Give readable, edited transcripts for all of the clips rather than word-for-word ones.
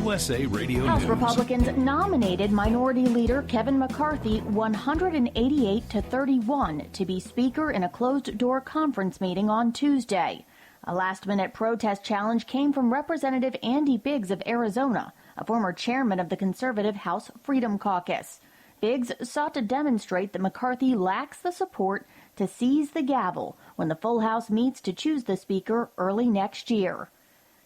USA Radio House News. Republicans nominated Minority Leader Kevin McCarthy 188 to 31 to be Speaker in a closed-door conference meeting on Tuesday. A last-minute protest challenge came from Representative Andy Biggs of Arizona, a former chairman of the conservative House Freedom Caucus. Biggs sought to demonstrate that McCarthy lacks the support to seize the gavel when the full House meets to choose the Speaker early next year.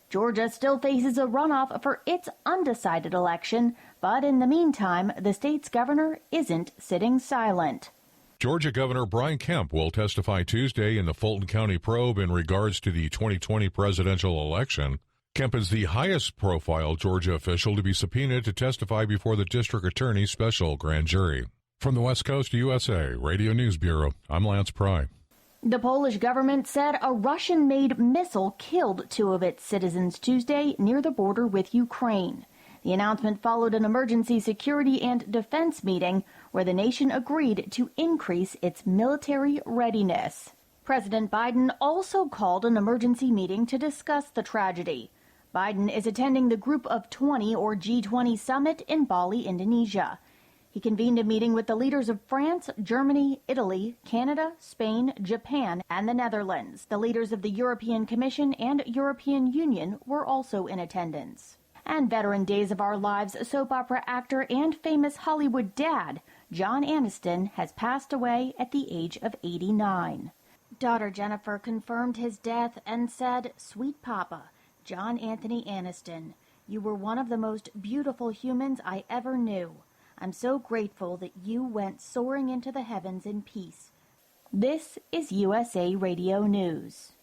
Georgia still faces a runoff for its undecided election, but in the meantime, the state's governor isn't sitting silent. Georgia Governor Brian Kemp will testify Tuesday in the Fulton County probe in regards to the 2020 presidential election. Kemp is the highest-profile Georgia official to be subpoenaed to testify before the district attorney's special grand jury. From the West Coast USA Radio News Bureau, I'm Lance Pry. The Polish government said a Russian-made missile killed 2 of its citizens Tuesday near the border with Ukraine. The announcement followed an emergency security and defense meeting where the nation agreed to increase its military readiness. President Biden also called an emergency meeting to discuss the tragedy. Biden is attending the Group of 20 or G20 summit in Bali, Indonesia. He convened a meeting with the leaders of France, Germany, Italy, Canada, Spain, Japan, and the Netherlands. The leaders of the European Commission and European Union were also in attendance. And veteran Days of Our Lives soap opera actor and famous Hollywood dad, John Aniston, has passed away at the age of 89. Daughter Jennifer confirmed his death and said, "Sweet Papa, John Anthony Aniston, you were one of the most beautiful humans I ever knew. I'm so grateful that you went soaring into the heavens in peace." This is USA Radio News.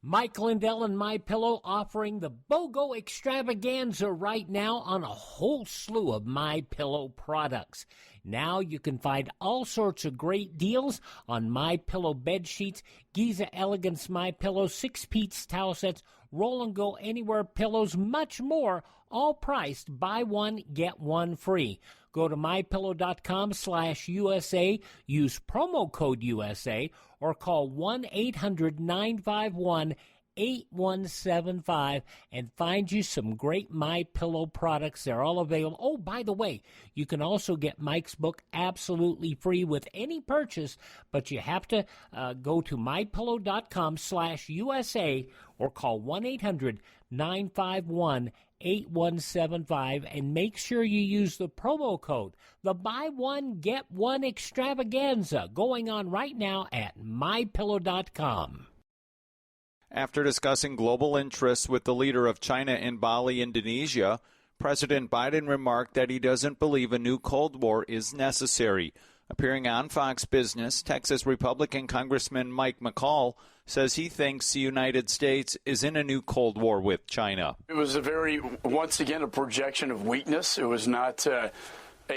Mike Lindell and MyPillow offering the BOGO extravaganza right now on a whole slew of MyPillow products. Now you can find all sorts of great deals on MyPillow bed sheets, Giza Elegance MyPillow, 6-piece towel sets, Roll and Go Anywhere pillows, much more, all priced buy one, get one free. Go to mypillow.com/USA, use promo code USA, or call 1-800-951-8175 and find you some great MyPillow products. They're all available. Oh, by the way, you can also get Mike's book absolutely free with any purchase, but you have to go to mypillow.com/USA or call 1-800-951-8175 and make sure you use the promo code. The buy one, get one extravaganza going on right now at mypillow.com. After discussing global interests with the leader of China in Bali, Indonesia, President Biden remarked that he doesn't believe a new Cold War is necessary. Appearing on Fox Business, Texas Republican Congressman Mike McCall says he thinks the United States is in a new Cold War with China. It was once again, a projection of weakness. It was not a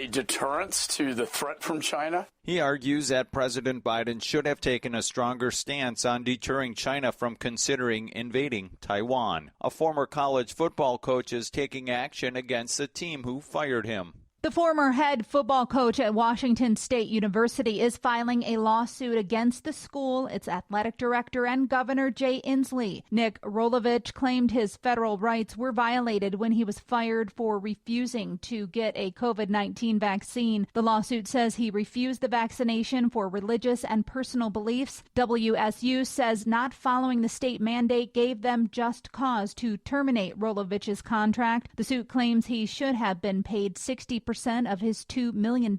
deterrence to the threat from China. He argues that President Biden should have taken a stronger stance on deterring China from considering invading Taiwan. A former college football coach is taking action against the team who fired him. The former head football coach at Washington State University is filing a lawsuit against the school, its athletic director, and Governor Jay Inslee. Nick Rolovich claimed his federal rights were violated when he was fired for refusing to get a COVID-19 vaccine. The lawsuit says he refused the vaccination for religious and personal beliefs. WSU says not following the state mandate gave them just cause to terminate Rolovich's contract. The suit claims he should have been paid 60% of his $2 million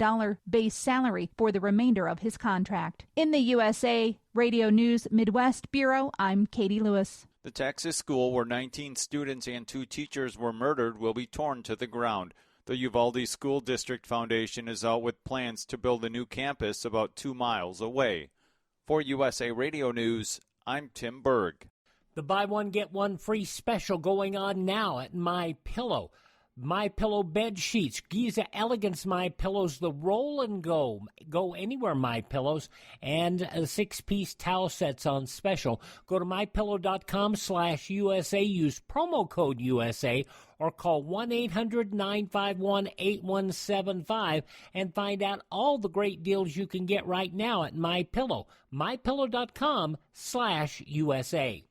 base salary for the remainder of his contract. In the USA Radio News Midwest Bureau, I'm Katie Lewis. The Texas school where 19 students and 2 teachers were murdered will be torn to the ground. The Uvalde School District Foundation is out with plans to build a new campus about 2 miles away. For USA Radio News, I'm Tim Berg. The buy one, get one free special going on now at MyPillow. MyPillow bed sheets, Giza Elegance MyPillows, the Roll and Go Anywhere MyPillows, and 6-piece towel sets on special. Go to mypillow.com/USA, use promo code USA, or call 1-800-951-8175 and find out all the great deals you can get right now at MyPillow. mypillow.com/USA.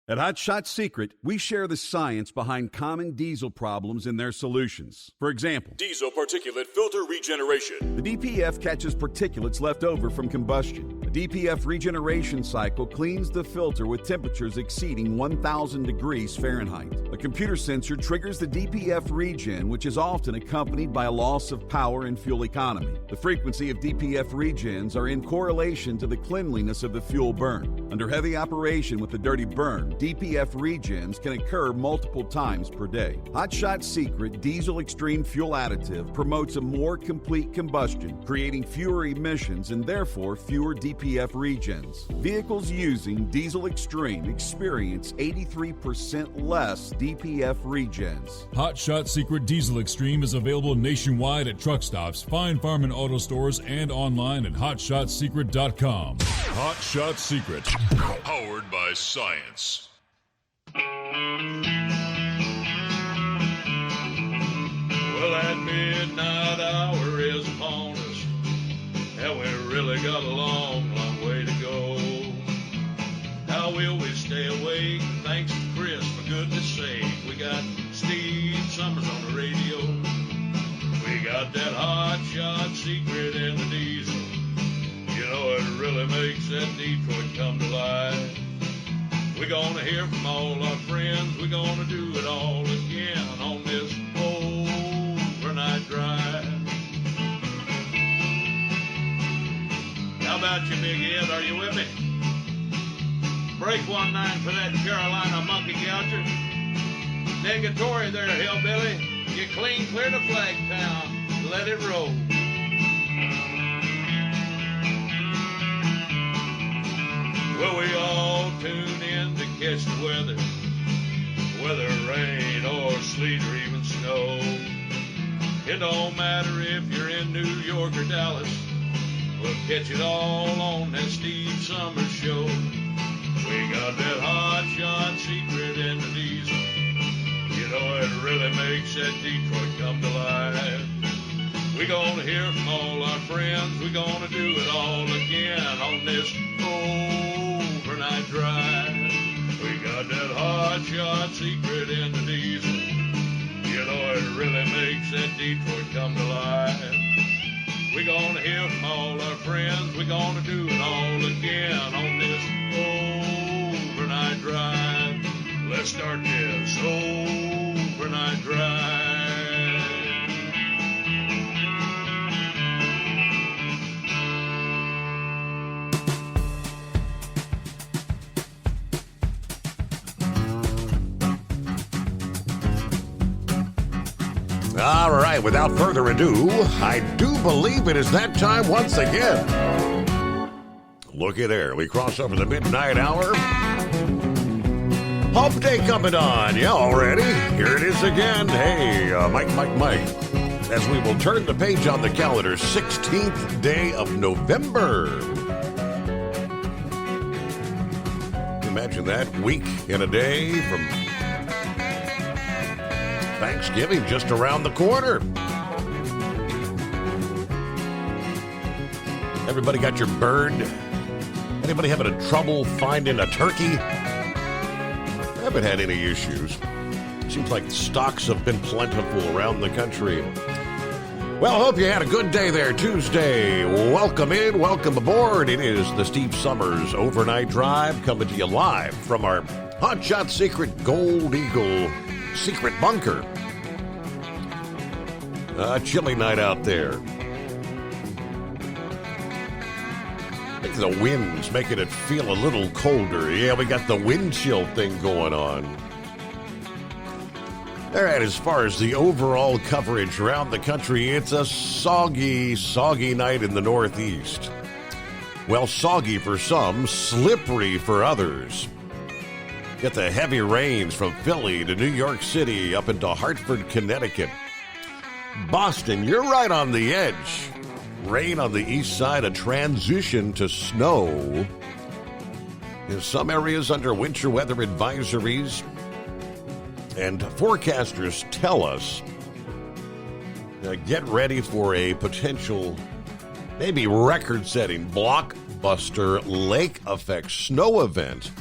At Hot Shot Secret, we share the science behind common diesel problems and their solutions. For example, diesel particulate filter regeneration. The DPF catches particulates left over from combustion. The DPF regeneration cycle cleans the filter with temperatures exceeding 1,000 degrees Fahrenheit. A computer sensor triggers the DPF regen, which is often accompanied by a loss of power and fuel economy. The frequency of DPF regens are in correlation to the cleanliness of the fuel burn. Under heavy operation with the dirty burn, DPF regens can occur multiple times per day. Hot Shot Secret Diesel Extreme Fuel Additive promotes a more complete combustion, creating fewer emissions and therefore fewer DPF regens. Vehicles using Diesel Extreme experience 83% less DPF regens. Hot Shot Secret Diesel Extreme is available nationwide at truck stops, fine farm and auto stores, and online at hotshotsecret.com. Hot Shot Secret, powered by science. Well, that midnight hour is upon us, and we really got a long, long way to go. How will we stay awake? Thanks to Chris, for goodness sake. We got Steve Summers on the radio. We got that Hot Shot Secret in the diesel. You know, it really makes that Detroit come to life. We're gonna hear from all our friends. We're gonna do it all again on this overnight drive. How about you, Big Ed? Are you with me? Break 1-9 for that Carolina monkey gouger. Negatory there, hillbilly. You clean clear to Flagtown. Let it roll. Well, we all tune in to catch the weather, whether rain or sleet or even snow. It don't matter if you're in New York or Dallas, we'll catch it all on that Steve Summers show. We got that Hot Shot Secret in the diesel. You know, it really makes that Detroit come to life. We're gonna hear from all our friends. We're gonna do it all again on this overnight drive. We got that Hot Shot Secret in the diesel. You know, it really makes that Detroit come to life. We're gonna hear from all our friends. We're gonna do it all again on this overnight drive. Let's start this overnight drive. All right, without further ado, I do believe it is that time once again. Looky there, we cross over the midnight hour. Hump Day coming on. Yeah, already. Here it is again. Hey, Mike. As we will turn the page on the calendar, 16th day of November. Imagine that, week in a day from Thanksgiving just around the corner. Everybody got your bird? Anybody having trouble finding a turkey? I haven't had any issues. Seems like stocks have been plentiful around the country. Well, hope you had a good day there Tuesday. Welcome in, welcome aboard. It is the Steve Summers Overnight Drive coming to you live from our Hot Shot Secret Gold Eagle Secret Bunker. A chilly night out there. I think the wind's making it feel a little colder. Yeah, we got the wind chill thing going on. All right, as far as the overall coverage around the country, it's a soggy night in the Northeast. Well, soggy for some, slippery for others. Get the heavy rains from Philly to New York City up into Hartford, Connecticut. Boston, you're right on the edge. Rain on the east side, a transition to snow. In some areas under winter weather advisories. And forecasters tell us, get ready for a potential, maybe record-setting, blockbuster lake effect snow event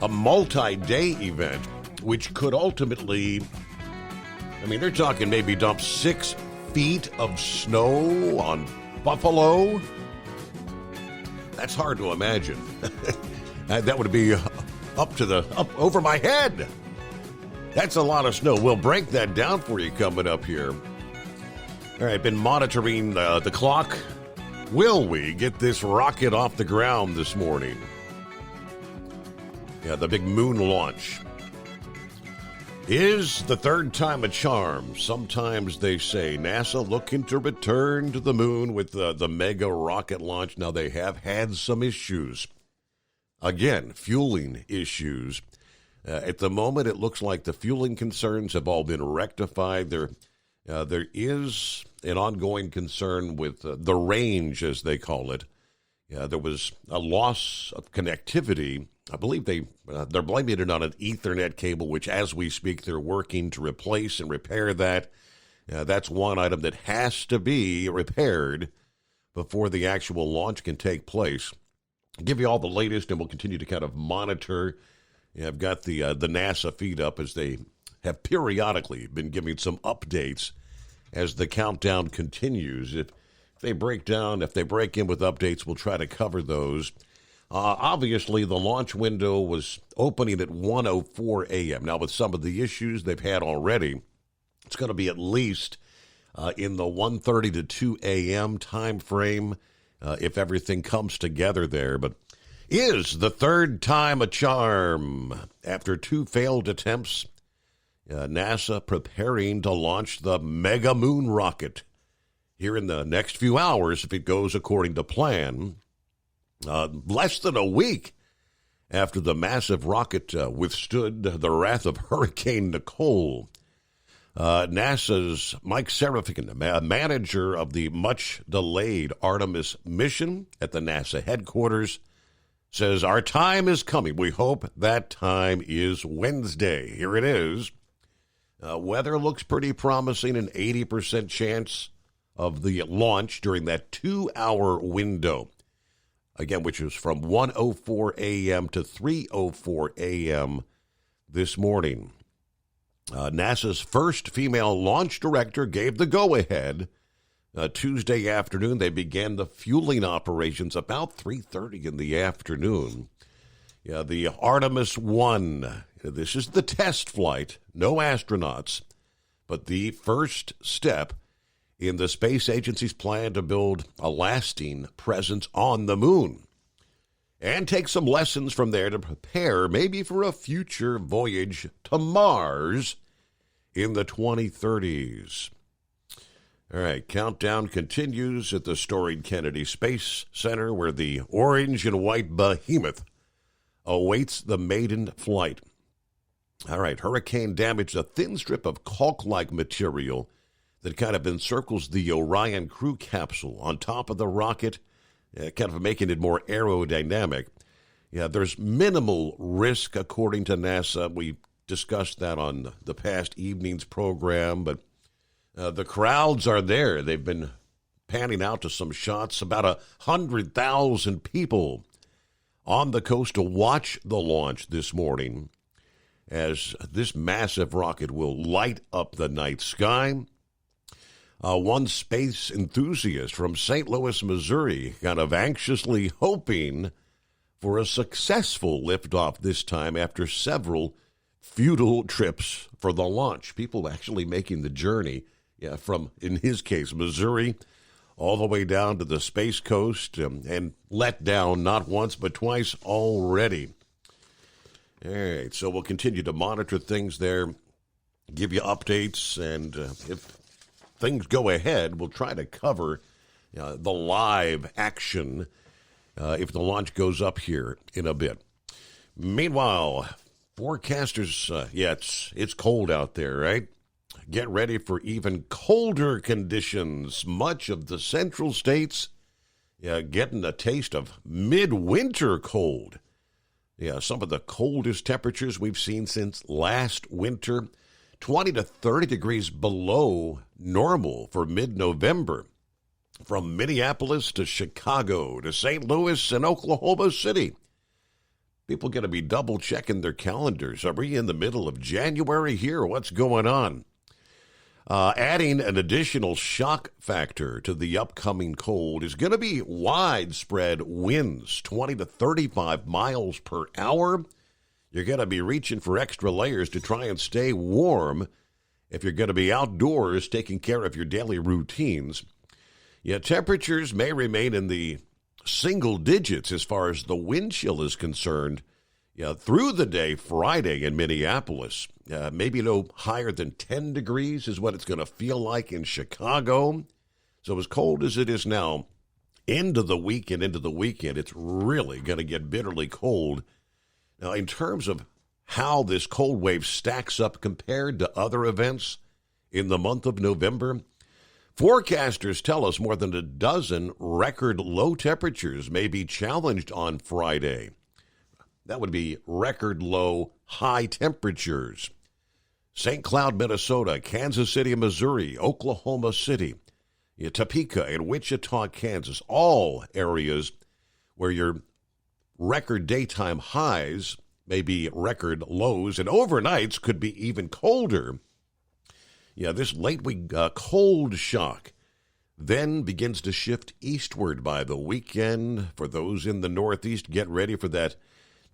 a multi-day event, which could ultimately, I mean, they're talking maybe dump 6 feet of snow on Buffalo. That's hard to imagine. That would be up over my head. That's a lot of snow. We'll break that down for you coming up here. All right, been monitoring the clock. Will we get this rocket off the ground this morning? Yeah, the big moon launch. Is the third time a charm? Sometimes they say NASA looking to return to the moon with the mega rocket launch. Now, they have had some issues. Again, fueling issues. At the moment, it looks like the fueling concerns have all been rectified. There is an ongoing concern with the range, as they call it. There was a loss of connectivity. I believe they're blaming it on an Ethernet cable, which, as we speak, they're working to replace and repair that. That's one item that has to be repaired before the actual launch can take place. I'll give you all the latest, and we'll continue to kind of monitor. I've got the NASA feed up, as they have periodically been giving some updates as the countdown continues. If they break in with updates, we'll try to cover those. Obviously, the launch window was opening at 1:04 a.m. Now, with some of the issues they've had already, it's going to be at least in the 1:30 to 2 a.m. time frame if everything comes together there. But is the third time a charm? After 2 failed attempts, NASA preparing to launch the mega moon rocket here in the next few hours if it goes according to plan. Less than a week after the massive rocket withstood the wrath of Hurricane Nicole. NASA's Mike Serafian, manager of the much-delayed Artemis mission at the NASA headquarters, says, "Our time is coming. We hope that time is Wednesday." Here it is. Weather looks pretty promising, an 80% chance of the launch during that 2-hour window. Again, which is from 1:04 a.m. to 3:04 a.m. this morning. NASA's first female launch director gave the go-ahead. Tuesday afternoon, they began the fueling operations about 3:30 in the afternoon. The Artemis 1, this is the test flight, no astronauts, but the first step in the space agency's plan to build a lasting presence on the moon and take some lessons from there to prepare maybe for a future voyage to Mars in the 2030s. All right, countdown continues at the storied Kennedy Space Center, where the orange and white behemoth awaits the maiden flight. All right, hurricane damaged a thin strip of caulk-like material that kind of encircles the Orion crew capsule on top of the rocket, kind of making it more aerodynamic. There's minimal risk, according to NASA. We discussed that on the past evening's program, but the crowds are there. They've been panning out to some shots, about 100,000 people on the coast to watch the launch this morning as this massive rocket will light up the night sky. One space enthusiast from St. Louis, Missouri, kind of anxiously hoping for a successful liftoff this time after several futile trips for the launch. People actually making the journey from, in his case, Missouri, all the way down to the Space Coast and let down not once but twice already. All right, so we'll continue to monitor things there, give you updates, and if things go ahead, we'll try to cover the live action if the launch goes up here in a bit. Meanwhile, forecasters, it's cold out there, right? Get ready for even colder conditions. Much of the central states getting a taste of midwinter cold. Some of the coldest temperatures we've seen since last winter. 20 to 30 degrees below normal for mid-November. From Minneapolis to Chicago to St. Louis and Oklahoma City. People going to be double checking their calendars. Are we in the middle of January here? What's going on? Adding an additional shock factor to the upcoming cold is going to be widespread winds, 20 to 35 miles per hour. You're going to be reaching for extra layers to try and stay warm if you're going to be outdoors taking care of your daily routines. Yet temperatures may remain in the single digits as far as the wind chill is concerned through the day Friday in Minneapolis. Maybe no higher than 10 degrees is what it's going to feel like in Chicago. So as cold as it is now, into the weekend, it's really going to get bitterly cold. Now, in terms of how this cold wave stacks up compared to other events in the month of November, forecasters tell us more than a dozen record low temperatures may be challenged on Friday. That would be record low high temperatures. St. Cloud, Minnesota, Kansas City, Missouri, Oklahoma City, Topeka, and Wichita, Kansas, all areas where your record daytime highs may be record lows, and overnights could be even colder. This late week cold shock then begins to shift eastward by the weekend. For those in the Northeast, get ready for that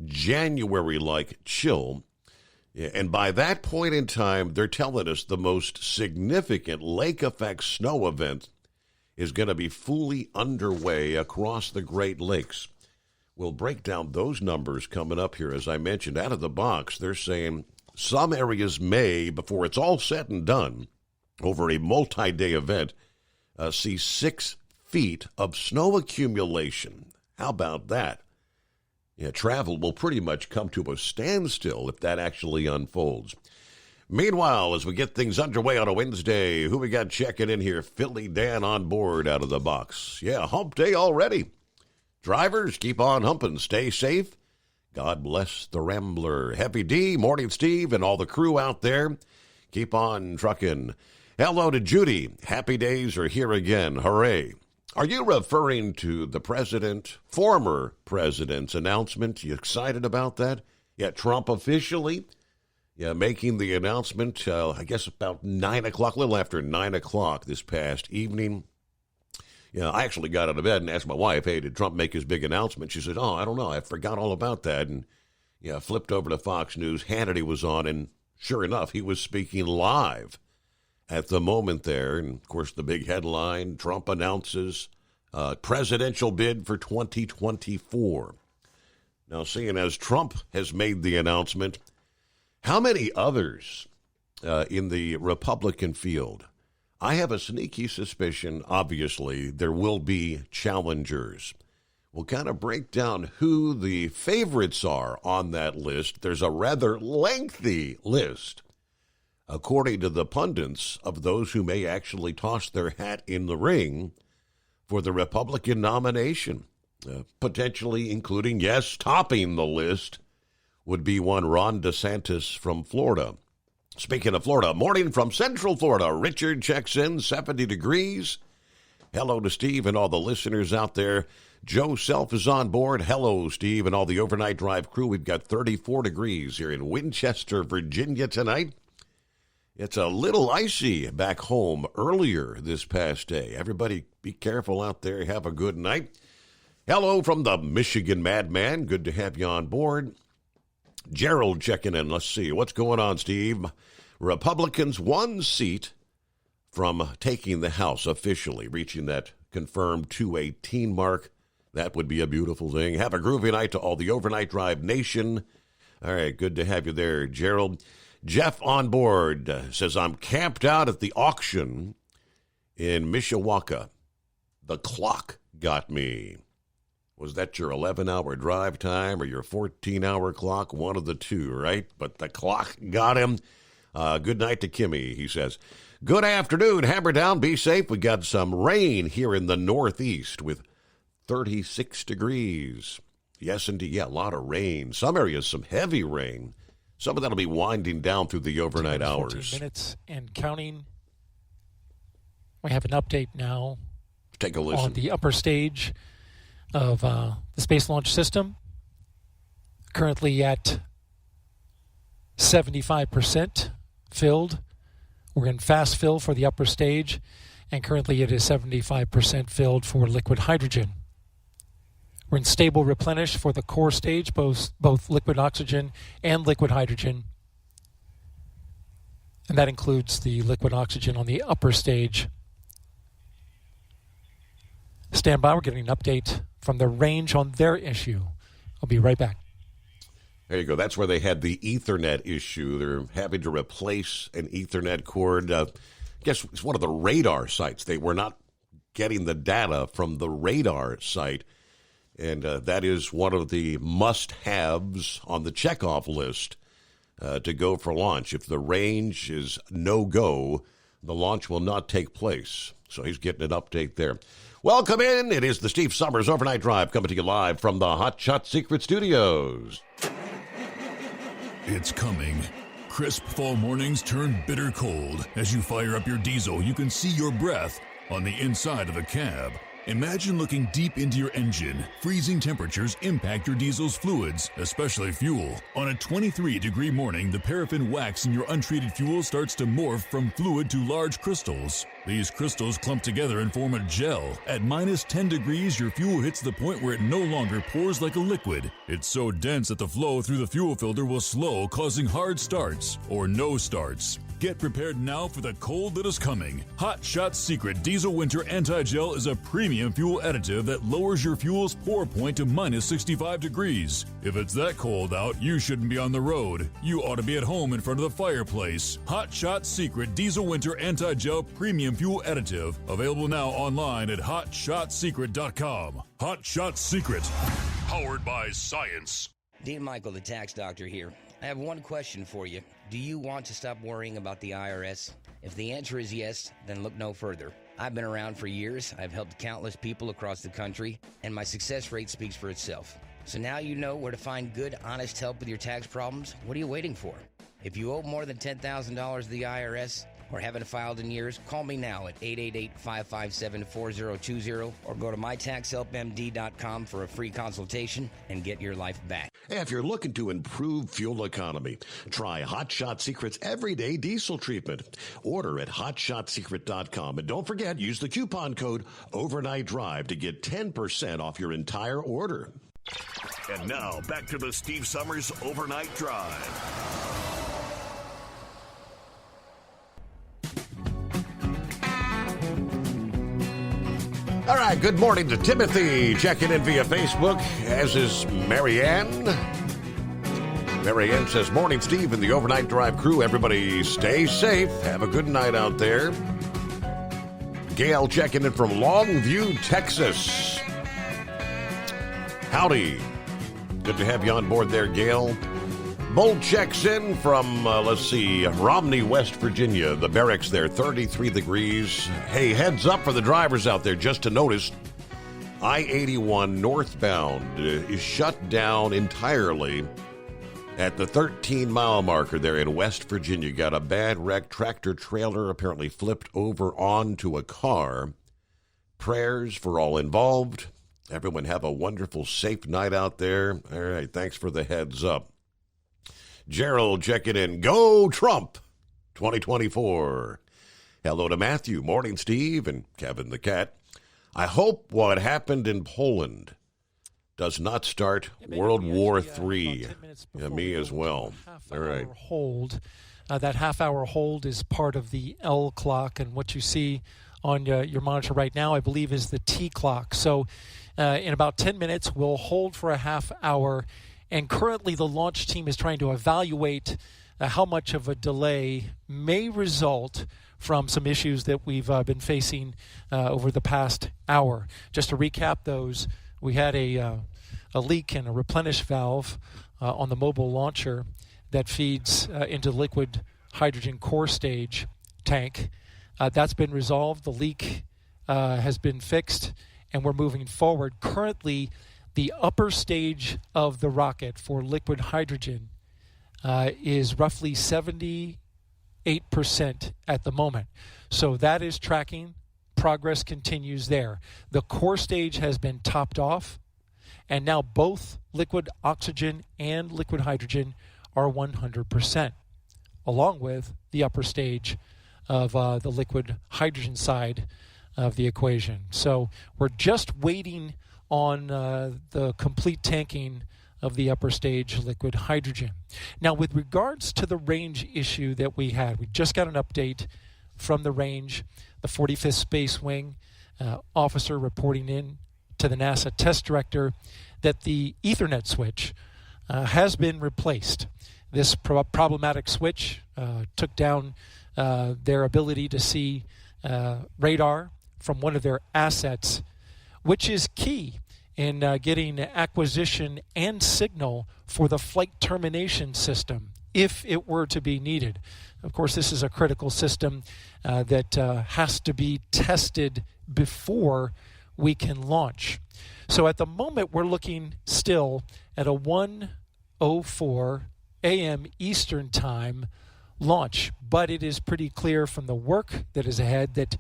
January-like chill. And by that point in time, they're telling us the most significant lake effect snow event is going to be fully underway across the Great Lakes. We'll break down those numbers coming up here. As I mentioned, out of the box, they're saying some areas may, before it's all said and done, over a multi-day event, see 6 feet of snow accumulation. How about that? Travel will pretty much come to a standstill if that actually unfolds. Meanwhile, as we get things underway on a Wednesday, who we got checking in here? Philly Dan on board out of the box. Hump day already. Drivers, keep on humping. Stay safe. God bless the Rambler. Heavy D, Morning Steve, and all the crew out there. Keep on trucking. Hello to Judy. Happy days are here again. Hooray. Are you referring to the former president's announcement? You excited about that? Trump officially making the announcement, I guess about 9 o'clock, a little after 9 o'clock this past evening. I actually got out of bed and asked my wife, hey, did Trump make his big announcement? She said, I don't know. I forgot all about that. And flipped over to Fox News. Hannity was on, and sure enough, he was speaking live at the moment there. And, of course, the big headline, Trump announces presidential bid for 2024. Now, seeing as Trump has made the announcement, how many others in the Republican field? I have a sneaky suspicion, obviously, there will be challengers. We'll kind of break down who the favorites are on that list. There's a rather lengthy list, according to the pundits, of those who may actually toss their hat in the ring for the Republican nomination, potentially including, topping the list would be one Ron DeSantis from Florida. Speaking of Florida, morning from Central Florida. Richard checks in, 70 degrees. Hello to Steve and all the listeners out there. Joe Self is on board. Hello, Steve, and all the overnight drive crew. We've got 34 degrees here in Winchester, Virginia tonight. It's a little icy back home earlier this past day. Everybody be careful out there. Have a good night. Hello from the Michigan Madman. Good to have you on board. Gerald checking in. Let's see. What's going on, Steve? Republicans 1 seat from taking the House officially, reaching that confirmed 218 mark. That would be a beautiful thing. Have a groovy night to all the Overnight Drive Nation. All right, good to have you there, Gerald. Jeff on board says, I'm camped out at the auction in Mishawaka. The clock got me. Was that your 11-hour drive time or your 14-hour clock? One of the two, right? But the clock got him. Good night to Kimmy, he says. Good afternoon, Hammer Down. Be safe. We got some rain here in the Northeast with 36 degrees. Yes, indeed. Yeah, a lot of rain. Some areas, some heavy rain. Some of that will be winding down through the overnight hours. 14 minutes and counting. We have an update now. Take a listen. On the upper stage of the Space Launch System. currently at 75% filled. We're in fast fill for the upper stage, and currently it is 75% filled for liquid hydrogen. We're in stable replenish for the core stage, both liquid oxygen and liquid hydrogen. And that includes the liquid oxygen on the upper stage. Stand by, we're getting an update from the range on their issue. I'll be right back. There you go. That's where they had the Ethernet issue. They're having to replace an Ethernet cord. I guess it's one of the radar sites. They were not getting the data from the radar site. And that is one of the must-haves on the checkoff list to go for launch. If the range is no-go, the launch will not take place. So he's getting an update there. Welcome in. It is the Steve Summers Overnight Drive coming to you live from the Hot Shot Secret Studios. It's coming. Crisp fall mornings turn bitter cold. As you fire up your diesel, you can see your breath on the inside of the cab. Imagine looking deep into your engine. Freezing temperatures impact your diesel's fluids, especially fuel. On a 23-degree morning, the paraffin wax in your untreated fuel starts to morph from fluid to large crystals. These crystals clump together and form a gel. At minus 10 degrees, your fuel hits the point where it no longer pours like a liquid. It's so dense that the flow through the fuel filter will slow, causing hard starts or no starts. Get prepared now for the cold that is coming. Hot Shot Secret Diesel Winter Anti-Gel is a premium fuel additive that lowers your fuel's pour point to minus 65 degrees. If it's that cold out, you shouldn't be on the road. You ought to be at home in front of the fireplace. Hot Shot Secret Diesel Winter Anti-Gel Premium Fuel Additive. Available now online at HotShotSecret.com. Hot Shot Secret. Powered by science. Dean Michael, the tax doctor here. I have one question for you. Do you want to stop worrying about the IRS? If the answer is yes, then look no further. I've been around for years, I've helped countless people across the country, and my success rate speaks for itself. So now you know where to find good, honest help with your tax problems. What are you waiting for? If you owe more than $10,000 to the IRS or haven't filed in years, call me now at 888-557-4020 or go to mytaxhelpmd.com for a free consultation and get your life back. If you're looking to improve fuel economy, try Hot Shot Secret's Everyday Diesel Treatment. Order at hotshotsecret.com. And don't forget, use the coupon code Overnight Drive to get 10% off your entire order. And now, back to the Steve Summers Overnight Drive. All right, good morning to Timothy, checking in via Facebook, as is Marianne. Marianne says, morning, Steve, and the Overnight Drive crew. Everybody stay safe. Have a good night out there. Gail checking in from Longview, Texas. Howdy. Good to have you on board there, Gail. Bull checks in from, Romney, West Virginia. The barracks there, 33 degrees. Hey, heads up for the drivers out there, just to notice, I-81 northbound is shut down entirely at the 13-mile marker there in West Virginia. Got a bad wreck. Tractor trailer apparently flipped over onto a car. Prayers for all involved. Everyone have a wonderful, safe night out there. All right, thanks for the heads up. Gerald checking in. Go Trump 2024. Hello to Matthew. Morning, Steve, and Kevin the Cat. I hope what happened in Poland does not start World War III. Yeah, me as well. All right. Hold. That half-hour hold is part of the L clock, and what you see on your monitor right now, I believe, is the T clock. So in about 10 minutes, we'll hold for a half hour. And currently the launch team is trying to evaluate how much of a delay may result from some issues that we've been facing over the past hour. Just to recap those, we had a leak in a replenish valve on the mobile launcher that feeds into the liquid hydrogen core stage tank. That's been resolved. The leak has been fixed, and we're moving forward. Currently, the upper stage of the rocket for liquid hydrogen is roughly 78% at the moment. So that is tracking. Progress continues there. The core stage has been topped off. And now both liquid oxygen and liquid hydrogen are 100%, along with the upper stage of the liquid hydrogen side of the equation. So we're just waiting on the complete tanking of the upper stage liquid hydrogen. Now, with regards to the range issue that we had, we just got an update from the range, the 45th Space Wing officer reporting in to the NASA test director that the Ethernet switch has been replaced. This problematic switch took down their ability to see radar from one of their assets, which is key in getting acquisition and signal for the flight termination system if it were to be needed. Of course, this is a critical system that has to be tested before we can launch. So at the moment, we're looking still at a 1:04 a.m. Eastern Time launch, but it is pretty clear from the work that is ahead that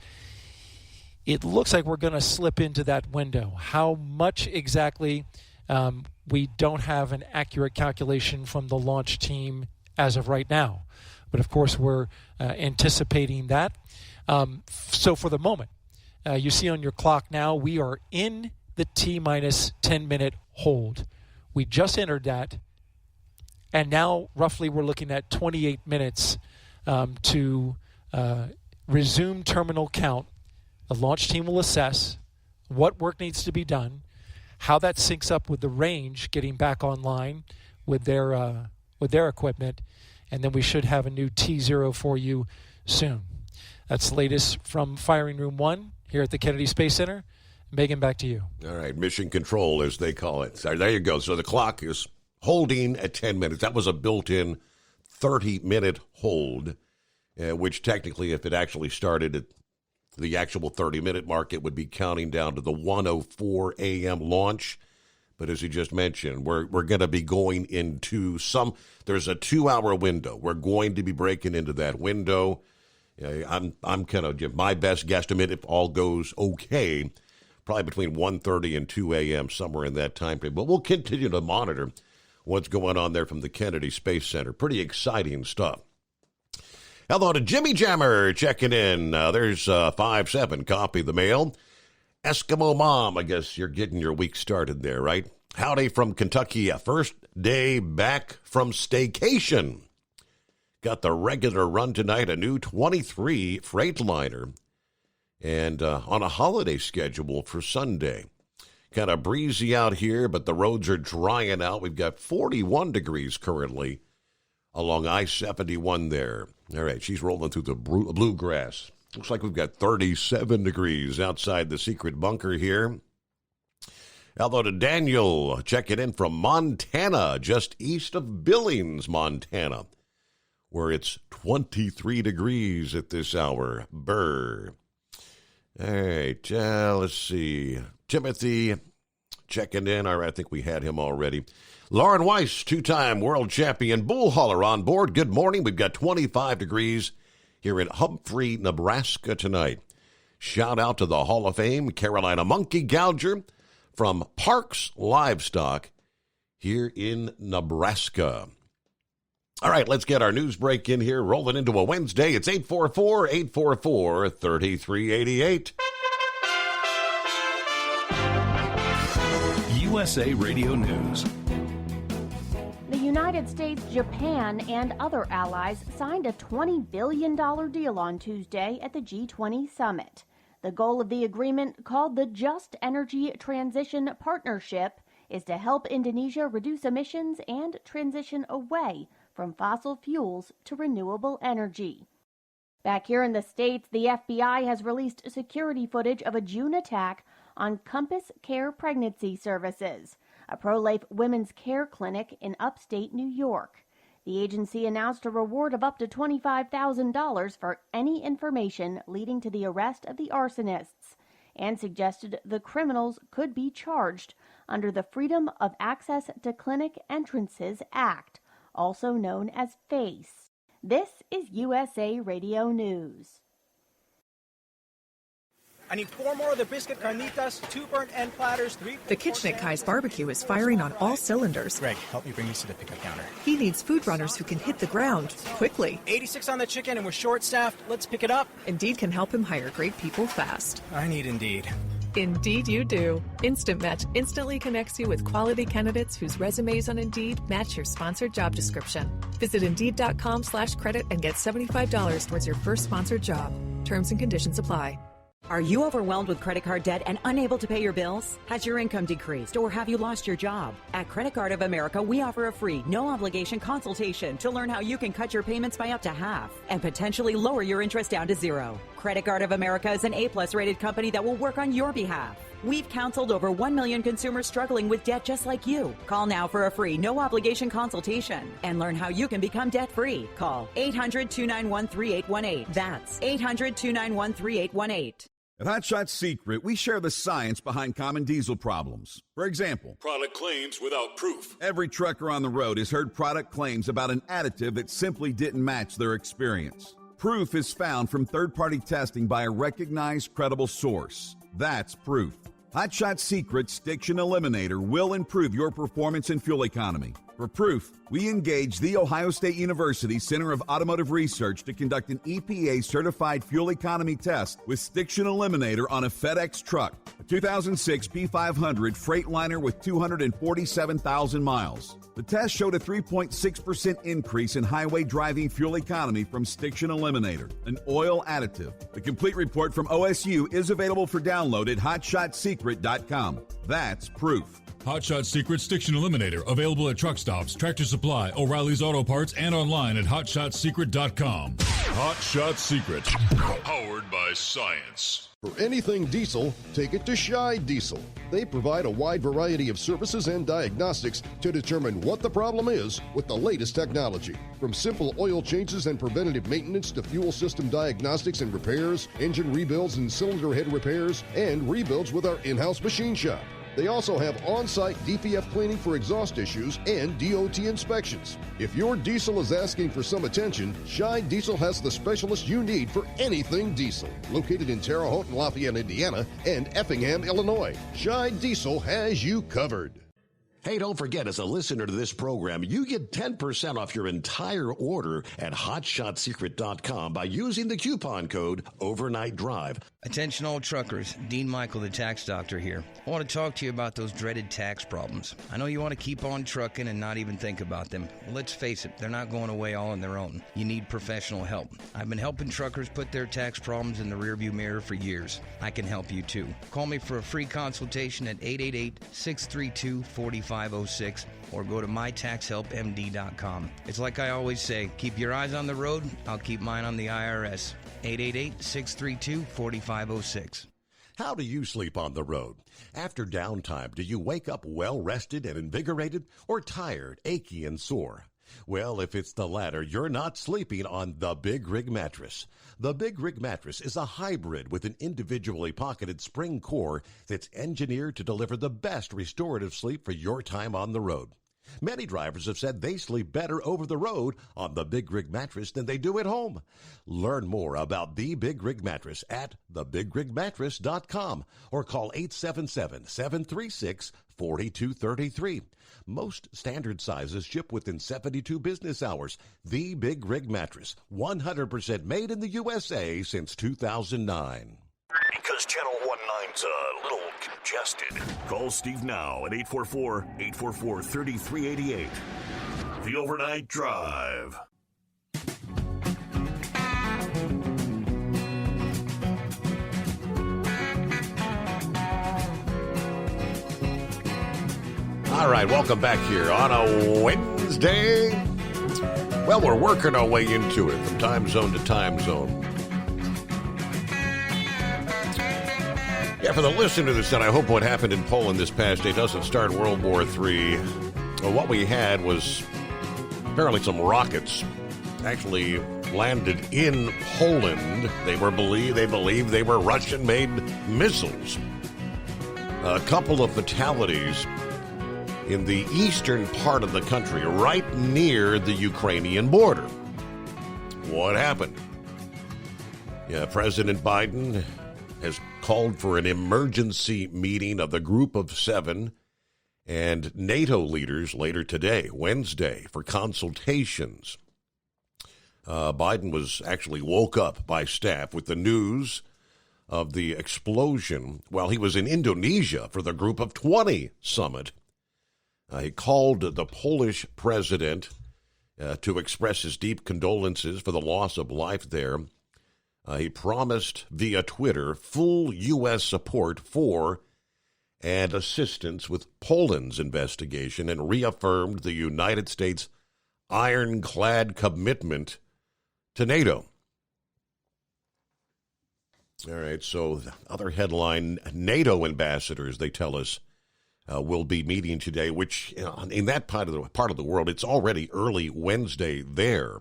it looks like we're going to slip into that window. How much exactly, we don't have an accurate calculation from the launch team as of right now. But of course, we're anticipating that. So for the moment, you see on your clock now, we are in the T-minus 10-minute hold. We just entered that, and now roughly we're looking at 28 minutes to resume terminal count. The launch team will assess what work needs to be done, how that syncs up with the range getting back online with their equipment, and then we should have a new T0 for you soon. That's the latest from Firing Room 1 here at the Kennedy Space Center. Megan, back to you. All right, mission control, as they call it. So there you go. So the clock is holding at 10 minutes. That was a built-in 30-minute hold, which technically, if it actually started at the actual 30-minute mark, it would be counting down to the 1:04 a.m. launch. But as you just mentioned, we're going to be going into there's a 2-hour window. We're going to be breaking into that window. I'm kind of give my best guesstimate, if all goes okay, probably between 1:30 and 2 a.m., somewhere in that time frame. But we'll continue to monitor what's going on there from the Kennedy Space Center. Pretty exciting stuff. Hello to Jimmy Jammer checking in. There's 5-7, copy the mail. Eskimo Mom, I guess you're getting your week started there, right? Howdy from Kentucky. First day back from staycation. Got the regular run tonight, a new 23 Freightliner. And on a holiday schedule for Sunday. Kind of breezy out here, but the roads are drying out. We've got 41 degrees currently along I-71 there. All right, she's rolling through the bluegrass. Looks like we've got 37 degrees outside the secret bunker here. Hello to Daniel, checking in from Montana, just east of Billings, Montana, where it's 23 degrees at this hour. Brr. All right, let's see. Timothy checking in. All right, I think we had him already. Lauren Weiss, 2-time world champion bull hauler on board. Good morning. We've got 25 degrees here in Humphrey, Nebraska tonight. Shout out to the Hall of Fame Carolina Monkey Gouger from Parks Livestock here in Nebraska. All right, let's get our news break in here. Rolling into a Wednesday. It's 844-844-3388. USA Radio News. The United States, Japan, and other allies signed a $20 billion deal on Tuesday at the G20 summit. The goal of the agreement, called the Just Energy Transition Partnership, is to help Indonesia reduce emissions and transition away from fossil fuels to renewable energy. Back here in the States, the FBI has released security footage of a June attack on Compass Care Pregnancy Services, a pro-life women's care clinic in upstate New York. The agency announced a reward of up to $25,000 for any information leading to the arrest of the arsonists, and suggested the criminals could be charged under the Freedom of Access to Clinic Entrances Act, also known as FACE. This is USA Radio News. I need 4 more of the biscuit carnitas, 2 burnt end platters, 3... The kitchen at Kai's Barbecue is firing on all cylinders. Greg, help me bring these to the pickup counter. He needs food runners who can hit the ground quickly. 86 on the chicken and we're short-staffed. Let's pick it up. Indeed can help him hire great people fast. I need Indeed. Indeed you do. Instant Match instantly connects you with quality candidates whose resumes on Indeed match your sponsored job description. Visit Indeed.com/credit and get $75 towards your first sponsored job. Terms and conditions apply. Are you overwhelmed with credit card debt and unable to pay your bills? Has your income decreased or have you lost your job? At Credit Card of America, we offer a free, no-obligation consultation to learn how you can cut your payments by up to half and potentially lower your interest down to zero. Credit Card of America is an A+ rated company that will work on your behalf. We've counseled over 1 million consumers struggling with debt just like you. Call now for a free, no-obligation consultation and learn how you can become debt-free. Call 800-291-3818. That's 800-291-3818. At Hot Shot Secret, we share the science behind common diesel problems. For example, product claims without proof. Every trucker on the road has heard product claims about an additive that simply didn't match their experience. Proof is found from third-party testing by a recognized, credible source. That's proof. Hot Shot Secret Stiction Eliminator will improve your performance and fuel economy. For proof, we engaged The Ohio State University Center of Automotive Research to conduct an EPA-certified fuel economy test with Stiction Eliminator on a FedEx truck, a 2006 P500 Freightliner with 247,000 miles. The test showed a 3.6% increase in highway driving fuel economy from Stiction Eliminator, an oil additive. The complete report from OSU is available for download at hotshotsecret.com. That's proof. Hot Shot Secret Stiction Eliminator, available at truck stops, Tractor Supply, O'Reilly's Auto Parts, and online at hotshotsecret.com. Hot Shot Secret, powered by science. For anything diesel, take it to Scheid Diesel. They provide a wide variety of services and diagnostics to determine what the problem is with the latest technology. From simple oil changes and preventative maintenance to fuel system diagnostics and repairs, engine rebuilds and cylinder head repairs, and rebuilds with our in-house machine shop. They also have on-site DPF cleaning for exhaust issues and DOT inspections. If your diesel is asking for some attention, Scheid Diesel has the specialist you need for anything diesel. Located in Terre Haute and Lafayette, Indiana, and Effingham, Illinois, Scheid Diesel has you covered. Hey, don't forget, as a listener to this program, you get 10% off your entire order at hotshotsecret.com by using the coupon code Overnight Drive. Attention all truckers, Dean Michael, the tax doctor here. I want to talk to you about those dreaded tax problems. I know you want to keep on trucking and not even think about them. Well, let's face it, they're not going away all on their own. You need professional help. I've been helping truckers put their tax problems in the rearview mirror for years. I can help you too. Call me for a free consultation at 888-632-4506 or go to mytaxhelpmd.com. It's like I always say, keep your eyes on the road, I'll keep mine on the IRS. 888-632-4506. How do you sleep on the road? After downtime, do you wake up well-rested and invigorated or tired, achy, and sore? Well, if it's the latter, you're not sleeping on the Big Rig Mattress. The Big Rig Mattress is a hybrid with an individually pocketed spring core that's engineered to deliver the best restorative sleep for your time on the road. Many drivers have said they sleep better over the road on the Big Rig Mattress than they do at home. Learn more about the Big Rig Mattress at thebigrigmattress.com or call 877-736-4233. Most standard sizes ship within 72 business hours. The Big Rig Mattress, 100% made in the USA since 2009. Because Channel 19's a little congested. Call Steve now at 844-844-3388. The Overnight Drive. All right, welcome back here on a Wednesday. Well, we're working our way into it from time zone to time zone. Yeah, for the listeners, and I hope what happened in Poland this past day doesn't start World War III. Well, what we had was apparently some rockets actually landed in Poland. They believed they were Russian-made missiles. A couple of fatalities in the eastern part of the country, right near the Ukrainian border. What happened? Yeah, President Biden has called for an emergency meeting of the Group of Seven and NATO leaders later today, Wednesday, for consultations. Biden was actually woke up by staff with the news of the explosion while he was in Indonesia for the Group of 20 summit. He called the Polish president to express his deep condolences for the loss of life there. He promised via Twitter full U.S. support for and assistance with Poland's investigation and reaffirmed the United States' ironclad commitment to NATO. All right, so the other headline, NATO ambassadors, they tell us, will be meeting today, which in that part of the world, it's already early Wednesday there.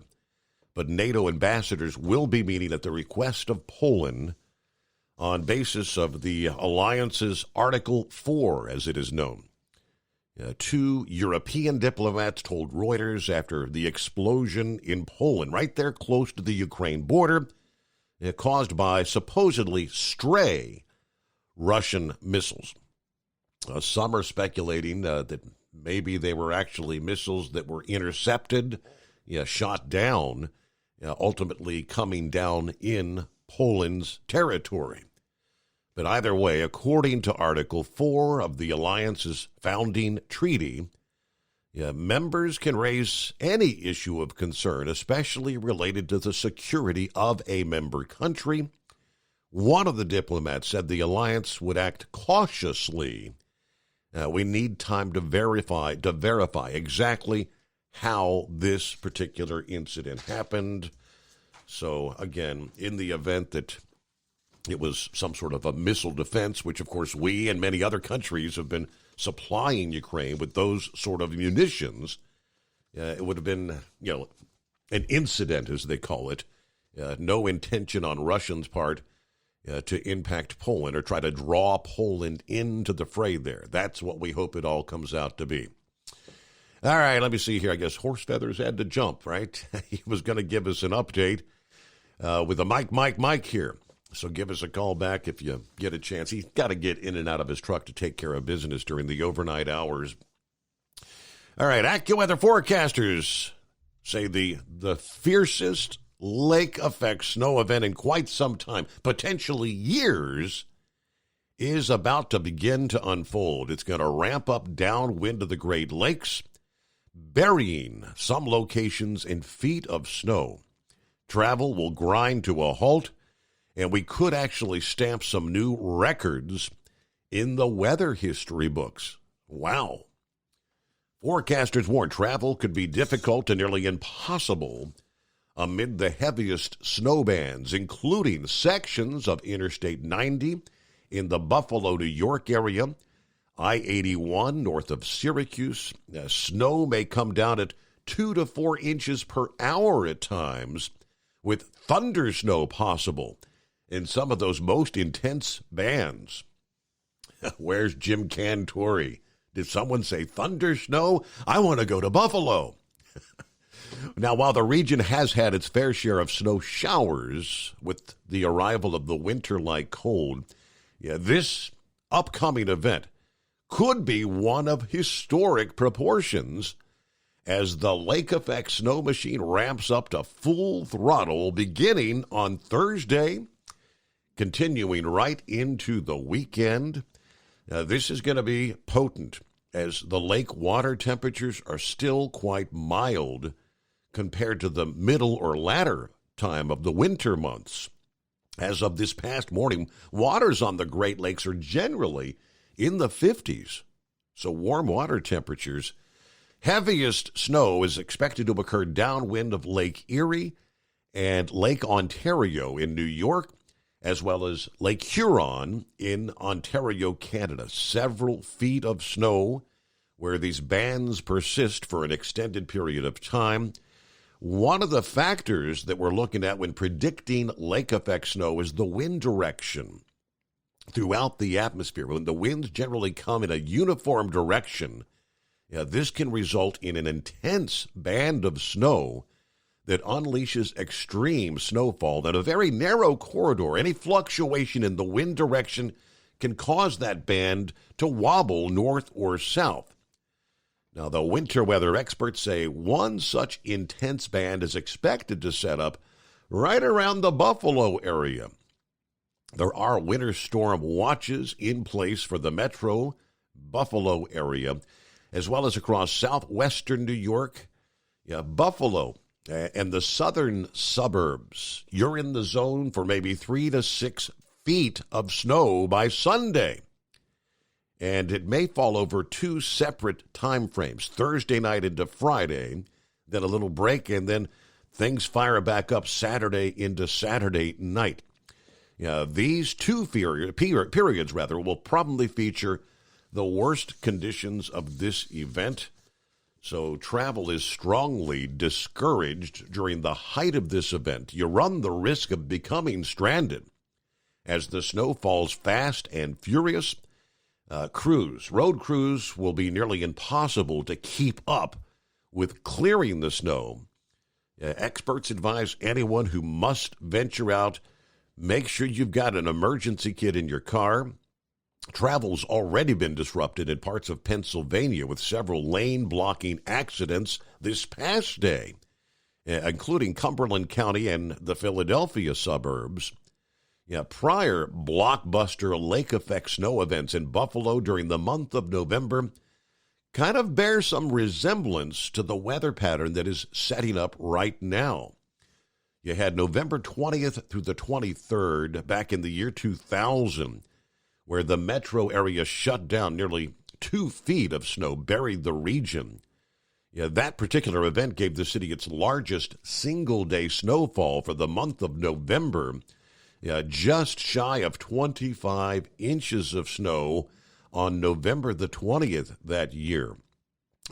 But NATO ambassadors will be meeting at the request of Poland on basis of the alliance's Article 4, as it is known. Two European diplomats told Reuters after the explosion in Poland, right there close to the Ukraine border, caused by supposedly stray Russian missiles. Some are speculating that maybe they were actually missiles that were intercepted, shot down, ultimately coming down in Poland's territory. But either way, according to Article 4 of the Alliance's founding treaty, members can raise any issue of concern, especially related to the security of a member country. One of the diplomats said the alliance would act cautiously. We need time to verify exactly how this particular incident happened. So, again, in the event that it was some sort of a missile defense, which, of course, we and many other countries have been supplying Ukraine with those sort of munitions, it would have been, an incident, as they call it. No intention on Russians' part to impact Poland or try to draw Poland into the fray there. That's what we hope it all comes out to be. All right, let me see here. I guess Horse Feathers had to jump, right? He was going to give us an update with a Mike here. So give us a call back if you get a chance. He's got to get in and out of his truck to take care of business during the overnight hours. All right, AccuWeather forecasters say the fiercest lake effect snow event in quite some time, potentially years, is about to begin to unfold. It's going to ramp up downwind of the Great Lakes, burying some locations in feet of snow. Travel will grind to a halt, and we could actually stamp some new records in the weather history books. Wow. Forecasters warn travel could be difficult and nearly impossible amid the heaviest snow bands, including sections of Interstate 90 in the Buffalo, New York area, I-81 north of Syracuse. Snow may come down at 2 to 4 inches per hour at times, with thunder snow possible in some of those most intense bands. Where's Jim Cantore? Did someone say thunder snow? I want to go to Buffalo. Now, while the region has had its fair share of snow showers with the arrival of the winter-like cold, this upcoming event could be one of historic proportions as the lake effect snow machine ramps up to full throttle beginning on Thursday, continuing right into the weekend. This is going to be potent as the lake water temperatures are still quite mild compared to the middle or latter time of the winter months. As of this past morning, waters on the Great Lakes are generally in the 50s. So warm water temperatures. Heaviest snow is expected to occur downwind of Lake Erie and Lake Ontario in New York, as well as Lake Huron in Ontario, Canada. Several feet of snow where these bands persist for an extended period of time. One of the factors that we're looking at when predicting lake effect snow is the wind direction throughout the atmosphere. When the winds generally come in a uniform direction, this can result in an intense band of snow that unleashes extreme snowfall in a very narrow corridor. Any fluctuation in the wind direction can cause that band to wobble north or south. Now, the winter weather experts say one such intense band is expected to set up right around the Buffalo area. There are winter storm watches in place for the metro Buffalo area, as well as across southwestern New York. Buffalo and the southern suburbs, you're in the zone for maybe 3 to 6 feet of snow by Sunday. And it may fall over 2 separate time frames, Thursday night into Friday, then a little break, and then things fire back up Saturday into Saturday night. These two periods will probably feature the worst conditions of this event. So travel is strongly discouraged during the height of this event. You run the risk of becoming stranded as the snow falls fast and furious. Road crews will be nearly impossible to keep up with clearing the snow. Experts advise anyone who must venture out, make sure you've got an emergency kit in your car. Travel's already been disrupted in parts of Pennsylvania with several lane-blocking accidents this past day, including Cumberland County and the Philadelphia suburbs. Prior blockbuster lake effect snow events in Buffalo during the month of November kind of bear some resemblance to the weather pattern that is setting up right now. You had November 20th through the 23rd back in the year 2000, where the metro area shut down. Nearly 2 feet of snow buried the region. That particular event gave the city its largest single-day snowfall for the month of November, just shy of 25 inches of snow on November the 20th that year.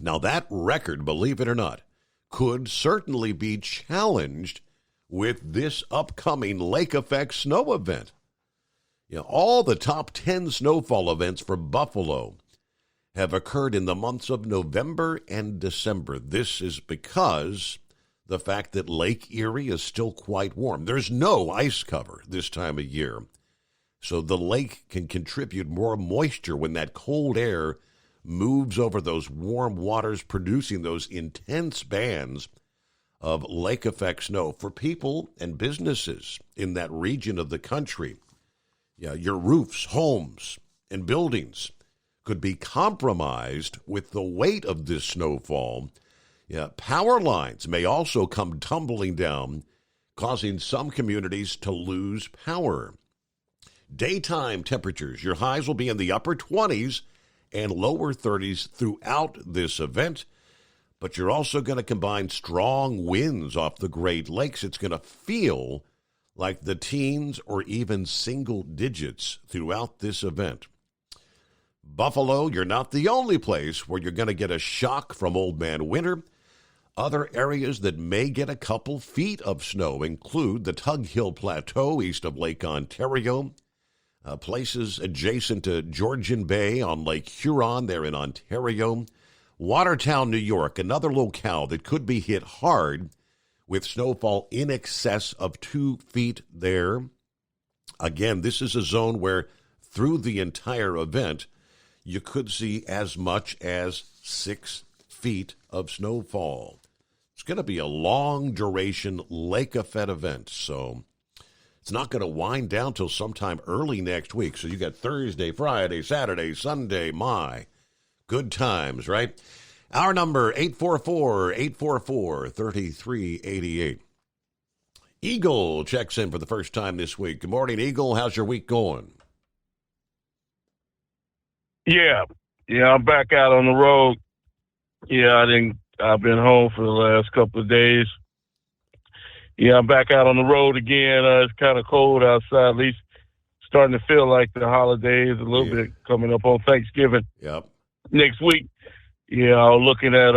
Now, that record, believe it or not, could certainly be challenged with this upcoming lake effect snow event. All the top 10 snowfall events for Buffalo have occurred in the months of November and December. This is because the fact that Lake Erie is still quite warm. There's no ice cover this time of year, so the lake can contribute more moisture when that cold air moves over those warm waters, producing those intense bands of lake effect snow for people and businesses in that region of the country. Your roofs, homes, and buildings could be compromised with the weight of this snowfall. Power lines may also come tumbling down, causing some communities to lose power. Daytime temperatures, your highs will be in the upper 20s and lower 30s throughout this event, but you're also going to combine strong winds off the Great Lakes. It's going to feel like the teens or even single digits throughout this event. Buffalo, you're not the only place where you're going to get a shock from Old Man Winter. Other areas that may get a couple feet of snow include the Tug Hill Plateau east of Lake Ontario, places adjacent to Georgian Bay on Lake Huron there in Ontario, Watertown, New York, another locale that could be hit hard with snowfall in excess of 2 feet there. Again, this is a zone where through the entire event, you could see as much as 6 feet of snowfall. It's going to be a long-duration lake effect event, so it's not going to wind down till sometime early next week. So you got Thursday, Friday, Saturday, Sunday, good times, right? Our number, 844-844-3388. Eagle checks in for the first time this week. Good morning, Eagle. How's your week going? Yeah, I'm back out on the road. I've been home for the last couple of days. I'm back out on the road again. It's kind of cold outside, at least starting to feel like the holidays, a little bit coming up on Thanksgiving. Next week. I'm looking at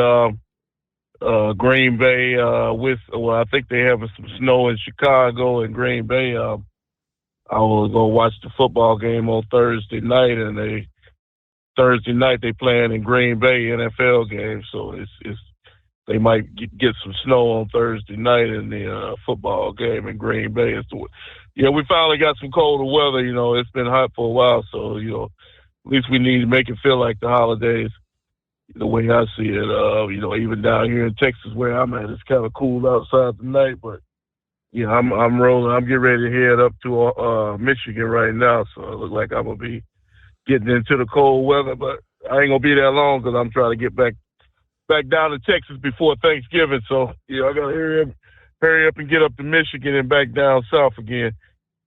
Green Bay I think they have some snow in Chicago and Green Bay. I will go watch the football game on Thursday night, and Thursday night they playing in Green Bay NFL game, so it's they might get some snow on Thursday night in the football game in Green Bay. So, we finally got some colder weather. It's been hot for a while, so at least we need to make it feel like the holidays. The way I see it, even down here in Texas where I'm at, it's kind of cool outside tonight, but I'm rolling. I'm getting ready to head up to Michigan right now, so it looks like I'm gonna be getting into the cold weather, but I ain't gonna be that long because I'm trying to get back down to Texas before Thanksgiving. So I gotta hurry up and get up to Michigan and back down south again.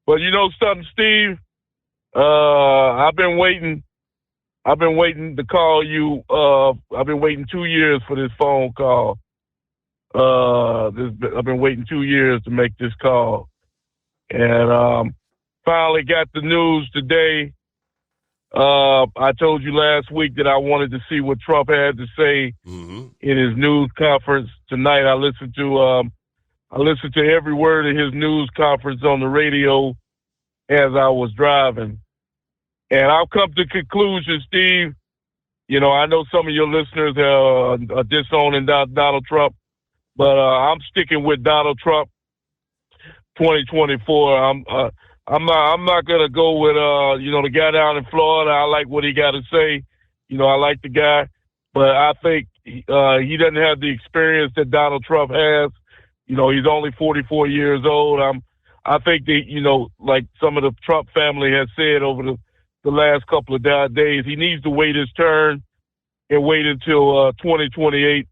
But something, Steve, I've been waiting to call you. I've been waiting 2 years for this phone call. I've been waiting 2 years to make this call, and finally got the news today. I told you last week that I wanted to see what Trump had to say in his news conference tonight. I listened to every word of his news conference on the radio as I was driving. And I've come to the conclusion, Steve, I know some of your listeners are disowning Donald Trump, but I'm sticking with Donald Trump 2024. I'm not going to go with, the guy down in Florida. I like what he got to say. I like the guy, but I think he doesn't have the experience that Donald Trump has. He's only 44 years old. I think that, like some of the Trump family has said over the last couple of days, he needs to wait his turn and wait until 2028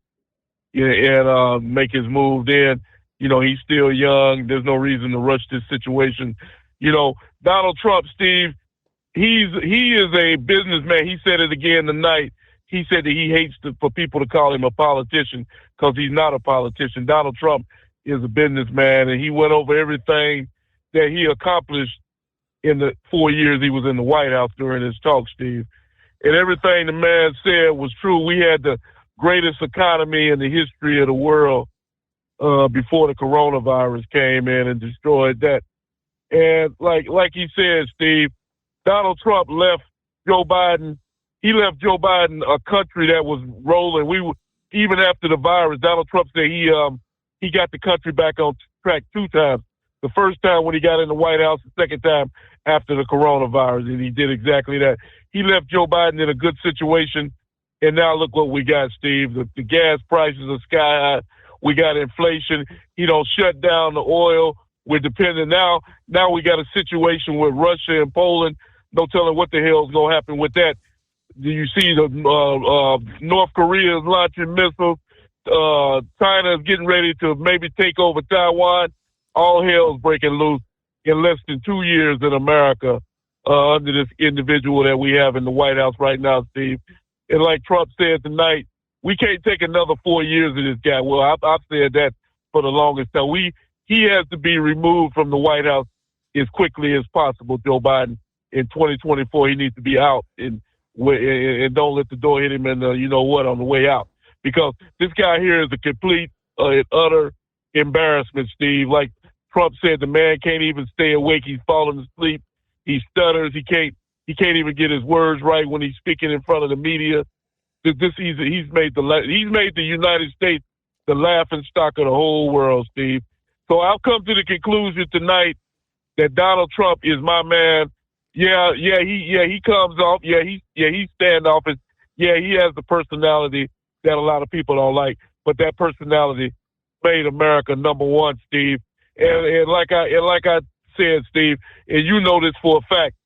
and make his move then. He's still young. There's no reason to rush this situation. Donald Trump, Steve, he is a businessman. He said it again tonight. He said that he hates for people to call him a politician because he's not a politician. Donald Trump is a businessman, and he went over everything that he accomplished in the 4 years he was in the White House during his talk, Steve. And everything the man said was true. We had the greatest economy in the history of the world before the coronavirus came in and destroyed that. And like he said, Steve, Donald Trump left Joe Biden. He left Joe Biden a country that was rolling. Even after the virus, Donald Trump said he got the country back on track 2 times. The first time when he got in the White House, the second time after the coronavirus, and he did exactly that. He left Joe Biden in a good situation, and now look what we got, Steve. The gas prices are sky high. We got inflation. He don't shut down the oil. We're dependent now. Now we got a situation with Russia and Poland. No telling what the hell's going to happen with that. Do you see the North Korea is launching missiles? China is getting ready to maybe take over Taiwan. All hell's breaking loose in less than 2 years in America under this individual that we have in the White House right now, Steve. And like Trump said tonight, we can't take another 4 years of this guy. Well, I've said that for the longest time. He has to be removed from the White House as quickly as possible, Joe Biden. In 2024, he needs to be out and don't let the door hit him in the, on the way out. Because this guy here is a complete and utter embarrassment, Steve. Like Trump said, the man can't even stay awake. He's falling asleep. He stutters. He can't even get his words right when he's speaking in front of the media. He's made the United States the laughing stock of the whole world, Steve. So I've come to the conclusion tonight that Donald Trump is my man. He comes off. He's standoffish. Yeah, he has the personality that a lot of people don't like, but that personality made America number one, Steve. And like I said, Steve, and you know this for a fact.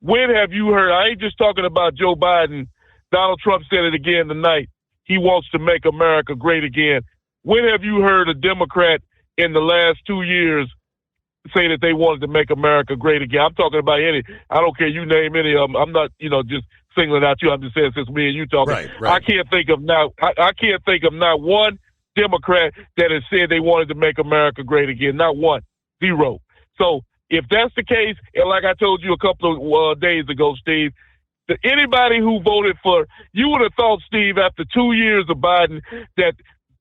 When have you heard? I ain't just talking about Joe Biden. Donald Trump said it again tonight. He wants to make America great again. When have you heard a Democrat in the last 2 years say that they wanted to make America great again? I'm talking about any. I don't care. You name any of them. I'm not, just singling out you. I'm just saying since me and you talking. Right. I can't think of not one Democrat that has said they wanted to make America great again. Not one. Zero. So if that's the case, and like I told you a couple of days ago, Steve, anybody who voted for, you would have thought, Steve, after 2 years of Biden, that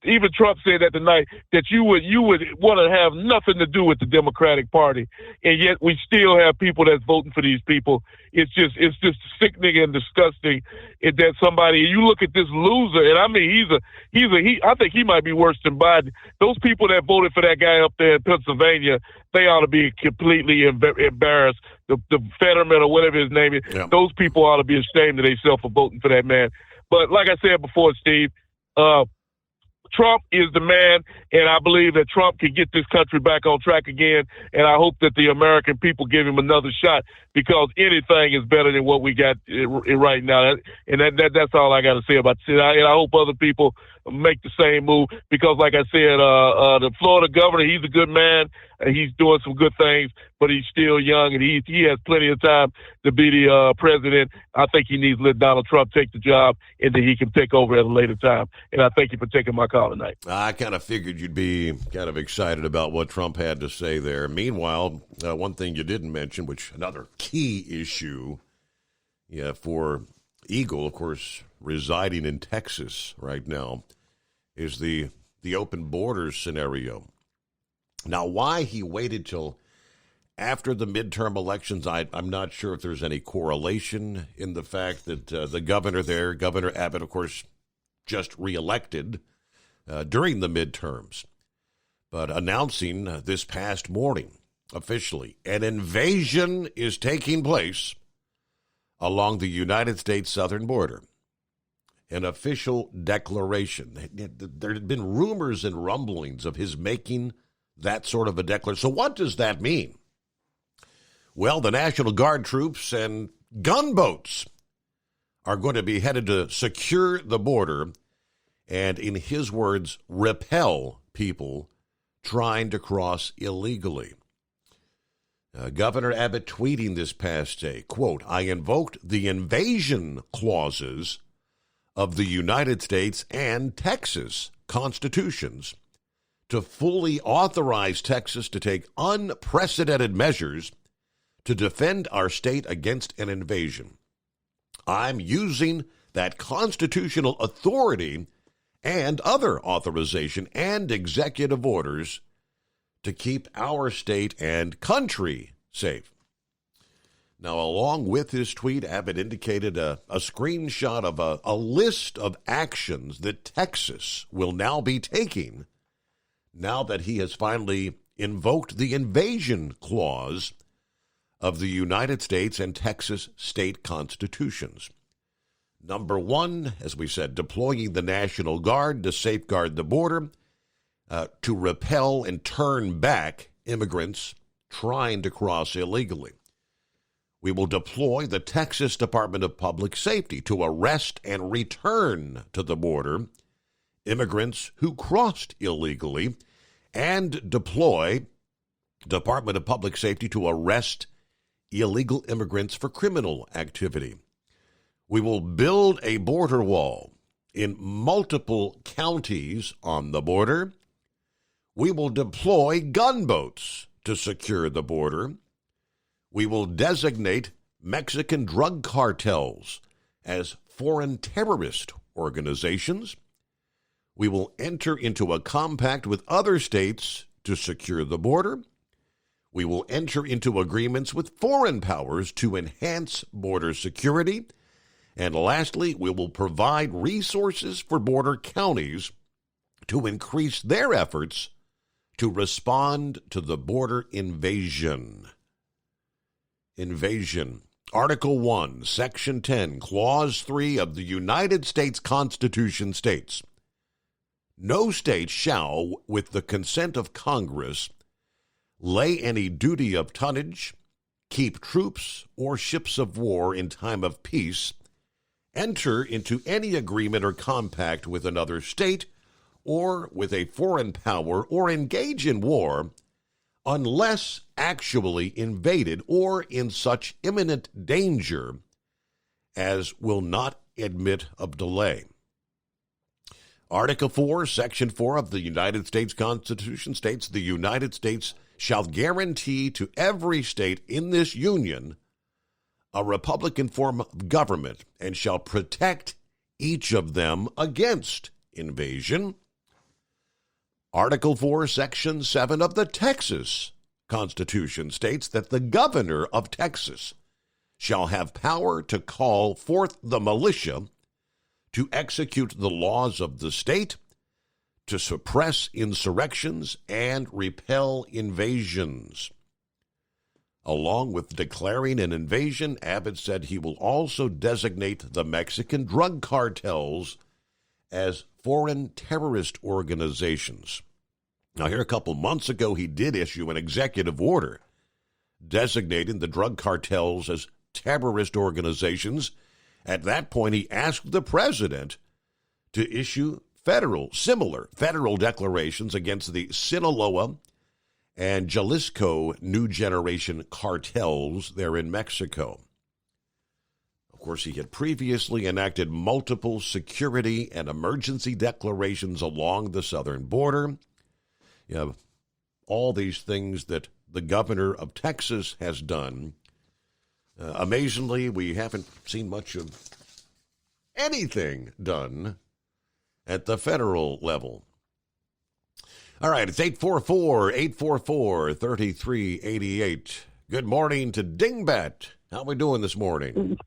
even Trump said that tonight, that you would want to have nothing to do with the Democratic Party, and yet we still have people that's voting for these people. It's just sickening and disgusting that somebody. You look at this loser, and I mean I think he might be worse than Biden. Those people that voted for that guy up there in Pennsylvania, they ought to be completely embarrassed. The Fetterman or whatever his name is, those people ought to be ashamed of themselves for voting for that man. But like I said before, Steve, Trump is the man, and I believe that Trump can get this country back on track again, and I hope that the American people give him another shot, because anything is better than what we got right now. And that's all I got to say about it. And I hope other people make the same move, because like I said, the Florida governor, he's a good man, and he's doing some good things, but he's still young, and he has plenty of time to be the president. I think he needs to let Donald Trump take the job, and then he can take over at a later time. And I thank you for taking my call tonight. I kind of figured you'd be kind of excited about what Trump had to say there. Meanwhile, one thing you didn't mention, which another key issue for Eagle, of course, residing in Texas right now, is the open borders scenario. Now, why he waited till after the midterm elections, I'm not sure if there's any correlation in the fact that the governor there, Governor Abbott, of course, just reelected during the midterms, but announcing this past morning officially an invasion is taking place along the United States southern border. An official declaration. There had been rumors and rumblings of his making that sort of a declaration. So what does that mean? Well, the National Guard troops and gunboats are going to be headed to secure the border and, in his words, repel people trying to cross illegally. Governor Abbott tweeting this past day, quote, "I invoked the invasion clauses of the United States and Texas constitutions to fully authorize Texas to take unprecedented measures to defend our state against an invasion. I'm using that constitutional authority and other authorization and executive orders to keep our state and country safe." Now, along with his tweet, Abbott indicated a screenshot of a list of actions that Texas will now be taking now that he has finally invoked the invasion clause of the United States and Texas state constitutions. Number one, as we said, deploying the National Guard to safeguard the border, to repel and turn back immigrants trying to cross illegally. We will deploy the Texas Department of Public Safety to arrest and return to the border immigrants who crossed illegally, and deploy Department of Public Safety to arrest illegal immigrants for criminal activity. We will build a border wall in multiple counties on the border. We will deploy gunboats to secure the border. We will designate Mexican drug cartels as foreign terrorist organizations. We will enter into a compact with other states to secure the border. We will enter into agreements with foreign powers to enhance border security. And lastly, we will provide resources for border counties to increase their efforts to respond to the border invasion. Invasion. Article 1, Section 10, Clause 3 of the United States Constitution states, "No state shall, with the consent of Congress, lay any duty of tonnage, keep troops or ships of war in time of peace, enter into any agreement or compact with another state or with a foreign power, or engage in war unless actually invaded or in such imminent danger as will not admit of delay." Article 4, Section 4 of the United States Constitution states, "The United States shall guarantee to every state in this union a republican form of government and shall protect each of them against invasion." Article 4, Section 7 of the Texas Constitution states that the governor of Texas shall have power to call forth the militia to execute the laws of the state, to suppress insurrections and repel invasions. Along with declaring an invasion, Abbott said he will also designate the Mexican drug cartels as foreign terrorist organizations. Now, here a couple months ago, he did issue an executive order designating the drug cartels as terrorist organizations. At that point, he asked the president to issue similar federal declarations against the Sinaloa and Jalisco New Generation cartels there in Mexico. Of course, he had previously enacted multiple security and emergency declarations along the southern border. You have all these things that the governor of Texas has done. Amazingly, we haven't seen much of anything done at the federal level. All right, it's 844-844-3388. Good morning to Dingbat. How are we doing this morning?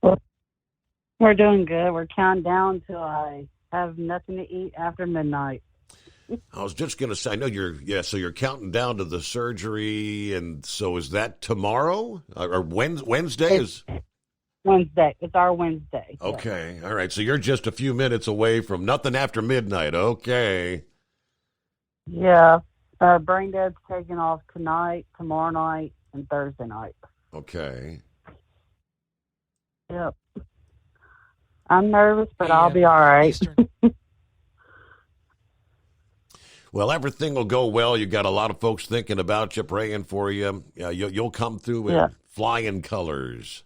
We're doing good. We're counting down till I have nothing to eat after midnight. I was just going to say, I know so you're counting down to the surgery, and so is that tomorrow or Wednesday? Wednesday. It's our Wednesday. Okay. All right. So you're just a few minutes away from nothing after midnight. Okay. Yeah. Brain Dead's taking off tonight, tomorrow night, and Thursday night. Okay. Yep. I'm nervous, but I'll be all right. Well, everything will go well. You got a lot of folks thinking about you, praying for you. You'll come through in flying colors.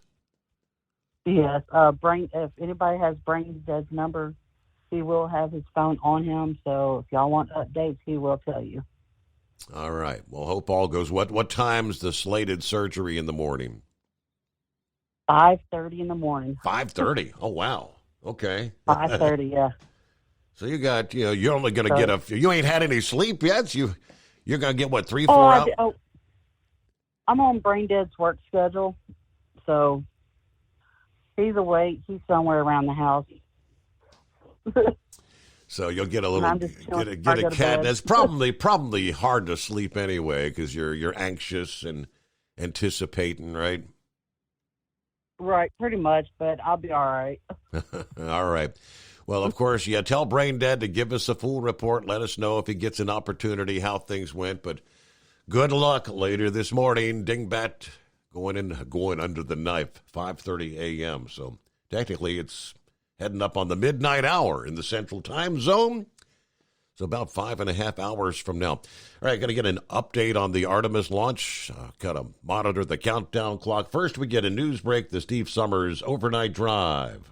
Yes. If anybody has Brain Dead's number, he will have his phone on him. So if y'all want updates, he will tell you. All right. Well, hope all goes. What time's the slated surgery in the morning? 5:30 in the morning. 5:30. Oh, wow. Okay. 5:30. Yeah. So you got, you're only going to get you ain't had any sleep yet. You're going to get what, 3-4 hours? I'm on Brain Dead's work schedule. So he's awake. He's somewhere around the house. So you'll get a little, get a cat. That's probably hard to sleep anyway, because you're anxious and anticipating, right? Right, pretty much, but I'll be all right. All right. Well, of course, tell Brain Dead to give us a full report. Let us know if he gets an opportunity, how things went. But good luck later this morning. Dingbat going under the knife, 5:30 a.m. So technically it's heading up on the midnight hour in the Central Time Zone. So about 5.5 hours from now. All right, going to get an update on the Artemis launch. Got to monitor the countdown clock. First, we get a news break, the Steve Summers Overnight Drive.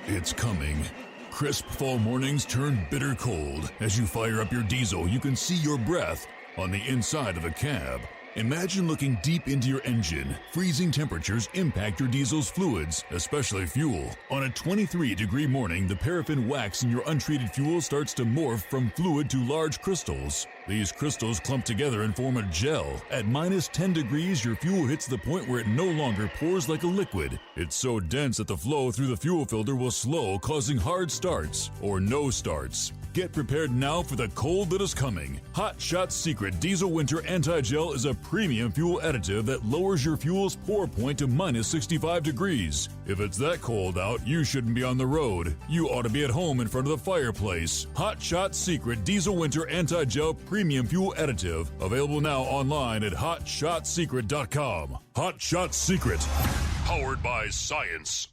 It's coming. Crisp fall mornings turn bitter cold. As you fire up your diesel, you can see your breath on the inside of a cab. Imagine looking deep into your engine. Freezing temperatures impact your diesel's fluids, especially fuel. On a 23-degree morning, the paraffin wax in your untreated fuel starts to morph from fluid to large crystals. These crystals clump together and form a gel. At minus 10 degrees, your fuel hits the point where it no longer pours like a liquid. It's so dense that the flow through the fuel filter will slow, causing hard starts or no starts. Get prepared now for the cold that is coming. Hot Shot Secret Diesel Winter Anti-Gel is a premium fuel additive that lowers your fuel's pour point to minus 65 degrees. If it's that cold out, you shouldn't be on the road. You ought to be at home in front of the fireplace. Hot Shot Secret Diesel Winter Anti-Gel Premium Fuel Additive. Available now online at HotShotSecret.com. Hot Shot Secret. Powered by science.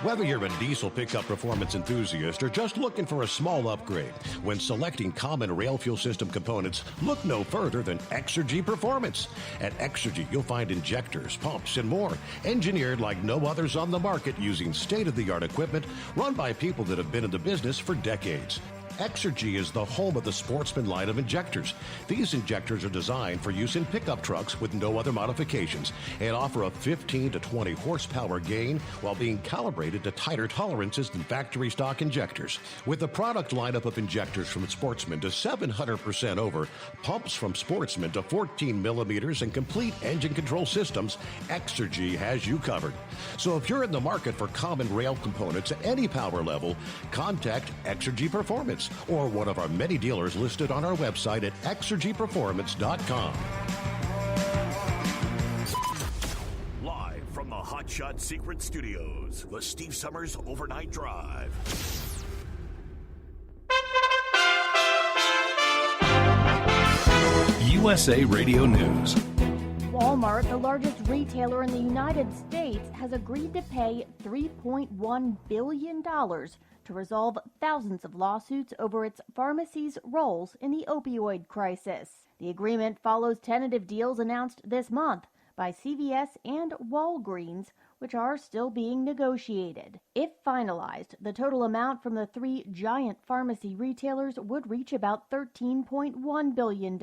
Whether you're a diesel pickup performance enthusiast or just looking for a small upgrade, when selecting common rail fuel system components, look no further than Exergy Performance. At Exergy, you'll find injectors, pumps, and more, engineered like no others on the market using state-of-the-art equipment run by people that have been in the business for decades. Exergy is the home of the Sportsman line of injectors. These injectors are designed for use in pickup trucks with no other modifications and offer a 15 to 20 horsepower gain while being calibrated to tighter tolerances than factory stock injectors. With the product lineup of injectors from Sportsman to 700% over, pumps from Sportsman to 14 millimeters, and complete engine control systems, Exergy has you covered. So if you're in the market for common rail components at any power level, contact Exergy Performance or one of our many dealers listed on our website at exergyperformance.com. Live from the Hot Shot Secret Studios, the Steve Summers Overnight Drive. USA Radio News. Walmart, the largest retailer in the United States, has agreed to pay $3.1 billion to resolve thousands of lawsuits over its pharmacy's roles in the opioid crisis. The agreement follows tentative deals announced this month by CVS and Walgreens, which are still being negotiated. If finalized, the total amount from the three giant pharmacy retailers would reach about $13.1 billion,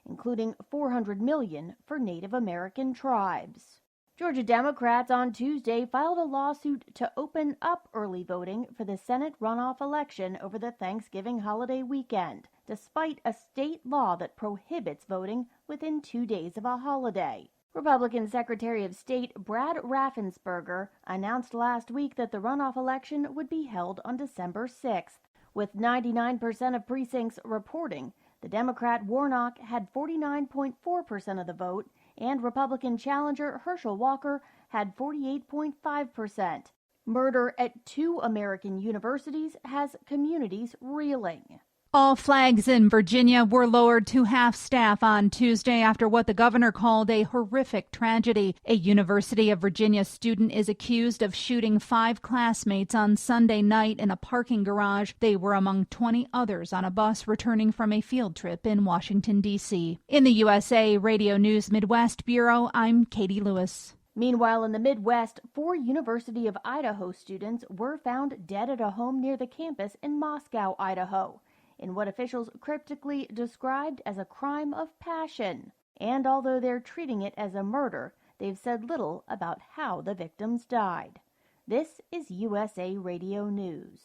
including $400 million for Native American tribes. Georgia Democrats on Tuesday filed a lawsuit to open up early voting for the Senate runoff election over the Thanksgiving holiday weekend, despite a state law that prohibits voting within 2 days of a holiday. Republican Secretary of State Brad Raffensperger announced last week that the runoff election would be held on December 6th. With 99% of precincts reporting, the Democrat Warnock had 49.4% of the vote, and Republican challenger Herschel Walker had 48.5%. Murder at 2 American universities has communities reeling. All flags in Virginia were lowered to half-staff on Tuesday after what the governor called a horrific tragedy. A University of Virginia student is accused of shooting 5 classmates on Sunday night in a parking garage. They were among 20 others on a bus returning from a field trip in Washington, D.C. In the USA Radio News Midwest Bureau, I'm Katie Lewis. Meanwhile, in the Midwest, 4 University of Idaho students were found dead at a home near the campus in Moscow, Idaho, in what officials cryptically described as a crime of passion. And although they're treating it as a murder, they've said little about how the victims died. This is USA Radio News.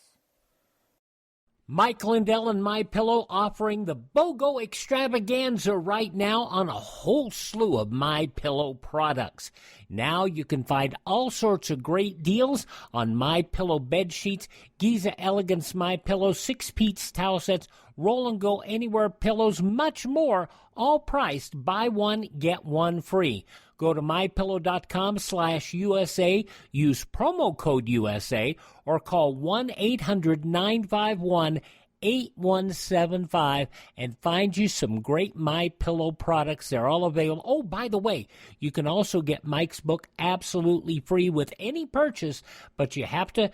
Mike Lindell and MyPillow offering the BOGO extravaganza right now on a whole slew of MyPillow products. Now you can find all sorts of great deals on MyPillow bed sheets, Giza Elegance MyPillow, 6-piece towel sets, Roll and Go Anywhere pillows, much more, all priced buy one, get one free. Go to mypillow.com/USA, use promo code USA, or call 1-800-951-8175 and find you some great MyPillow products. They're all available. Oh, by the way, you can also get Mike's book absolutely free with any purchase, but you have to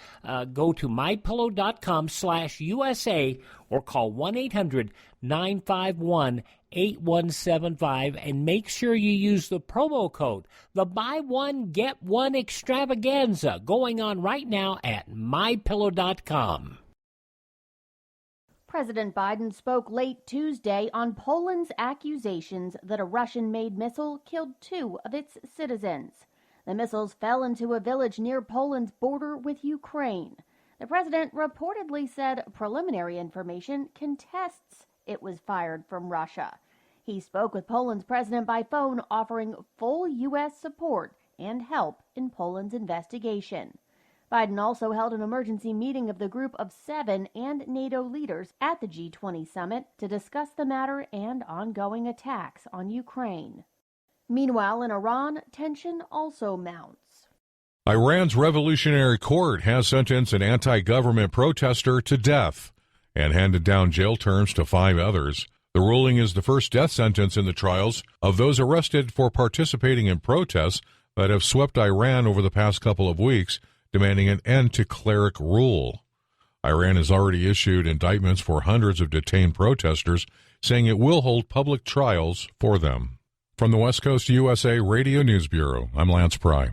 go to mypillow.com/USA or call 1-800-951-8175 and make sure you use the promo code, the buy one, get one extravaganza, going on right now at mypillow.com. President Biden spoke late Tuesday on Poland's accusations that a Russian-made missile killed 2 of its citizens. The missiles fell into a village near Poland's border with Ukraine. The president reportedly said preliminary information contests it was fired from Russia. He spoke with Poland's president by phone, offering full U.S. support and help in Poland's investigation. Biden also held an emergency meeting of the Group of 7 and NATO leaders at the G20 summit to discuss the matter and ongoing attacks on Ukraine. Meanwhile, in Iran, tension also mounts. Iran's Revolutionary Court has sentenced an anti-government protester to death and handed down jail terms to 5 others. The ruling is the first death sentence in the trials of those arrested for participating in protests that have swept Iran over the past couple of weeks, demanding an end to cleric rule. Iran has already issued indictments for hundreds of detained protesters, saying it will hold public trials for them. From the West Coast USA Radio News Bureau, I'm Lance Pry.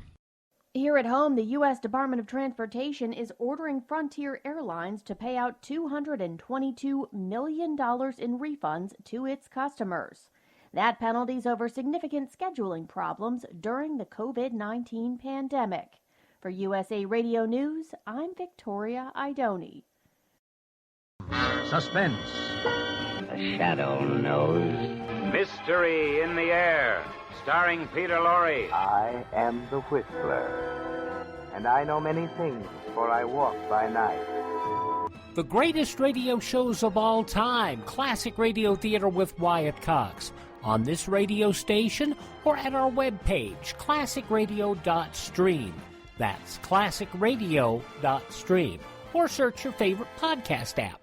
Here at home, the U.S. Department of Transportation is ordering Frontier Airlines to pay out $222 million in refunds to its customers. That penalty's over significant scheduling problems during the COVID-19 pandemic. For USA Radio News, I'm Victoria Idoni. Suspense. The shadow knows. Mystery in the air. Starring Peter Lorre. I am the Whistler, and I know many things, for I walk by night. The greatest radio shows of all time, Classic Radio Theater with Wyatt Cox, on this radio station or at our webpage, classicradio.stream. That's classicradio.stream. Or search your favorite podcast app.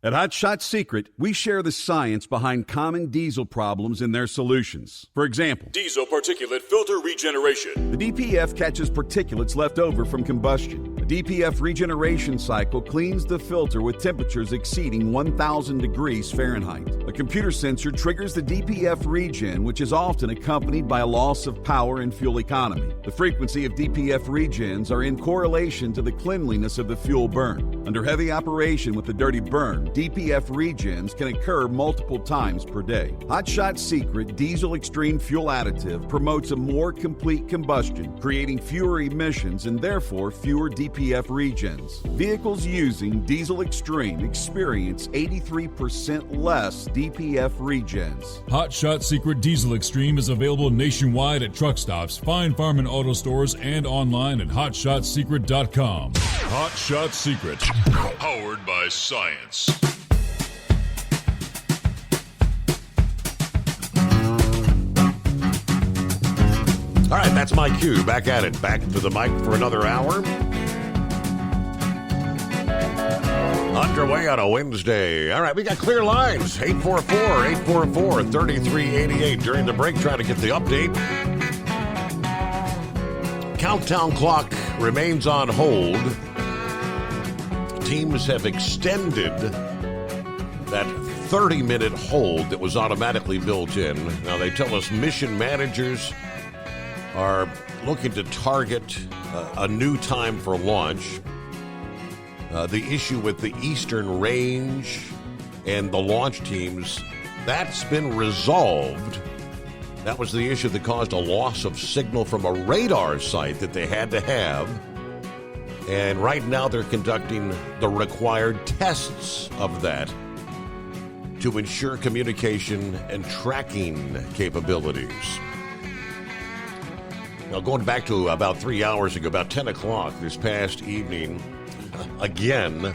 At Hot Shot Secret, we share the science behind common diesel problems and their solutions. For example, diesel particulate filter regeneration. The DPF catches particulates left over from combustion. The DPF regeneration cycle cleans the filter with temperatures exceeding 1,000 degrees Fahrenheit. A computer sensor triggers the DPF regen, which is often accompanied by a loss of power and fuel economy. The frequency of DPF regens are in correlation to the cleanliness of the fuel burn. Under heavy operation with the dirty burn, DPF regens can occur multiple times per day. Hot Shot Secret Diesel Extreme Fuel Additive promotes a more complete combustion, creating fewer emissions and therefore fewer DPF regens. Vehicles using Diesel Extreme experience 83% less DPF regens. Hot Shot Secret Diesel Extreme is available nationwide at truck stops, fine farm and auto stores, and online at hotshotsecret.com. Hot Shot Secret, powered by science. All right, that's my cue. Back at it. Back to the mic for another hour. Underway on a Wednesday. All right, we got clear lines. 844-844-3388. During the break, trying to get the update. Countdown clock remains on hold. Teams have extended that 30-minute hold that was automatically built in. Now, they tell us mission managers are looking to target a new time for launch. The issue with the Eastern Range and the launch teams, that's been resolved. That was the issue that caused a loss of signal from a radar site that they had to have. And right now they're conducting the required tests of that to ensure communication and tracking capabilities. Now, going back to about 3 hours ago, about 10 o'clock this past evening, again,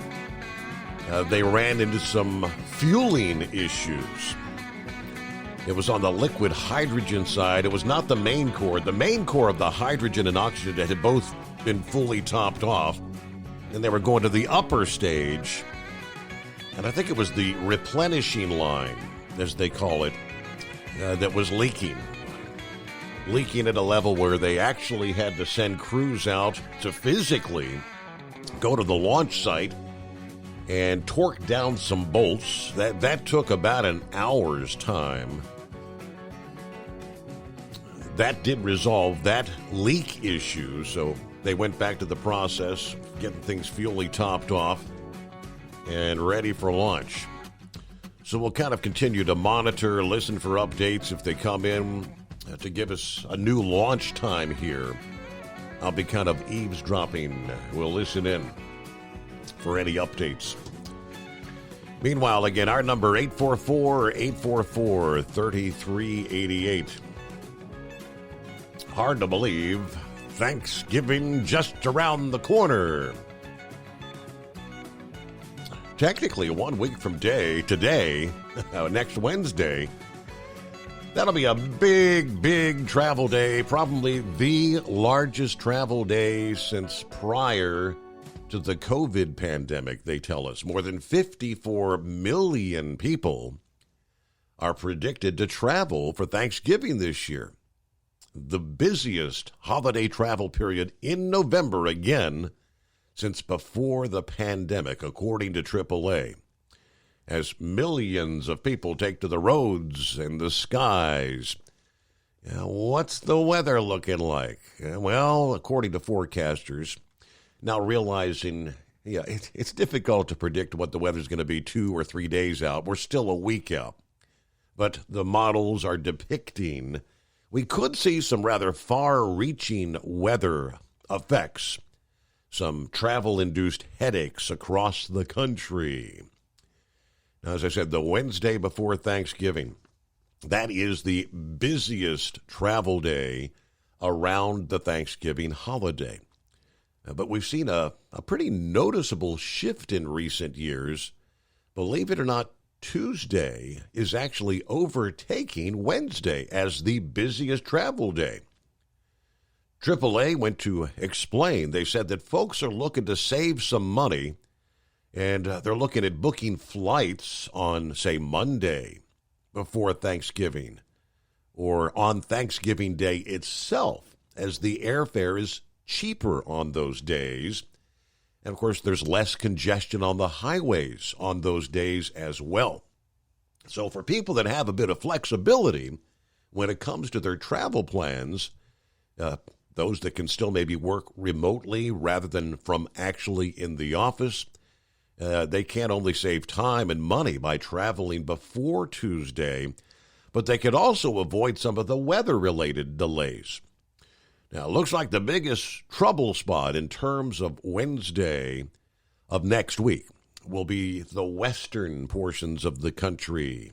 they ran into some fueling issues. It was on the liquid hydrogen side. It was not the main core. The main core of the hydrogen and oxygen that had both been fully topped off. And they were going to the upper stage. And I think it was the replenishing line, as they call it, that was leaking. Leaking at a level where they actually had to send crews out to physically go to the launch site and torque down some bolts. That took about an hour's time. That did resolve that leak issue, so they went back to the process, getting things fully topped off and ready for launch. So we'll kind of continue to monitor, listen for updates if they come in to give us a new launch time here. I'll be kind of eavesdropping. We'll listen in for any updates. Meanwhile, again, our number 844-844-3388. Hard to believe, Thanksgiving just around the corner. Technically, 1 week from today, next Wednesday, that'll be a big, big travel day, probably the largest travel day since prior to the COVID pandemic, they tell us. More than 54 million people are predicted to travel for Thanksgiving this year. The busiest holiday travel period in November again since before the pandemic, according to AAA. As millions of people take to the roads and the skies What's the weather looking like? Well, according to forecasters, now realizing it's difficult to predict what the weather's going to be 2 or 3 days out. We're still a week out. But the models are depicting we could see some rather far-reaching weather effects, some travel-induced headaches across the country. Now, as I said, the Wednesday before Thanksgiving, that is the busiest travel day around the Thanksgiving holiday. But we've seen a pretty noticeable shift in recent years. Believe it or not, Tuesday is actually overtaking Wednesday as the busiest travel day. AAA went to explain. They said that folks are looking to save some money, and they're looking at booking flights on, say, Monday before Thanksgiving or on Thanksgiving Day itself, as the airfare is cheaper on those days. And, of course, there's less congestion on the highways on those days as well. So for people that have a bit of flexibility when it comes to their travel plans, those that can still maybe work remotely rather than from actually in the office, they can't only save time and money by traveling before Tuesday, but they could also avoid some of the weather-related delays. Now, it looks like the biggest trouble spot in terms of Wednesday of next week will be the western portions of the country.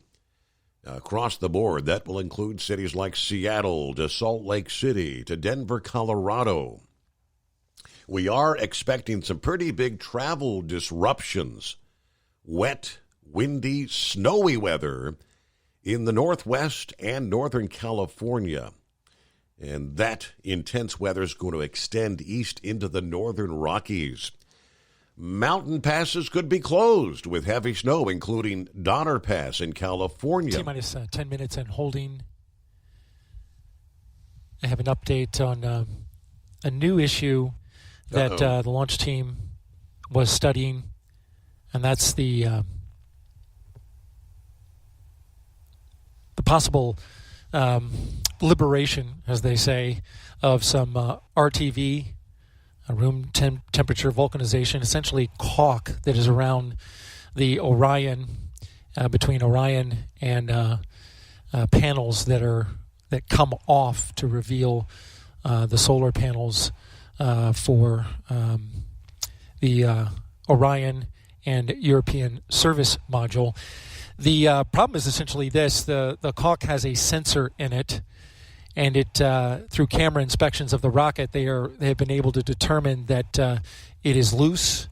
Across the board, that will include cities like Seattle to Salt Lake City to Denver, Colorado. We are expecting some pretty big travel disruptions. Wet, windy, snowy weather in the Northwest and Northern California. And that intense weather is going to extend east into the Northern Rockies. Mountain passes could be closed with heavy snow, including Donner Pass in California. T-minus 10 minutes and holding. I have an update on a new issue that the launch team was studying, and that's the possible liberation, as they say, of some RTV, room temperature vulcanization, essentially caulk that is around the Orion, between Orion and panels that come off to reveal the solar panels for the Orion and European service module. The problem is essentially this: the caulk has a sensor in it, and it through camera inspections of the rocket, they have been able to determine that it is loose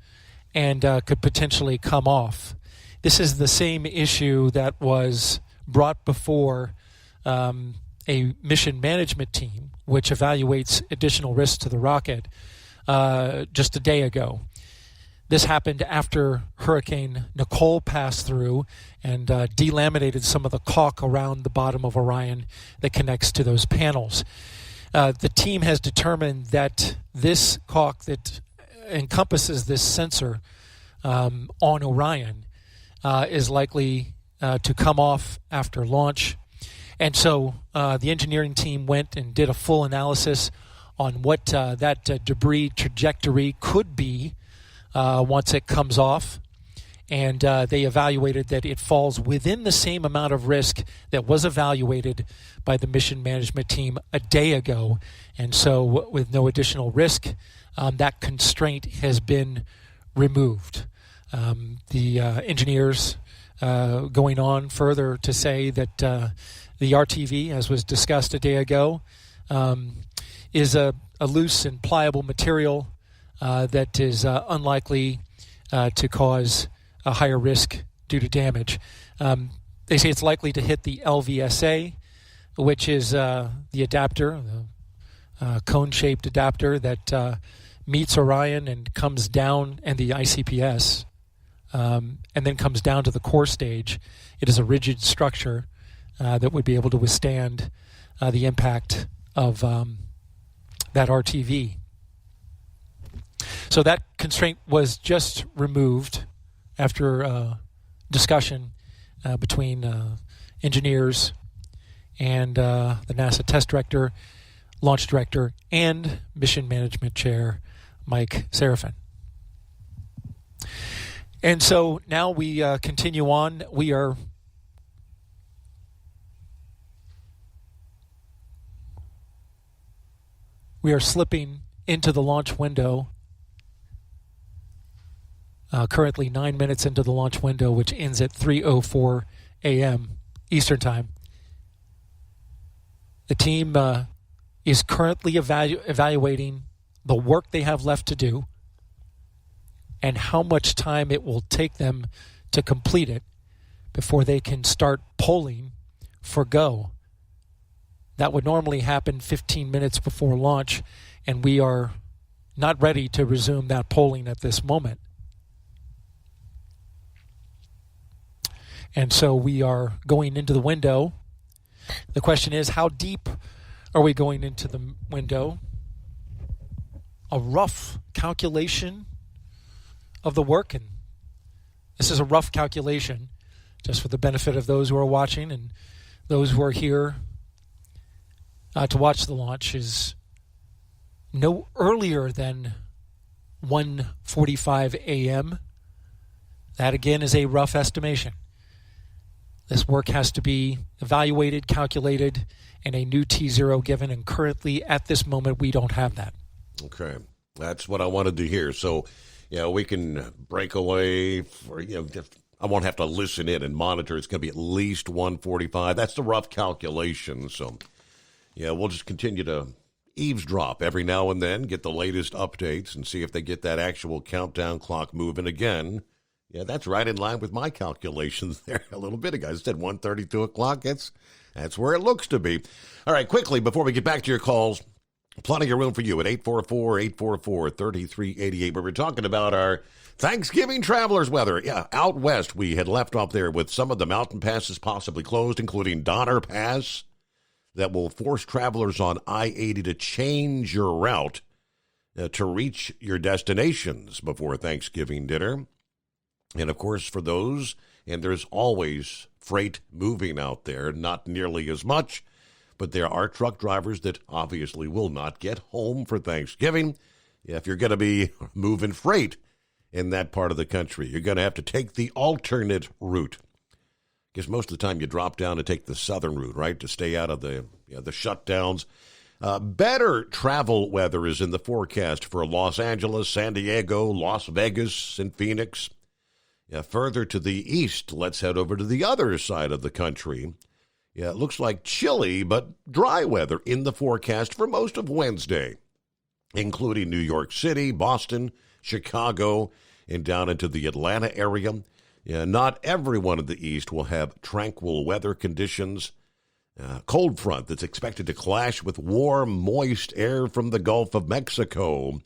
and could potentially come off. This is the same issue that was brought before a mission management team, which evaluates additional risks to the rocket, just a day ago. This happened after Hurricane Nicole passed through and delaminated some of the caulk around the bottom of Orion that connects to those panels. The team has determined that this caulk that encompasses this sensor on Orion is likely to come off after launch. And so the engineering team went and did a full analysis on what that debris trajectory could be once it comes off, and they evaluated that it falls within the same amount of risk that was evaluated by the mission management team a day ago. And so with no additional risk, that constraint has been removed. The engineers going on further to say that the RTV, as was discussed a day ago, is a loose and pliable material that is unlikely to cause a higher risk due to damage. They say it's likely to hit the LVSA, which is the adapter, the cone-shaped adapter that meets Orion and comes down, and the ICPS, and then comes down to the core stage. It is a rigid structure that would be able to withstand the impact of that RTV. So that constraint was just removed after discussion between engineers and the NASA test director, launch director, and mission management chair, Mike Serafin. And so now we continue on. We are slipping into the launch window. Currently 9 minutes into the launch window, which ends at 3:04 a.m. Eastern Time. The team is currently evaluating the work they have left to do and how much time it will take them to complete it before they can start polling for go. That would normally happen 15 minutes before launch, and we are not ready to resume that polling at this moment. And so we are going into the window. The question is, how deep are we going into the window? A rough calculation of the work, and this is a rough calculation just for the benefit of those who are watching and those who are here to watch the launch, is no earlier than 1:45 a.m. That again is a rough estimation. This work has to be evaluated, calculated, and a new T0 given, and currently at this moment we don't have that. Okay, that's what I wanted to hear. So, we can break away for, I won't have to listen in and monitor. It's going to be at least 1:45. That's the rough calculation. So, we'll just continue to eavesdrop every now and then, get the latest updates, and see if they get that actual countdown clock moving again. Yeah, that's right in line with my calculations there a little bit ago. I said 1:30, 2 o'clock. That's where it looks to be. All right, quickly, before we get back to your calls, plenty of room for you at 844-844-3388, where we're talking about our Thanksgiving travelers weather. Yeah, out west, we had left off there with some of the mountain passes possibly closed, including Donner Pass, that will force travelers on I-80 to change your route to reach your destinations before Thanksgiving dinner. And, of course, for those, and there's always freight moving out there, not nearly as much, but there are truck drivers that obviously will not get home for Thanksgiving. If you're going to be moving freight in that part of the country, you're going to have to take the alternate route. Because most of the time you drop down and take the southern route, right, to stay out of the shutdowns. Better travel weather is in the forecast for Los Angeles, San Diego, Las Vegas, and Phoenix. Further to the east, let's head over to the other side of the country. It looks like chilly but dry weather in the forecast for most of Wednesday, including New York City, Boston, Chicago, and down into the Atlanta area. Not everyone in the east will have tranquil weather conditions. Cold front that's expected to clash with warm, moist air from the Gulf of Mexico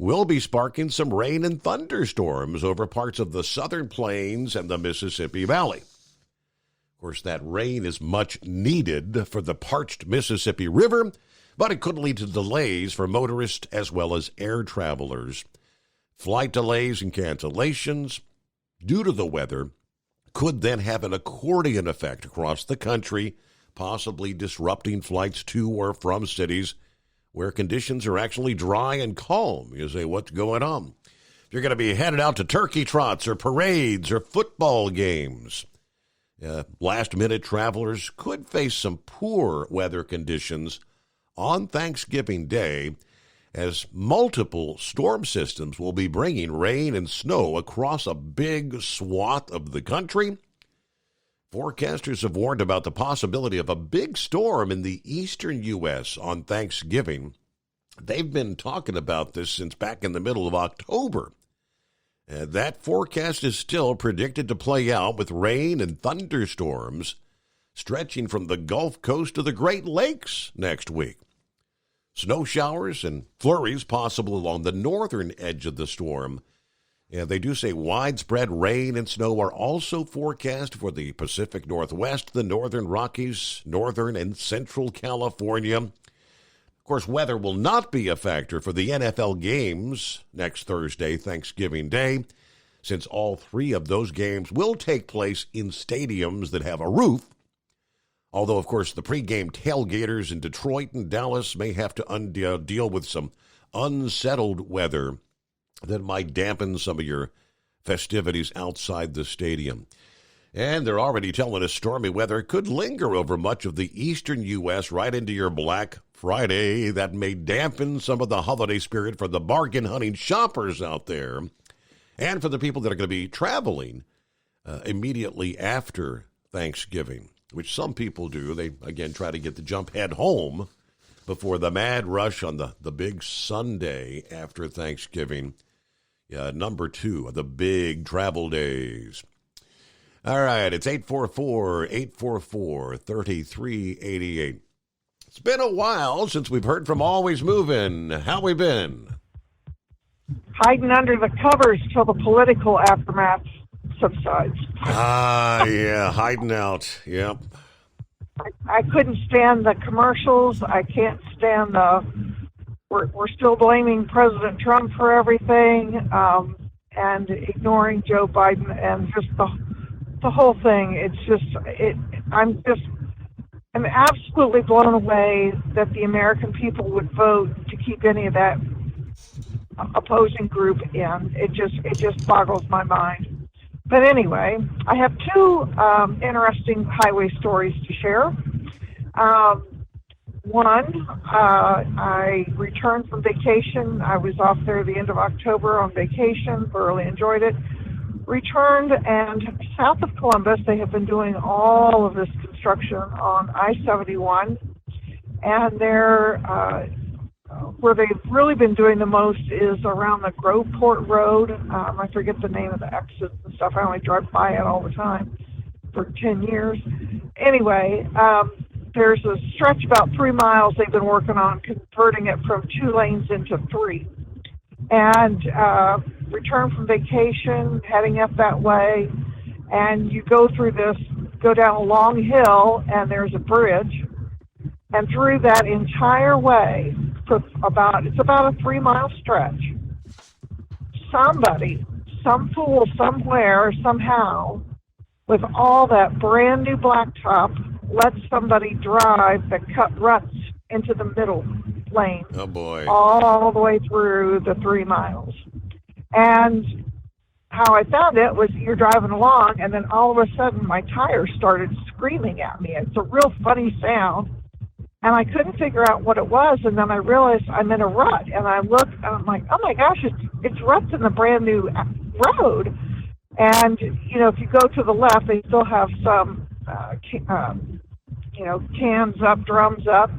will be sparking some rain and thunderstorms over parts of the southern plains and the Mississippi Valley. Of course, that rain is much needed for the parched Mississippi River, but it could lead to delays for motorists as well as air travelers. Flight delays and cancellations due to the weather could then have an accordion effect across the country, possibly disrupting flights to or from cities where conditions are actually dry and calm. You say, what's going on? If you're going to be headed out to turkey trots or parades or football games, last-minute travelers could face some poor weather conditions on Thanksgiving Day, as multiple storm systems will be bringing rain and snow across a big swath of the country. Forecasters have warned about the possibility of a big storm in the eastern U.S. on Thanksgiving. They've been talking about this since back in the middle of October. That forecast is still predicted to play out with rain and thunderstorms stretching from the Gulf Coast to the Great Lakes next week. Snow showers and flurries possible along the northern edge of the storm. They do say widespread rain and snow are also forecast for the Pacific Northwest, the Northern Rockies, Northern and Central California. Of course, weather will not be a factor for the NFL games next Thursday, Thanksgiving Day, since all three of those games will take place in stadiums that have a roof. Although, of course, the pregame tailgaters in Detroit and Dallas may have to deal with some unsettled weather that might dampen some of your festivities outside the stadium. And they're already telling us stormy weather could linger over much of the eastern U.S. right into your Black Friday. That may dampen some of the holiday spirit for the bargain-hunting shoppers out there and for the people that are going to be traveling immediately after Thanksgiving, which some people do. They, again, try to get the jump head home before the mad rush on the big Sunday after Thanksgiving. Number 2 of the big travel days. All right, it's 844-3388. It's been a while since we've heard from Always Movin'. How we been? Hiding under the covers till the political aftermath subsides. Yeah, hiding out. Yep. I couldn't stand the commercials. I can't stand the... We're still blaming President Trump for everything and ignoring Joe Biden and just the whole thing. It's just... I'm absolutely blown away that the American people would vote to keep any of that opposing group in. It just boggles my mind. But anyway, I have 2 interesting highway stories to share. One, I returned from vacation. I was off there the end of October on vacation, thoroughly enjoyed it. Returned, and south of Columbus, they have been doing all of this construction on I-71, and where they've really been doing the most is around the Groveport Road. I forget the name of the exits and stuff. I only drive by it all the time for 10 years. Anyway, there's a stretch about 3 miles they've been working on converting it from 2 lanes into 3. And return from vacation, heading up that way, and you go down a long hill, and there's a bridge. And through that entire way, it's about a 3-mile stretch, some fool somewhere, somehow, with all that brand new blacktop, let somebody drive that cut ruts into the middle lane. Oh, boy. All the way through the 3 miles. And how I found it was you're driving along, and then all of a sudden my tires started screaming at me. It's a real funny sound. And I couldn't figure out what it was, and then I realized I'm in a rut. And I looked, and I'm like, oh my gosh, it's ruts in the brand new road. And, if you go to the left, they still have some, cans up, drums up.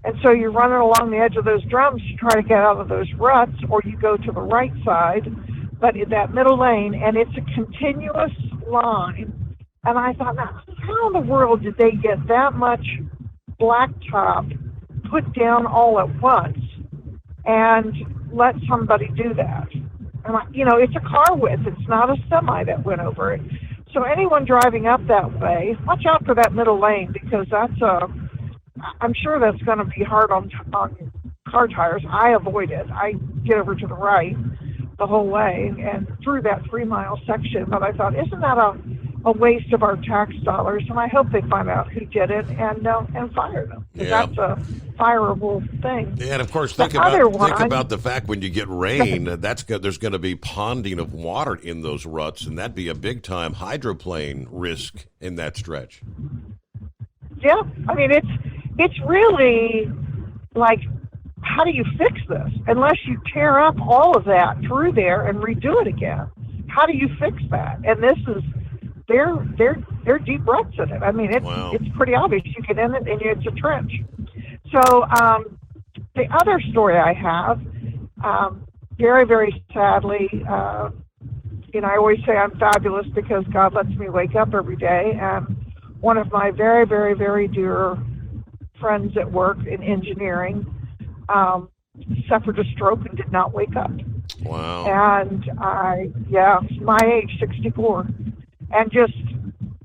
And so you're running along the edge of those drums to try to get out of those ruts, or you go to the right side, but in that middle lane, and it's a continuous line. And I thought, now, how in the world did they get that much blacktop put down all at once and let somebody do that? And it's a car width. It's not a semi that went over it. So anyone driving up that way, watch out for that middle lane, because I'm sure that's going to be hard on car tires. I avoid it. I get over to the right the whole way and through that 3-mile section. But I thought, isn't that a waste of our tax dollars? And I hope they find out who did it and fire them. Yeah. That's a fireable thing. And of course, think about the fact when you get rain, there's going to be ponding of water in those ruts, and that'd be a big time hydroplane risk in that stretch. Yeah, I mean it's really like, how do you fix this unless you tear up all of that through there and redo it again? How do you fix that? And this is they're deep ruts in it. I mean, it's pretty obvious. You get in it and it's a trench. So the other story I have, very, very sadly, I always say I'm fabulous because God lets me wake up every day. And one of my very, very, very dear friends at work in engineering suffered a stroke and did not wake up. Wow. And my age, 64. And just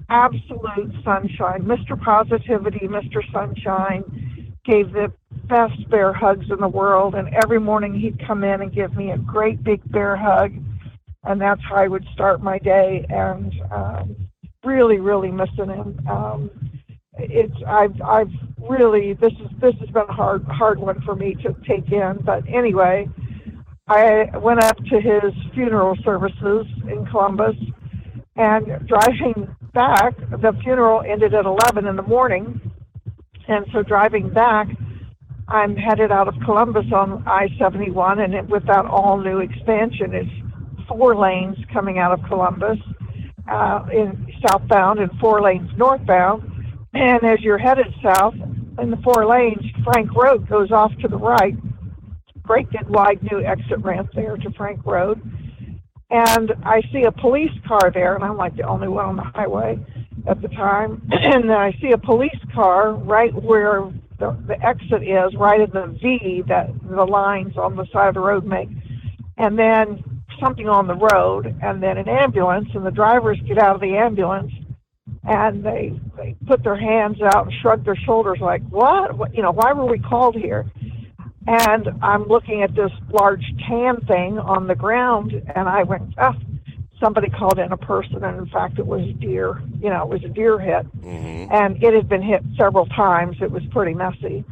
absolute sunshine. Mr. Positivity, Mr. Sunshine, gave the best bear hugs in the world. And every morning he'd come in and give me a great big bear hug. And that's how I would start my day. And really, really missing him. I've really, this has been a hard one for me to take in. But anyway, I went up to his funeral services in Columbus, and driving back, the funeral ended at 11 in the morning, and so driving back, I'm headed out of Columbus on I-71, and with that all-new expansion, it's 4 lanes coming out of Columbus in southbound and 4 lanes northbound. And as you're headed south in the 4 lanes, Frank Road goes off to the right. Great big wide new exit ramp there to Frank Road. And I see a police car there, and I'm like the only one on the highway at the time. And I see a police car right where the exit is, right in the V that the lines on the side of the road make. And then something on the road, and then an ambulance, and the drivers get out of the ambulance, and they put their hands out and shrug their shoulders like, what? Why were we called here? And I'm looking at this large tan thing on the ground, and I went, somebody called in a person, and in fact it was a deer. It was a deer hit. Mm-hmm. And it had been hit several times. It was pretty messy.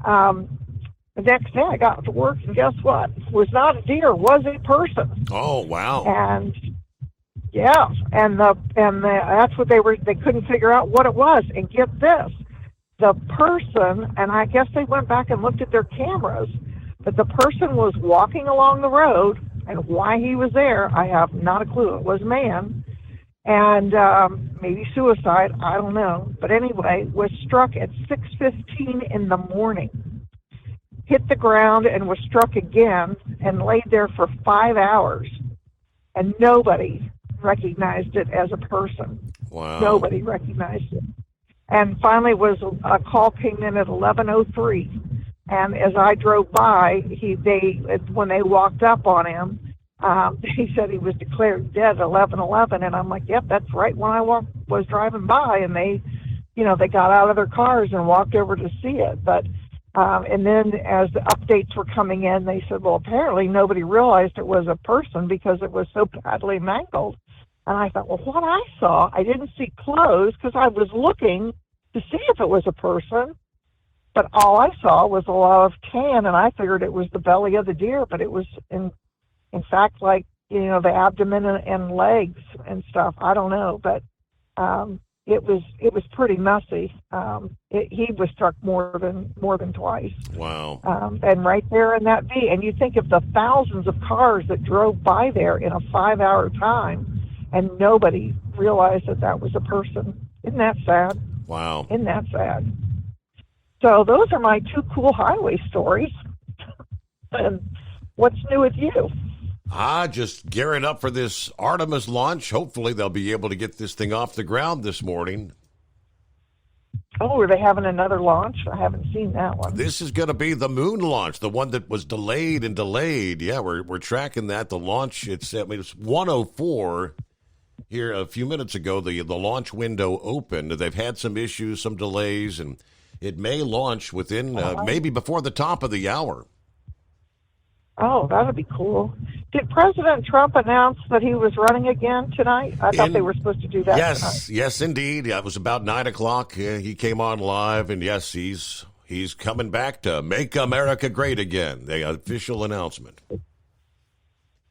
The next day I got to work, and guess what? It was not a deer, it was a person. Oh, wow. And yeah, and that's what they couldn't figure out what it was. And get this, the person, and I guess they went back and looked at their cameras, but the person was walking along the road, and why he was there, I have not a clue. It was a man, and maybe suicide, I don't know. But anyway, was struck at 6:15 in the morning, hit the ground and was struck again, and laid there for 5 hours, and nobody recognized it as a person. Wow. Nobody recognized it. And finally a call came in at 11:03, and as I drove by, when they walked up on him, he said he was declared dead at 11:11, and I'm like, yep, that's right when I was driving by, and they got out of their cars and walked over to see it. But and then as the updates were coming in, they said, well, apparently nobody realized it was a person because it was so badly mangled. And I thought, well, what I saw, I didn't see clothes because I was looking to see if it was a person. But all I saw was a lot of tan, and I figured it was the belly of the deer, but it was in fact like, the abdomen and legs and stuff. I don't know, but it was pretty messy. He was struck more than twice. Wow. And right there in that V, and you think of the thousands of cars that drove by there in a 5-hour time, and nobody realized that was a person. Isn't that sad? Wow. Isn't that sad? So those are my 2 cool highway stories. And what's new with you? Just gearing up for this Artemis launch. Hopefully they'll be able to get this thing off the ground this morning. Oh, are they having another launch? I haven't seen that one. This is going to be the moon launch, the one that was delayed. Yeah, we're tracking that. The launch, it's 1:04 here a few minutes ago. The launch window opened. They've had some issues, some delays, and it may launch within maybe before the top of the hour. Oh, that would be cool. Did President Trump announce that he was running again tonight? I thought they were supposed to do that tonight. Yes, indeed. Yeah, it was about 9 o'clock. He came on live, and yes, he's coming back to make America great again. The official announcement.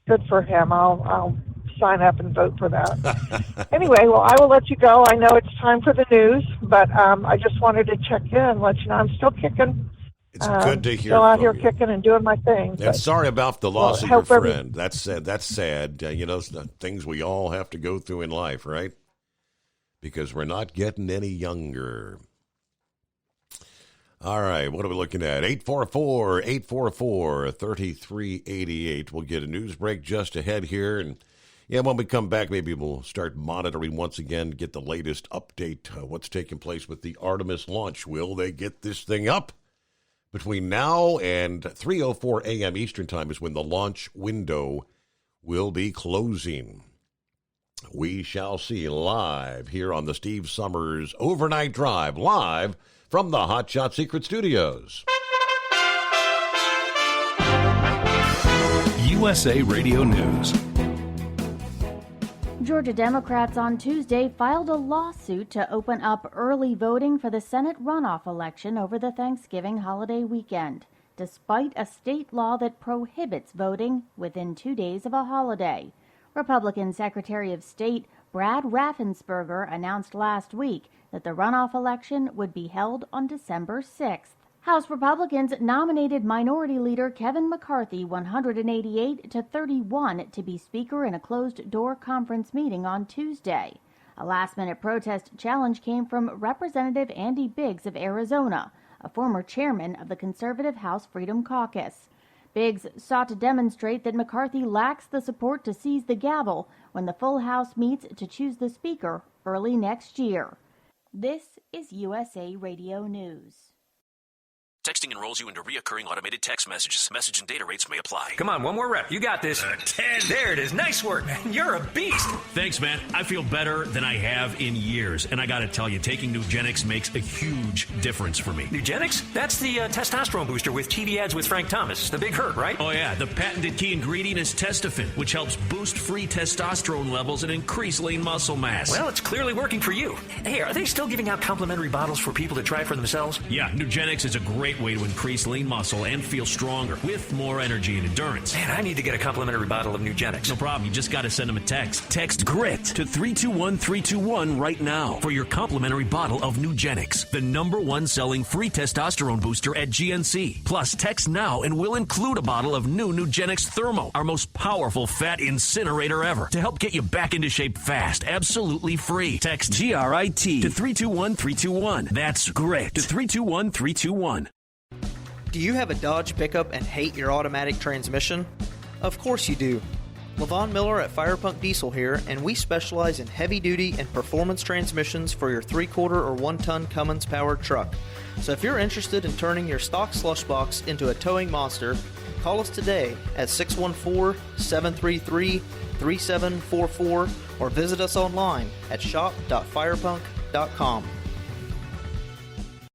Good for him. I'll sign up and vote for that. Anyway, well, I will let you go. I know it's time for the news, but I just wanted to check in and let you know I'm still kicking. It's good to hear. Still out here kicking and doing my thing. And sorry about the loss of your friend. That's sad. Things we all have to go through in life, right? Because we're not getting any younger. All right, what are we looking at? 844-3388. We'll get a news break just ahead here. And, when we come back, maybe we'll start monitoring once again, get the latest update, what's taking place with the Artemis launch. Will they get this thing up? Between now and 3:04 a.m. Eastern Time is when the launch window will be closing. We shall see live here on the Steve Summers Overnight Drive, live from the Hot Shot Secret Studios. USA Radio News. Georgia Democrats on Tuesday filed a lawsuit to open up early voting for the Senate runoff election over the Thanksgiving holiday weekend, despite a state law that prohibits voting within 2 days of a holiday. Republican Secretary of State Brad Raffensperger announced last week that the runoff election would be held on December 6th. House Republicans nominated Minority Leader Kevin McCarthy 188 to 31 to be Speaker in a closed-door conference meeting on Tuesday. A last-minute protest challenge came from Representative Andy Biggs of Arizona, a former chairman of the conservative House Freedom Caucus. Biggs sought to demonstrate that McCarthy lacks the support to seize the gavel when the full House meets to choose the Speaker early next year. This is USA Radio News. Texting enrolls you into reoccurring automated text messages. Message and data rates may apply. Come on, one more rep. You got this. 10. There it is. Nice work, man. You're a beast. Thanks, man. I feel better than I have in years. And I got to tell you, taking Nugenix makes a huge difference for me. Nugenix? That's the testosterone booster with TV ads with Frank Thomas. The big hurt, right? Oh, yeah. The patented key ingredient is Testofen, which helps boost free testosterone levels and increase lean muscle mass. Well, it's clearly working for you. Hey, are they still giving out complimentary bottles for people to try for themselves? Yeah, Nugenix is a great way to increase lean muscle and feel stronger with more energy and endurance. Man, I need to get a complimentary bottle of Nugenix. No problem. You just got to send them a text. Text GRIT to 321-321 right now for your complimentary bottle of Nugenix, the #1 selling free testosterone booster at GNC. Plus, text now and we'll include a bottle of new Nugenix Thermo, our most powerful fat incinerator ever, to help get you back into shape fast, absolutely free. Text GRIT to 321-321. That's GRIT to 321-321. Do you have a Dodge pickup and hate your automatic transmission? Of course you do. LaVon Miller at Firepunk Diesel here, and we specialize in heavy-duty and performance transmissions for your 3/4 or 1-ton Cummins-powered truck. So if you're interested in turning your stock slush box into a towing monster, call us today at 614-733-3744 or visit us online at shop.firepunk.com.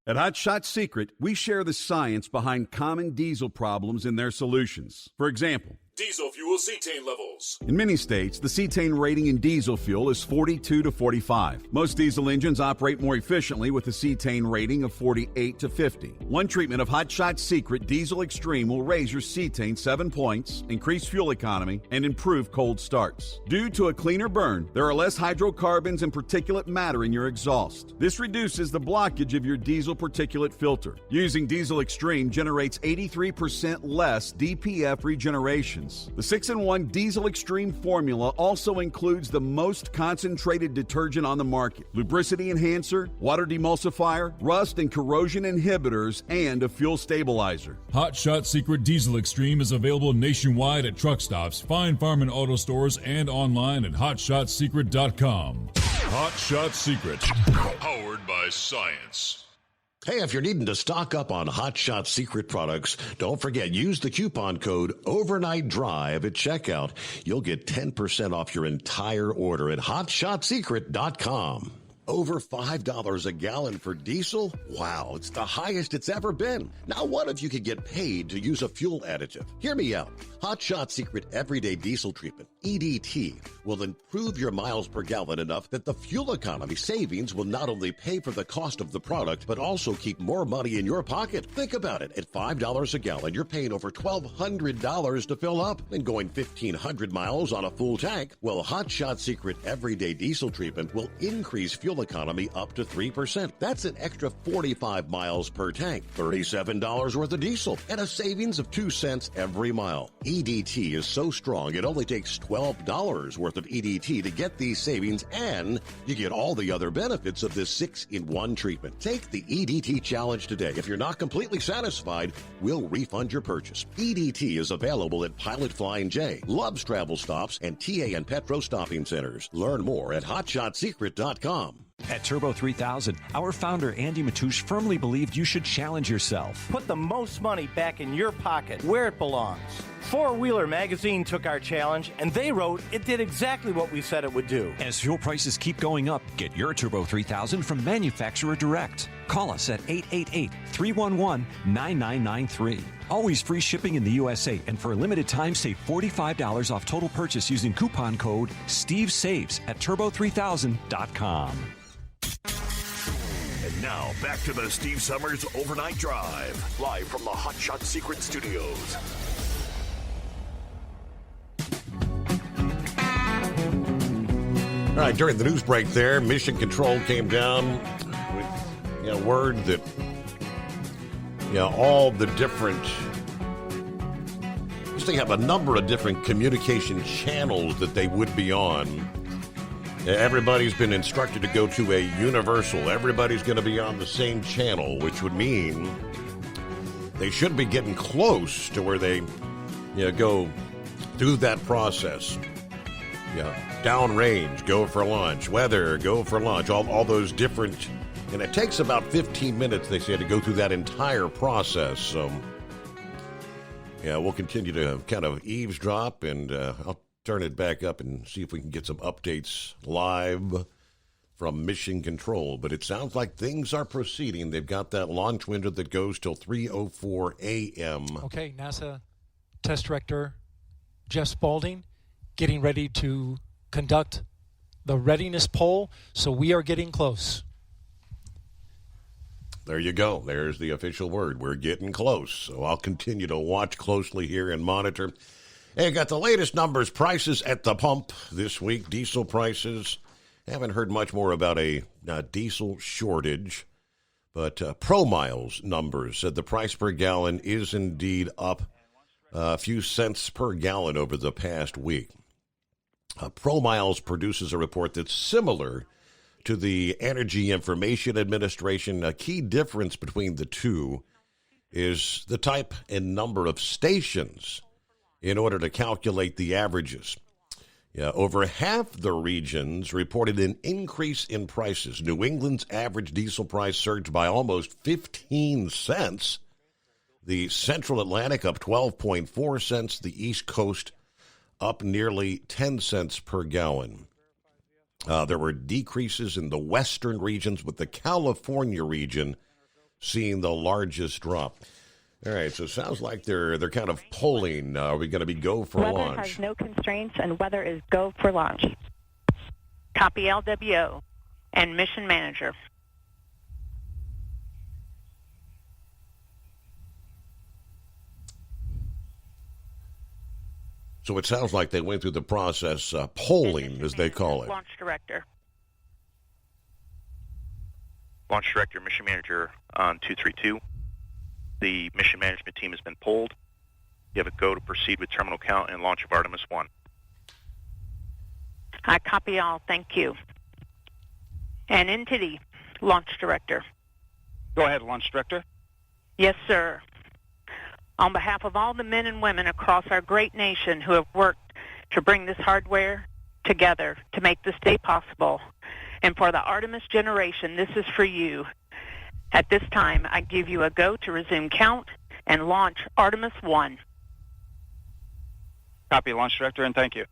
At Hot Shot Secret, we share the science behind common diesel problems and their solutions. For example, Diesel fuel cetane levels. in many states, the cetane rating in diesel fuel is 42 to 45. Most diesel engines operate more efficiently with a cetane rating of 48 to 50. One treatment of Hot Shot Secret Diesel Extreme will raise your cetane 7 points, increase fuel economy, and improve cold starts. Due to a cleaner burn, there are less hydrocarbons and particulate matter in your exhaust. This reduces the blockage of your diesel particulate filter. Using Diesel Extreme generates 83% less DPF regeneration. The 6-in-1 Diesel Extreme formula also includes the most concentrated detergent on the market, lubricity enhancer, water demulsifier, rust and corrosion inhibitors, and a fuel stabilizer. Hot Shot Secret Diesel Extreme is available nationwide at truck stops, Fine Farm and auto stores, and online at hotshotsecret.com. Hot Shot Secret, powered by science. Hey, if you're needing to stock up on Hot Shot Secret products, don't forget, use the coupon code Overnight Drive at checkout. You'll get 10% off your entire order at hotshotsecret.com. Over $5 a gallon for diesel? Wow, it's the highest it's ever been. Now, what if you could get paid to use a fuel additive? Hear me out. Hot Shot Secret Everyday Diesel Treatment, EDT, will improve your miles per gallon enough that the fuel economy savings will not only pay for the cost of the product, but also keep more money in your pocket. Think about it. At $5 a gallon, you're paying over $1,200 to fill up and going 1,500 miles on a full tank. Well, Hot Shot Secret Everyday Diesel Treatment will increase fuel economy up to 3%. That's an extra 45 miles per tank, $37 worth of diesel, and a savings of 2 cents every mile. EDT is so strong, it only takes $12 worth of EDT to get these savings, and you get all the other benefits of this 6-in-1 treatment. Take the EDT challenge today. If you're not completely satisfied, we'll refund your purchase. EDT is available at Pilot Flying J, Love's Travel Stops, and TA and Petro Stopping Centers. Learn more at hotshotsecret.com. At Turbo 3000, our founder Andy Matouche firmly believed you should challenge yourself. Put the most money back in your pocket where it belongs. Four-Wheeler Magazine took our challenge, and they wrote it did exactly what we said it would do. As fuel prices keep going up, get your Turbo 3000 from Manufacturer Direct. Call us at 888-311-9993. Always free shipping in the USA, and for a limited time, save $45 off total purchase using coupon code STEVESAVES at turbo3000.com. And now, back to the Steve Summers Overnight Drive, live from the Hot Shot Secret Studios. All right, during the news break there, Mission Control came down with word that all the different, they have a number of different communication channels that they would be on. Everybody's been instructed to go to a universal. Everybody's going to be on the same channel, which would mean they should be getting close to where they go through that process. Downrange, go for launch. Weather, go for launch. All those different, and it takes about 15 minutes, they say, to go through that entire process. So, we'll continue to kind of eavesdrop, and I'll turn it back up and see if we can get some updates live from Mission Control. But it sounds like things are proceeding. They've got that launch window that goes till 3:04 a.m. Okay, NASA Test Director Jeff Spaulding getting ready to conduct the readiness poll, so we are getting close. There you go. There's the official word. We're getting close. So I'll continue to watch closely here and monitor. Hey, got the latest numbers, prices at the pump this week, diesel prices. Haven't heard much more about a diesel shortage, but ProMiles numbers said the price per gallon is indeed up a few cents per gallon over the past week. ProMiles produces a report that's similar to the Energy Information Administration. A key difference between the two is the type and number of stations in order to calculate the averages. Over half the regions reported an increase in prices. New England's average diesel price surged by almost 15 cents. The Central Atlantic up 12.4 cents. The East Coast up nearly 10 cents per gallon. There were decreases in the western regions, with the California region seeing the largest drop. All right, so it sounds like they're kind of polling. Are we going to be go for launch? Weather has no constraints, and weather is go for launch. Copy LWO and mission manager. So it sounds like they went through the process, polling, as they call it. Launch director. Launch director, mission manager on 232. The mission management team has been polled. You have a go to proceed with terminal count and launch of Artemis 1. I copy all. Thank you. And NTD, launch director. Go ahead, launch director. Yes, sir. On behalf of all the men and women across our great nation who have worked to bring this hardware together to make this day possible, and for the Artemis generation, this is for you. At this time, I give you a go to resume count and launch Artemis 1. Copy, launch director, and thank you.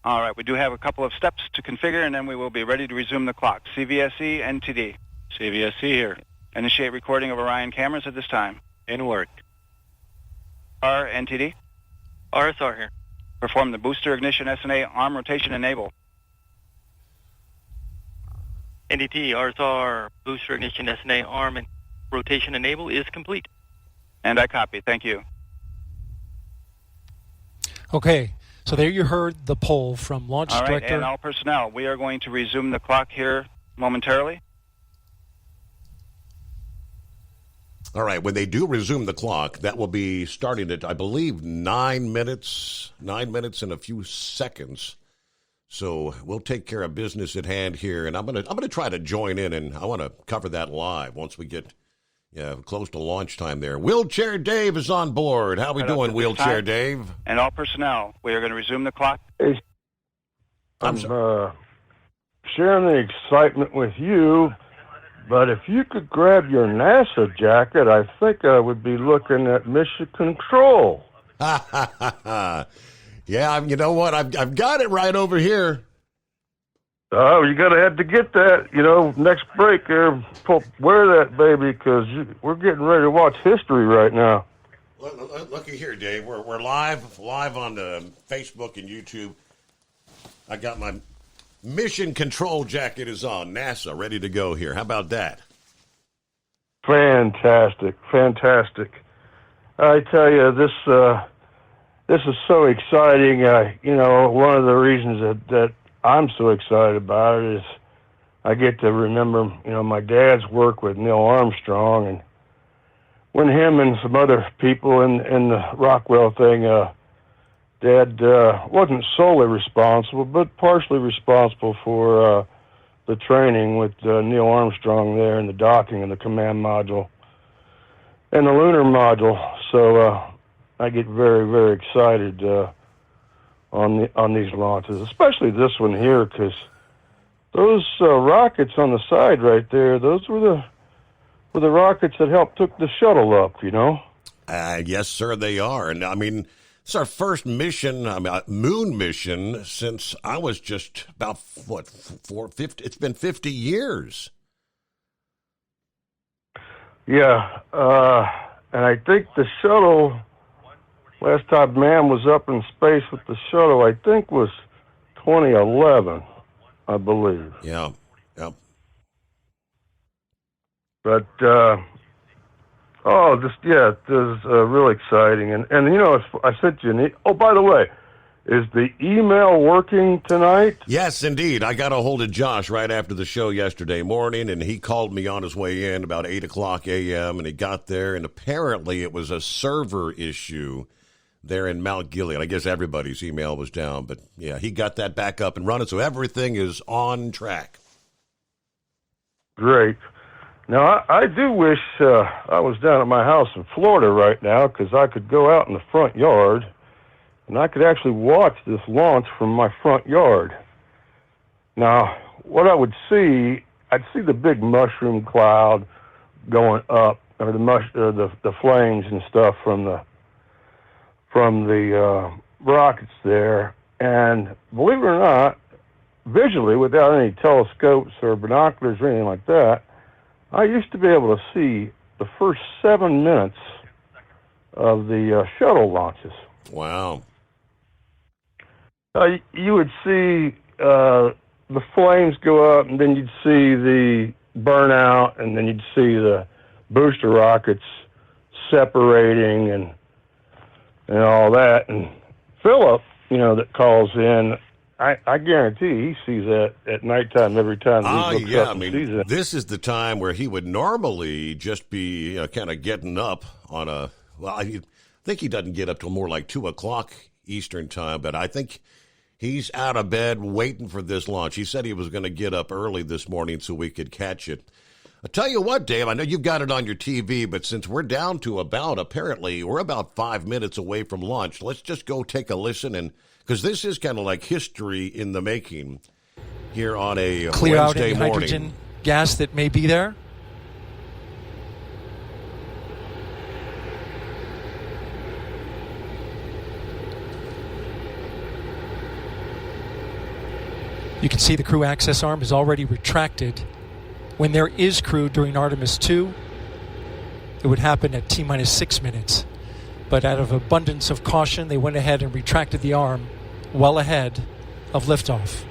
All right, we do have a couple of steps to configure, and then we will be ready to resume the clock. CVSE, NTD. CVSE here. Initiate recording of Orion cameras at this time. In work. NTD. RSR here. Perform the booster ignition SNA arm rotation enable. NDT, RSR, booster ignition SNA arm and rotation enable is complete. And I copy. Thank you. Okay, so there you heard the poll from launch all right, director. And all personnel, we are going to resume the clock here momentarily. All right, when they do resume the clock, that will be starting at, I believe, 9 minutes and a few seconds. So we'll take care of business at hand here, and I'm gonna try to join in, and I want to cover that live once we get close to launch time there. Wheelchair Dave is on board. How we doing, Wheelchair Dave? And all personnel, we are going to resume the clock. I'm sharing the excitement with you, but if you could grab your NASA jacket, I think I would be looking at Mission Control. Yeah, you know what? I've got it right over here. Oh, you gotta have to get that. Next break there, wear that baby, because we're getting ready to watch history right now. Looky here, Dave. We're live on the Facebook and YouTube. I got my mission control jacket is on. NASA ready to go here. How about that? Fantastic. I tell you, this is so exciting. One of the reasons that I'm so excited about it is I get to remember, my dad's work with Neil Armstrong, and when him and some other people in the Rockwell thing, Dad wasn't solely responsible, but partially responsible for the training with Neil Armstrong there and the docking and the command module and the lunar module. So I get very, very excited on these launches, especially this one here, because those rockets on the side right there, those were the rockets that helped took the shuttle up, Yes, sir, they are. And I mean, it's our first mission, moon mission, since I was just about, 50? It's been 50 years. Yeah, and I think the shuttle, last time man was up in space with the shuttle, I think was 2011, I believe. Yeah. But, this is really exciting. And I sent you oh, by the way, is the email working tonight? Yes, indeed. I got a hold of Josh right after the show yesterday morning, and he called me on his way in about 8 o'clock a.m., and he got there, and apparently it was a server issue there in Mount Gilead. I guess everybody's email was down, but yeah, he got that back up and running, so everything is on track. Great. Now, I do wish I was down at my house in Florida right now, because I could go out in the front yard and I could actually watch this launch from my front yard. Now, what I would see, I'd see the big mushroom cloud going up, or the flames and stuff from the rockets there, and believe it or not, visually, without any telescopes or binoculars or anything like that, I used to be able to see the first 7 minutes of the shuttle launches. Wow. You would see the flames go up, and then you'd see the burnout, and then you'd see the booster rockets separating and all that. And Philip, that calls in, I guarantee he sees that at nighttime every time he looks up and sees it. This is the time where he would normally just be kind of getting up on I think he doesn't get up till more like 2 o'clock Eastern time, but I think he's out of bed waiting for this launch. He said he was going to get up early this morning so we could catch it. I'll tell you what, Dave, I know you've got it on your TV, but since we're down to apparently we're about 5 minutes away from launch, let's just go take a listen, because this is kind of like history in the making here on a clear Wednesday out any morning. Hydrogen gas that may be there. You can see the crew access arm is already retracted. When there is crew during Artemis 2, it would happen at T-minus 6 minutes. But out of abundance of caution, they went ahead and retracted the arm well ahead of liftoff.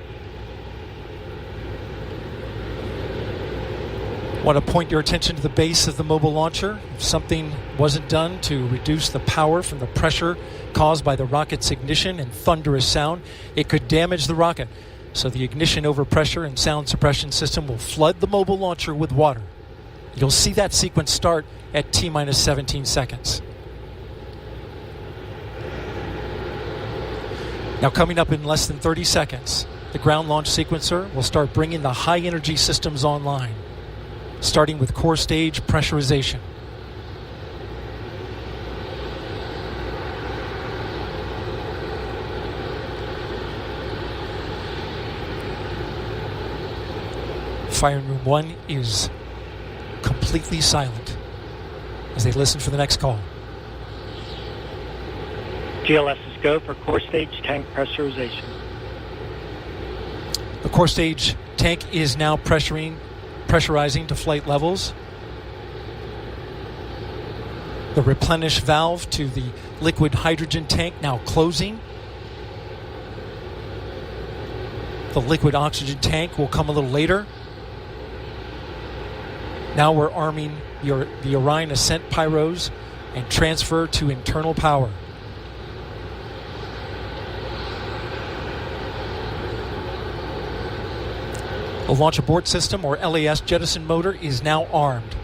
I want to point your attention to the base of the mobile launcher. If something wasn't done to reduce the power from the pressure caused by the rocket's ignition and thunderous sound, it could damage the rocket. So the ignition overpressure and sound suppression system will flood the mobile launcher with water. You'll see that sequence start at T-minus 17 seconds. Now coming up in less than 30 seconds, the ground launch sequencer will start bringing the high energy systems online, starting with core stage pressurization. Firing Room 1 is completely silent as they listen for the next call. GLS is go for core stage tank pressurization. The core stage tank is now pressurizing to flight levels. The replenish valve to the liquid hydrogen tank now closing. The liquid oxygen tank will come a little later. Now we're arming the Orion Ascent pyros and transfer to internal power. The launch abort system, or LAS jettison motor, is now armed.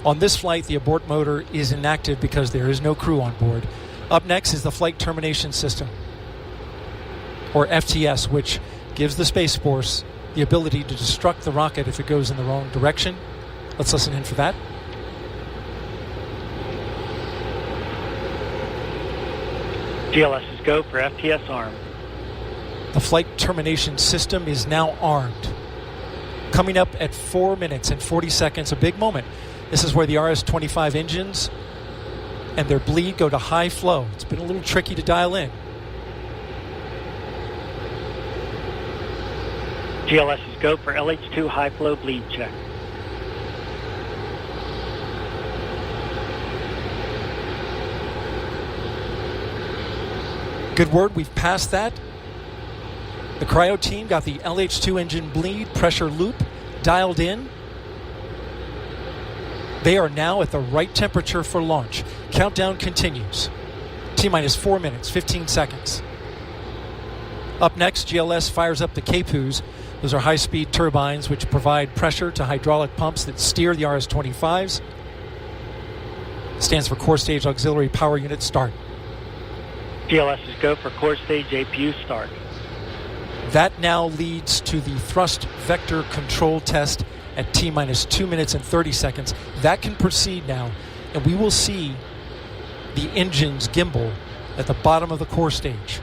On this flight, the abort motor is inactive because there is no crew on board. Up next is the flight termination system, or FTS, which gives the Space Force the ability to destruct the rocket if it goes in the wrong direction. Let's listen in for that. GLS is go for FTS arm. The flight termination system is now armed. Coming up at 4 minutes and 40 seconds, a big moment. This is where the RS-25 engines and their bleed go to high flow. It's been a little tricky to dial in. GLS is go for LH2 high flow bleed check. Good word, we've passed that. The cryo team got the LH2 engine bleed pressure loop dialed in. They are now at the right temperature for launch. Countdown continues. T-minus 4 minutes, 15 seconds. Up next, GLS fires up the KPUs. Those are high-speed turbines which provide pressure to hydraulic pumps that steer the RS-25s. Stands for Core Stage Auxiliary Power Unit Start. GLS is go for core stage APU start. That now leads to the thrust vector control test at T-minus 2 minutes and 30 seconds. That can proceed now, and we will see the engines gimbal at the bottom of the core stage.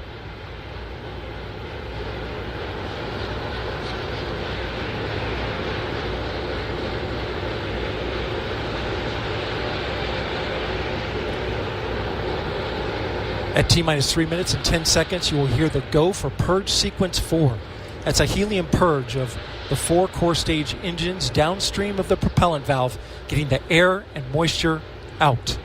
At T-minus 3 minutes and 10 seconds, you will hear the go for purge sequence 4. That's a helium purge of the 4 core stage engines downstream of the propellant valve, getting the air and moisture out.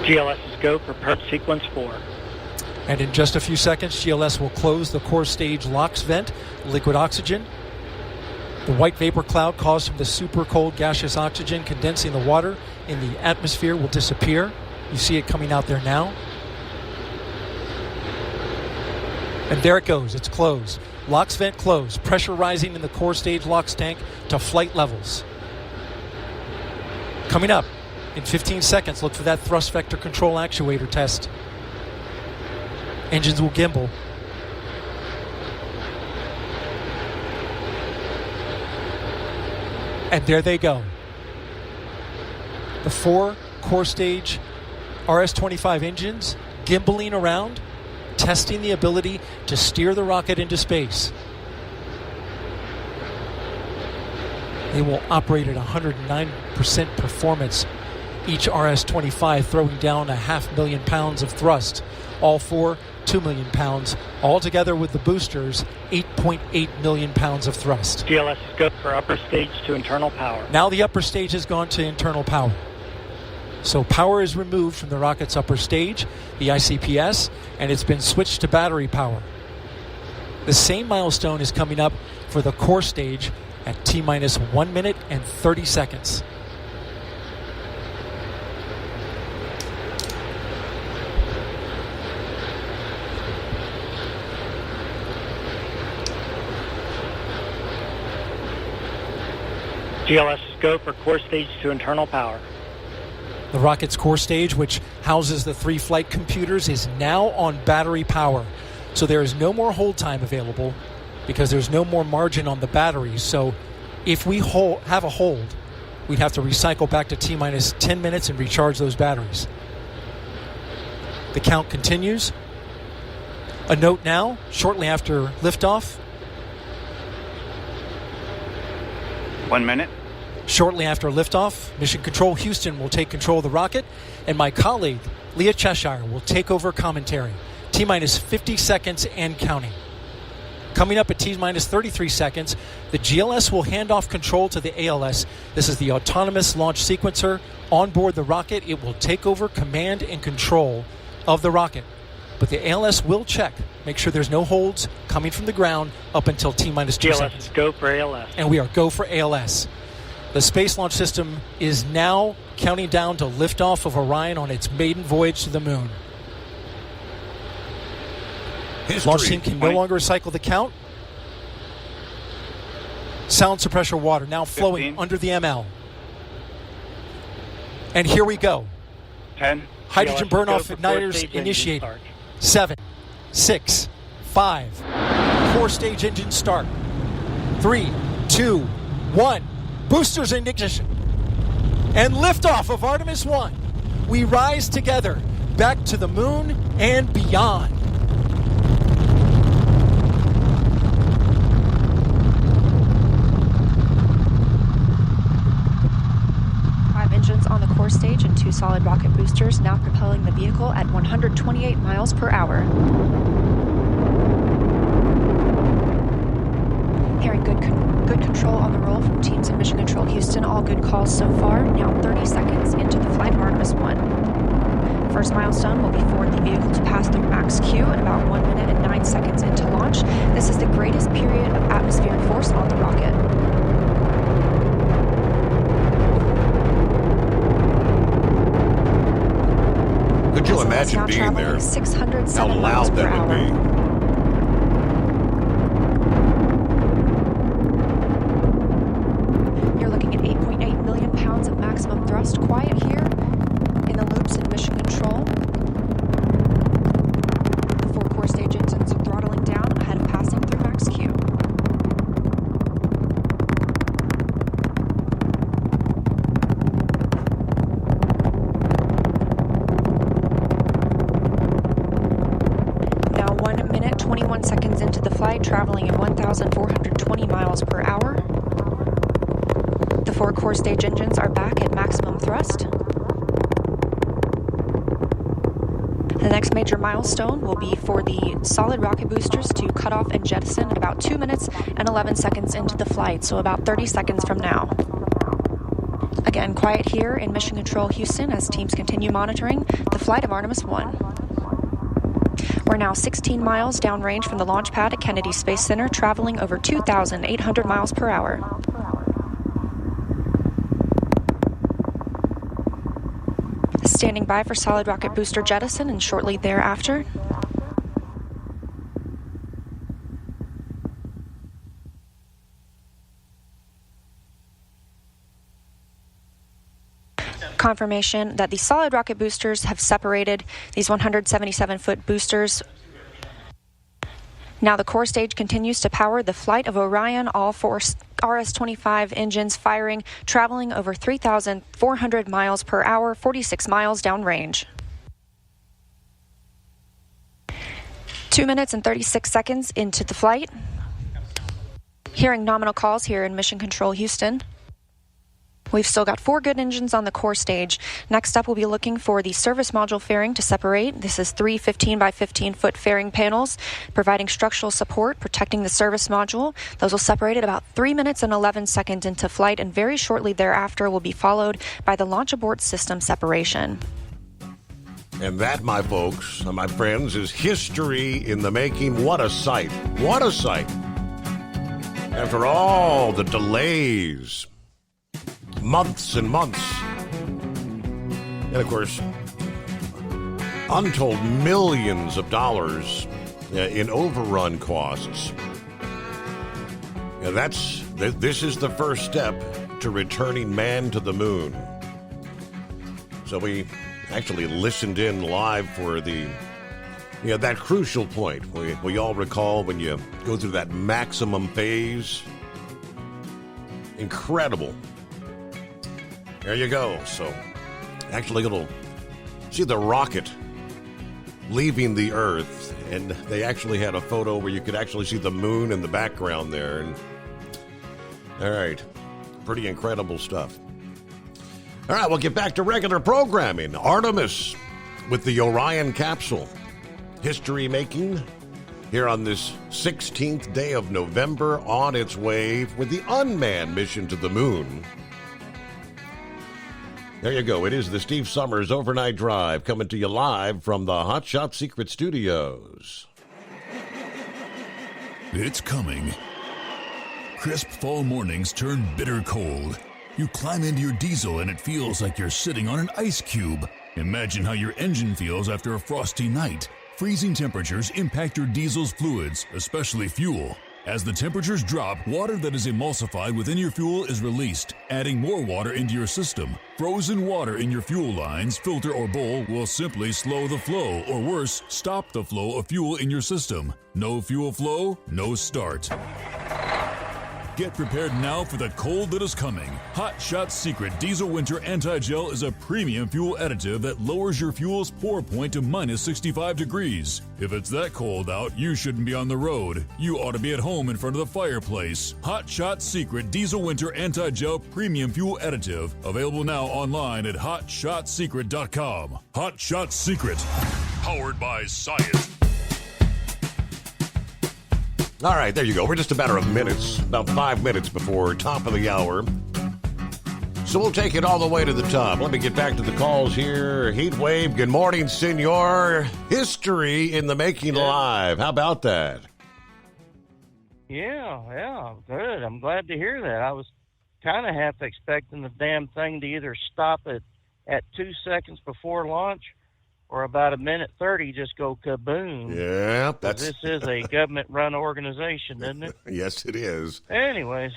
GLS is go for purge sequence 4. And in just a few seconds, GLS will close the core stage LOX vent, liquid oxygen. The white vapor cloud caused from the super cold gaseous oxygen condensing the water in the atmosphere will disappear. You see it coming out there now. And there it goes. It's closed. LOX vent closed. Pressure rising in the core stage LOX tank to flight levels. Coming up in 15 seconds, look for that thrust vector control actuator test. Engines will gimbal. And there they go. The 4 core stage RS-25 engines gimbaling around, testing the ability to steer the rocket into space. They will operate at 109% performance. Each RS-25 throwing down 500,000 pounds of thrust. All 4, 2 million pounds. All together with the boosters, 8.8 million pounds of thrust. GLS is go for upper stage to internal power. Now the upper stage has gone to internal power. So power is removed from the rocket's upper stage, the ICPS, and it's been switched to battery power. The same milestone is coming up for the core stage at T-minus 1 minute and 30 seconds. GLS is go for core stage to internal power. The rocket's core stage, which houses the 3 flight computers, is now on battery power. So there is no more hold time available because there's no more margin on the batteries. So if we have a hold, we'd have to recycle back to T-minus 10 minutes and recharge those batteries. The count continues. A note now, shortly after liftoff. 1 minute. Shortly after liftoff, Mission Control Houston will take control of the rocket, and my colleague, Leah Cheshire, will take over commentary. T-minus 50 seconds and counting. Coming up at T-minus 33 seconds, the GLS will hand off control to the ALS. This is the autonomous launch sequencer. On board the rocket, it will take over command and control of the rocket. But the ALS will check, make sure there's no holds coming from the ground up until T-minus 2 seconds. GLS, go for ALS. And we are go for ALS. The Space Launch System is now counting down to liftoff of Orion on its maiden voyage to the moon. Launch team can no longer cycle the count. Sound suppressor water now flowing 15. under the ML. And here we go. 10. Hydrogen GLS, burn-off go for igniters core stage initiated. engine 7, 6, 5. Core stage engine start. 3, 2, 1. Boosters in ignition. And liftoff of Artemis 1. We rise together back to the moon and beyond. Engines on the core stage and 2 solid rocket boosters now propelling the vehicle at 128 miles per hour. Hearing good control on the roll from teams in Mission Control Houston. All good calls so far. Now 30 seconds into the flight of Artemis 1. First milestone will be for the vehicle to pass through max Q at about 1 minute and 9 seconds into launch. This is the greatest period of atmospheric force on the rocket. Could you imagine being there? 607 How miles loud per that would hour. be. You're looking at 8.8 million pounds of maximum thrust. Quiet here in the loops in Mission Control. The 4 core stage engines are throttling down ahead of passing through max Q. Now 1 minute, 21 seconds into the flight, traveling at 1,420 miles per hour. The 4 core stage engines are back at maximum thrust. The next major milestone will be for the solid rocket boosters to cut off and jettison at about 2 minutes and 11 seconds into the flight, so about 30 seconds from now. Again, quiet here in Mission Control Houston as teams continue monitoring the flight of Artemis 1. We're now 16 miles downrange from the launch pad at Kennedy Space Center, traveling over 2,800 miles per hour. Standing by for solid rocket booster jettison and shortly thereafter. Confirmation that the solid rocket boosters have separated these 177-foot boosters. Now the core stage continues to power the flight of Orion, all 4 RS-25 engines firing, traveling over 3,400 miles per hour, 46 miles downrange. 2 minutes and 36 seconds into the flight. Hearing nominal calls here in Mission Control Houston. We've still got 4 good engines on the core stage. Next up, we'll be looking for the service module fairing to separate. This is 3 15 by 15 foot fairing panels, providing structural support, protecting the service module. Those will separate at about 3 minutes and 11 seconds into flight, and very shortly thereafter will be followed by the launch abort system separation. And that, my folks, my friends, is history in the making. What a sight. What a sight. After all the delays, months and months, and of course, untold millions of dollars in overrun costs. And this is the first step to returning man to the moon. So we actually listened in live for that crucial point. We all recall when you go through that maximum phase. Incredible. There you go. So actually it'll see the rocket leaving the Earth, and they actually had a photo where you could actually see the moon in the background there. And all right, Pretty incredible stuff. All right, we'll get back to regular programming. Artemis with the Orion capsule. History making here on this 16th day of November, on its way with the unmanned mission to the moon. There you go. It is the Steve Summers Overnight Drive coming to you live from the Hot Shot Secret Studios. It's coming. Crisp fall mornings turn bitter cold. You climb into your diesel and it feels like you're sitting on an ice cube. Imagine how your engine feels after a frosty night. Freezing temperatures impact your diesel's fluids, especially fuel. As the temperatures drop, water that is emulsified within your fuel is released, adding more water into your system. Frozen water in your fuel lines, filter, or bowl will simply slow the flow, or worse, stop the flow of fuel in your system. No fuel flow, no start. Get prepared now for the cold that is coming. Hot Shot Secret Diesel Winter Anti-Gel is a premium fuel additive that lowers your fuel's pour point to minus 65 degrees. If it's that cold out, you shouldn't be on the road. You ought to be at home in front of the fireplace. Hot Shot Secret Diesel Winter Anti-Gel Premium Fuel Additive. Available now online at HotShotSecret.com. Hot Shot Secret. Powered by science. All right, there you go. We're just a matter of minutes, about 5 minutes before top of the hour. So we'll take it all the way to the top. Let me get back to the calls here. Heat Wave, good morning, senor. History in the making live. How about that? Yeah, good. I'm glad to hear that. I was kind of half expecting the damn thing to either stop at 2 seconds before launch or about a minute 30 just go kaboom. Yeah, this is a government-run organization, isn't it? Yes, it is. Anyways,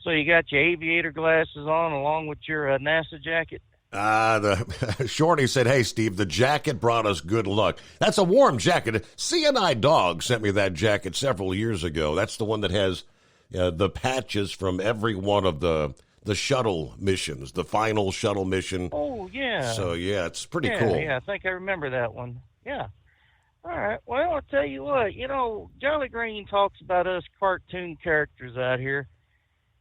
so you got your aviator glasses on along with your NASA jacket? The Shorty said, hey, Steve, the jacket brought us good luck. That's a warm jacket. CNI Dog sent me that jacket several years ago. That's the one that has the patches from every one of the shuttle missions, the final shuttle mission. Oh, yeah. So, yeah, it's pretty cool. Yeah, I think I remember that one. Yeah. All right. Well, I'll tell you what. Jolly Green talks about us cartoon characters out here.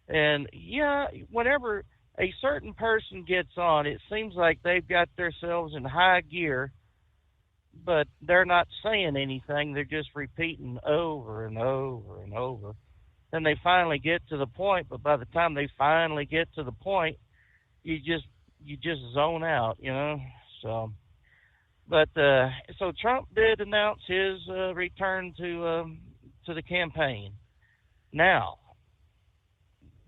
And, yeah, whenever a certain person gets on, it seems like they've got themselves in high gear, but they're not saying anything. They're just repeating over and over and over. Then they finally get to the point, but by the time they finally get to the point, you just zone out, So, but so Trump did announce his return to the campaign. Now,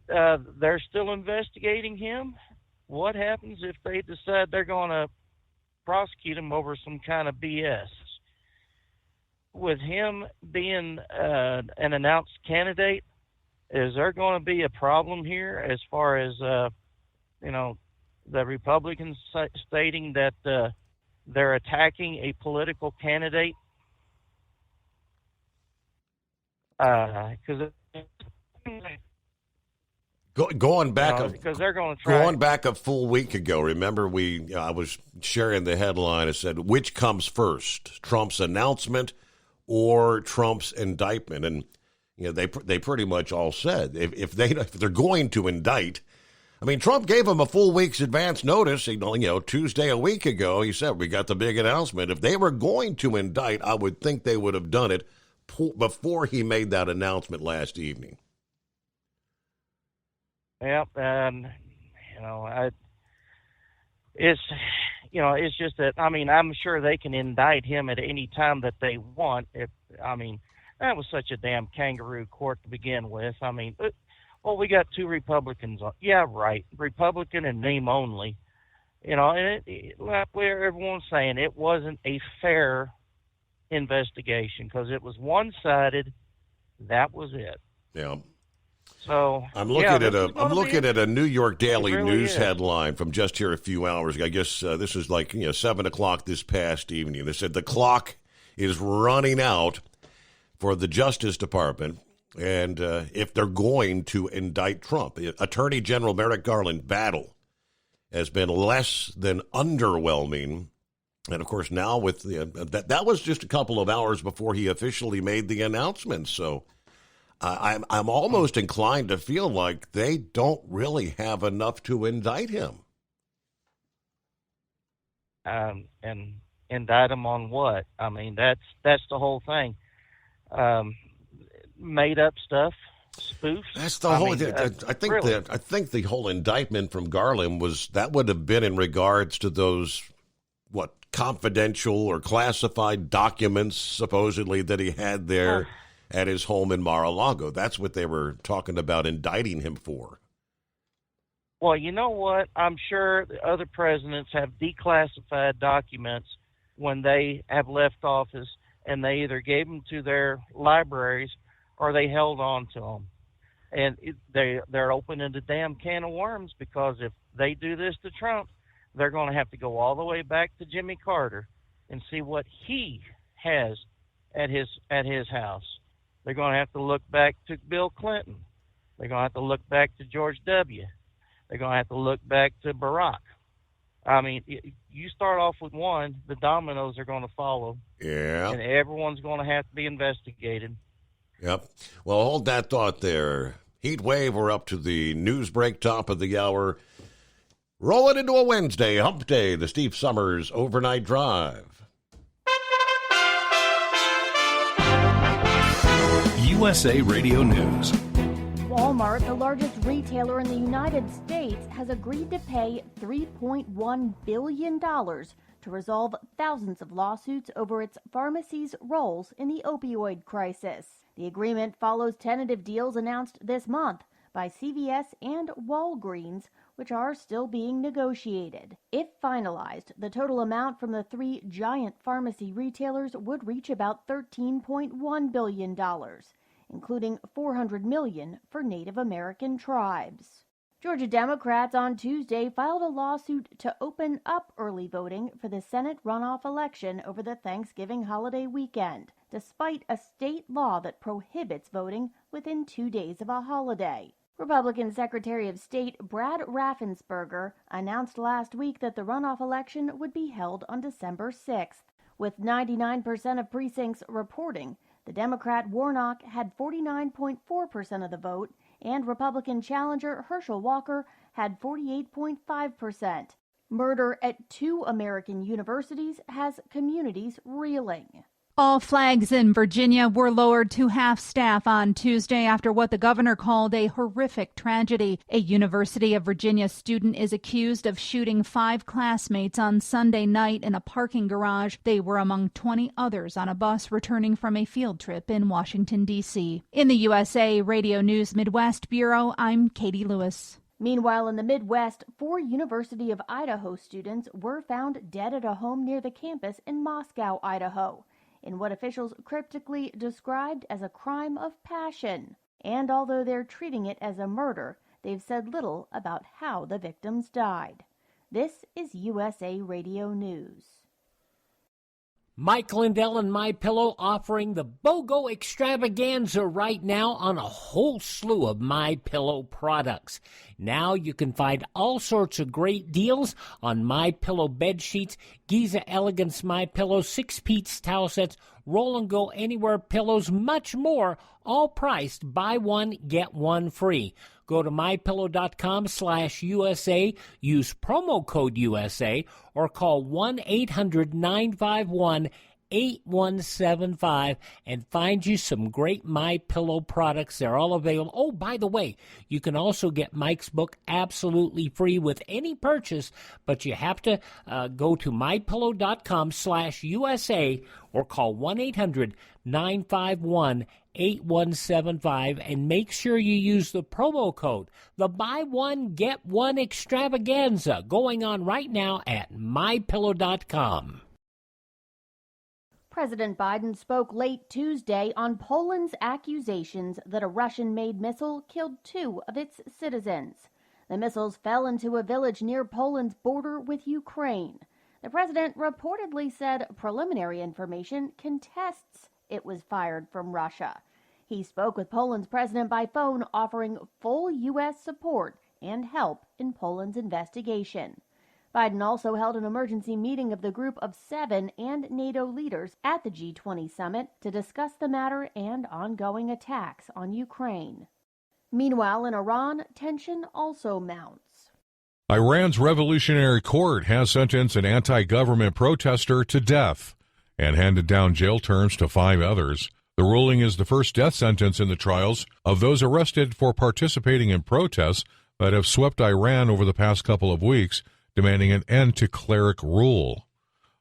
they're still investigating him. What happens if they decide they're going to prosecute him over some kind of BS? With him being an announced candidate, is there going to be a problem here as far as, the Republicans stating that they're attacking a political candidate? Because going back, because they're going to try. Going back a full week ago, remember I was sharing the headline. It said, which comes first, Trump's announcement or Trump's indictment? And they pretty much all said if they're going to indict. I mean, Trump gave them a full week's advance notice. Tuesday a week ago, he said we got the big announcement. If they were going to indict, I would think they would have done it before he made that announcement last evening. Yep, and it's just that I'm sure they can indict him at any time that they want. That was such a damn kangaroo court to begin with. We got two Republicans on. Yeah, right, Republican and name only. And like where everyone's saying, it wasn't a fair investigation because it was one-sided. That was it. Yeah. So I'm looking at a New York Daily News headline from just here a few hours ago. I guess this is 7:00 this past evening. They said the clock is running out for the Justice Department, and if they're going to indict Trump, Attorney General Merrick Garland's battle has been less than underwhelming. And of course, now with that was just a couple of hours before he officially made the announcement. So I'm almost inclined to feel like they don't really have enough to indict him. And indict him on what? I mean, that's the whole thing. Made up stuff, spoofs. That's the whole. Really. I think the whole indictment from Garland would have been in regards to those confidential or classified documents supposedly that he had there at his home in Mar-a-Lago. That's what they were talking about indicting him for. Well, you know what? I'm sure the other presidents have declassified documents when they have left office, and they either gave them to their libraries or they held on to them. And they're opening a damn can of worms, because if they do this to Trump, they're going to have to go all the way back to Jimmy Carter and see what he has at his house. They're going to have to look back to Bill Clinton. They're going to have to look back to George W. They're going to have to look back to Barack. I mean, you start off with one, the dominoes are going to follow. Yeah. And everyone's going to have to be investigated. Yep. Well, hold that thought there. Heat wave, we're up to the news break, top of the hour. Roll it into a Wednesday, hump day, the Steve Summers Overnight Drive. USA Radio News. Walmart, the largest retailer in the United States, has agreed to pay $3.1 billion to resolve thousands of lawsuits over its pharmacy's roles in the opioid crisis. The agreement follows tentative deals announced this month by CVS and Walgreens, which are still being negotiated. If finalized, the total amount from the three giant pharmacy retailers would reach about $13.1 billion, including $400 million for Native American tribes. Georgia Democrats on Tuesday filed a lawsuit to open up early voting for the Senate runoff election over the Thanksgiving holiday weekend, despite a state law that prohibits voting within 2 days of a holiday. Republican Secretary of State Brad Raffensperger announced last week that the runoff election would be held on December 6th. With 99% of precincts reporting, the Democrat Warnock had 49.4% of the vote, and Republican challenger Herschel Walker had 48.5%. Murder at 2 American universities has communities reeling. All flags in Virginia were lowered to half-staff on Tuesday after what the governor called a horrific tragedy. A University of Virginia student is accused of shooting 5 classmates on Sunday night in a parking garage. They were among 20 others on a bus returning from a field trip in Washington, D.C. In the USA Radio News Midwest Bureau, I'm Katie Lewis. Meanwhile, in the Midwest, 4 University of Idaho students were found dead at a home near the campus in Moscow, Idaho, in what officials cryptically described as a crime of passion. And although they're treating it as a murder, they've said little about how the victims died. This is USA Radio News. Mike Lindell and MyPillow offering the BOGO extravaganza right now on a whole slew of MyPillow products. Now you can find all sorts of great deals on MyPillow bed sheets, Giza Elegance MyPillow 6-piece towel sets, Roll and Go Anywhere pillows, much more, all priced buy one, get one free. Go to mypillow.com/USA, use promo code USA, or call 1-800-951-8175 and find you some great MyPillow products. They're all available. Oh, by the way, you can also get Mike's book absolutely free with any purchase, but you have to go to mypillow.com/USA or call 1-800-951-8175 and make sure you use the promo code. The buy one, get one extravaganza going on right now at mypillow.com. President Biden spoke late Tuesday on Poland's accusations that a Russian-made missile killed 2 of its citizens. The missiles fell into a village near Poland's border with Ukraine. The president reportedly said preliminary information contests it was fired from Russia. He spoke with Poland's president by phone, offering full U.S. support and help in Poland's investigation. Biden also held an emergency meeting of the Group of 7 and NATO leaders at the G20 summit to discuss the matter and ongoing attacks on Ukraine. Meanwhile, in Iran, tension also mounts. Iran's Revolutionary Court has sentenced an anti-government protester to death and handed down jail terms to 5 others. The ruling is the first death sentence in the trials of those arrested for participating in protests that have swept Iran over the past couple of weeks, demanding an end to cleric rule.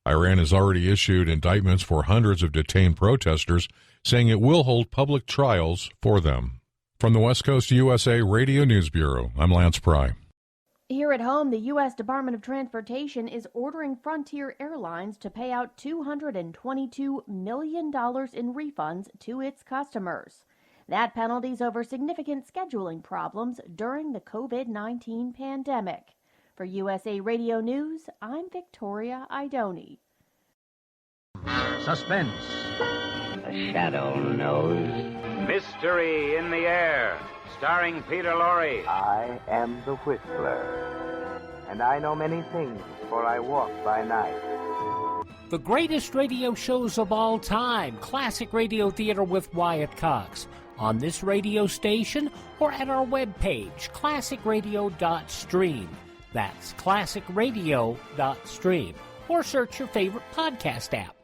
Iran has already issued indictments for hundreds of detained protesters, saying it will hold public trials for them. From the West Coast USA Radio News Bureau, I'm Lance Pry. Here at home, the U.S. Department of Transportation is ordering Frontier Airlines to pay out $222 million in refunds to its customers. That penalty's over significant scheduling problems during the COVID-19 pandemic. For USA Radio News, I'm Victoria Idoni. Suspense. The Shadow knows. Mystery in the Air, starring Peter Lorre. I am the Whistler, and I know many things, for I walk by night. The greatest radio shows of all time, Classic Radio Theater with Wyatt Cox, on this radio station or at our webpage, classicradio.stream. That's classicradio.stream. Or search your favorite podcast app.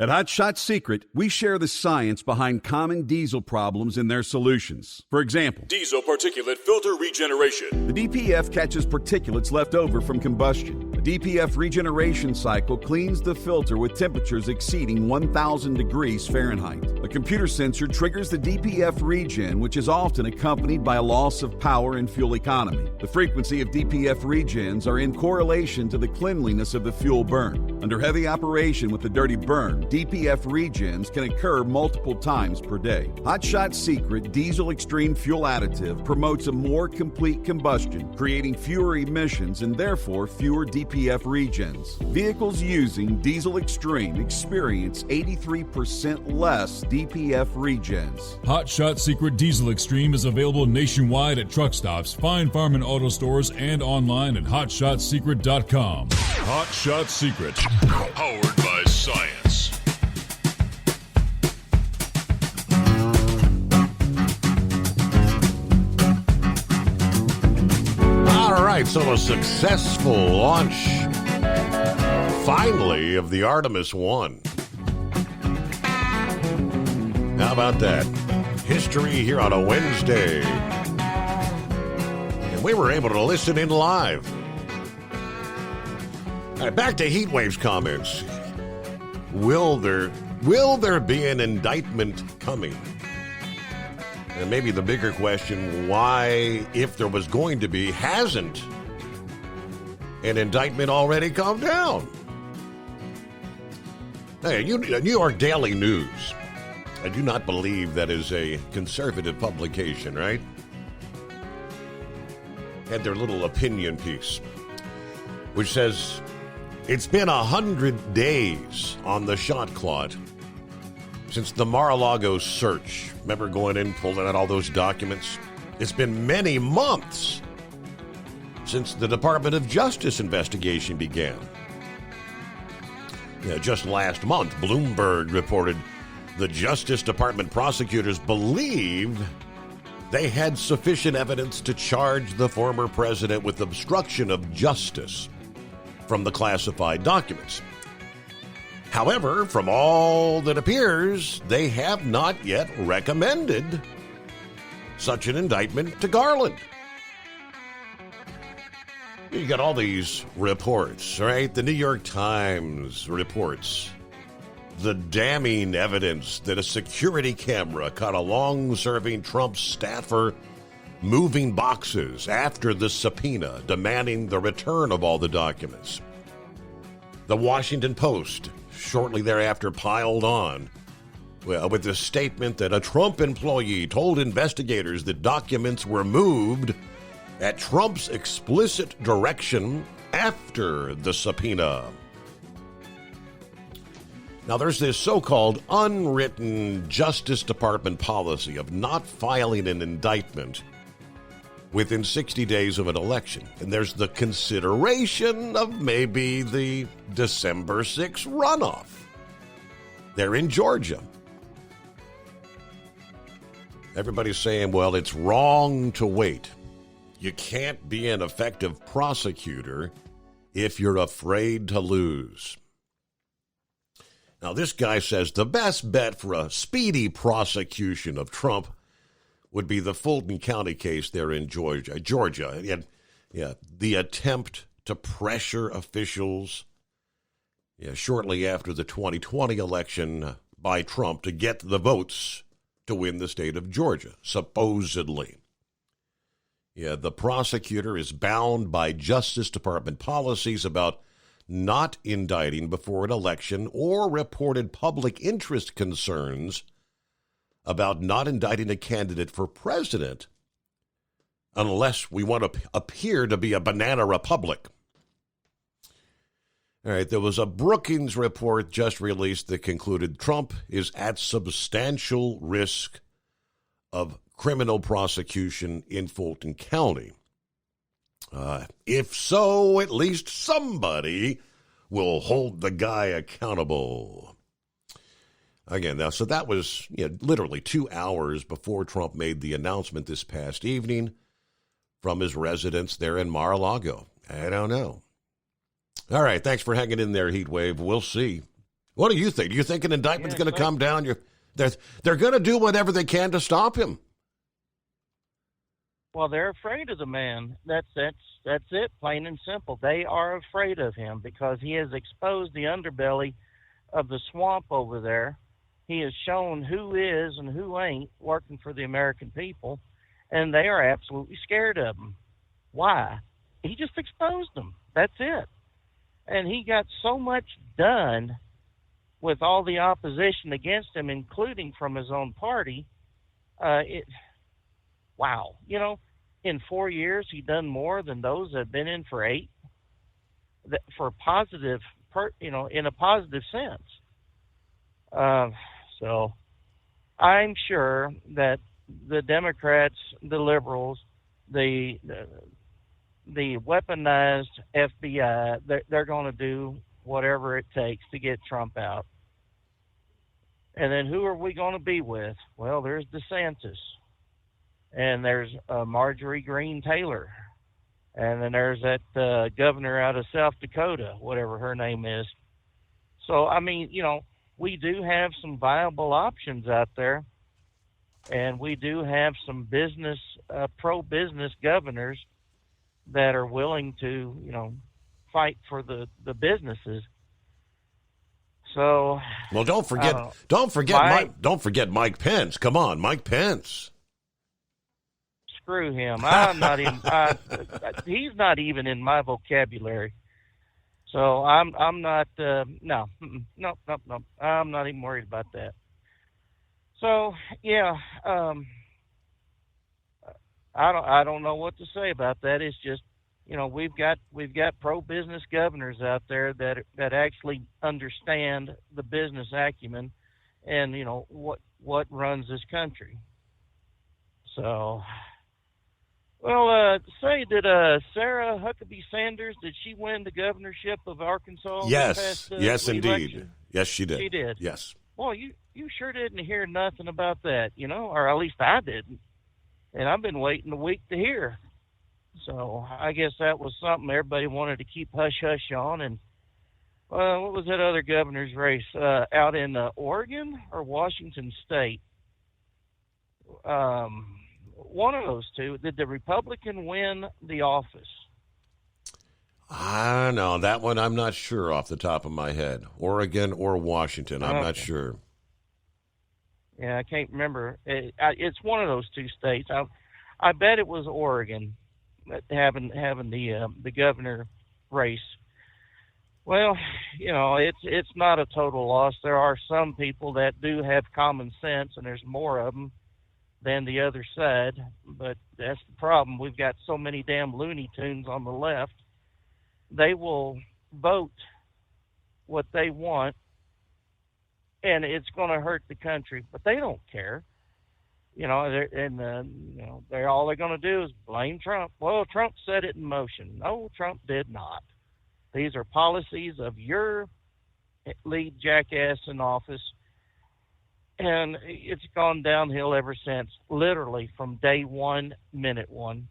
At Hot Shot Secret, we share the science behind common diesel problems and their solutions. For example, diesel particulate filter regeneration. The DPF catches particulates left over from combustion. The DPF regeneration cycle cleans the filter with temperatures exceeding 1,000 degrees Fahrenheit. A computer sensor triggers the DPF regen, which is often accompanied by a loss of power and fuel economy. The frequency of DPF regens are in correlation to the cleanliness of the fuel burn. Under heavy operation with the dirty burn, DPF regens can occur multiple times per day. Hot Shot Secret Diesel Extreme Fuel Additive promotes a more complete combustion, creating fewer emissions and therefore fewer DPF regens. Vehicles using Diesel Extreme experience 83% less DPF regens. Hot Shot Secret Diesel Extreme is available nationwide at truck stops, Fine Farm and auto stores, and online at hotshotsecret.com. Hot Shot Secret, powered by science. All right, so a successful launch, finally, of the Artemis 1. How about that? History here on a Wednesday. And we were able to listen in live. All right, back to Heatwave's comments. Will there be an indictment coming? And maybe the bigger question, why, if there was going to be, hasn't an indictment already come down? Hey, New York Daily News. I do not believe that is a conservative publication, right? Had their little opinion piece, which says, it's been 100 days on the shot clock since the Mar-a-Lago search. Remember going in, pulling out all those documents? It's been many months since the Department of Justice investigation began. Just last month, Bloomberg reported the Justice Department prosecutors believed they had sufficient evidence to charge the former president with obstruction of justice from the classified documents. However, from all that appears, they have not yet recommended such an indictment to Garland. You got all these reports, right? The New York Times reports the damning evidence that a security camera caught a long-serving Trump staffer moving boxes after the subpoena demanding the return of all the documents. The Washington Post shortly thereafter piled on with the statement that a Trump employee told investigators that documents were moved at Trump's explicit direction after the subpoena. Now, there's this so-called unwritten Justice Department policy of not filing an indictment within 60 days of an election. And there's the consideration of maybe the December 6th runoff. They're in Georgia. Everybody's saying, well, it's wrong to wait. You can't be an effective prosecutor if you're afraid to lose. Now, this guy says the best bet for a speedy prosecution of Trump would be the Fulton County case there in Georgia. And, the attempt to pressure officials shortly after the 2020 election by Trump to get the votes to win the state of Georgia, supposedly. The prosecutor is bound by Justice Department policies about not indicting before an election or reported public interest concerns about not indicting a candidate for president unless we want to appear to be a banana republic. All right, there was a Brookings report just released that concluded Trump is at substantial risk of criminal prosecution in Fulton County. If so, at least somebody will hold the guy accountable. Again, now, so that was literally 2 hours before Trump made the announcement this past evening from his residence there in Mar-a-Lago. I don't know. All right, thanks for hanging in there, Heatwave. We'll see. What do you think? Do you think an indictment's going to come down? They're going to do whatever they can to stop him. Well, they're afraid of the man. That's it, plain and simple. They are afraid of him because he has exposed the underbelly of the swamp over there. He has shown who is and who ain't working for the American people, and they are absolutely scared of him. Why? He just exposed them. That's it. And he got so much done with all the opposition against him, including from his own party. Wow. In 4 years, he done more than those that have been in for 8, for positive, in a positive sense. So I'm sure that the Democrats, the liberals, the weaponized FBI, they're going to do whatever it takes to get Trump out. And then who are we going to be with? Well, there's DeSantis. And there's Marjorie Greene Taylor. And then there's that governor out of South Dakota, whatever her name is. So, I mean, we do have some viable options out there. And we do have some pro-business governors that are willing to, fight for the businesses. So, well, don't forget Mike Pence. Come on, Mike Pence. Screw him. I'm not even. He's not even in my vocabulary. So I'm not. No. I'm not even worried about that. So yeah. I don't know what to say about that. It's just, we've got pro-business governors out there that actually understand the business acumen and what runs this country. So, well, did Sarah Huckabee Sanders, did she win the governorship of Arkansas? Yes, yes, indeed. Election? Yes, she did. She did. Yes. Well, you sure didn't hear nothing about that, or at least I didn't. And I've been waiting a week to hear. So I guess that was something everybody wanted to keep hush-hush on. And what was that other governor's race out in Oregon or Washington State? One of those two. Did the Republican win the office? I don't know. That one I'm not sure off the top of my head. Oregon or Washington. I'm not sure. Yeah, I can't remember. It's one of those two states. I bet it was Oregon having the governor race. Well, it's not a total loss. There are some people that do have common sense, and there's more of them than the other side. But that's the problem. We've got so many damn Looney Tunes on the left. They will vote what they want, and it's going to hurt the country, but they don't care. They're all they're going to do is blame Trump. Well, Trump set it in motion. No, Trump did not. These are policies of your lead jackass in office, and it's gone downhill ever since, literally from day one, minute one.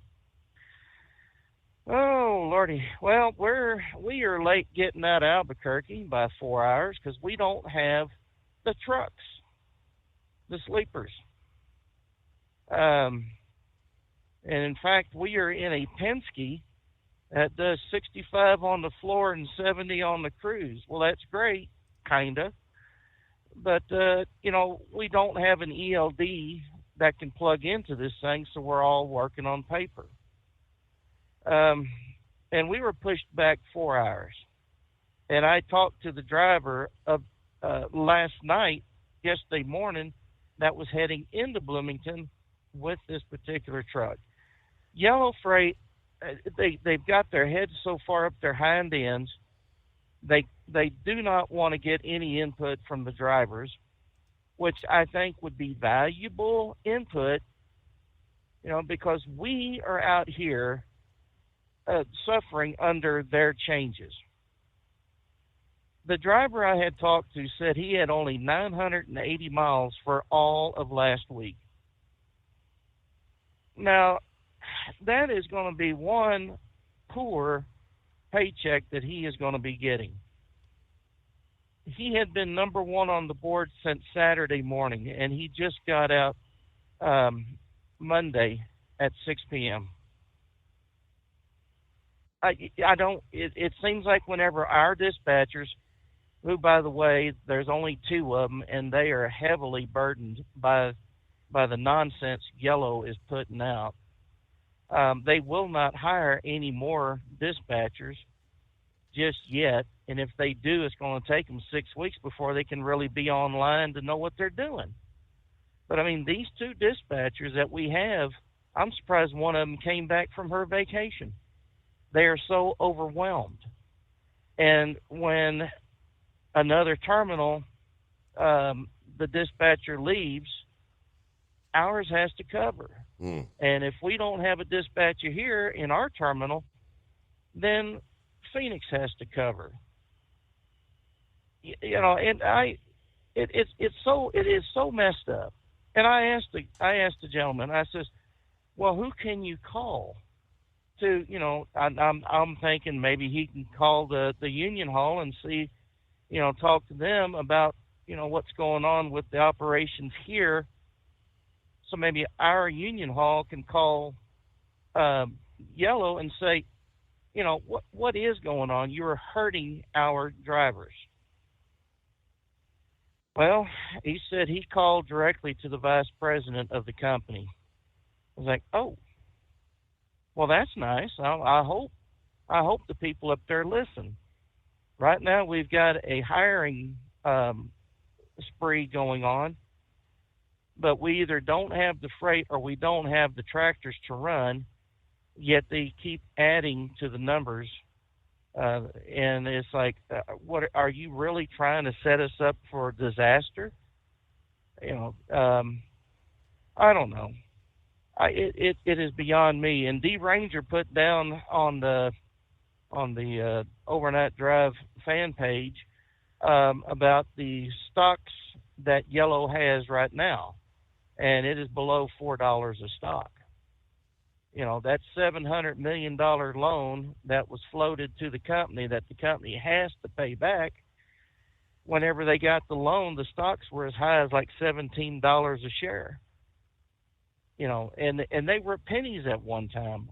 Oh, Lordy. Well, we are late getting out of Albuquerque by 4 hours because we don't have the trucks, the sleepers. And in fact, we are in a Penske that does 65 on the floor and 70 on the cruise. Well, that's great, kind of. But, we don't have an ELD that can plug into this thing, so we're all working on paper. And we were pushed back 4 hours. And I talked to the driver of last night, yesterday morning, that was heading into Bloomington with this particular truck. Yellow Freight, they've got their heads so far up their hind ends, they do not want to get any input from the drivers, which I think would be valuable input, because we are out here suffering under their changes. The driver I had talked to said he had only 980 miles for all of last week. Now, that is going to be one poor paycheck that he is going to be getting. He had been number one on the board since Saturday morning, and he just got out Monday at 6 p.m. It seems like whenever our dispatchers, who, by the way, there's only two of them, and they are heavily burdened by the nonsense Yellow is putting out, they will not hire any more dispatchers just yet. And if they do, it's going to take them 6 weeks before they can really be online to know what they're doing. But, these two dispatchers that we have, I'm surprised one of them came back from her vacation. They are so overwhelmed. And when another terminal, the dispatcher leaves, ours has to cover. And if we don't have a dispatcher here in our terminal, then Phoenix has to cover. And it is so messed up. And I asked the gentleman, I says, well, who can you call? I'm thinking maybe he can call the union hall and see, talk to them about, what's going on with the operations here. So maybe our union hall can call Yellow and say, what is going on? You're hurting our drivers. Well, he said he called directly to the vice president of the company. I was like, oh. Well, that's nice. I hope the people up there listen. Right now, we've got a hiring spree going on, but we either don't have the freight or we don't have the tractors to run. Yet they keep adding to the numbers, and it's like, what are you really trying to set us up for disaster? I don't know. It is beyond me. And D Ranger put down on the Overnight Drive fan page about the stocks that Yellow has right now, and it is below $4 a stock. That $700 million loan that was floated to the company that the company has to pay back. Whenever they got the loan, the stocks were as high as like $17 a share. And they were pennies at one time,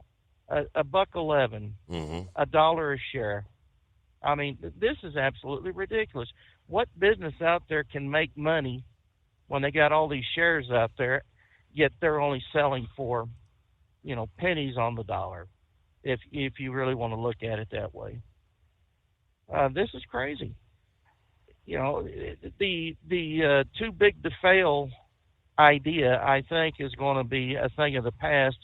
$1.11, $1 a share. This is absolutely ridiculous. What business out there can make money when they got all these shares out there, yet they're only selling for, pennies on the dollar, if you really want to look at it that way. This is crazy. The too big to fail idea, I think, is going to be a thing of the past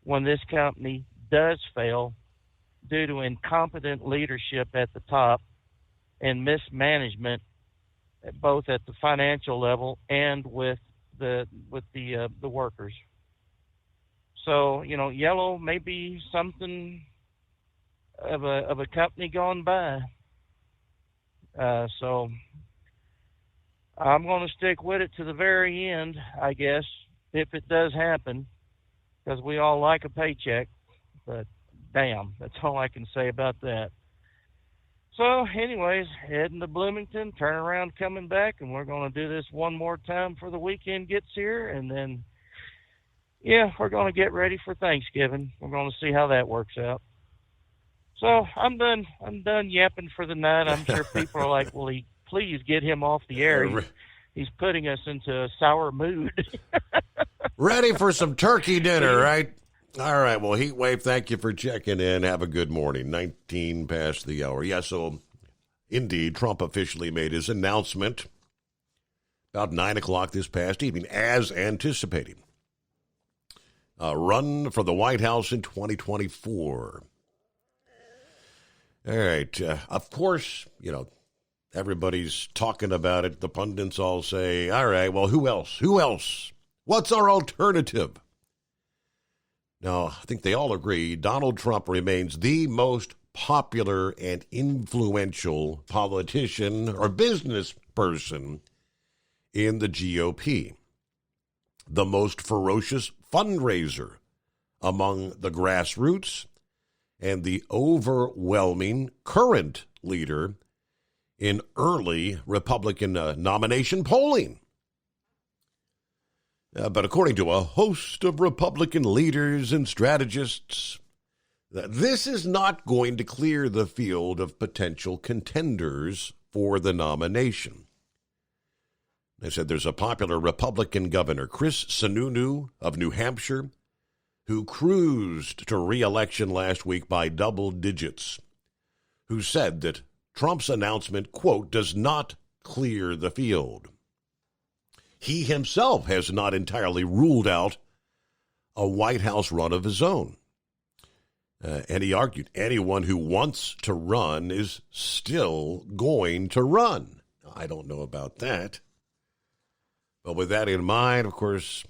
when this company does fail due to incompetent leadership at the top and mismanagement, both at the financial level and with the workers. So, Yellow may be something of a company gone by. So I'm going to stick with it to the very end, I guess, if it does happen, because we all like a paycheck. But damn, that's all I can say about that. So anyways, heading to Bloomington, turn around, coming back, and we're going to do this one more time before the weekend gets here, and then, yeah, we're going to get ready for Thanksgiving. We're going to see how that works out. So I'm done yapping for the night. I'm sure people are like, well, please get him off the air. He's putting us into a sour mood. Ready for some turkey dinner, right? All right. Well, Heatwave, thank you for checking in. Have a good morning. 19 past the hour. Yeah, so indeed, Trump officially made his announcement about 9 o'clock this past evening, as anticipated. Run for the White House in 2024. All right. Of course, everybody's talking about it. The pundits all say, all right, well, who else? Who else? What's our alternative? Now, I think they all agree Donald Trump remains the most popular and influential politician or business person in the GOP. The most ferocious fundraiser among the grassroots and the overwhelming current leader in early Republican nomination polling. But according to a host of Republican leaders and strategists, this is not going to clear the field of potential contenders for the nomination. They said there's a popular Republican governor, Chris Sununu of New Hampshire, who cruised to re-election last week by double digits, who said that Trump's announcement, quote, does not clear the field. He himself has not entirely ruled out a White House run of his own. And he argued anyone who wants to run is still going to run. I don't know about that. But with that in mind, of course,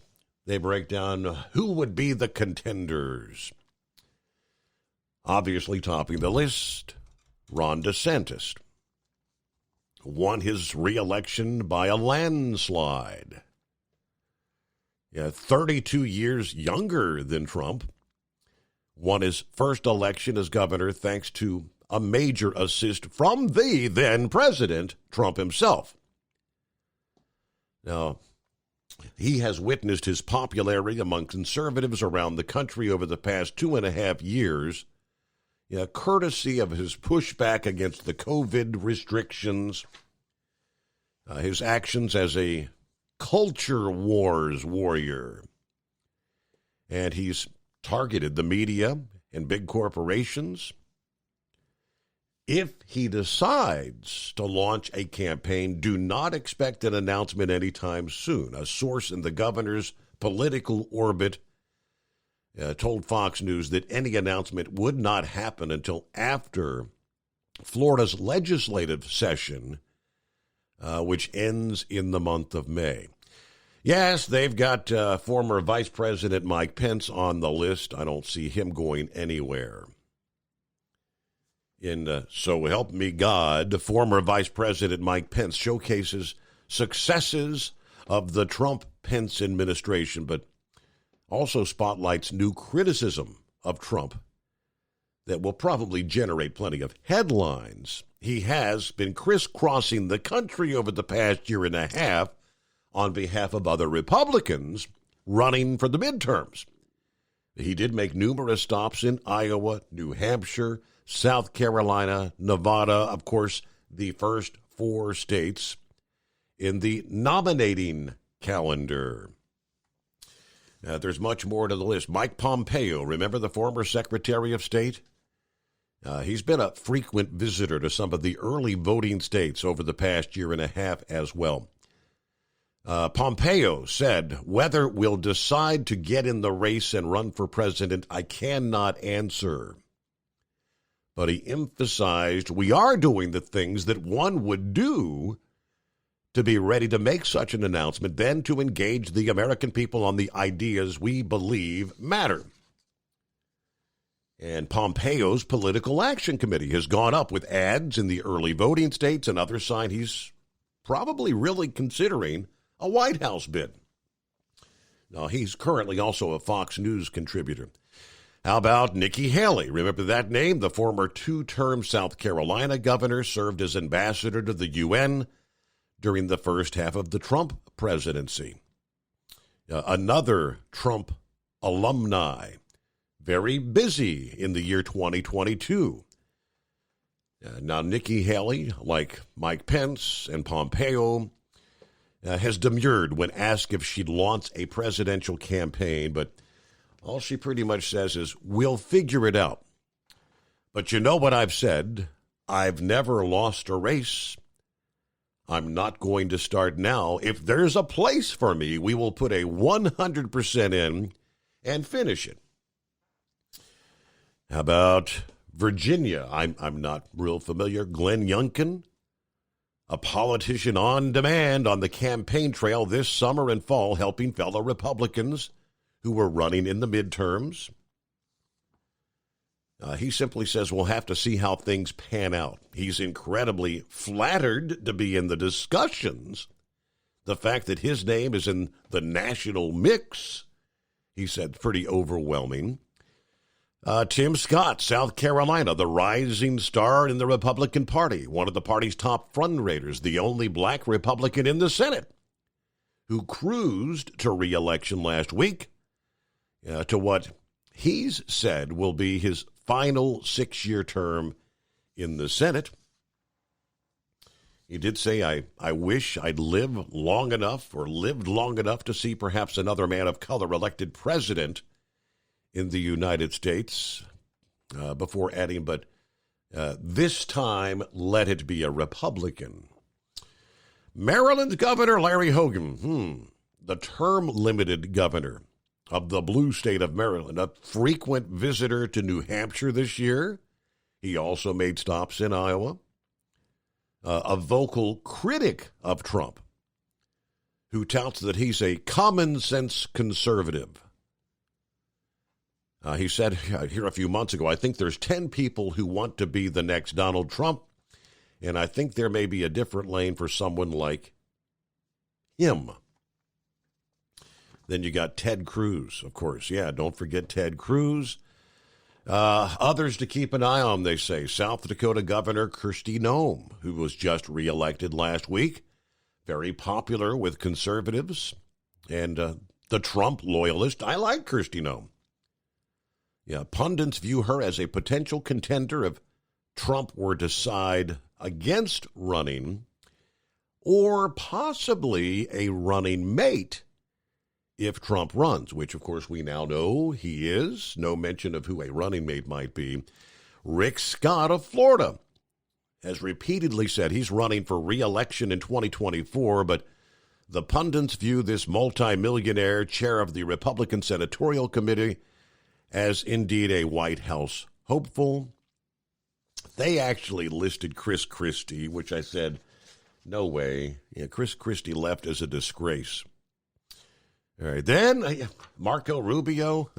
they break down who would be the contenders. Obviously topping the list, Ron DeSantis won his re-election by a landslide. 32 years younger than Trump, won his first election as governor thanks to a major assist from the then president, Trump himself. Now, he has witnessed his popularity among conservatives around the country over the past 2.5 years, courtesy of his pushback against the COVID restrictions, his actions as a culture wars warrior. And he's targeted the media and big corporations. If he decides to launch a campaign, do not expect an announcement anytime soon. A source in the governor's political orbit told Fox News that any announcement would not happen until after Florida's legislative session, which ends in the month of May. Yes, they've got former Vice President Mike Pence on the list. I don't see him going anywhere. In So Help Me God, former Vice President Mike Pence showcases successes of the Trump-Pence administration, but also spotlights new criticism of Trump that will probably generate plenty of headlines. He has been crisscrossing the country over the past year and a half on behalf of other Republicans running for the midterms. He did make numerous stops in Iowa, New Hampshire, South Carolina, Nevada, of course, the first 4 states in the nominating calendar. There's much more to the list. Mike Pompeo, remember the former Secretary of State? He's been a frequent visitor to some of the early voting states over the past year and a half as well. Pompeo said, whether we'll decide to get in the race and run for president, I cannot answer. But he emphasized we are doing the things that one would do to be ready to make such an announcement, then to engage the American people on the ideas we believe matter. And Pompeo's Political Action Committee has gone up with ads in the early voting states, another sign he's probably really considering a White House bid. Now, he's currently also a Fox News contributor. How about Nikki Haley? Remember that name? The former two-term South Carolina governor served as ambassador to the UN during the first half of the Trump presidency. Another Trump alumni, very busy in the year 2022. Now, Nikki Haley, like Mike Pence and Pompeo, has demurred when asked if she'd launch a presidential campaign, but all she pretty much says is, we'll figure it out. But you know what I've said? I've never lost a race. I'm not going to start now. If there's a place for me, we will put a 100% in and finish it. How about Virginia? I'm not real familiar. Glenn Youngkin, a politician on demand on the campaign trail this summer and fall, helping fellow Republicans who were running in the midterms. He simply says we'll have to see how things pan out. He's incredibly flattered to be in the discussions. The fact that his name is in the national mix, he said, pretty overwhelming. Tim Scott, South Carolina, the rising star in the Republican Party, one of the party's top fundraisers, the only black Republican in the Senate, who cruised to re-election last week to what he's said will be his final 6-year term in the Senate. He did say, I wish I'd lived long enough to see perhaps another man of color elected president in the United States, before adding, but this time let it be a Republican. Maryland's Governor Larry Hogan, the term-limited governor of the blue state of Maryland, a frequent visitor to New Hampshire this year. He also made stops in Iowa. A vocal critic of Trump who touts that he's a common-sense conservative. He said here a few months ago, I think there's 10 people who want to be the next Donald Trump, and I think there may be a different lane for someone like him. Then you got Ted Cruz, of course. Yeah, don't forget Ted Cruz. Others to keep an eye on, they say. South Dakota Governor Kristi Noem, who was just reelected last week. Very popular with conservatives and the Trump loyalist. I like Kristi Noem. Yeah, pundits view her as a potential contender if Trump were to decide against running, or possibly a running mate if Trump runs, which, of course, we now know he is. No mention of who a running mate might be. Rick Scott of Florida has repeatedly said he's running for re-election in 2024, but the pundits view this multimillionaire chair of the Republican Senatorial Committee as indeed a White House hopeful. They actually listed Chris Christie, which I said, no way. Yeah, Chris Christie left as a disgrace. All right, then Marco Rubio,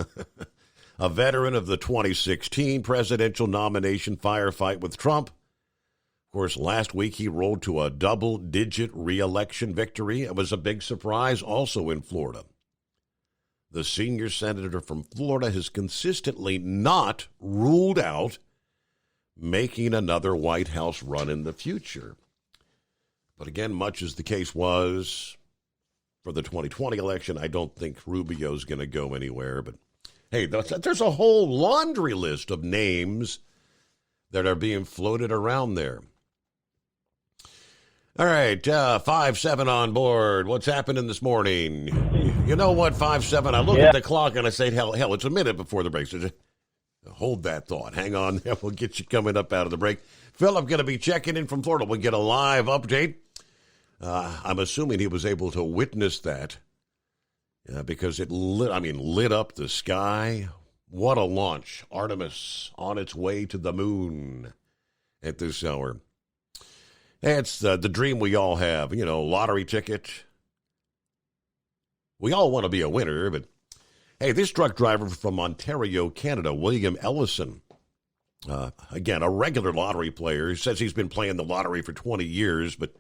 a veteran of the 2016 presidential nomination firefight with Trump. Of course, last week he rolled to a double-digit re-election victory. It was a big surprise also in Florida. The senior senator from Florida has consistently not ruled out making another White House run in the future. But again, much as the case was for the 2020 election, I don't think Rubio's going to go anywhere. But hey, there's a whole laundry list of names that are being floated around there. All right, 5-7 on board. What's happening this morning? You know what, 5-7? I look at the clock and I say, hell, it's a minute before the break. So just hold that thought. Hang on. We'll get you coming up out of the break. Philip going to be checking in from Florida. We'll get a live update. I'm assuming he was able to witness that because it lit up the sky. What a launch. Artemis on its way to the moon at this hour. It's the dream we all have, lottery ticket. We all want to be a winner, but hey, this truck driver from Ontario, Canada, William Ellison, again, a regular lottery player, he says he's been playing the lottery for 20 years, but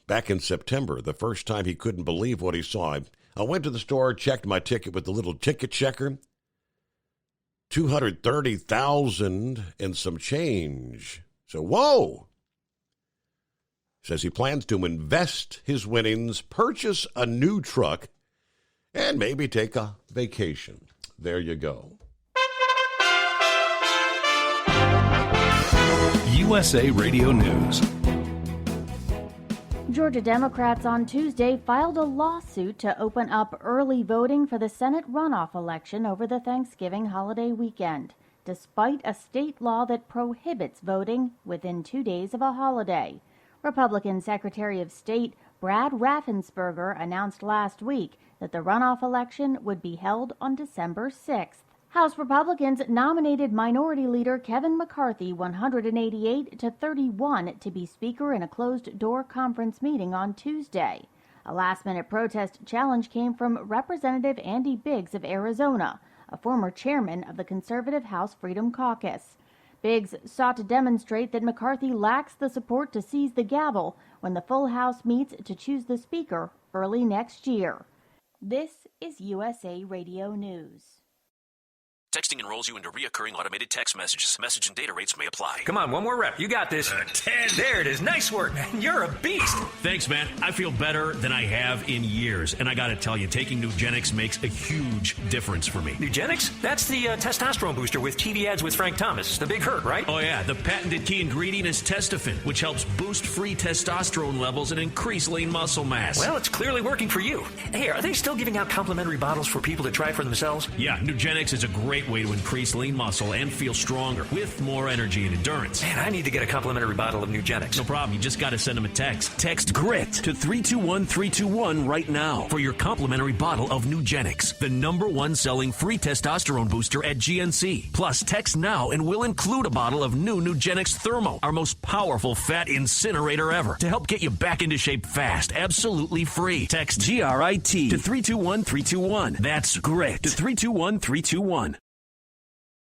back in September, the first time he couldn't believe what he saw. I went to the store, checked my ticket with the little ticket checker, $230,000 and some change. So, whoa! Says he plans to invest his winnings, purchase a new truck, and maybe take a vacation. There you go. USA Radio News. Georgia Democrats on Tuesday filed a lawsuit to open up early voting for the Senate runoff election over the Thanksgiving holiday weekend, despite a state law that prohibits voting within 2 days of a holiday. Republican Secretary of State Brad Raffensperger announced last week that the runoff election would be held on December 6th. House Republicans nominated Minority Leader Kevin McCarthy 188 to 31 to be Speaker in a closed-door conference meeting on Tuesday. A last-minute protest challenge came from Representative Andy Biggs of Arizona, a former chairman of the conservative House Freedom Caucus. Biggs sought to demonstrate that McCarthy lacks the support to seize the gavel when the full House meets to choose the Speaker early next year. This is USA Radio News. Texting enrolls you into reoccurring automated text messages. Message and data rates may apply. Come on, one more rep. You got this. 10. There it is. Nice work, man. You're a beast. Thanks, man. I feel better than I have in years. And I got to tell you, taking Nugenix makes a huge difference for me. Nugenix? That's the testosterone booster with TV ads with Frank Thomas. The big hurt, right? Oh, yeah. The patented key ingredient is Testofen, which helps boost free testosterone levels and increase lean muscle mass. Well, it's clearly working for you. Hey, are they still giving out complimentary bottles for people to try for themselves? Yeah, Nugenix is a great way to increase lean muscle and feel stronger with more energy and endurance. Man, I need to get a complimentary bottle of Nugenix. No problem. You just got to send them a text. Text GRIT to 321-321 right now for your complimentary bottle of Nugenix, the #1 selling free testosterone booster at GNC. Plus, text now and we'll include a bottle of new Nugenix Thermo, our most powerful fat incinerator ever, to help get you back into shape fast, absolutely free. Text GRIT to 321-321. That's GRIT to 321-321.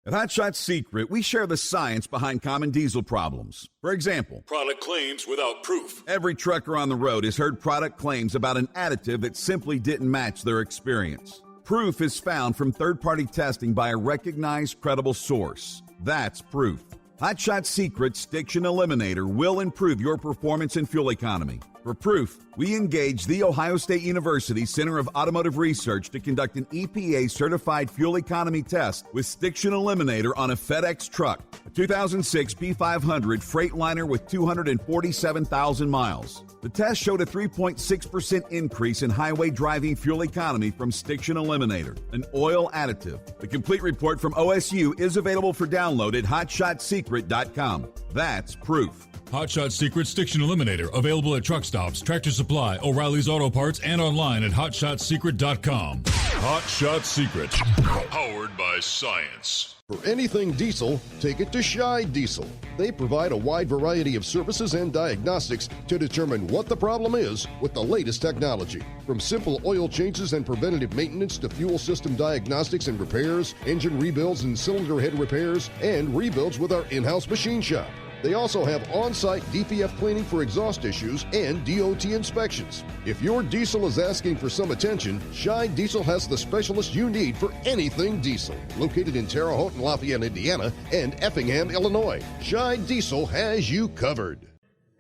At Hot Shot Secret, we share the science behind common diesel problems. For example, product claims without proof. Every trucker on the road has heard product claims about an additive that simply didn't match their experience. Proof is found from third-party testing by a recognized, credible source. That's proof. Hot Shot Secret's Stiction Eliminator will improve your performance and fuel economy. For proof, we engaged the Ohio State University Center of Automotive Research to conduct an EPA-certified fuel economy test with Stiction Eliminator on a FedEx truck, a 2006 P500 Freightliner with 247,000 miles. The test showed a 3.6% increase in highway driving fuel economy from Stiction Eliminator, an oil additive. The complete report from OSU is available for download at HotShotSecret.com. That's proof. Hot Shot Secret Stiction Eliminator, available at truck stops, Tractor Supply, O'Reilly's Auto Parts, and online at HotShotSecret.com. Hot Shot Secret, powered by science. For anything diesel, take it to Shy Diesel. They provide a wide variety of services and diagnostics to determine what the problem is with the latest technology. From simple oil changes and preventative maintenance to fuel system diagnostics and repairs, engine rebuilds and cylinder head repairs, and rebuilds with our in-house machine shop. They also have on-site DPF cleaning for exhaust issues and DOT inspections. If your diesel is asking for some attention, Shy Diesel has the specialist you need for anything diesel. Located in Terre Haute and Lafayette, Indiana, and Effingham, Illinois, Shy Diesel has you covered.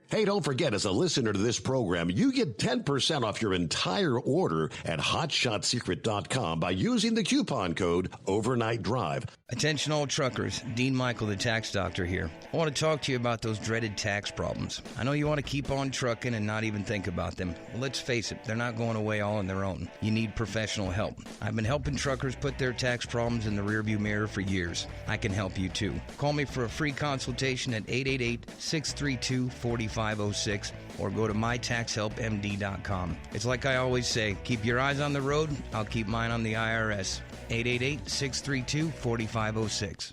Hey, don't forget, as a listener to this program, you get 10% off your entire order at HotShotSecret.com by using the coupon code Overnight Drive. Attention all truckers, Dean Michael, the tax doctor here. I want to talk to you about those dreaded tax problems. I know you want to keep on trucking and not even think about them. Well, let's face it, they're not going away all on their own. You need professional help. I've been helping truckers put their tax problems in the rearview mirror for years. I can help you too. Call me for a free consultation at 888-632-4506 or go to mytaxhelpmd.com. It's like I always say, keep your eyes on the road, I'll keep mine on the IRS. 888-632-4506.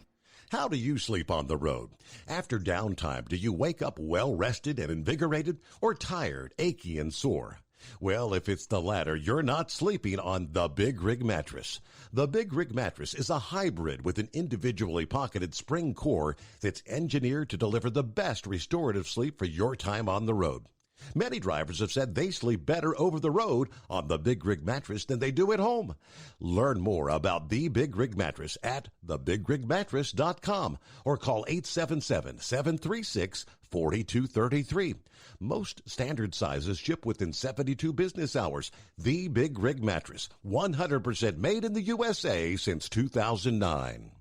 How do you sleep on the road? After downtime, do you wake up well-rested and invigorated, or tired, achy, and sore? Well, if it's the latter, you're not sleeping on the Big Rig Mattress. The Big Rig Mattress is a hybrid with an individually pocketed spring core that's engineered to deliver the best restorative sleep for your time on the road. Many drivers have said they sleep better over the road on the Big Rig Mattress than they do at home. Learn more about the Big Rig Mattress at thebigrigmattress.com or call 877-736-4233. Most standard sizes ship within 72 business hours. The Big Rig Mattress, 100% made in the USA since 2009.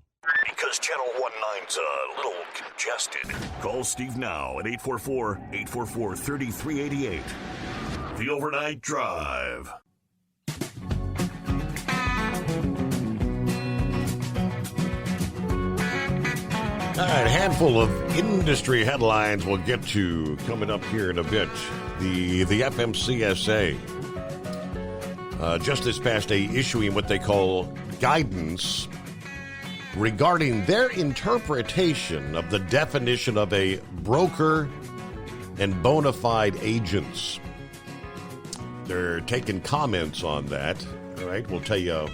Because Channel 19's a little congested. Call Steve now at 844-844-3388. The Overnight Drive. All right, a handful of industry headlines we'll get to coming up here in a bit. The FMCSA just this past day issuing what they call guidance regarding their interpretation of the definition of a broker and bona fide agents. They're taking comments on that. All right, we'll tell you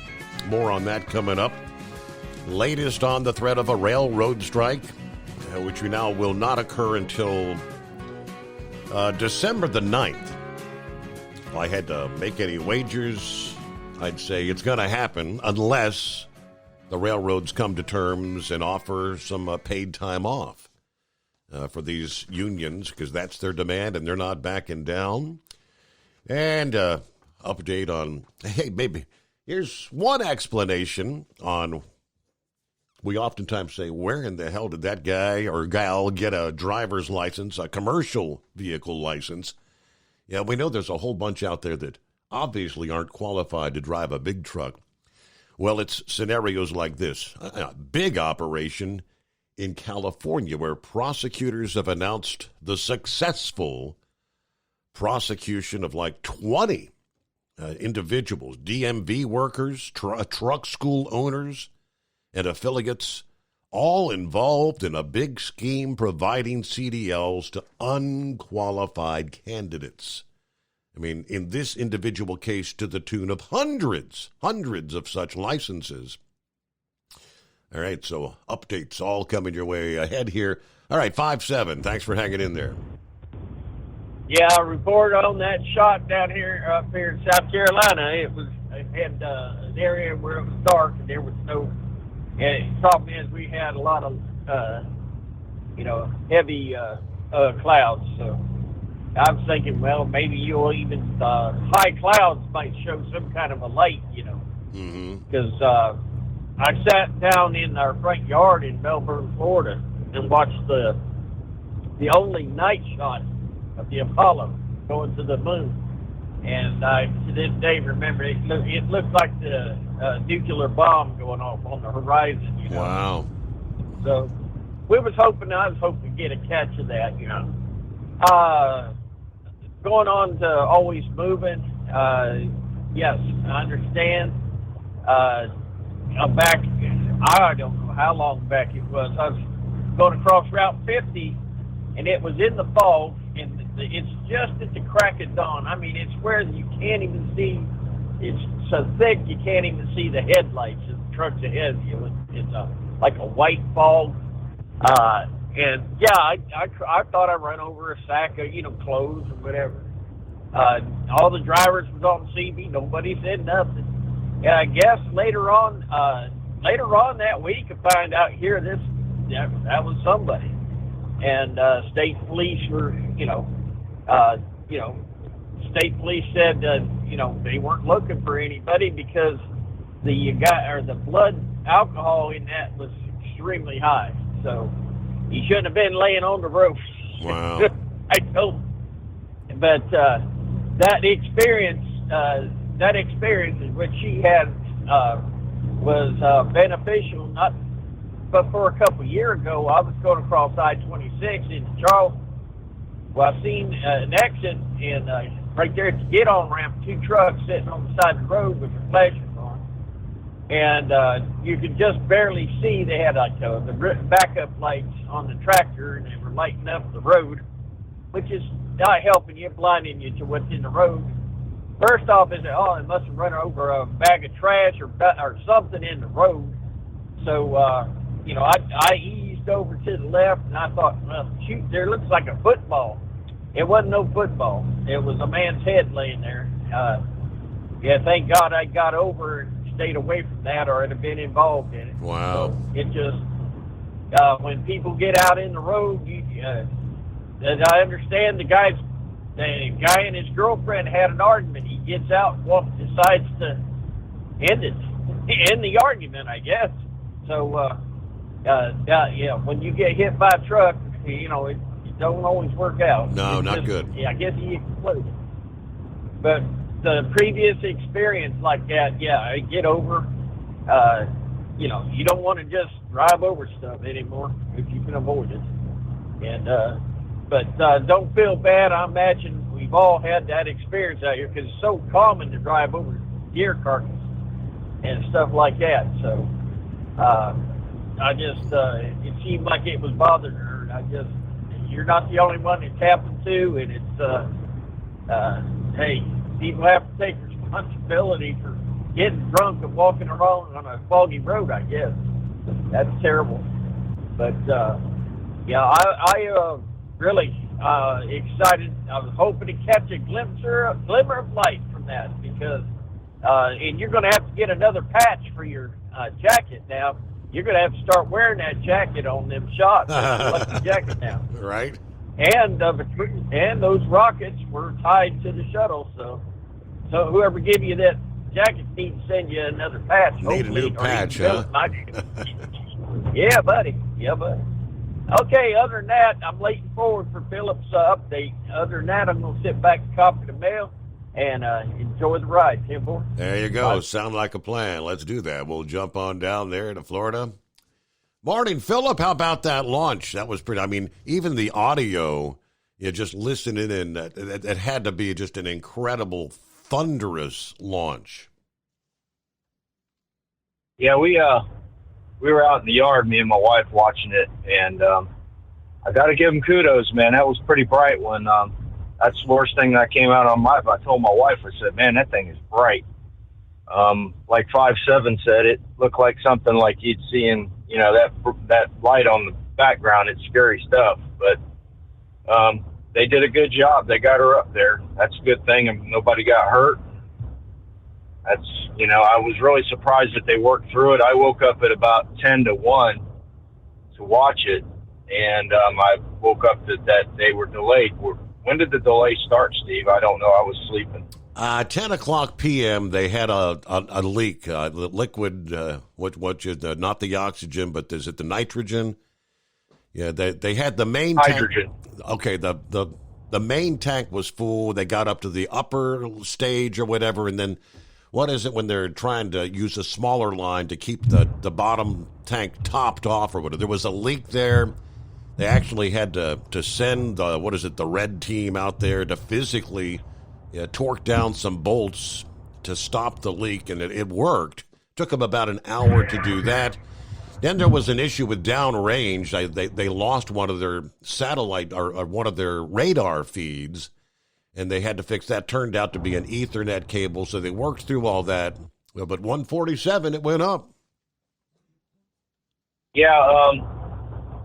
more on that coming up. Latest on the threat of a railroad strike, which now will not occur until December the 9th. If I had to make any wagers, I'd say it's going to happen unless the railroads come to terms and offer some paid time off for these unions, because that's their demand and they're not backing down. And update on, hey, maybe here's one explanation on. We oftentimes say, where in the hell did that guy or gal get a driver's license, a commercial vehicle license? Yeah, we know there's a whole bunch out there that obviously aren't qualified to drive a big truck. Well, it's scenarios like this. A big operation in California where prosecutors have announced the successful prosecution of like 20 individuals, DMV workers, truck school owners, and affiliates, all involved in a big scheme providing CDLs to unqualified candidates. I mean, in this individual case, to the tune of hundreds of such licenses. All right, so updates all coming your way ahead here. All right, 5-7, thanks for hanging in there. Yeah, I report on that shot down here, up here in South Carolina. It had an area where it was dark and there was no. And the problem is we had a lot of, heavy clouds. So I was thinking, well, maybe you'll even, high clouds might show some kind of a light, Because I sat down in our front yard in Melbourne, Florida, and watched the only night shot of the Apollo going to the moon. And I, to this day, remember, it looked like the nuclear bomb going off on the horizon, Wow. So I was hoping to get a catch of that, Going on to Always Moving, yes, I understand. I'm back, I don't know how long back it was. I was going across Route 50, and it was in the fog, and it's just at the crack of dawn. I mean, it's where you can't even see. It's so thick you can't even see the headlights of the trucks ahead of you. It's like a white fog. And yeah, I thought I ran over a sack of clothes or whatever. All the drivers was on CB. Nobody said nothing. And I guess later on that week, I find out here that was somebody. And state police were, state police said, they weren't looking for anybody because the blood alcohol in that was extremely high. So he shouldn't have been laying on the roof. Wow. I told, but that experience in which she had was beneficial. But for a couple of years ago, I was going across I-26 into Charleston. Well, I seen an accident right there at the get-on ramp, two trucks sitting on the side of the road with their flashers on. and you could just barely see. They had like the backup lights on the tractor, and they were lighting up the road, which is not helping you, blinding you to what's in the road. First off, it must have run over a bag of trash or something in the road. So, I eased over to the left, and I thought, well, shoot, there looks like a football. It wasn't no football. It was a man's head laying there. Thank God I got over and stayed away from that, or I'd have been involved in it. Wow. So it just, when people get out in the road, I understand the guy and his girlfriend had an argument. He gets out and decides to end the argument, I guess. So, when you get hit by a truck, it don't always work out. No, not good. Yeah, I guess he exploded. But the previous experience like that, I get over. You don't want to just drive over stuff anymore if you can avoid it. And but don't feel bad. I imagine we've all had that experience out here because it's so common to drive over deer carcasses and stuff like that. So I just it seemed like it was bothering her. You're not the only one it's happened to, and it's hey, people have to take responsibility for getting drunk and walking around on a foggy road. I guess that's terrible. But I really excited. I was hoping to catch a glimmer of light from that because, and you're going to have to get another patch for your jacket now. You're going to have to start wearing that jacket on them shots. Lucky jacket now. Right. And those rockets were tied to the shuttle, so whoever gave you that jacket needs to send you another patch. Need a new patch, huh? Yeah, buddy. Okay, other than that, I'm waiting forward for Philip's update. Other than that, I'm going to sit back and copy the mail and enjoy the ride, Tim Boy. There you go. Sound like a plan. Let's do that. We'll jump on down there to Florida. Morning, Philip. How about that launch? That was pretty. I mean, even the audio, just listening in, it had to be just an incredible, thunderous launch. Yeah, we were out in the yard, me and my wife, watching it, and I got to give them kudos, man. That was pretty bright when that's the worst thing that came out on my. I told my wife, I said, man, that thing is bright. Like 5.7 said, it looked like something like you'd see in, that light on the background. It's scary stuff, but they did a good job. They got her up there. That's a good thing, and nobody got hurt. That's, I was really surprised that they worked through it. I woke up at about 10 to 1 to watch it, and I woke up that they were delayed. When did the delay start, Steve? I don't know. I was sleeping. 10 o'clock p.m., they had a leak, liquid, what is not the oxygen, but is it the nitrogen? Yeah, they had the main hydrogen. Tank. Okay, the main tank was full. They got up to the upper stage or whatever, and then what is it when they're trying to use a smaller line to keep the bottom tank topped off or whatever? There was a leak there. They actually had to send, the red team out there to physically torque down some bolts to stop the leak, and it worked. Took them about an hour to do that. Then there was an issue with downrange. They lost one of their satellite or one of their radar feeds, and they had to fix that. Turned out to be an Ethernet cable, so they worked through all that. But 147, it went up. Yeah,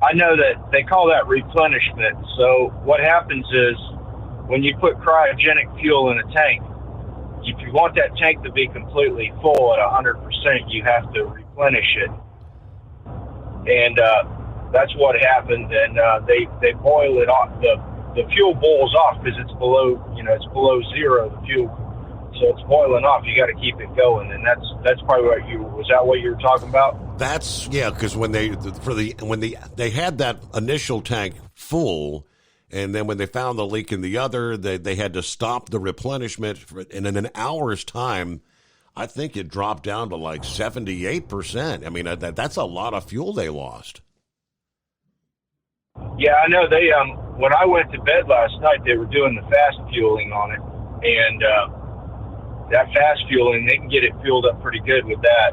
I know that they call that replenishment. So what happens is when you put cryogenic fuel in a tank, if you want that tank to be completely full at 100%, you have to replenish it. And that's what happened. And they boil it off. The fuel boils off because it's below zero, the fuel. So it's boiling off. You got to keep it going, and that's probably was that what you were talking about? That's because when they had that initial tank full, and then when they found the leak in the other, they had to stop the replenishment, and in an hour's time, I think it dropped down to like 78%. I mean, that's a lot of fuel they lost. Yeah, I know. They when I went to bed last night, they were doing the fast fueling on it, and that fast fueling, they can get it fueled up pretty good with that.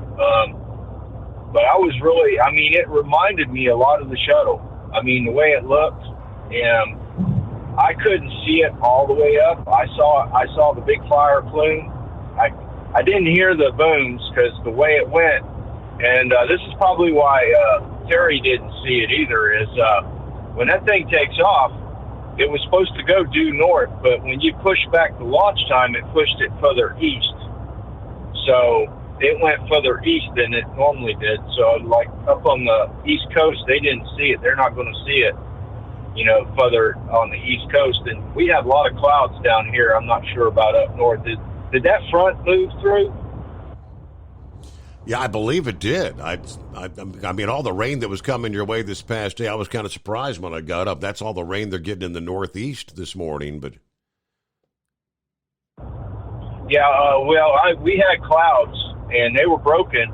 But I was really, I mean, it reminded me a lot of the shuttle. I mean, the way it looked, and I couldn't see it all the way up. I saw the big fire plume. I didn't hear the booms because the way it went, and this is probably why Terry didn't see it either, is when that thing takes off, it was supposed to go due north, but when you push back the launch time, it pushed it further east. So it went further east than it normally did. So like up on the East Coast, they didn't see it. They're not going to see it, you know, further on the East Coast. And we have a lot of clouds down here. I'm not sure about up north. Did that front move through? Yeah, I believe it did. I mean, all the rain that was coming your way this past day, I was kind of surprised when I got up. That's all the rain they're getting in the Northeast this morning. But yeah, we had clouds, and they were broken,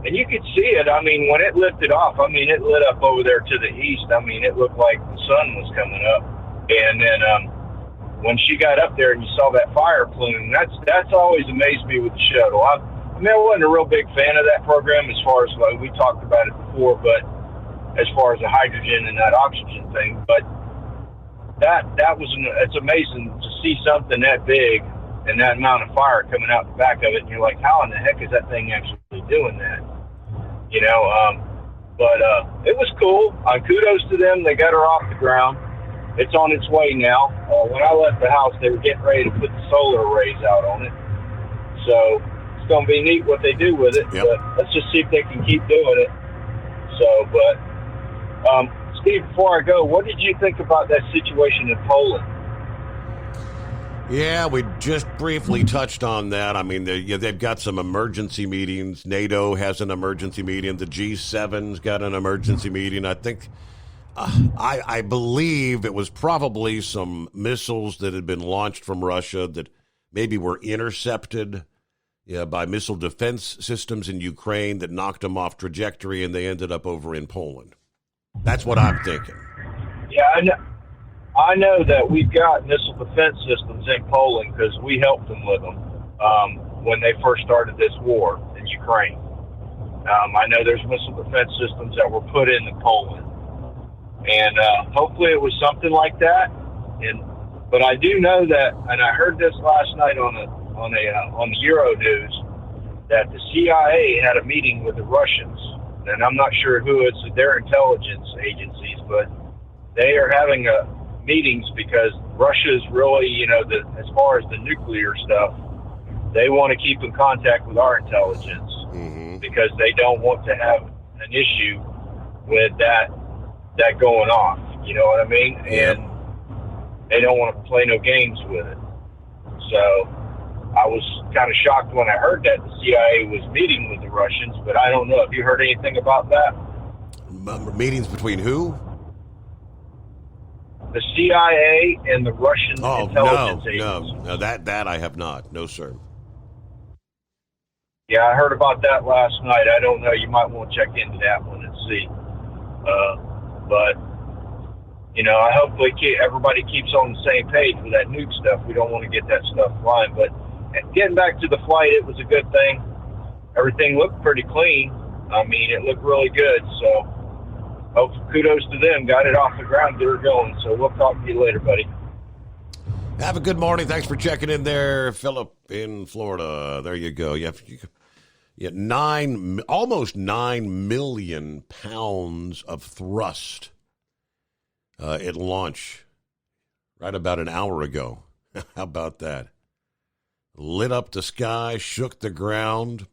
and you could see it. I mean, when it lifted off, I mean, it lit up over there to the east. I mean, it looked like the sun was coming up. And then when she got up there and you saw that fire plume, that's always amazed me with the shuttle. I mean, I wasn't a real big fan of that program as far as, like, we talked about it before, but as far as the hydrogen and that oxygen thing. But it's amazing to see something that big and that amount of fire coming out the back of it, and you're like, how in the heck is that thing actually doing that? You know, but it was cool. Kudos to them. They got her off the ground. It's on its way now. When I left the house, they were getting ready to put the solar arrays out on it. So it's going to be neat what they do with it. Yep. But let's just see if they can keep doing it. So, but Steve, before I go, what did you think about that situation in Poland? Yeah, we just briefly touched on that. I mean, they've got some emergency meetings. NATO has an emergency meeting. The G7's got an emergency meeting. I think, I believe it was probably some missiles that had been launched from Russia that maybe were intercepted by missile defense systems in Ukraine that knocked them off trajectory, and they ended up over in Poland. That's what I'm thinking. Yeah, I know that we've got missile defense systems in Poland because we helped them with them when they first started this war in Ukraine. I know there's missile defense systems that were put into Poland, and hopefully it was something like that. But I do know that, and I heard this last night on the Euro News, that the CIA had a meeting with the Russians, and I'm not sure who it's, their intelligence agencies, but they are having meetings because Russia's really, you know, as far as the nuclear stuff, they want to keep in contact with our intelligence because they don't want to have an issue with that going off. You know what I mean? And they don't want to play no games with it. So I was kind of shocked when I heard that the CIA was meeting with the Russians, but I don't know. Have you heard anything about that? Meetings between who? The CIA and the Russian intelligence agencies. No, that I have not. No, sir. Yeah, I heard about that last night. I don't know. You might want to check into that one and see. But, you know, I hopefully everybody keeps on the same page with that nuke stuff. We don't want to get that stuff flying. But getting back to the flight, it was a good thing. Everything looked pretty clean. I mean, it looked really good. So, kudos to them. Got it off the ground. They're going. So we'll talk to you later, buddy. Have a good morning. Thanks for checking in there, Philip in Florida. There you go. You almost 9 million pounds of thrust at launch right about an hour ago. How about that? Lit up the sky, shook the ground.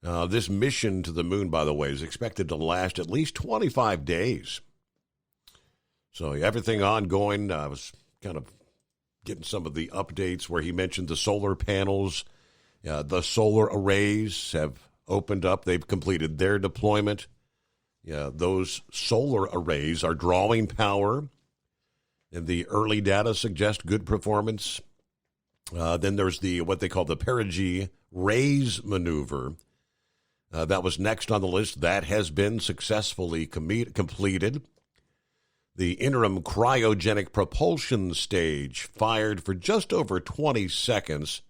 This mission to the moon, by the way, is expected to last at least 25 days. So everything ongoing. I was kind of getting some of the updates where he mentioned the solar panels. The solar arrays have opened up. They've completed their deployment. Those solar arrays are drawing power, and the early data suggest good performance. Then there's what they call the perigee raise maneuver. That was next on the list. That has been successfully completed. The interim cryogenic propulsion stage fired for just over 20 seconds.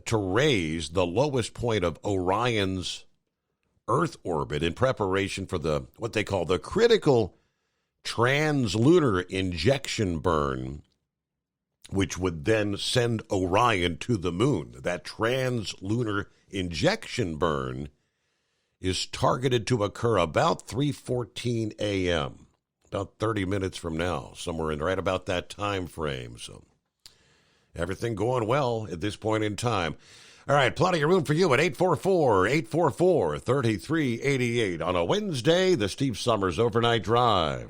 to raise the lowest point of Orion's Earth orbit in preparation for what they call the critical translunar injection burn, which would then send Orion to the moon. That translunar injection burn is targeted to occur about 3:14 a.m., about 30 minutes from now, somewhere in right about that time frame. So everything going well at this point in time. All right, plenty of room for you at 844-844-3388 on a Wednesday, the Steve Summers Overnight Drive.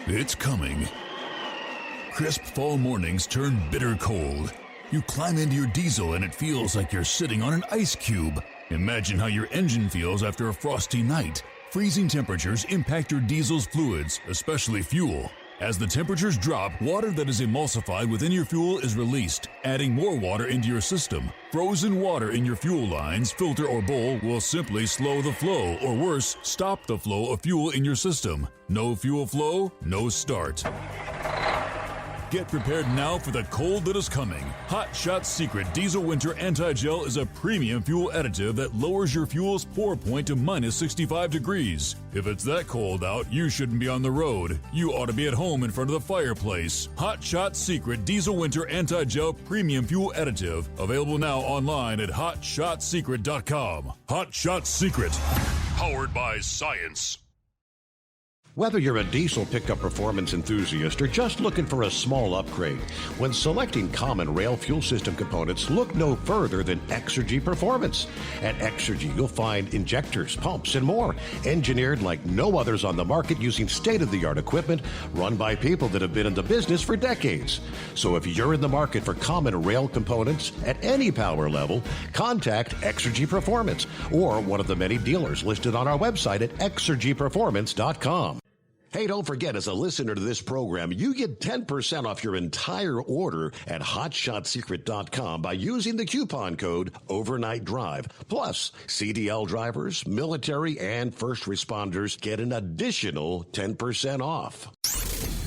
It's coming. Crisp fall mornings turn bitter cold. You climb into your diesel and it feels like you're sitting on an ice cube. Imagine how your engine feels after a frosty night. Freezing temperatures impact your diesel's fluids, especially fuel. As the temperatures drop, water that is emulsified within your fuel is released, adding more water into your system. Frozen water in your fuel lines, filter, or bowl will simply slow the flow, or worse, stop the flow of fuel in your system. No fuel flow, no start. Get prepared now for the cold that is coming. Hot Shot Secret Diesel Winter Anti-Gel is a premium fuel additive that lowers your fuel's pour point to minus 65 degrees. If it's that cold out, you shouldn't be on the road. You ought to be at home in front of the fireplace. Hot Shot Secret Diesel Winter Anti-Gel Premium Fuel Additive. Available now online at HotShotSecret.com. Hot Shot Secret. Powered by science. Whether you're a diesel pickup performance enthusiast or just looking for a small upgrade, when selecting common rail fuel system components, look no further than Exergy Performance. At Exergy, you'll find injectors, pumps, and more, engineered like no others on the market using state-of-the-art equipment run by people that have been in the business for decades. So if you're in the market for common rail components at any power level, contact Exergy Performance or one of the many dealers listed on our website at exergyperformance.com. Hey, don't forget, as a listener to this program, you get 10% off your entire order at HotShotSecret.com by using the coupon code Overnight Drive. Plus, CDL drivers, military, and first responders get an additional 10% off.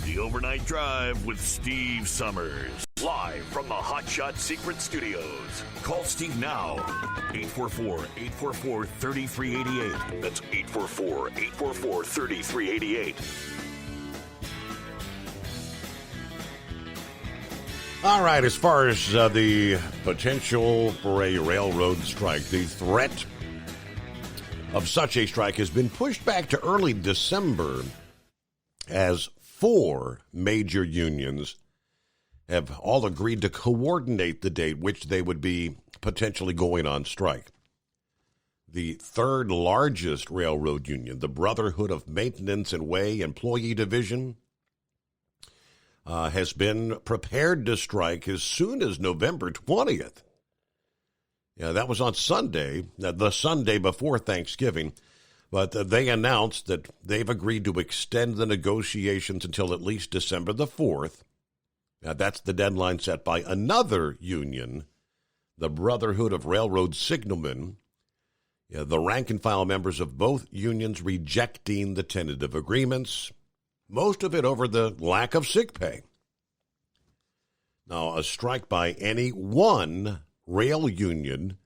The Overnight Drive with Steve Summers. Live from the Hot Shot Secret Studios. Call Steve now. 844-844-3388. That's 844-844-3388. All right, as far as the potential for a railroad strike, the threat of such a strike has been pushed back to early December as 4 major unions have all agreed to coordinate the date which they would be potentially going on strike. The third largest railroad union, the Brotherhood of Maintenance and Way Employee Division, has been prepared to strike as soon as November 20th. Yeah, that was on Sunday, the Sunday before Thanksgiving, but they announced that they've agreed to extend the negotiations until at least December the 4th. That's the deadline set by another union, the Brotherhood of Railroad Signalmen. The rank-and-file members of both unions rejecting the tentative agreements, most of it over the lack of sick pay. Now, a strike by any one rail union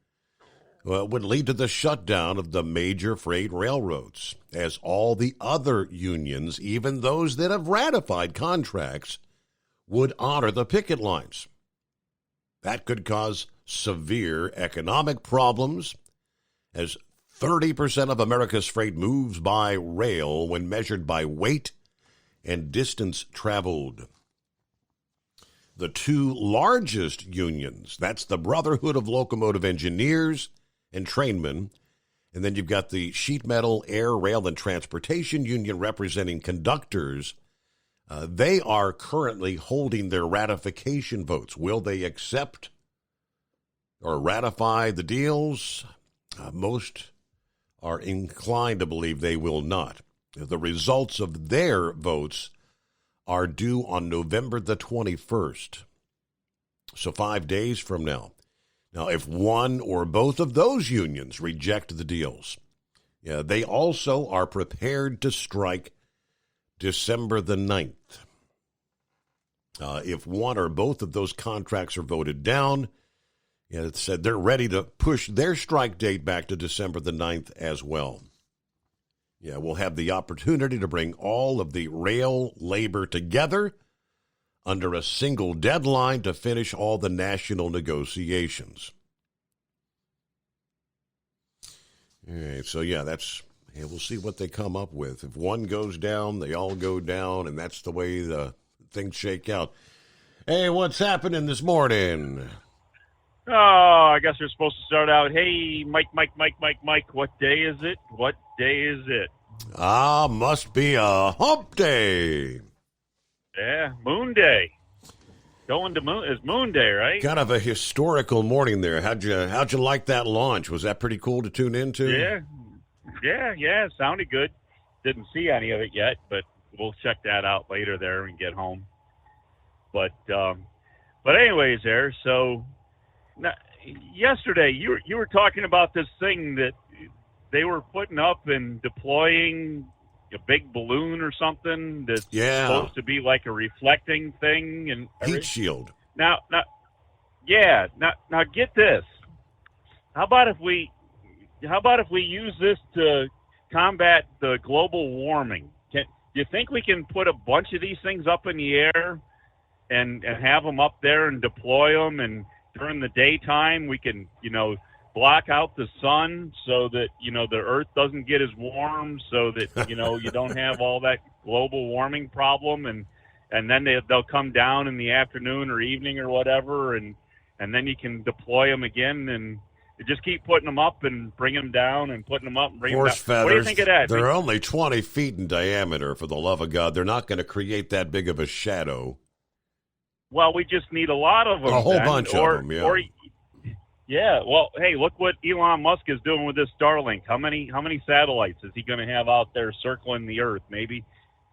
would lead to the shutdown of the major freight railroads, as all the other unions, even those that have ratified contracts, would honor the picket lines. That could cause severe economic problems, as 30% of America's freight moves by rail when measured by weight and distance traveled. The 2 largest unions, that's the Brotherhood of Locomotive Engineers and Trainmen, and then you've got the Sheet Metal, Air, Rail, and Transportation Union representing conductors. They are currently holding their ratification votes. Will they accept or ratify the deals? Most are inclined to believe they will not. The results of their votes are due on November the 21st, so 5 days from now. Now, if one or both of those unions reject the deals, they also are prepared to strike December the 9th. If one or both of those contracts are voted down, it said they're ready to push their strike date back to December the 9th as well. Yeah, we'll have the opportunity to bring all of the rail labor together under a single deadline to finish all the national negotiations. All right, so we'll see what they come up with. If one goes down, they all go down, and that's the way the things shake out. Hey, what's happening this morning? Oh, I guess we're supposed to start out, hey, Mike, what day is it? What day is it? Must be a hump day. Yeah, Moon Day. Going to Moon is Moon Day, right? Kind of a historical morning there. How'd you like that launch? Was that pretty cool to tune into? Yeah. Sounded good. Didn't see any of it yet, but we'll check that out later there and get home. But anyways, there. So yesterday you were talking about this thing that they were putting up and deploying a big balloon or something that's supposed to be like a reflecting thing and heat shield. Now get this. How about if we use this to combat the global warming? Do you think we can put a bunch of these things up in the air and have them up there and deploy them, and during the daytime we can, block out the sun so that, the earth doesn't get as warm, so that, you don't have all that global warming problem, and then they'll come down in the afternoon or evening or whatever, and then you can deploy them again, and you just keep putting them up and bring them down and putting them up and bring them down. Horse feathers. What do you think of that? They're only 20 feet in diameter, for the love of God. They're not going to create that big of a shadow. Well, we just need a lot of them. A whole bunch of them, yeah. Yeah, well, hey, look what Elon Musk is doing with this Starlink. How many satellites is he going to have out there circling the Earth? Maybe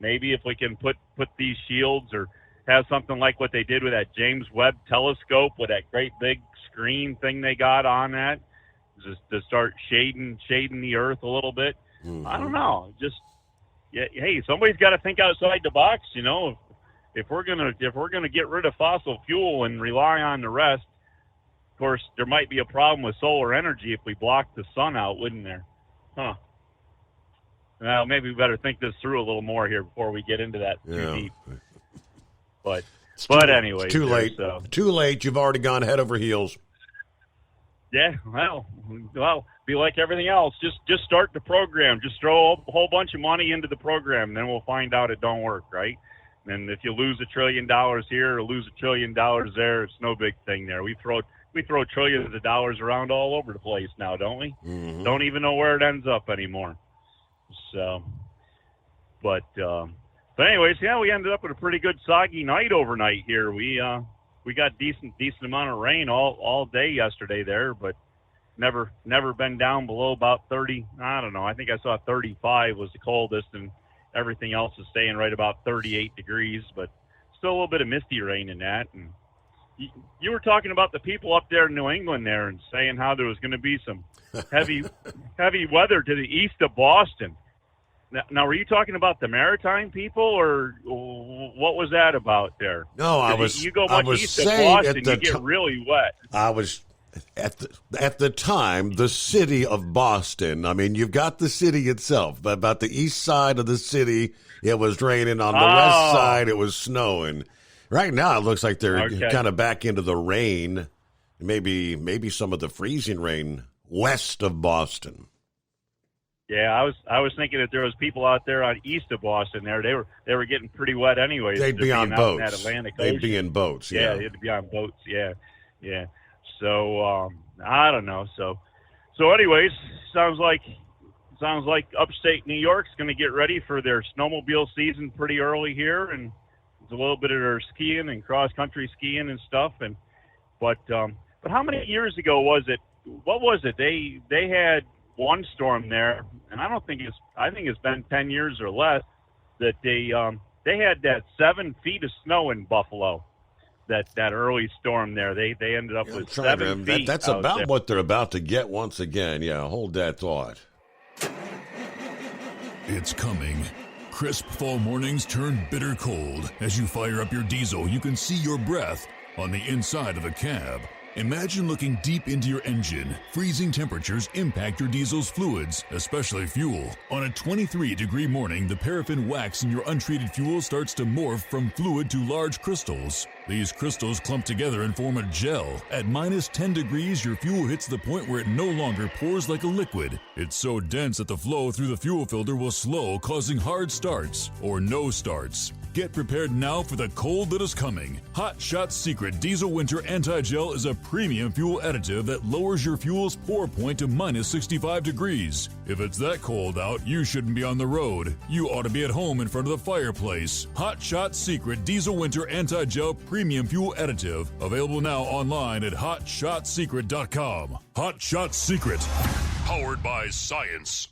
if we can put these shields or have something like what they did with that James Webb telescope with that great big screen thing they got on that, just to start shading the Earth a little bit. Mm-hmm. I don't know. Hey, somebody's got to think outside the box. If we're gonna get rid of fossil fuel and rely on the rest. Of course, there might be a problem with solar energy if we block the sun out, wouldn't there? Huh. Well, maybe we better think this through a little more here before we get into that too deep. But anyway, it's too late. Too late. You've already gone head over heels. Yeah. Well, be like everything else. Just start the program. Just throw a whole bunch of money into the program, and then we'll find out it don't work, right? And if you lose $1 trillion here or lose $1 trillion there, it's no big thing there. We throw trillions of dollars around all over the place now, don't we? Mm-hmm. Don't even know where it ends up anymore. So, but anyways, we ended up with a pretty good soggy night overnight here. We got decent amount of rain all day yesterday there, but never been down below about 30. I don't know. I think I saw 35 was the coldest, and everything else is staying right about 38 degrees, but still a little bit of misty rain in that. And you were talking about the people up there in New England there and saying how there was going to be some heavy weather to the east of Boston. Now, were you talking about the maritime people, or what was that about there? No, You go much east of Boston, you get really wet. I was at the time, the city of Boston. I mean, you've got the city itself, but about the east side of the city, it was raining. On the west side, it was snowing. Right now, it looks like they're kind of back into the rain, maybe some of the freezing rain west of Boston. Yeah, I was thinking that there was people out there on east of Boston there. They were getting pretty wet anyways. They'd be on boats. That Atlantic Ocean. They'd be in boats. Yeah, they'd be on boats. Yeah. So I don't know. So anyways, sounds like upstate New York's going to get ready for their snowmobile season pretty early here, and it's a little bit of their skiing and cross country skiing and stuff. But how many years ago was it? What was it? They had one storm there, and I think it's been 10 years or less that they had that 7 feet of snow in Buffalo. That early storm there, they ended up with 7 feet. That's about there. What they're about to get once again. Yeah, hold that thought. It's coming. Crisp fall mornings turn bitter cold. As you fire up your diesel, you can see your breath on the inside of the cab. Imagine looking deep into your engine. Freezing temperatures impact your diesel's fluids, especially fuel. On a 23-degree morning, the paraffin wax in your untreated fuel starts to morph from fluid to large crystals. These crystals clump together and form a gel. At minus 10 degrees, your fuel hits the point where it no longer pours like a liquid. It's so dense that the flow through the fuel filter will slow, causing hard starts or no starts. Get prepared now for the cold that is coming. Hot Shot Secret Diesel Winter Anti-Gel is a premium fuel additive that lowers your fuel's pour point to minus 65 degrees. If it's that cold out, you shouldn't be on the road. You ought to be at home in front of the fireplace. Hot Shot Secret Diesel Winter Anti-Gel Premium Fuel Additive. Available now online at hotshotsecret.com. Hot Shot Secret. Powered by science.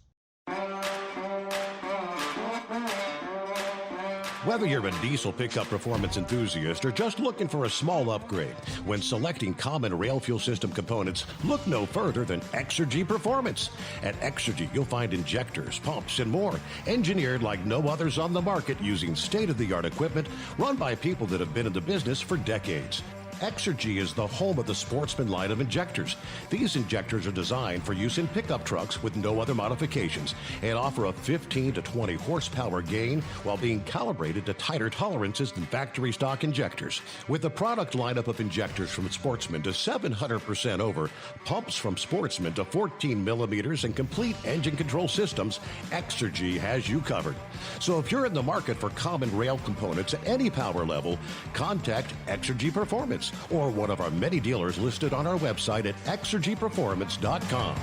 Whether you're a diesel pickup performance enthusiast or just looking for a small upgrade, when selecting common rail fuel system components, look no further than Exergy Performance. At Exergy, you'll find injectors, pumps, and more, engineered like no others on the market using state-of-the-art equipment run by people that have been in the business for decades. Exergy is the home of the Sportsman line of injectors. These injectors are designed for use in pickup trucks with no other modifications and offer a 15 to 20 horsepower gain while being calibrated to tighter tolerances than factory stock injectors. With the product lineup of injectors from Sportsman to 700% over, pumps from Sportsman to 14 millimeters, and complete engine control systems, Exergy has you covered. So if you're in the market for common rail components at any power level, contact Exergy Performance or one of our many dealers listed on our website at exergyperformance.com.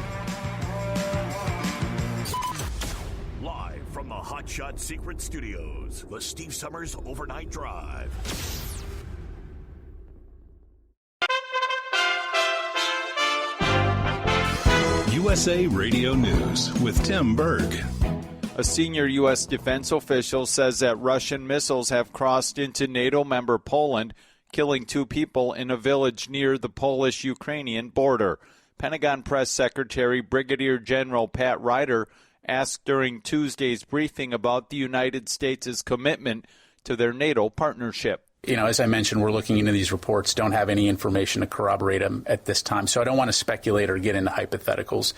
Live from the Hot Shot Secret Studios, the Steve Summers Overnight Drive. USA Radio News with Tim Berg. A senior U.S. defense official says that Russian missiles have crossed into NATO member Poland, killing 2 people in a village near the Polish-Ukrainian border. Pentagon Press Secretary Brigadier General Pat Ryder asked during Tuesday's briefing about the United States' commitment to their NATO partnership. As I mentioned, we're looking into these reports, don't have any information to corroborate them at this time, so I don't want to speculate or get into hypotheticals.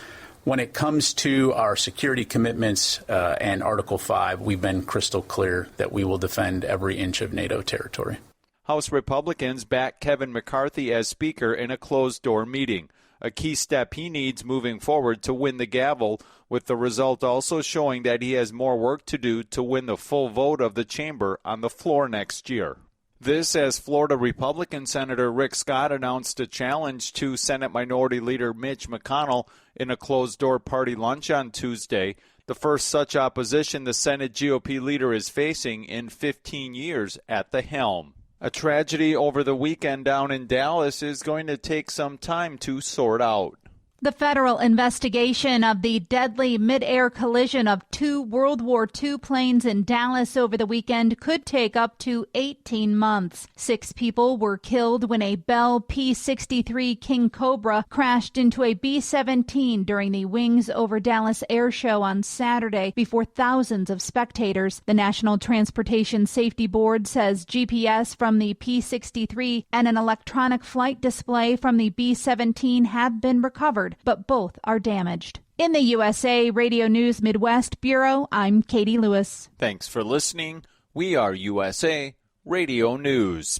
When it comes to our security commitments and Article 5, we've been crystal clear that we will defend every inch of NATO territory. House Republicans back Kevin McCarthy as Speaker in a closed-door meeting, a key step he needs moving forward to win the gavel, with the result also showing that he has more work to do to win the full vote of the chamber on the floor next year. This as Florida Republican Senator Rick Scott announced a challenge to Senate Minority Leader Mitch McConnell in a closed-door party lunch on Tuesday, the first such opposition the Senate GOP leader is facing in 15 years at the helm. A tragedy over the weekend down in Dallas is going to take some time to sort out. The federal investigation of the deadly mid-air collision of 2 World War II planes in Dallas over the weekend could take up to 18 months. 6 people were killed when a Bell P-63 King Cobra crashed into a B-17 during the Wings over Dallas Air Show on Saturday before thousands of spectators. The National Transportation Safety Board says GPS from the P-63 and an electronic flight display from the B-17 have been recovered, but both are damaged. In the USA Radio News Midwest Bureau, I'm Katie Lewis. Thanks for listening. We are USA Radio News.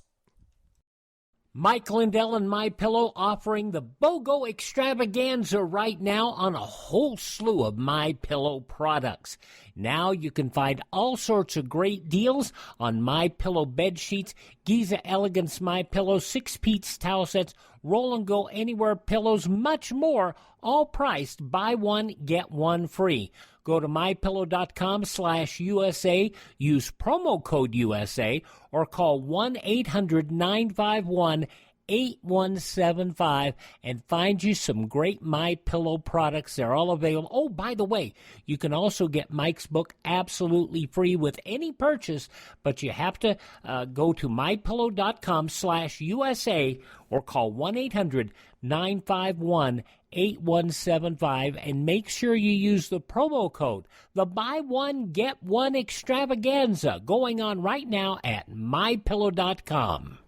Mike Lindell and MyPillow offering the BOGO extravaganza right now on a whole slew of MyPillow products. Now you can find all sorts of great deals on MyPillow bed sheets, Giza Elegance MyPillow, 6-piece towel sets, Roll and Go Anywhere pillows, much more, all priced buy one, get one free. Go to mypillow.com/USA, use promo code USA, or call 1-800-951 8175 and find you some great MyPillow products. They're all available. Oh, by the way, you can also get Mike's book absolutely free with any purchase, but you have to go to mypillow.com/USA or call 1-800-951-8175 and make sure you use the promo code, the Buy One, Get One Extravaganza, going on right now at mypillow.com.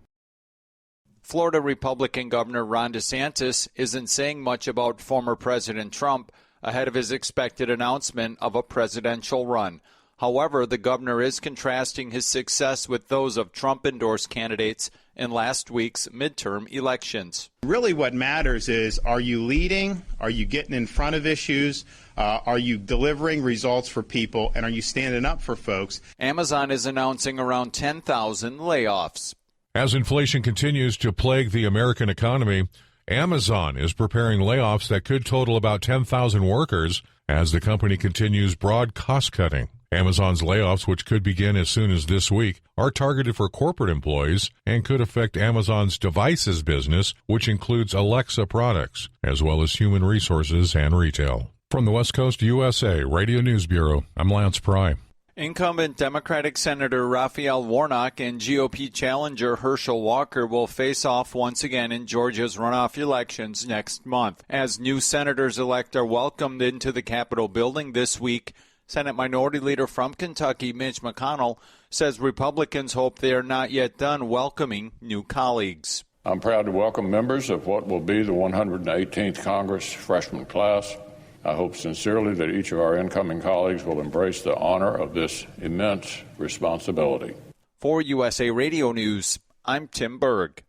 Florida Republican Governor Ron DeSantis isn't saying much about former President Trump ahead of his expected announcement of a presidential run. However, the governor is contrasting his success with those of Trump-endorsed candidates in last week's midterm elections. Really what matters is, are you leading? Are you getting in front of issues? Are you delivering results for people? And are you standing up for folks? Amazon is announcing around 10,000 layoffs. As inflation continues to plague the American economy, Amazon is preparing layoffs that could total about 10,000 workers as the company continues broad cost-cutting. Amazon's layoffs, which could begin as soon as this week, are targeted for corporate employees and could affect Amazon's devices business, which includes Alexa products, as well as human resources and retail. From the West Coast USA Radio News Bureau, I'm Lance Pry. Incumbent Democratic Senator Raphael Warnock and GOP challenger Herschel Walker will face off once again in Georgia's runoff elections next month. As new senators-elect are welcomed into the Capitol building this week, Senate Minority Leader from Kentucky, Mitch McConnell, says Republicans hope they are not yet done welcoming new colleagues. I'm proud to welcome members of what will be the 118th Congress freshman class. I hope sincerely that each of our incoming colleagues will embrace the honor of this immense responsibility. For USA Radio News, I'm Tim Berg.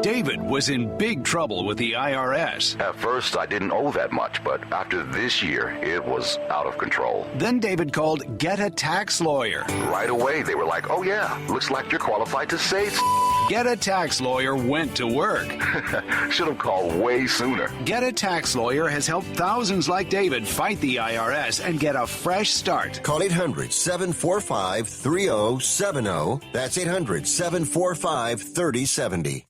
David was in big trouble with the IRS. At first, I didn't owe that much, but after this year, it was out of control. Then David called Get a Tax Lawyer. Right away, they were like, oh yeah, looks like you're qualified to say Get a Tax Lawyer went to work. Should have called way sooner. Get a Tax Lawyer has helped thousands like David fight the IRS and get a fresh start. Call 800-745-3070. That's 800-745-3070.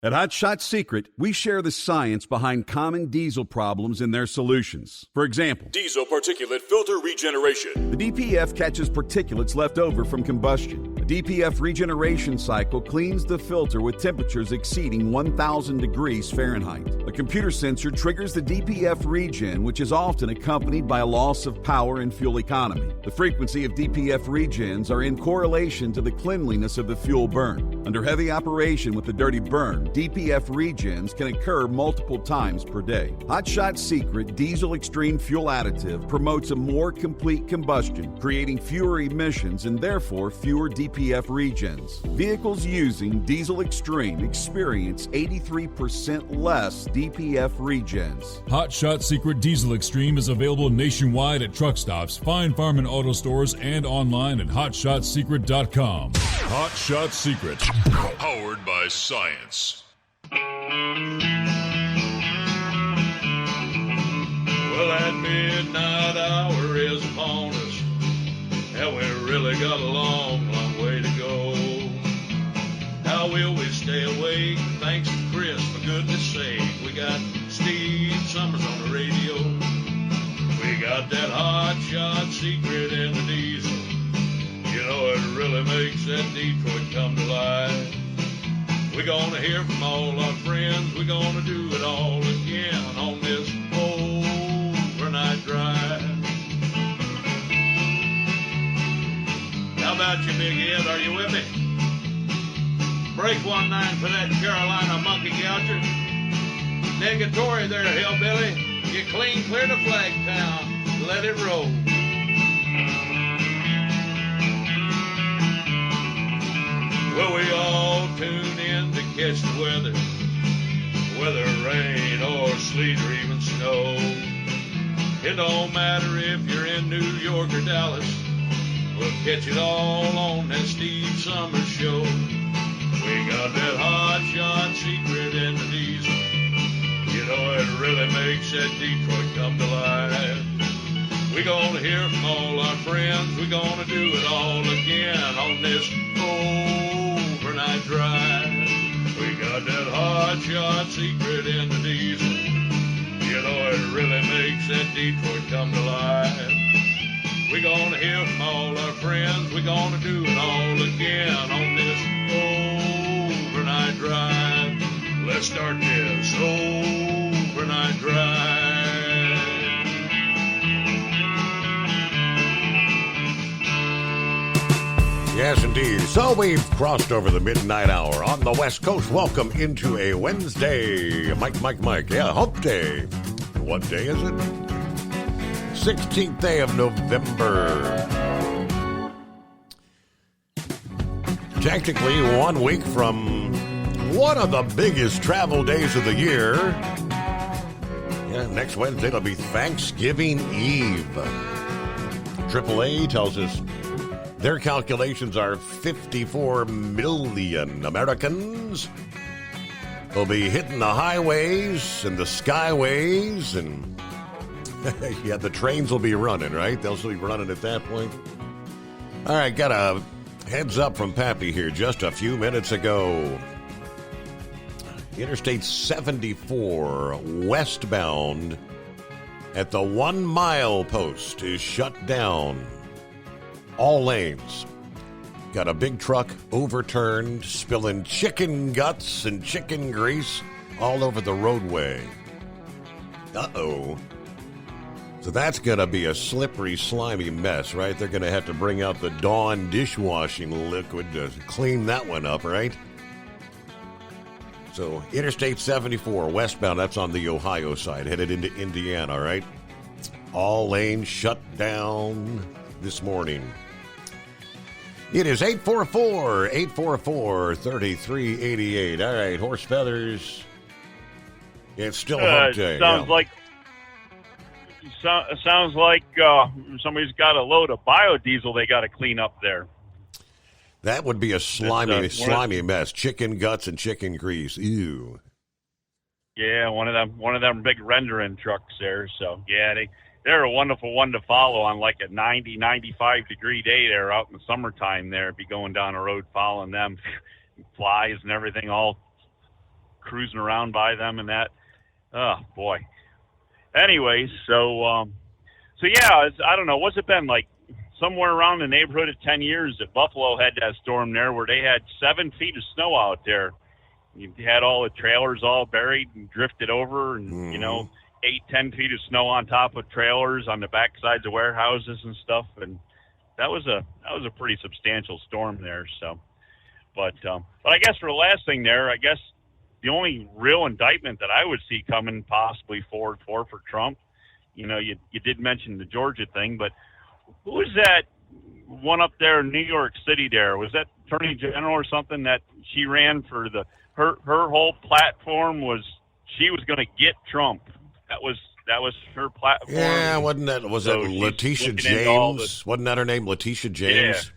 At Hot Shot Secret, we share the science behind common diesel problems and their solutions. For example, diesel particulate filter regeneration. The DPF catches particulates left over from combustion. The DPF regeneration cycle cleans the filter with temperatures exceeding 1,000 degrees Fahrenheit. A computer sensor triggers the DPF regen, which is often accompanied by a loss of power and fuel economy. The frequency of DPF regens are in correlation to the cleanliness of the fuel burn. Under heavy operation with the dirty burn, DPF regens can occur multiple times per day. Hot Shot Secret Diesel Extreme Fuel Additive promotes a more complete combustion, creating fewer emissions and therefore fewer DPF regens. Vehicles using Diesel Extreme experience 83% less DPF regens. Hot Shot Secret Diesel Extreme is available nationwide at truck stops, Fine Farm and auto stores, and online at hotshotsecret.com. Hot Shot Secret, powered by science. Well, that midnight hour is upon us, and we really got a long, long way to go. How will we stay awake? Thanks to Chris, for goodness sake. We got Steve Summers on the radio. We got that Hot Shot Secret in the diesel. You know, it really makes that Detroit come to life. We're gonna hear from all our friends. We're gonna do it all again on this overnight drive. How about you, Big Ed? Are you with me? Break 1-9 for that Carolina monkey gouger. Negatory there, hillbilly. You clean clear to Flagtown. Let it roll. Well, we all tune in to catch the weather, whether rain or sleet or even snow. It don't matter if you're in New York or Dallas, we'll catch it all on that Steve Summers show. We got that Hot Shot Secret in the diesel. You know, it really makes that Detroit come to life. We're gonna hear from all our friends. We're gonna do it all again on this overnight drive. We got that hot shot secret in the diesel. You know it really makes that Detroit come to life. We're gonna hear from all our friends. We're gonna do it all again on this overnight drive. Let's start this overnight drive. Yes, indeed. So we've crossed over the midnight hour on the West Coast. Welcome into a Wednesday. Mike. Yeah, hump day. What day is it? 16th day of November. Technically 1 week from one of the biggest travel days of the year. Yeah, next Wednesday it'll be Thanksgiving Eve. AAA tells us their calculations are 54 million Americans will be hitting the highways and the skyways, and yeah, the trains will be running, right? They'll still be running at that point. All right, got a heads up from Pappy here just a few minutes ago. Interstate 74 westbound at the 1 mile post is shut down. All lanes. Got a big truck overturned, spilling chicken guts and chicken grease all over the roadway. Uh-oh. So that's going to be a slippery, slimy mess, right? They're going to have to bring out the Dawn dishwashing liquid to clean that one up, right? So Interstate 74 westbound, that's on the Ohio side, headed into Indiana, right? All lanes shut down this morning. It is 844-3388. All right, horse feathers. It's still hump day. Sounds like somebody's got a load of biodiesel they got to clean up there. That would be a slimy mess. Chicken guts and chicken grease. Ew. Yeah, one of them big rendering trucks there. So yeah, they're a wonderful one to follow on like a 90, 95 degree day there out in the summertime there. Be going down the road following them, flies and everything all cruising around by them and that. Oh boy. Anyways, so yeah, I don't know. What's it been like? Somewhere around the neighborhood of 10 years that Buffalo had that storm there where they had 7 feet of snow out there. You had all the trailers all buried and drifted over and, 8-10 feet of snow on top of trailers on the backsides of warehouses and stuff. And that was a pretty substantial storm there. So, but I guess for the last thing there, I guess the only real indictment that I would see coming possibly forward for Trump, you did mention the Georgia thing, but who was that one up there in New York City there? Was that Attorney General or something that she ran for her whole platform was she was going to get Trump. That was her platform. Yeah, was that Letitia James? Wasn't that her name, Letitia James? Yeah.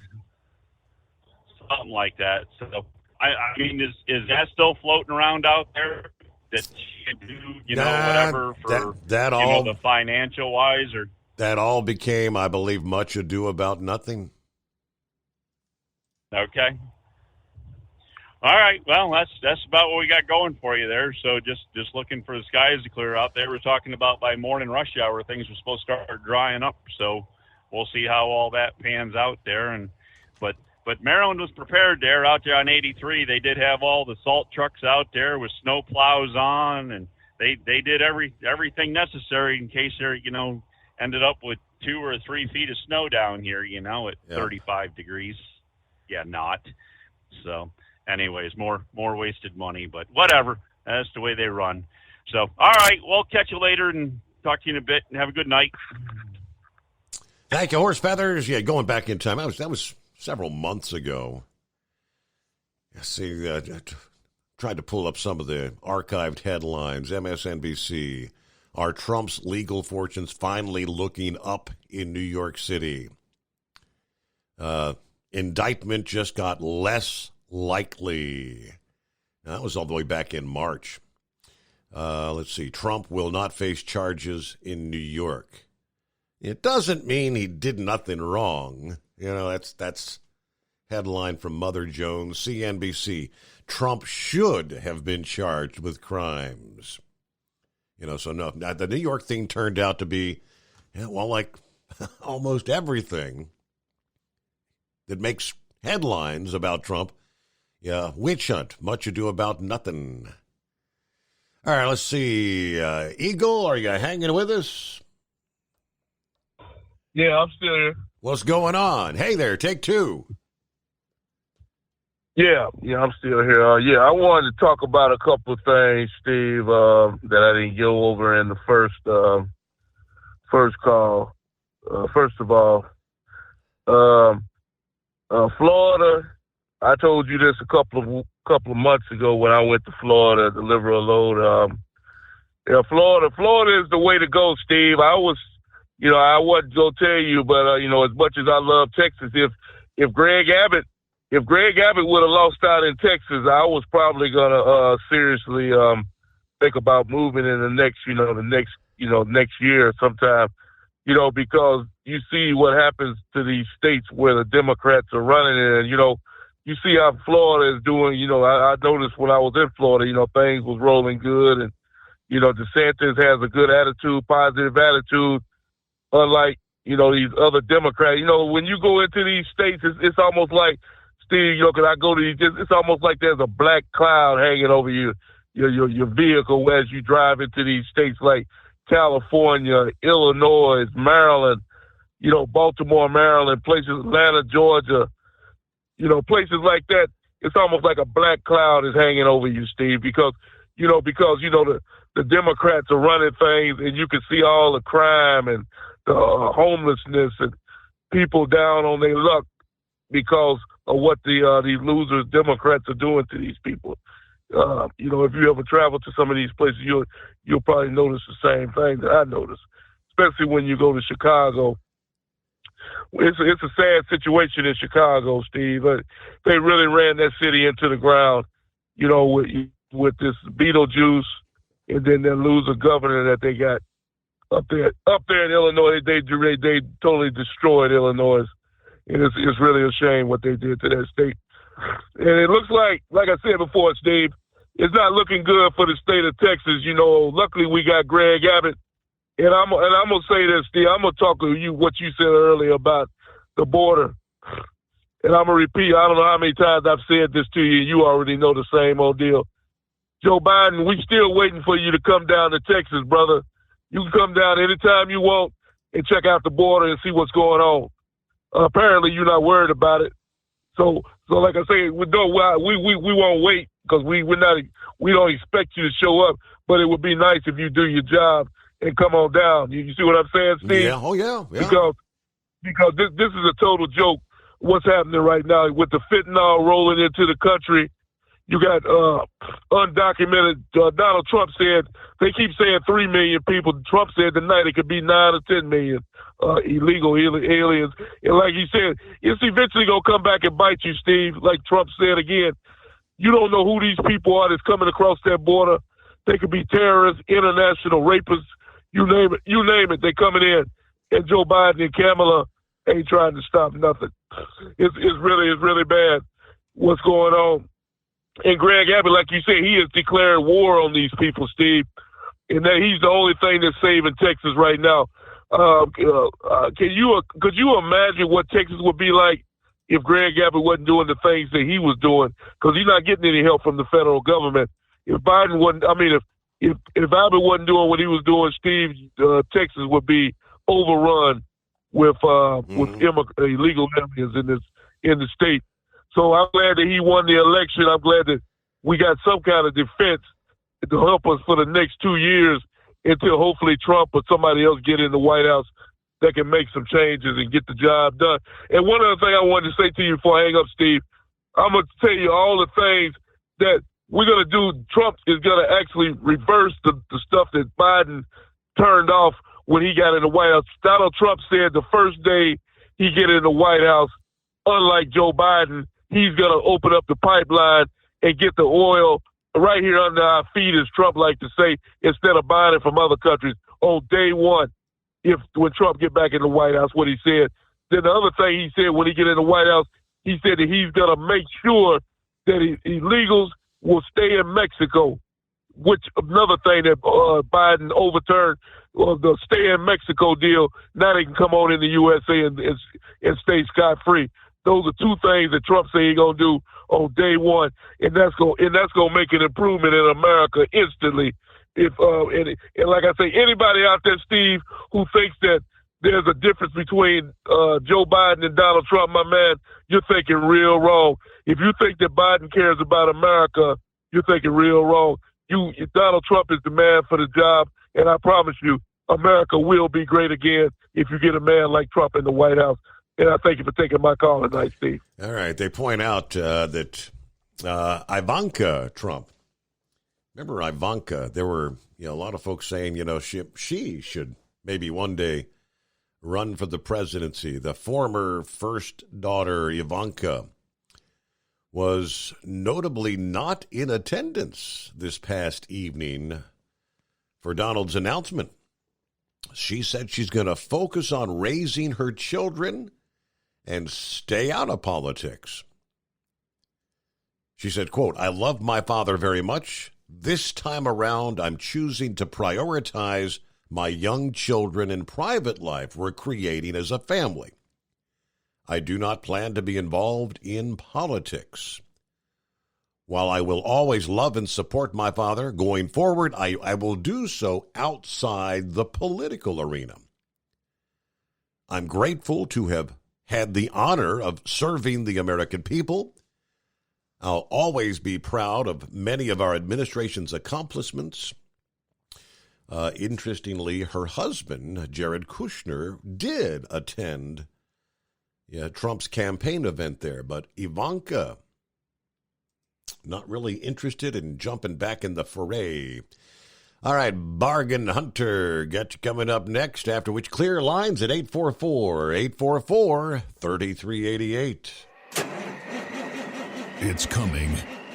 Something like that. So I mean, is that still floating around out there that she could do, whatever for the financial wise or that all became, I believe, much ado about nothing. Okay. All right. Well, that's about what we got going for you there. So just looking for the skies to clear out. They were talking about by morning rush hour things were supposed to start drying up. So we'll see how all that pans out there. But Maryland was prepared there out there on 83. They did have all the salt trucks out there with snow plows on, and they did everything necessary in case they're ended up with 2 or 3 feet of snow down here, at 35 degrees. Yeah, not. So, anyways, more wasted money, but whatever. That's the way they run. So, all right, we'll catch you later and talk to you in a bit, and have a good night. Thank you, Horse Feathers. Yeah, going back in time, that was several months ago. See, tried to pull up some of the archived headlines. MSNBC. Are Trump's legal fortunes finally looking up in New York City? Indictment just got less likely. That was all the way back in March. Let's see. Trump will not face charges in New York. It doesn't mean he did nothing wrong. That's Headline from Mother Jones, CNBC. Trump should have been charged with crimes. So no, the New York thing turned out to be, like almost everything that makes headlines about Trump. Yeah, witch hunt, much ado about nothing. All right, let's see. Eagle, are you hanging with us? Yeah, I'm still here. What's going on? Hey there, take two. Yeah, I'm still here. I wanted to talk about a couple of things, Steve, that I didn't go over in the first call. First of all, Florida. I told you this a couple of months ago when I went to Florida to deliver a load. Florida is the way to go, Steve. I wasn't gonna tell you, but as much as I love Texas, if Greg Abbott would have lost out in Texas, I was probably gonna seriously think about moving in the next year sometime. Because you see what happens to these states where the Democrats are running, and you see how Florida is doing. I noticed when I was in Florida, things was rolling good, and DeSantis has a good attitude, positive attitude, unlike these other Democrats. When you go into these states, it's almost like, Steve, because I go to these, it's almost like there's a black cloud hanging over your vehicle as you drive into these states like California, Illinois, Maryland, Baltimore, Maryland, places, Atlanta, Georgia, places like that. It's almost like a black cloud is hanging over you, Steve, because the Democrats are running things, and you can see all the crime and the homelessness and people down on their luck because of what these losers Democrats are doing to these people. If you ever travel to some of these places, you'll probably notice the same thing that I noticed, especially when you go to Chicago. It's a sad situation in Chicago, Steve. They really ran that city into the ground, with this Beetlejuice, and then their loser governor that they got up there in Illinois. They totally destroyed Illinois, and it's really a shame what they did to that state. And it looks like I said before, Steve, it's not looking good for the state of Texas. Luckily we got Greg Abbott. And I'm gonna say this, Steve. I'm gonna talk to you what you said earlier about the border, and I'm gonna repeat. I don't know how many times I've said this to you. You already know the same old deal. Joe Biden, we still waiting for you to come down to Texas, brother. You can come down anytime you want and check out the border and see what's going on. Apparently, you're not worried about it. So like I say, we won't wait because we don't expect you to show up. But it would be nice if you do your job and come on down. You see what I'm saying, Steve? Yeah. Oh, yeah. Because this is a total joke. What's happening right now with the fentanyl rolling into the country? You got undocumented. Donald Trump said they keep saying 3 million people. Trump said tonight it could be 9 or 10 million illegal aliens. And like he said, it's eventually gonna come back and bite you, Steve. Like Trump said again, you don't know who these people are that's coming across that border. They could be terrorists, international rapists. You name it, they coming in. And Joe Biden and Kamala ain't trying to stop nothing. It's really bad what's going on. And Greg Abbott, like you said, he has declared war on these people, Steve, and that he's the only thing that's saving Texas right now. Could you imagine what Texas would be like if Greg Abbott wasn't doing the things that he was doing? Because he's not getting any help from the federal government. If Biden wasn't, if Abbott wasn't doing what he was doing, Steve, Texas would be overrun with illegal aliens in the state. So I'm glad that he won the election. I'm glad that we got some kind of defense to help us for the next 2 years until hopefully Trump or somebody else get in the White House that can make some changes and get the job done. And one other thing I wanted to say to you before I hang up, Steve, I'm going to tell you all the things that we're going to do. Trump is going to actually reverse the stuff that Biden turned off when he got in the White House. Donald Trump said the first day he get in the White House, unlike Joe Biden, he's going to open up the pipeline and get the oil right here under our feet, as Trump like to say, instead of buying it from other countries on day one. When Trump get back in the White House, what he said. Then the other thing he said when he get in the White House, he said that he's going to make sure that illegals will stay in Mexico, which another thing that Biden overturned, the stay in Mexico deal. Now they can come on in the USA and stay scot-free. Those are two things that Trump said he's going to do on day one, and that's going to make an improvement in America instantly. If and like I say, anybody out there, Steve, who thinks that there's a difference between Joe Biden and Donald Trump, my man, you're thinking real wrong. If you think that Biden cares about America, you're thinking real wrong. Donald Trump is the man for the job, and I promise you, America will be great again if you get a man like Trump in the White House. And I thank you for taking my call tonight, Steve. All right. They point out that Ivanka Trump, remember Ivanka, there were a lot of folks saying, she should maybe one day run for the presidency. The former first daughter, Ivanka, was notably not in attendance this past evening for Donald's announcement. She said she's going to focus on raising her children and stay out of politics. She said, quote, "I love my father very much. This time around, I'm choosing to prioritize my young children and private life we're creating as a family. I do not plan to be involved in politics. While I will always love and support my father, going forward, I will do so outside the political arena. I'm grateful to have had the honor of serving the American people. I'll always be proud of many of our administration's accomplishments." Interestingly, her husband, Jared Kushner, did attend Trump's campaign event there, but Ivanka, not really interested in jumping back in the fray. All right, Bargain Hunter got you coming up next, after which clear lines at 844-844-3388. It's coming.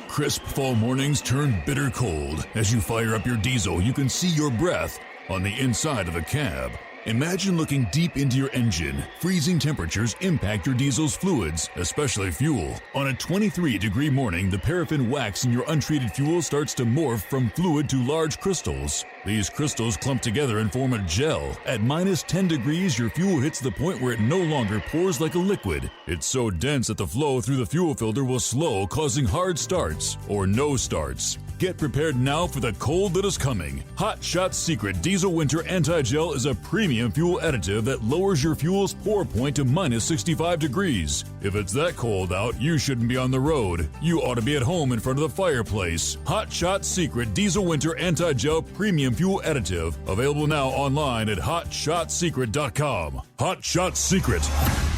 Crisp fall mornings turn bitter cold. As you fire up your diesel, you can see your breath on the inside of the cab. Imagine looking deep into your engine. Freezing temperatures impact your diesel's fluids, especially fuel. On a 23-degree morning, the paraffin wax in your untreated fuel starts to morph from fluid to large crystals. These crystals clump together and form a gel. At minus 10 degrees, your fuel hits the point where it no longer pours like a liquid. It's so dense that the flow through the fuel filter will slow, causing hard starts or no starts. Get prepared now for the cold that is coming. Hot Shot Secret Diesel Winter Anti-Gel is a premium fuel additive that lowers your fuel's pour point to minus 65 degrees. If it's that cold out, you shouldn't be on the road. You ought to be at home in front of the fireplace. Hot Shot Secret Diesel Winter Anti-Gel Premium Fuel Additive. Available now online at HotShotSecret.com. Hot Shot Secret.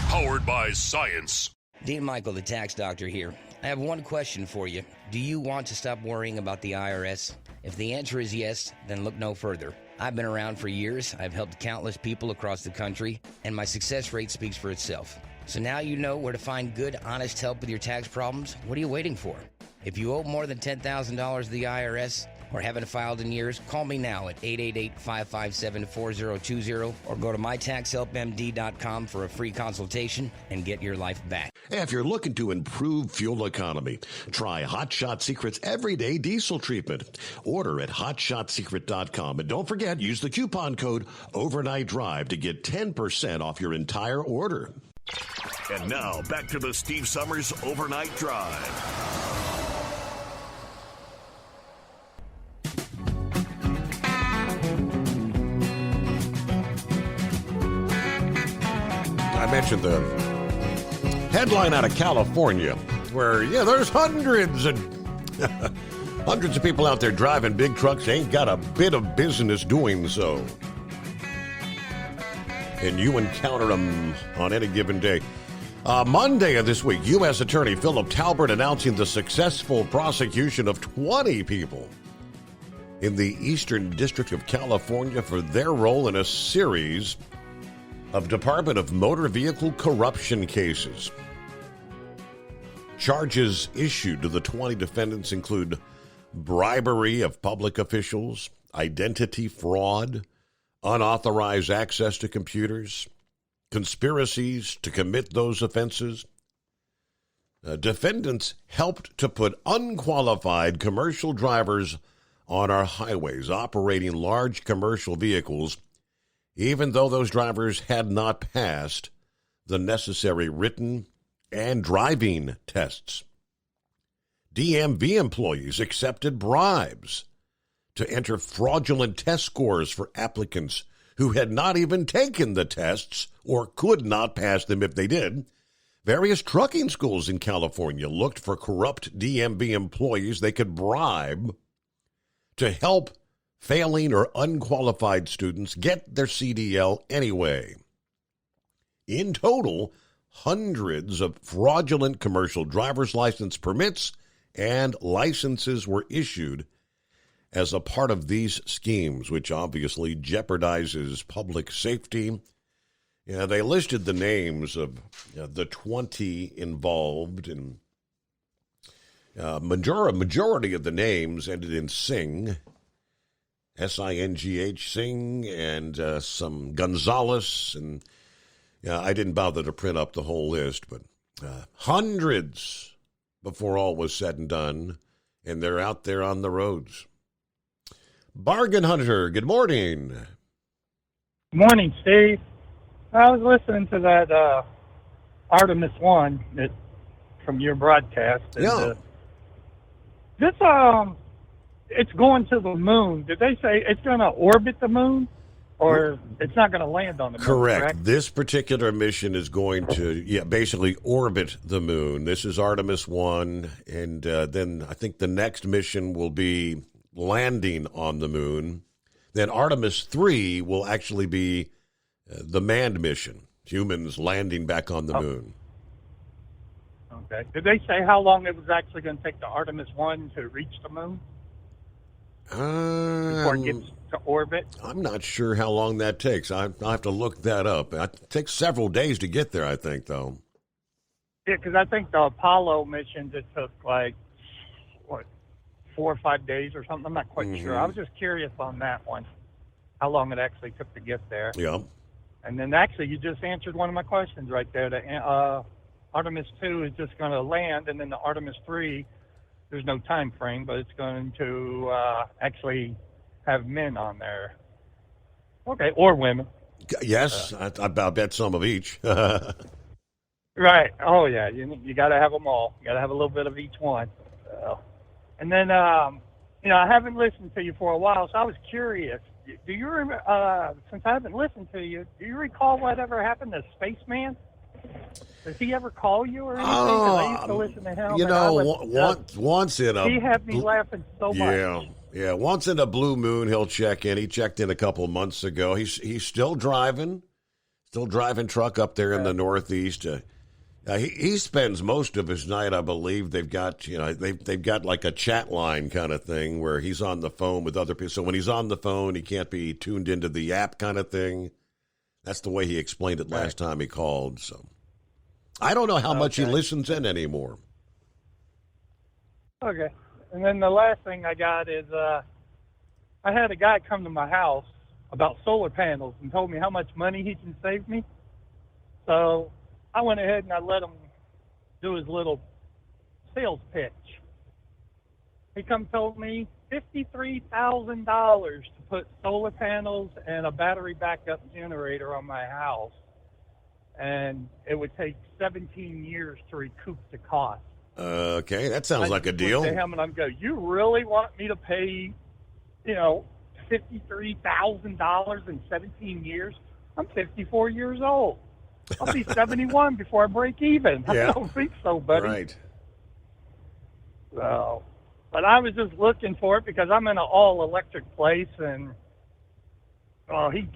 Powered by science. Dean Michael, the tax doctor here. I have one question for you. Do you want to stop worrying about the IRS? If the answer is yes, then look no further. I've been around for years. I've helped countless people across the country, and my success rate speaks for itself. So now you know where to find good, honest help with your tax problems. What are you waiting for? If you owe more than $10,000 to the IRS or haven't filed in years, call me now at 888-557-4020 or go to mytaxhelpmd.com for a free consultation and get your life back. If you're looking to improve fuel economy, try Hot Shot Secret's Everyday Diesel Treatment. Order at hotshotsecret.com. And don't forget, use the coupon code Overnight Drive to get 10% off your entire order. And now, back to the Steve Summers Overnight Drive. I mentioned the headline out of California where, there's hundreds of people out there driving big trucks, ain't got a bit of business doing so. And you encounter them on any given day. Monday of this week, U.S. Attorney Philip Talbert announcing the successful prosecution of 20 people in the Eastern District of California for their role in a series of Department of Motor Vehicle corruption cases. Charges issued to the 20 defendants include bribery of public officials, identity fraud, unauthorized access to computers, conspiracies to commit those offenses, Defendants helped to put unqualified commercial drivers on our highways operating large commercial vehicles, even though those drivers had not passed the necessary written and driving tests. DMV employees accepted bribes to enter fraudulent test scores for applicants who had not even taken the tests or could not pass them if they did. Various trucking schools in California looked for corrupt DMV employees they could bribe to help failing or unqualified students get their CDL anyway. In total, hundreds of fraudulent commercial driver's license permits and licenses were issued as a part of these schemes, which obviously jeopardizes public safety. Yeah, they listed the names of the 20 involved, and majority of the names ended in Singh, S-I-N-G-H, Singh, and some Gonzalez, and I didn't bother to print up the whole list, but hundreds before all was said and done, and they're out there on the roads. Bargain Hunter, good morning. Good morning, Steve. I was listening to that Artemis 1 from your broadcast. And, it's going to the moon. Did they say it's going to orbit the moon, or it's not going to land on the moon? Correct. This particular mission is going to, basically orbit the moon. This is Artemis 1, and then I think the next mission will be landing on the moon. Then Artemis 3 will actually be the manned mission, humans landing back on the moon. Okay. Did they say how long it was actually going to take the Artemis 1 to reach the moon? Before it gets to orbit? I'm not sure how long that takes. I'll have to look that up. It takes several days to get there, I think, though. Yeah, because I think the Apollo missions, it took 4 or 5 days or something. I'm not quite sure. I was just curious on that one, how long it actually took to get there. Yeah. And then actually, you just answered one of my questions right there. The Artemis 2 is just going to land, and then the Artemis 3, there's no time frame, but it's going to actually have men on there. Okay, or women. Yes, I bet some of each. Right. Oh, yeah. You got to have them all. You got to have a little bit of each one. And then, I haven't listened to you for a while, so I was curious. Do you remember, since I haven't listened to you, do you recall whatever happened to Spaceman? Does he ever call you or anything? 'Cause I used to listen to him. Once in a... He had me laughing so much. Yeah, once in a blue moon, he'll check in. He checked in a couple of months ago. He's still driving truck up there in the Northeast. He spends most of his night, I believe. They've got, they've got like a chat line kind of thing where he's on the phone with other people. So when he's on the phone, he can't be tuned into the app kind of thing. That's the way he explained it last time he called. So I don't know how much he listens in anymore. Okay. And then the last thing I got is I had a guy come to my house about solar panels and told me how much money he can save me. So I went ahead and I let him do his little sales pitch. He told me $53,000 to put solar panels and a battery backup generator on my house, and it would take 17 years to recoup the cost. Okay, that sounds like a deal. I him and I'm go, you really want me to pay, $53,000 in 17 years? I'm 54 years old. I'll be 71 before I break even. Yeah. I don't think so, buddy. Right. So, but I was just looking for it because I'm in an all-electric place, and he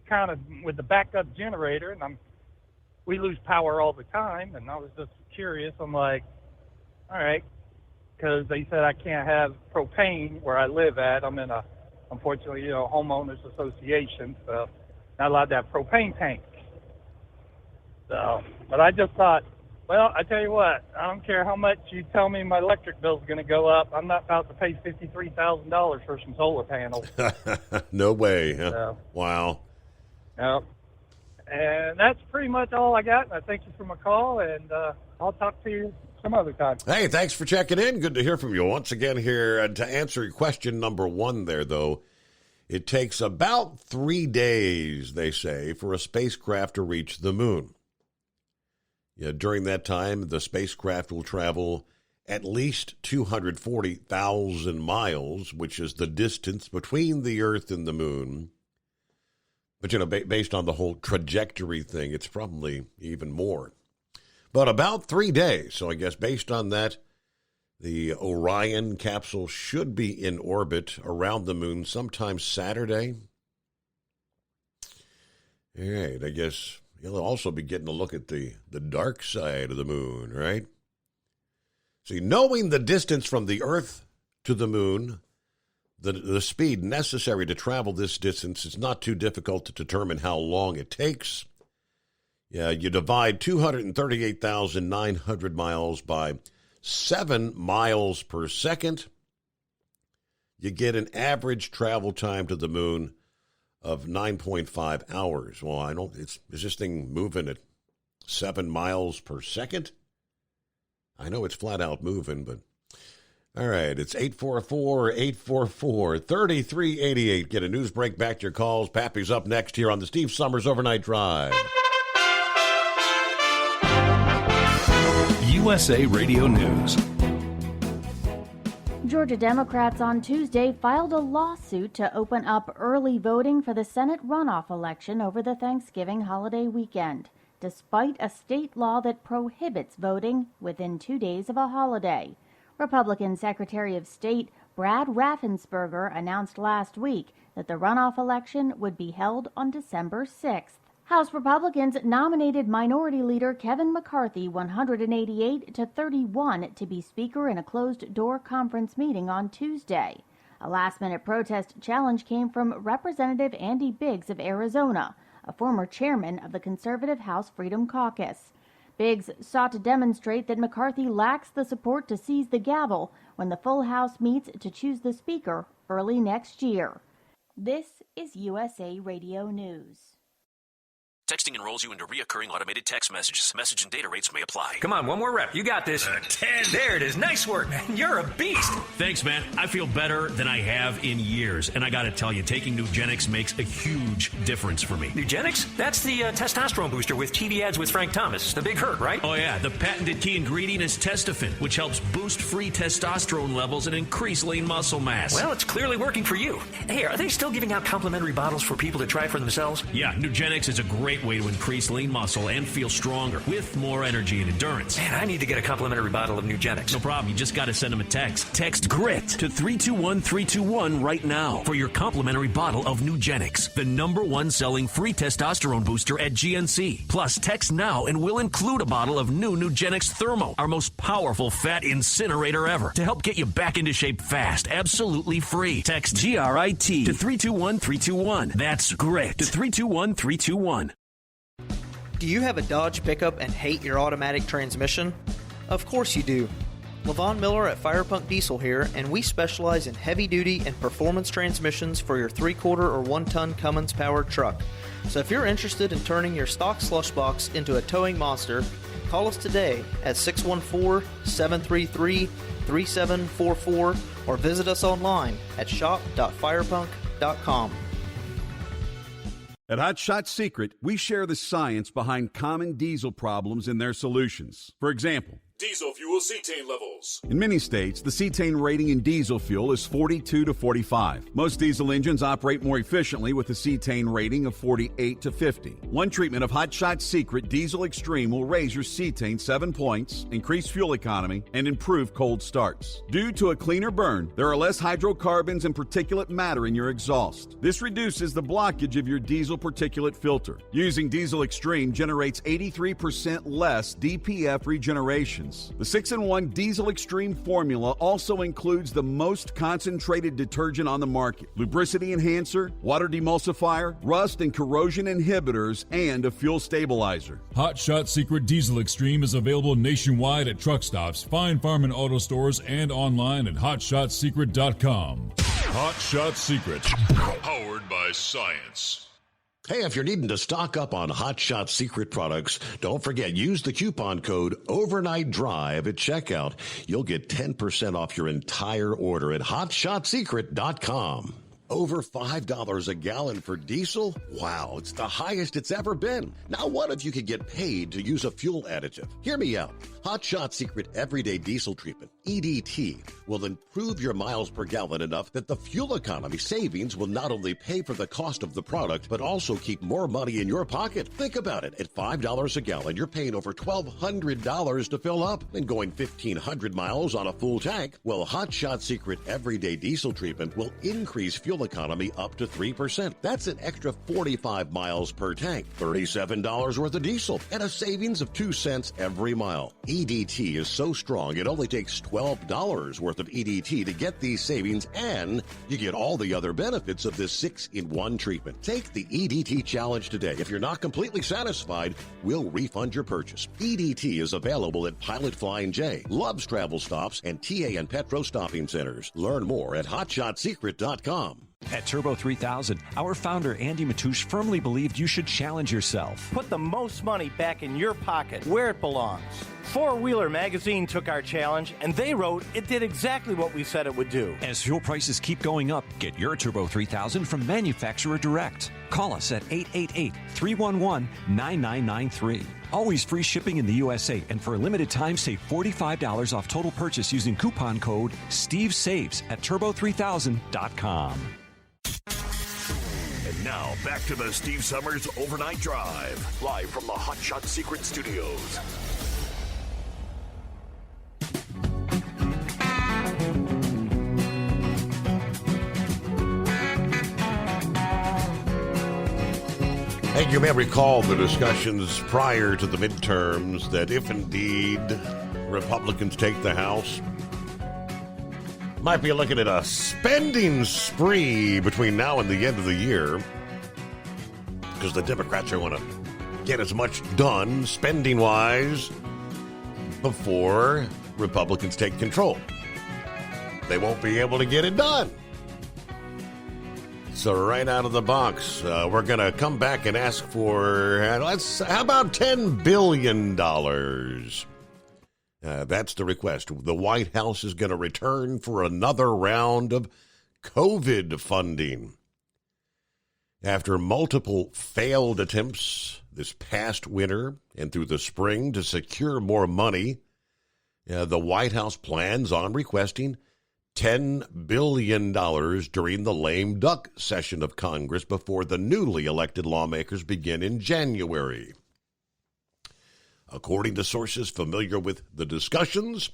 kind of with the backup generator, and we lose power all the time, and I was just curious. I'm like, all right, because they said I can't have propane where I live at. I'm in unfortunately, homeowners association, so not allowed to have propane tanks. So, but I just thought, well, I tell you what, I don't care how much you tell me my electric bill's going to go up. I'm not about to pay $53,000 for some solar panels. No way. Huh? So, wow. Yep. And that's pretty much all I got. And I thank you for my call, and I'll talk to you some other time. Hey, thanks for checking in. Good to hear from you once again here. And to answer question number one there, though, it takes about 3 days, they say, for a spacecraft to reach the moon. Yeah, during that time, the spacecraft will travel at least 240,000 miles, which is the distance between the Earth and the moon. But, you know, based on the whole trajectory thing, it's probably even more. But about 3 days. So I guess based on that, the Orion capsule should be in orbit around the moon sometime Saturday. All right, I guess you'll also be getting a look at the dark side of the moon, right? See, knowing the distance from the Earth to the moon, the speed necessary to travel this distance, is not too difficult to determine how long it takes. Yeah, you divide 238,900 miles by 7 miles per second. You get an average travel time to the moon of 9.5 hours. Well, is this thing moving at 7 miles per second? I know it's flat out moving, but all right, it's 844-844-3388. Get a news break, back to your calls. Pappy's up next here on the Steve Summers Overnight Drive. USA Radio News. Georgia Democrats on Tuesday filed a lawsuit to open up early voting for the Senate runoff election over the Thanksgiving holiday weekend, despite a state law that prohibits voting within 2 days of a holiday. Republican Secretary of State Brad Raffensperger announced last week that the runoff election would be held on December 6th. House Republicans nominated Minority Leader Kevin McCarthy 188-31 to be Speaker in a closed-door conference meeting on Tuesday. A last-minute protest challenge came from Representative Andy Biggs of Arizona, a former chairman of the conservative House Freedom Caucus. Biggs sought to demonstrate that McCarthy lacks the support to seize the gavel when the full House meets to choose the Speaker early next year. This is USA Radio News. Texting enrolls you into reoccurring automated text messages. Message and data rates may apply. Come on, one more rep. You got this. 10. There it is. Nice work, man. You're a beast. Thanks, man. I feel better than I have in years. And I got to tell you, taking Nugenix makes a huge difference for me. Nugenix? That's the testosterone booster with TV ads with Frank Thomas. The big hurt, right? Oh, yeah. The patented key ingredient is Testofen, which helps boost free testosterone levels and increase lean muscle mass. Well, it's clearly working for you. Hey, are they still giving out complimentary bottles for people to try for themselves? Yeah, Nugenix is a great way to increase lean muscle and feel stronger with more energy and endurance. Man, I need to get a complimentary bottle of Nugenix. No problem. You just got to send them a text. Text GRIT to 321-321 right now for your complimentary bottle of Nugenix, the #1 selling free testosterone booster at GNC. Plus, text now and we'll include a bottle of new Nugenix Thermo, our most powerful fat incinerator ever, to help get you back into shape fast, absolutely free. Text GRIT to 321-321. That's GRIT to 321-321. Do you have a Dodge pickup and hate your automatic transmission? Of course you do. LaVon Miller at Firepunk Diesel here, and we specialize in heavy-duty and performance transmissions for your 3/4 or 1-ton Cummins-powered truck. So if you're interested in turning your stock slush box into a towing monster, call us today at 614-733-3744 or visit us online at shop.firepunk.com. At Hot Shot Secret, we share the science behind common diesel problems and their solutions. For example, diesel fuel cetane levels. in many states, the cetane rating in diesel fuel is 42 to 45. Most diesel engines operate more efficiently with a cetane rating of 48 to 50. One treatment of Hot Shot Secret Diesel Extreme will raise your cetane 7 points, increase fuel economy, and improve cold starts. Due to a cleaner burn, there are less hydrocarbons and particulate matter in your exhaust. This reduces the blockage of your diesel particulate filter. Using Diesel Extreme generates 83% less DPF regeneration. The 6-in-1 Diesel Extreme formula also includes the most concentrated detergent on the market, lubricity enhancer, water demulsifier, rust and corrosion inhibitors, and a fuel stabilizer. Hot Shot Secret Diesel Extreme is available nationwide at truck stops, Fine Farm and auto stores, and online at hotshotsecret.com. Hot Shot Secret, powered by science. Hey, if you're needing to stock up on Hot Shot Secret products, don't forget, use the coupon code Overnight Drive at checkout. You'll get 10% off your entire order at HotShotSecret.com. Over $5 a gallon for diesel? Wow, it's the highest it's ever been. Now what if you could get paid to use a fuel additive? Hear me out. Hot Shot Secret Everyday Diesel Treatment, EDT, will improve your miles per gallon enough that the fuel economy savings will not only pay for the cost of the product, but also keep more money in your pocket. Think about it. At $5 a gallon, you're paying over $1,200 to fill up and going 1,500 miles on a full tank. Well, Hot Shot Secret Everyday Diesel Treatment will increase fuel economy up to 3%. That's an extra 45 miles per tank, $37 worth of diesel, and a savings of 2 cents every mile. EDT is so strong, it only takes $12 worth of EDT to get these savings, and you get all the other benefits of this 6-in-1 treatment. Take the EDT challenge today. If you're not completely satisfied, we'll refund your purchase. EDT is available at Pilot Flying J, Love's Travel Stops, and TA and Petro Stopping Centers. Learn more at HotShotSecret.com. At Turbo 3000, our founder Andy Matouche firmly believed you should challenge yourself. Put the most money back in your pocket, where it belongs. Four Wheeler Magazine took our challenge, and they wrote it did exactly what we said it would do. As fuel prices keep going up, get your Turbo 3000 from manufacturer direct. Call us at 888-311-9993. Always free shipping in the USA, and for a limited time, save $45 off total purchase using coupon code STEVESAVES at turbo3000.com. And now, back to the Steve Summers Overnight Drive, live from the Hot Shot Secret Studios. Hey, you may recall the discussions prior to the midterms that if indeed Republicans take the House, might be looking at a spending spree between now and the end of the year, because the Democrats are going to get as much done spending-wise before Republicans take control. They won't be able to get it done. So right out of the box, we're going to come back and ask for, how about $10 billion? That's the request. The White House is going to return for another round of COVID funding. After multiple failed attempts this past winter and through the spring to secure more money, the White House plans on requesting $10 billion during the lame duck session of Congress before the newly elected lawmakers begin in January. According to sources familiar with the discussions,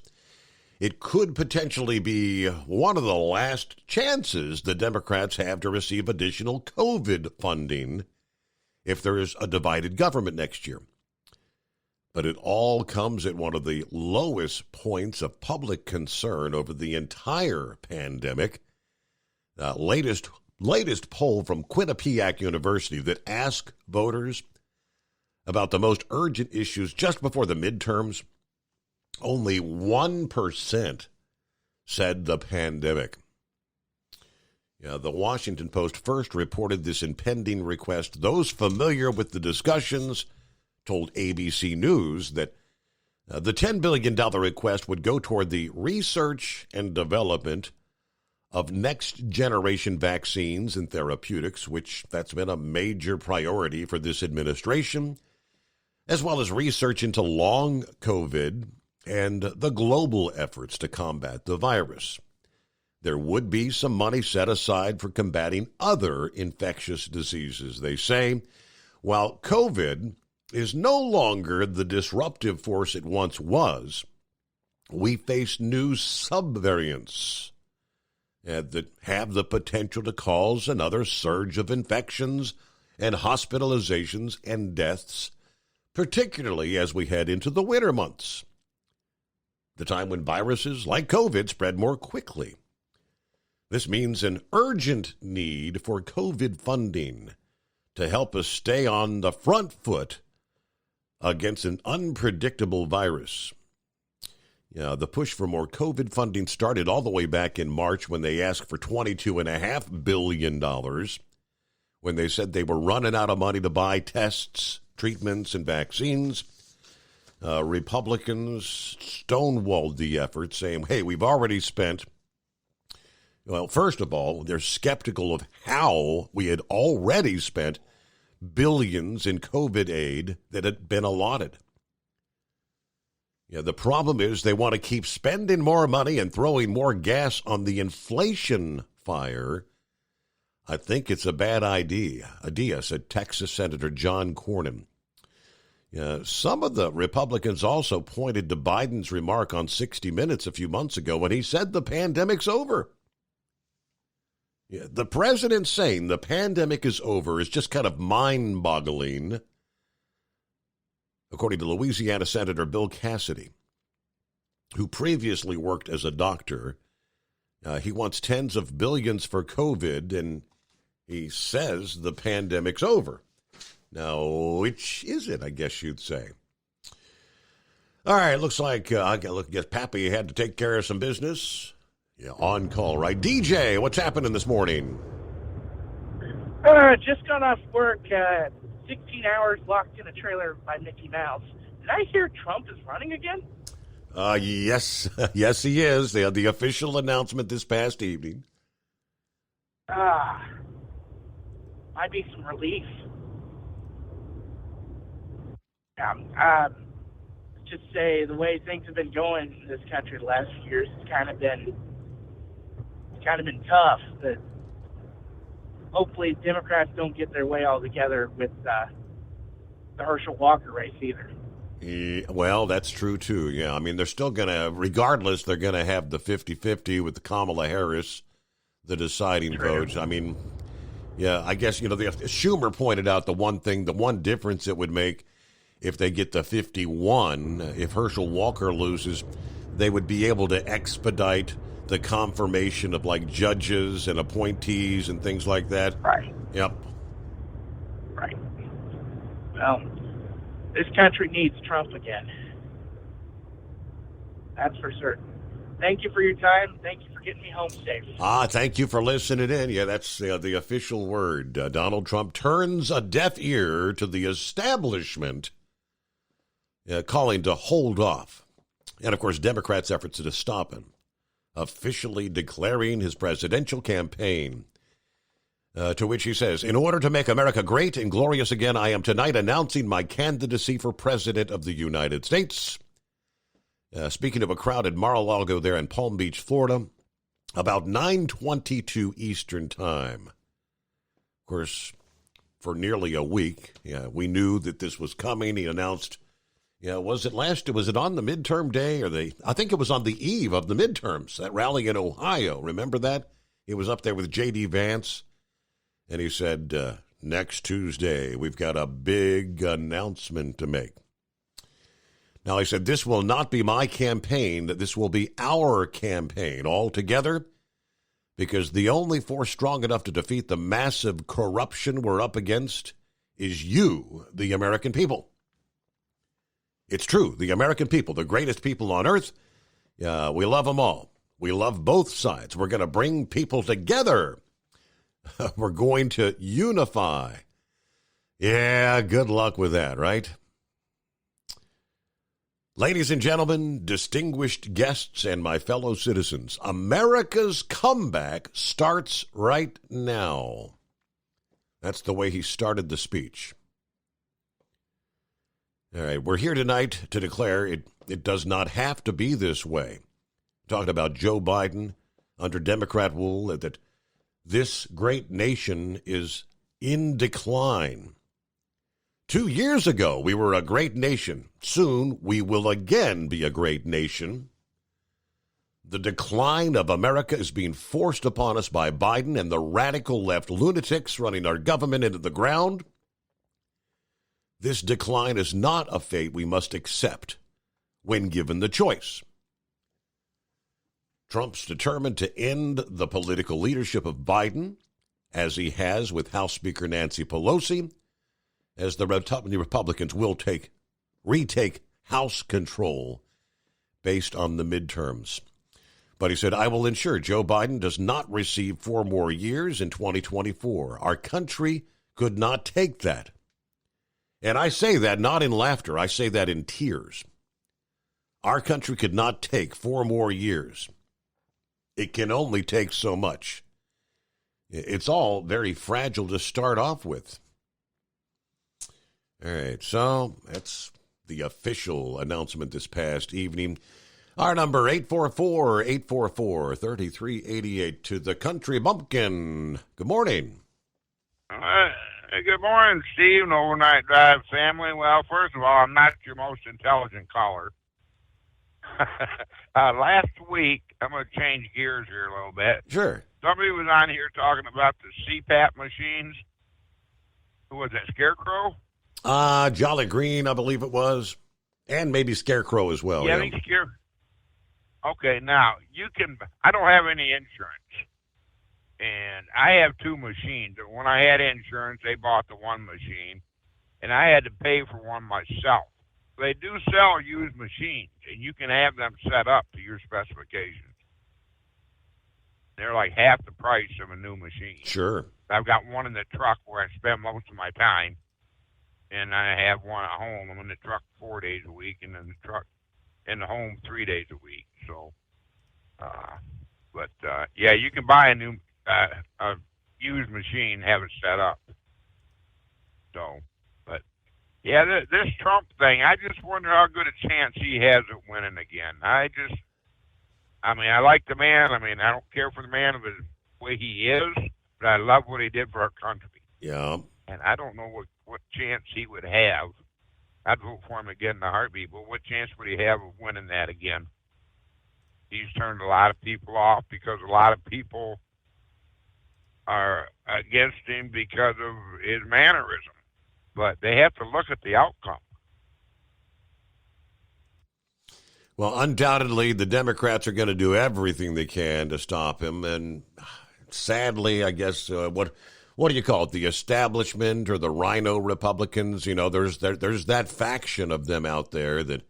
it could potentially be one of the last chances the Democrats have to receive additional COVID funding if there is a divided government next year. But it all comes at one of the lowest points of public concern over the entire pandemic. Latest poll from Quinnipiac University that asked voters about the most urgent issues just before the midterms, only 1% said the pandemic. The Washington Post first reported this impending request. Those familiar with the discussions told ABC News that the $10 billion request would go toward the research and development of next-generation vaccines and therapeutics, which that's been a major priority for this administration, as well as research into long COVID and the global efforts to combat the virus. There would be some money set aside for combating other infectious diseases. They say, while COVID is no longer the disruptive force it once was, we face new subvariants that have the potential to cause another surge of infections and hospitalizations and deaths, particularly as we head into the winter months, the time when viruses like COVID spread more quickly. This means an urgent need for COVID funding to help us stay on the front foot against an unpredictable virus. The push for more COVID funding started all the way back in March when they asked for $22.5 billion, when they said they were running out of money to buy tests, treatments, and vaccines. Republicans stonewalled the effort, saying, hey, we've already spent. Well, first of all, they're skeptical of how we had already spent billions in COVID aid that had been allotted. Yeah, the problem is they want to keep spending more money and throwing more gas on the inflation fire. I think it's a bad idea, said Texas Senator John Cornyn. Some of the Republicans also pointed to Biden's remark on 60 Minutes a few months ago when he said the pandemic's over. Yeah, the president saying the pandemic is over is just kind of mind-boggling, according to Louisiana Senator Bill Cassidy, who previously worked as a doctor. He wants tens of billions for COVID, and he says the pandemic's over. Now, which is it, I guess you'd say? All right, looks like I guess Pappy had to take care of some business. Yeah, on call, right? DJ, what's happening this morning? Just got off work, 16 hours locked in a trailer by Mickey Mouse. Did I hear Trump is running again? Yes, yes, he is. They had the official announcement this past evening. Might be some relief. Just say the way things have been going in this country the last few years has kind of been tough. But hopefully Democrats don't get their way all together with the Herschel Walker race either. Well, that's true, too. Yeah, I mean, they're still going to, regardless, they're going to have the 50-50 with Kamala Harris, the deciding votes. I mean, yeah, I guess, Schumer pointed out the one difference it would make if they get the 51, if Herschel Walker loses, they would be able to expedite the confirmation of, like, judges and appointees and things like that. Right. Yep. Right. Well, this country needs Trump again. That's for certain. Thank you for your time. Thank you for getting me home safe. Thank you for listening in. Yeah, that's the official word. Donald Trump turns a deaf ear to the establishment, calling to hold off. And, of course, Democrats' efforts to stop him, officially declaring his presidential campaign. To which he says, in order to make America great and glorious again, I am tonight announcing my candidacy for president of the United States. Speaking of a crowd at Mar-a-Lago there in Palm Beach, Florida, about 9:22 Eastern Time. Of course, for nearly a week, we knew that this was coming. He announced, was it on the midterm day I think it was on the eve of the midterms, that rally in Ohio. Remember that? He was up there with J.D. Vance. And he said, next Tuesday, we've got a big announcement to make. Now, he said, this will not be my campaign, that this will be our campaign all together, because the only force strong enough to defeat the massive corruption we're up against is you, the American people. It's true, the American people, the greatest people on earth, we love them all. We love both sides. We're going to bring people together. We're going to unify. Yeah, good luck with that, right? Ladies and gentlemen, distinguished guests, and my fellow citizens, America's comeback starts right now. That's the way he started the speech. All right, we're here tonight to declare it does not have to be this way. Talking about Joe Biden under Democrat rule, that this great nation is in decline. 2 years ago, we were a great nation. Soon, we will again be a great nation. The decline of America is being forced upon us by Biden and the radical left lunatics running our government into the ground. This decline is not a fate we must accept when given the choice. Trump's determined to end the political leadership of Biden, as he has with House Speaker Nancy Pelosi, as the Republicans will retake House control based on the midterms. But he said, I will ensure Joe Biden does not receive 4 more years in 2024. Our country could not take that. And I say that not in laughter. I say that in tears. Our country could not take 4 more years. It can only take so much. It's all very fragile to start off with. All right, so that's the official announcement this past evening. Our number, 844-844-3388 to the Country Bumpkin. Good morning. Good morning, Steve and Overnight Drive family. Well, first of all, I'm not your most intelligent caller. Last week, I'm going to change gears here a little bit. Sure. Somebody was on here talking about the CPAP machines. Who was that, Scarecrow? Jolly Green, I believe it was. And maybe Scarecrow as well. Yeah, I think Scarecrow. Okay, now, I don't have any insurance, and I have 2 machines. When I had insurance, they bought the one machine, and I had to pay for one myself. They do sell used machines, and you can have them set up to your specifications. They're like half the price of a new machine. Sure. I've got one in the truck where I spend most of my time, and I have one at home. I'm in the truck 4 days a week, and in the home 3 days a week. So, yeah, you can buy a new a used machine, have it set up. So, but yeah, this Trump thing, I just wonder how good a chance he has of winning again. I like the man. I don't care for the man of the way he is, but I love what he did for our country. Yeah. And I don't know what chance he would have. I'd vote for him again in a heartbeat, but what chance would he have of winning that again? He's turned a lot of people off because a lot of people are against him because of his mannerism. But they have to look at the outcome. Well, undoubtedly, the Democrats are going to do everything they can to stop him. And sadly, I guess, what do you call it? The establishment or the Rhino Republicans? You know, there's that faction of them out there that,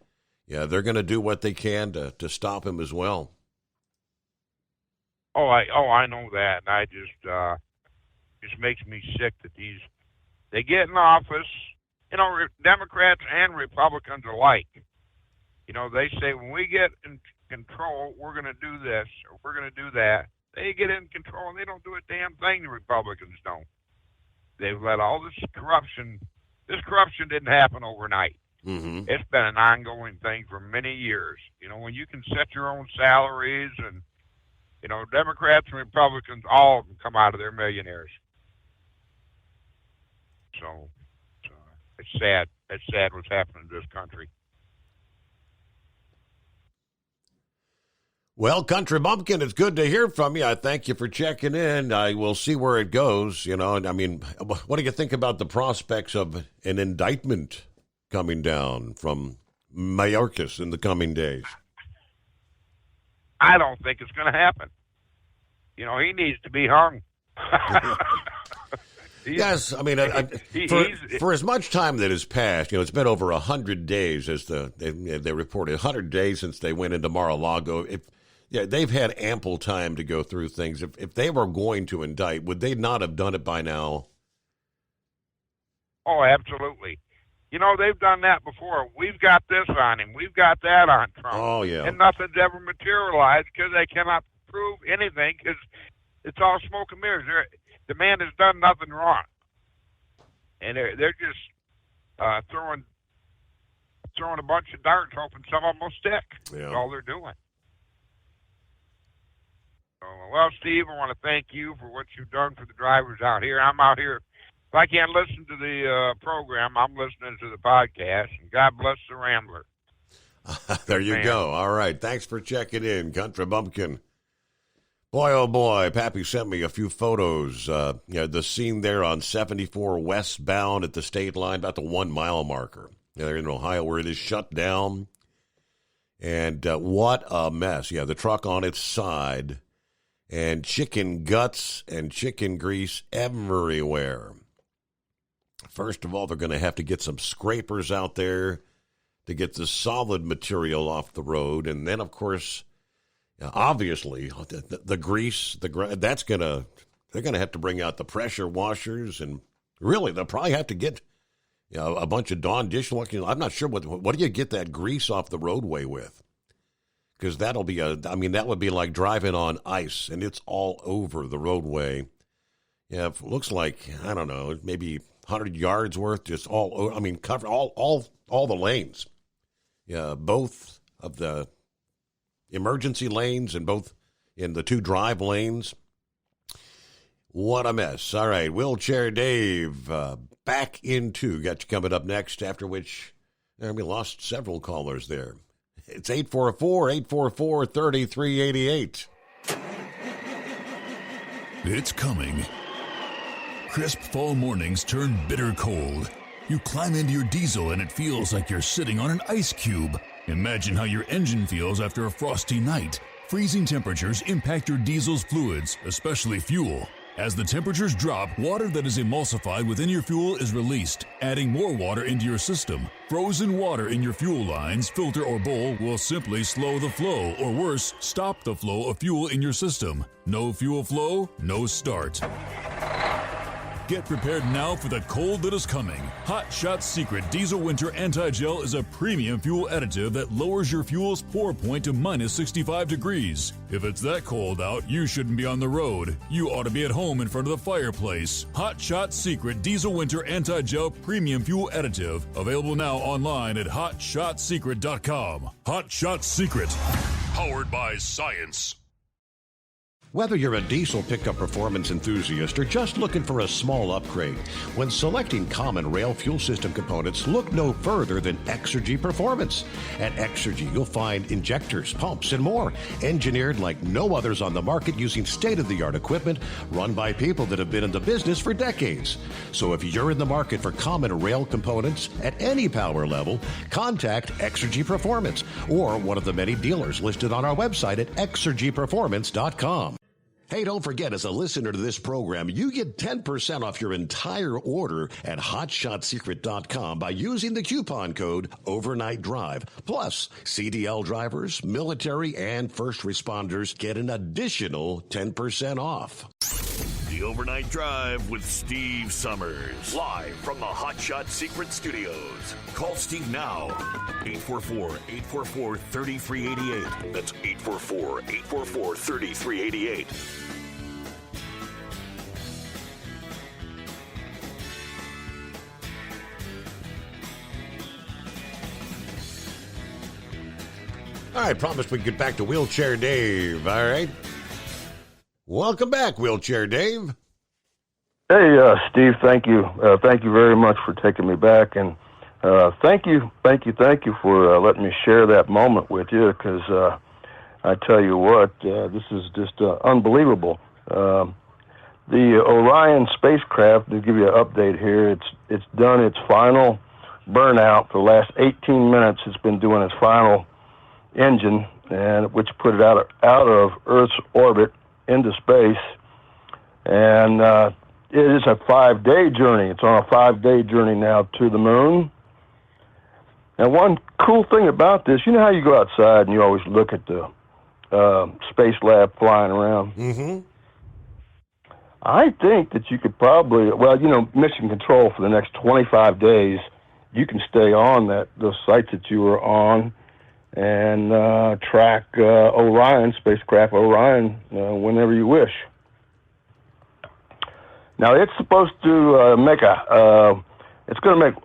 yeah, they're going to do what they can to stop him as well. I know that. And I just makes me sick that they get in office, Democrats and Republicans alike. They say when we get in control, we're going to do this or we're going to do that. They get in control and they don't do a damn thing. The Republicans don't. They've let all this corruption. This corruption didn't happen overnight. Mm-hmm. It's been an ongoing thing for many years. When you can set your own salaries and, Democrats and Republicans, all of them come out of their millionaires. So it's sad. It's sad what's happening to this country. Well, Country Bumpkin, it's good to hear from you. I thank you for checking in. I will see where it goes. What do you think about the prospects of an indictment coming down from Mayorkas in the coming days? I don't think it's going to happen. He needs to be hung. Yes, for as much time that has passed, it's been over 100 days, as they reported, 100 days since they went into Mar-a-Lago. They've had ample time to go through things. If they were going to indict, would they not have done it by now? Oh, absolutely. They've done that before. We've got this on him. We've got that on Trump. Oh, yeah. And nothing's ever materialized because they cannot prove anything because it's all smoke and mirrors. The man has done nothing wrong. And they're just throwing a bunch of darts hoping some of them will stick. Yeah. That's all they're doing. Well, Steve, I want to thank you for what you've done for the drivers out here. I'm out here. If I can't listen to the program, I'm listening to the podcast. And God bless the Rambler. There you go. All right. Thanks for checking in, Country Bumpkin. Boy, oh boy, Pappy sent me a few photos. The scene there on 74 westbound at the state line, about the 1 mile marker. They're in Ohio where it is shut down. And what a mess. Yeah, the truck on its side. And chicken guts and chicken grease everywhere. First of all, they're going to have to get some scrapers out there to get the solid material off the road. And then, of course, Obviously, the grease, that's they're gonna have to bring out the pressure washers, and really they'll probably have to get a bunch of Dawn dishwashing. I'm not sure what do you get that grease off the roadway with? Because that'll be that would be like driving on ice, and it's all over the roadway. Yeah, it looks like, I don't know, maybe 100 yards worth, just cover all the lanes. Yeah, both of the emergency lanes and both in the 2 drive lanes. What a mess. All right, Wheelchair Dave, back into, got you coming up next, after which we lost several callers there. It's 844-844-3388. It's coming. Crisp fall mornings turn bitter cold. You climb into your diesel and it feels like you're sitting on an ice cube. Imagine how your engine feels after a frosty night. Freezing temperatures impact your diesel's fluids, especially fuel. As the temperatures drop, water that is emulsified within your fuel is released, adding more water into your system. Frozen water in your fuel lines, filter, or bowl will simply slow the flow, or worse, stop the flow of fuel in your system. No fuel flow, no start. Get prepared now for the cold that is coming. Hot Shot Secret Diesel Winter Anti-Gel is a premium fuel additive that lowers your fuel's pour point to minus 65 degrees. If it's that cold out, you shouldn't be on the road. You ought to be at home in front of the fireplace. Hot Shot Secret Diesel Winter Anti-Gel Premium Fuel Additive. Available now online at hotshotsecret.com. Hot Shot Secret. Powered by science. Whether you're a diesel pickup performance enthusiast or just looking for a small upgrade, when selecting common rail fuel system components, look no further than Exergy Performance. At Exergy, you'll find injectors, pumps, and more, engineered like no others on the market using state-of-the-art equipment run by people that have been in the business for decades. So if you're in the market for common rail components at any power level, contact Exergy Performance or one of the many dealers listed on our website at exergyperformance.com. Hey, don't forget, as a listener to this program, you get 10% off your entire order at hotshotsecret.com by using the coupon code Overnight Drive. Plus, CDL drivers, military, and first responders get an additional 10% off. The Overnight Drive with Steve Summers. Live from the Hot Shot Secret Studios. Call Steve now. 844-844-3388. That's 844-844-3388. All right, promised we'd get back to Wheelchair Dave. All right. Welcome back, Wheelchair Dave. Hey, Steve, thank you. Thank you very much for taking me back. And thank you for letting me share that moment with you, because I tell you what, this is just unbelievable. The Orion spacecraft, to give you an update here, it's done its final burnout. For the last 18 minutes, it's been doing its final engine, and which put it out of Earth's orbit into space. And it is a 5-day journey. It's on a 5-day journey now to the moon. And one cool thing about this, you know how you go outside and you always look at the space lab flying around? Mm-hmm. I think that you could probably, mission control for the next 25 days, you can stay on those sites that you were on and track Orion, spacecraft Orion, whenever you wish. Now, it's supposed to it's going to make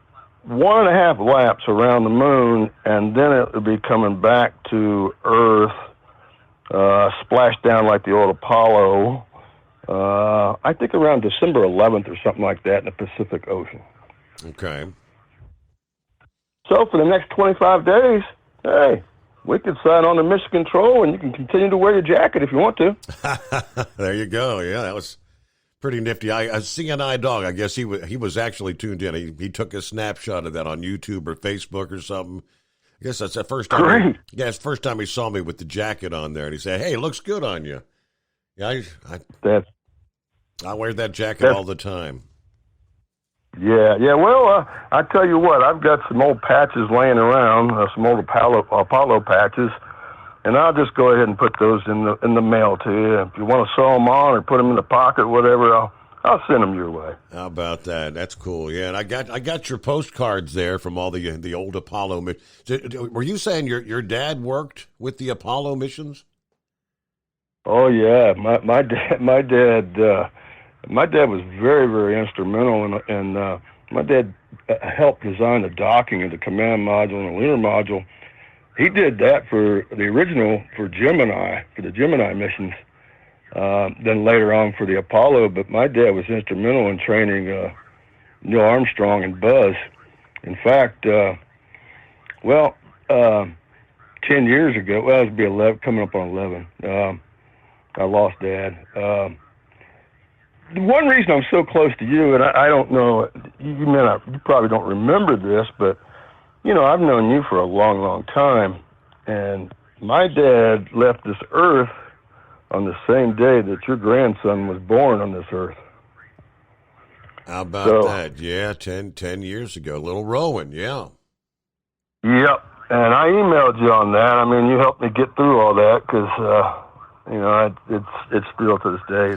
1.5 laps around the moon, and then it will be coming back to Earth, splashed down like the old Apollo, I think around December 11th or something like that in the Pacific Ocean. Okay. So for the next 25 days, hey, we could sign on to mission control, and you can continue to wear your jacket if you want to. There you go. Yeah, that was pretty nifty. A CNI dog, I guess he was actually tuned in. He took a snapshot of that on YouTube or Facebook or something. I guess that's the first time. Great. It's the first time he saw me with the jacket on there, and he said, "Hey, it looks good on you." Yeah, I wear that jacket all the time. Yeah. Well, I tell you what, I've got some old patches laying around, some old Apollo patches, and I'll just go ahead and put those in the mail to you. If you want to sew them on or put them in the pocket, whatever, I'll send them your way. How about that? That's cool. Yeah, and I got your postcards there from all the old Apollo missions. Were you saying your dad worked with the Apollo missions? Oh yeah, my dad was very, very instrumental, and my dad helped design the docking of the command module and the lunar module. He did that for the original for the Gemini missions. Then later on for the Apollo, but my dad was instrumental in training Neil Armstrong and Buzz. In fact, 10 years ago, well, it would be 11, coming up on 11, I lost Dad. The one reason I'm so close to you, and I don't know, you probably don't remember this, but, I've known you for a long, long time, and my dad left this earth on the same day that your grandson was born on this earth. How about that? Yeah, 10 years ago. Little Rowan, yeah. Yep, and I emailed you on that. I mean, you helped me get through all that because, it's still to this day.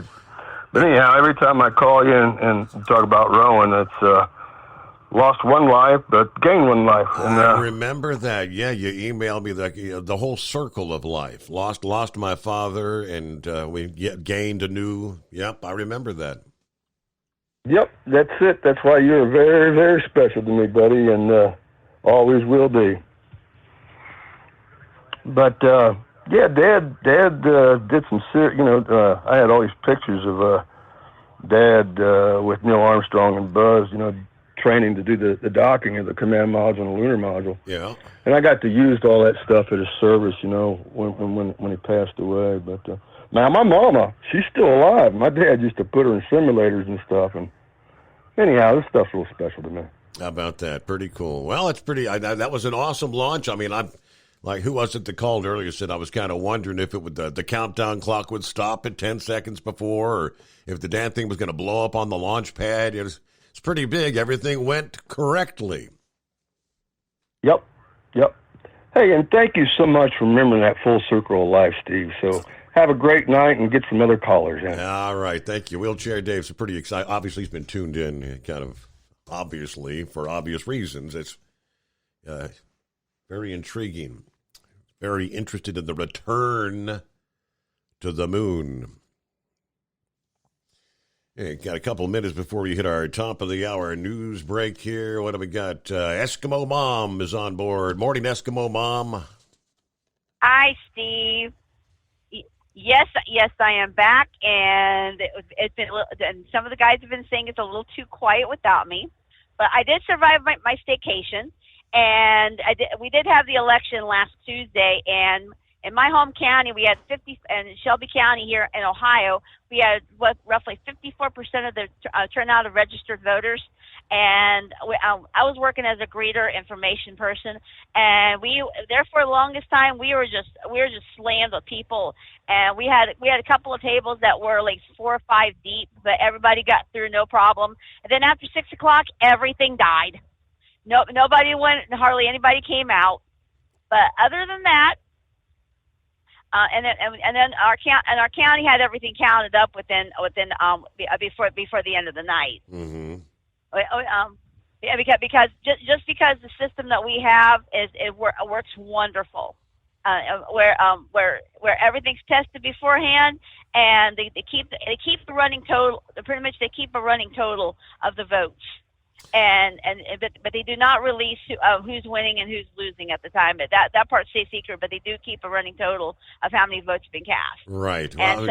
But anyhow, every time I call you and talk about Rowan, it's lost one life, but gained one life. And, I remember that. Yeah, you emailed me the whole circle of life. Lost my father, and we gained a new. Yep, I remember that. Yep, that's it. That's why you're very, very special to me, buddy, and always will be. But yeah, Dad did some I had all these pictures of Dad with Neil Armstrong and Buzz, training to do the docking of the command module and the lunar module. Yeah. And I got to use all that stuff at his service, when he passed away. But now my mama, she's still alive. My dad used to put her in simulators and stuff. And anyhow, this stuff's real special to me. How about that? Pretty cool. Well, it's pretty. That was an awesome launch. I mean, who was it that called earlier? Said I was kind of wondering if it would the countdown clock would stop at 10 seconds before, or if the damn thing was going to blow up on the launch pad. It's pretty big. Everything went correctly. Yep. Hey, and thank you so much for remembering that full circle of life, Steve. So have a great night and get some other callers in. All right. Thank you. Wheelchair Dave's pretty excited. Obviously, he's been tuned in, kind of obviously, for obvious reasons. It's very intriguing. Very interested in the return to the moon. Hey, got a couple of minutes before we hit our top of the hour news break here. What do we got? Eskimo Mom is on board. Morning, Eskimo Mom. Hi, Steve. Yes, I am back, and it's been. And some of the guys have been saying it's a little too quiet without me, but I did survive my staycation, and we did have the election last Tuesday, and in my home county, we had 50, and in Shelby County here in Ohio, we had roughly 54% of the turnout of registered voters. And I was working as a greeter information person, and there for the longest time we were just slammed with people, and we had a couple of tables that were like 4 or 5 deep, but everybody got through no problem. And then after 6 o'clock, everything died. Nobody went, hardly anybody came out. But other than that. And then our county had everything counted up within before the end of the night. Mm-hmm. Because the system that we have works wonderful, where everything's tested beforehand, and they keep the running total. Pretty much they keep a running total of the votes. But they do not release who's winning and who's losing at the time. But that part stays secret. But they do keep a running total of how many votes have been cast. Right. And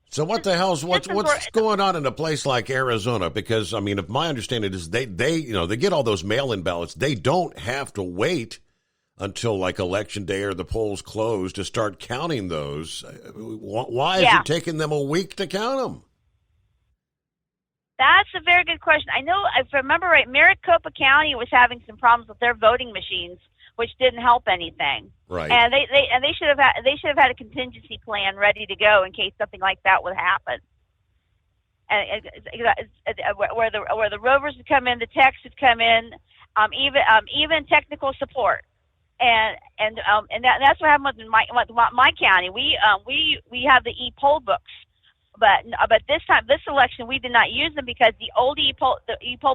so what the hell's what's going on in a place like Arizona? Because I mean, if my understanding is they get all those mail-in ballots. They don't have to wait until like election day or the polls close to start counting those. Why is it taking them a week to count them? That's a very good question. I know, if I remember right, Maricopa County was having some problems with their voting machines, which didn't help anything. Right. And they should have had a contingency plan ready to go in case something like that would happen. And where the rovers would come in, the techs would come in, even technical support. that's what happened with my county. We have the e-poll books, but this election we did not use them because the old e-poll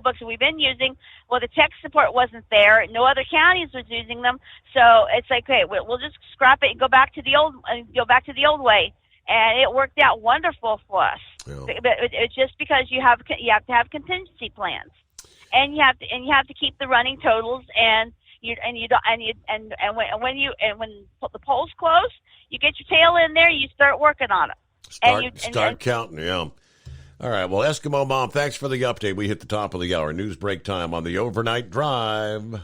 books that we've been using, well, the tech support wasn't there. No other counties was using them, so it's like, okay, we'll just scrap it and go back to the old way, and it worked out wonderful for us. Yeah. But it's just because you have to have contingency plans, and you have to keep the running totals and. When the polls close, you get your tail in there, you start working on it. Start counting, yeah. All right, well, Eskimo Mom, thanks for the update. We hit the top of the hour. News break time on the Overnight Drive.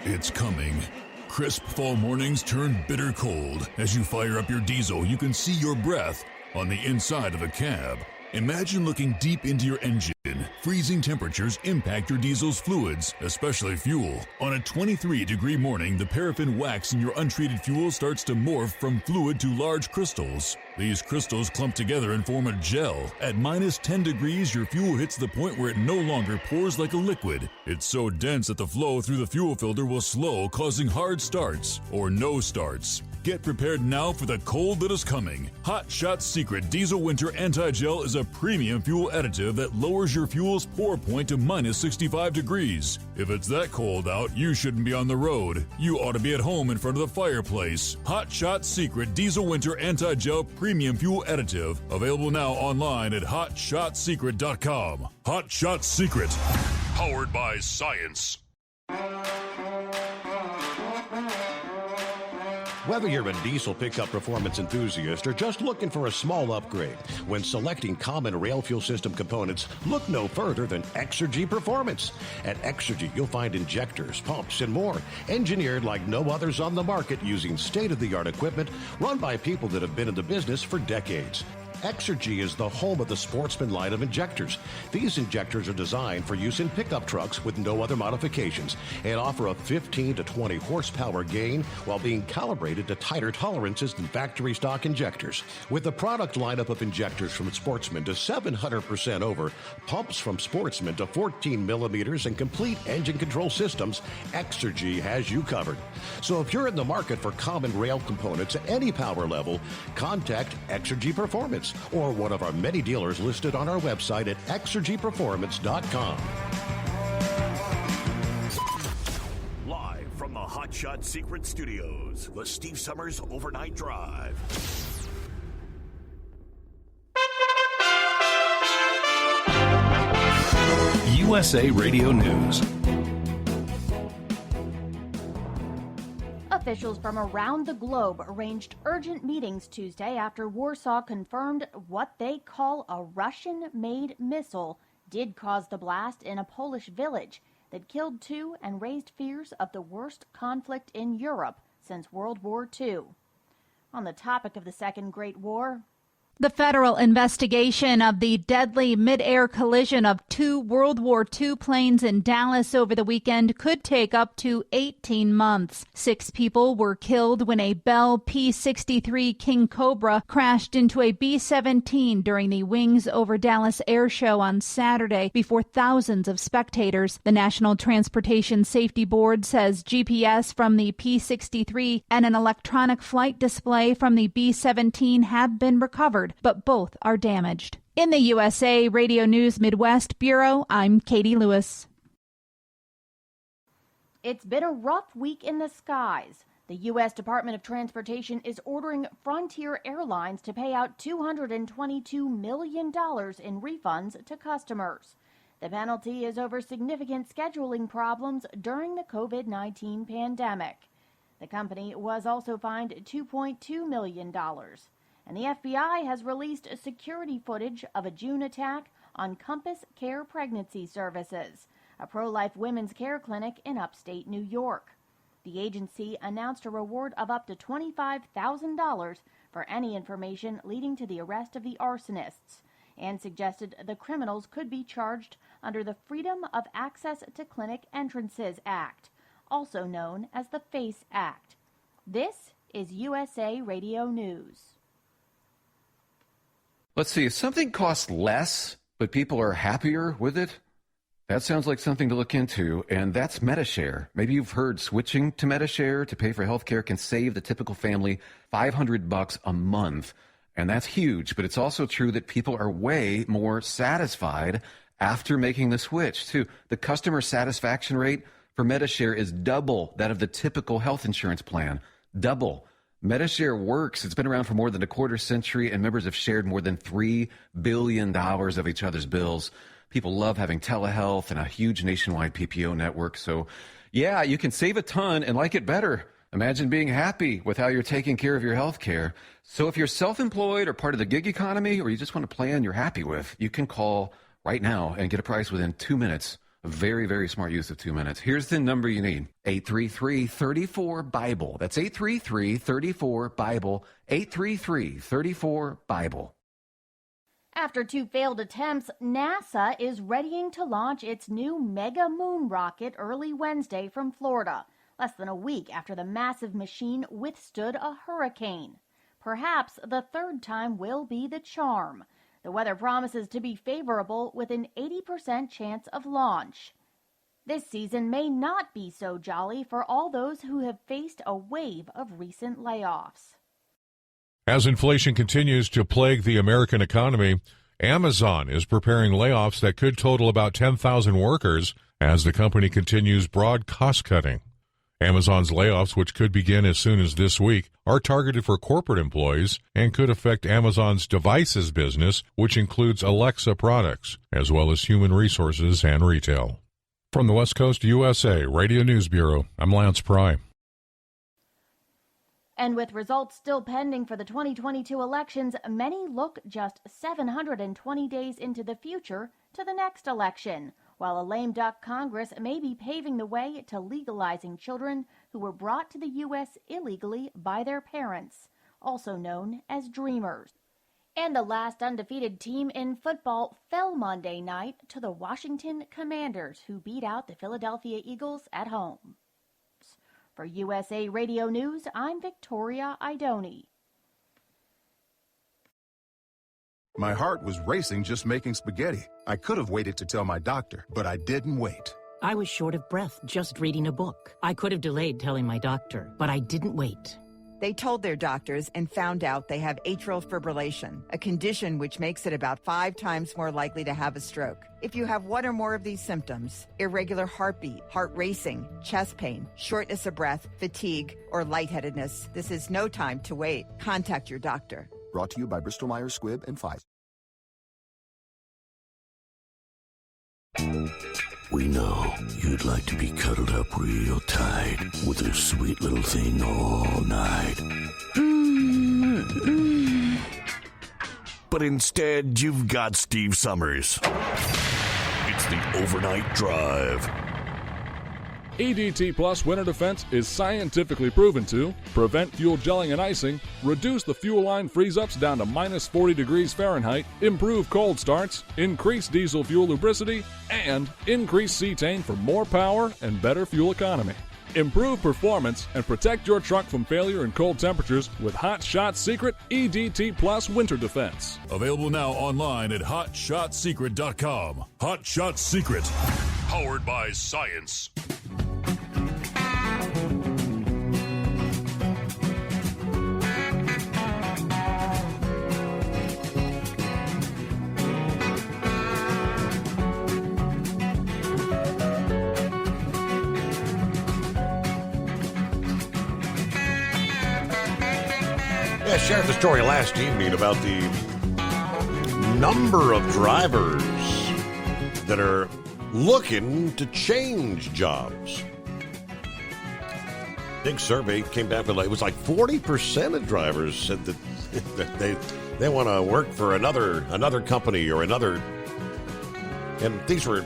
It's coming. Crisp fall mornings turn bitter cold. As you fire up your diesel, you can see your breath on the inside of a cab. Imagine looking deep into your engine. Freezing temperatures impact your diesel's fluids, especially fuel. On a 23-degree morning, the paraffin wax in your untreated fuel starts to morph from fluid to large crystals. These crystals clump together and form a gel. At minus 10 degrees, your fuel hits the point where it no longer pours like a liquid. It's so dense that the flow through the fuel filter will slow, causing hard starts or no starts. Get prepared now for the cold that is coming. Hot Shot Secret Diesel Winter Anti-Gel is a premium fuel additive that lowers your fuel's pour point to minus 65 degrees. If it's that cold out, you shouldn't be on the road. You ought to be at home in front of the fireplace. Hot Shot Secret Diesel Winter Anti-Gel Premium Fuel Additive. Available now online at HotShotSecret.com. Hot Shot Secret. Powered by science. Whether you're a diesel pickup performance enthusiast or just looking for a small upgrade, when selecting common rail fuel system components, look no further than Exergy Performance. At Exergy, you'll find injectors, pumps, and more, engineered like no others on the market using state-of-the-art equipment run by people that have been in the business for decades. Exergy is the home of the Sportsman line of injectors. These injectors are designed for use in pickup trucks with no other modifications and offer a 15 to 20 horsepower gain while being calibrated to tighter tolerances than factory stock injectors. With a product lineup of injectors from Sportsman to 700% over, pumps from Sportsman to 14 millimeters, and complete engine control systems, Exergy has you covered. So if you're in the market for common rail components at any power level, contact Exergy Performance or one of our many dealers listed on our website at exergyperformance.com. Live from the Hot Shot Secret Studios, the Steve Summers Overnight Drive. USA Radio News. Officials from around the globe arranged urgent meetings Tuesday after Warsaw confirmed what they call a Russian-made missile did cause the blast in a Polish village that killed 2 and raised fears of the worst conflict in Europe since World War II. On the topic of the Second Great War, the federal investigation of the deadly mid-air collision of 2 World War II planes in Dallas over the weekend could take up to 18 months. 6 people were killed when a Bell P-63 King Cobra crashed into a B-17 during the Wings over Dallas Air Show on Saturday before thousands of spectators. The National Transportation Safety Board says GPS from the P-63 and an electronic flight display from the B-17 have been recovered, but both are damaged. In the USA Radio News Midwest Bureau, I'm Katie Lewis. It's been a rough week in the skies. The U.S. Department of Transportation is ordering Frontier Airlines to pay out $222 million in refunds to customers. The penalty is over significant scheduling problems during the COVID-19 pandemic. The company was also fined $2.2 million. And the FBI has released security footage of a June attack on Compass Care Pregnancy Services, a pro-life women's care clinic in upstate New York. The agency announced a reward of up to $25,000 for any information leading to the arrest of the arsonists, and suggested the criminals could be charged under the Freedom of Access to Clinic Entrances Act, also known as the FACE Act. This is USA Radio News. Let's see, if something costs less, but people are happier with it, That sounds like something to look into, and that's Medi-Share. Maybe you've heard switching to Medi-Share to pay for healthcare can save the typical family $500 a month, and that's huge. But it's also true that people are way more satisfied after making the switch, too. The customer satisfaction rate for Medi-Share is double that of the typical health insurance plan. Double. Medi-Share works. It's been around for more than a quarter century, and members have shared more than $3 billion of each other's bills. People love having telehealth and a huge nationwide PPO network. So, yeah, you can save a ton and like it better. Imagine being happy with how you're taking care of your health care. So if you're self-employed or part of the gig economy, or you just want a plan you're happy with, you can call right now and get a price within 2 minutes. A very, very smart use of 2 minutes. Here's the number you need. 833-34-BIBLE. That's 833-34-BIBLE. 833-34-BIBLE. After 2 failed attempts, NASA is readying to launch its new Mega Moon rocket early Wednesday from Florida, less than a week after the massive machine withstood a hurricane. Perhaps the third time will be the charm. The weather promises to be favorable with an 80% chance of launch. This season may not be so jolly for all those who have faced a wave of recent layoffs. As inflation continues to plague the American economy, Amazon is preparing layoffs that could total about 10,000 workers as the company continues broad cost-cutting. Amazon's layoffs, which could begin as soon as this week, are targeted for corporate employees and could affect Amazon's devices business, which includes Alexa products, as well as human resources and retail. From the West Coast USA Radio News Bureau, I'm Lance Pry. And with results still pending for the 2022 elections, many look just 720 days into the future to the next election, while a lame duck Congress may be paving the way to legalizing children who were brought to the U.S. illegally by their parents, also known as Dreamers. And the last undefeated team in football fell Monday night to the Washington Commanders, who beat out the Philadelphia Eagles at home. For USA Radio News, I'm Victoria Idoni. My heart was racing just making spaghetti. I could have waited to tell my doctor, but I didn't wait. I was short of breath just reading a book. I could have delayed telling my doctor, but I didn't wait. They told their doctors and found out they have atrial fibrillation, a condition which makes it about 5 times more likely to have a stroke. If you have one or more of these symptoms, irregular heartbeat, heart racing, chest pain, shortness of breath, fatigue, or lightheadedness, this is no time to wait. Contact your doctor. Brought to you by Bristol Myers Squibb and Pfizer. We know you'd like to be cuddled up real tight with a sweet little thing all night. But instead, you've got Steve Summers. It's the Overnight Drive. EDT Plus Winter Defense is scientifically proven to prevent fuel gelling and icing, reduce the fuel line freeze-ups down to minus 40 degrees Fahrenheit, improve cold starts, increase diesel fuel lubricity, and increase cetane for more power and better fuel economy. Improve performance and protect your truck from failure in cold temperatures with Hot Shot Secret EDT Plus Winter Defense. Available now online at HotShotSecret.com. Hot Shot Secret, powered by science. I shared the story last evening about the number of drivers that are looking to change jobs. Big survey came back with it was like 40% of drivers said that they want to work for another company or another. And these were,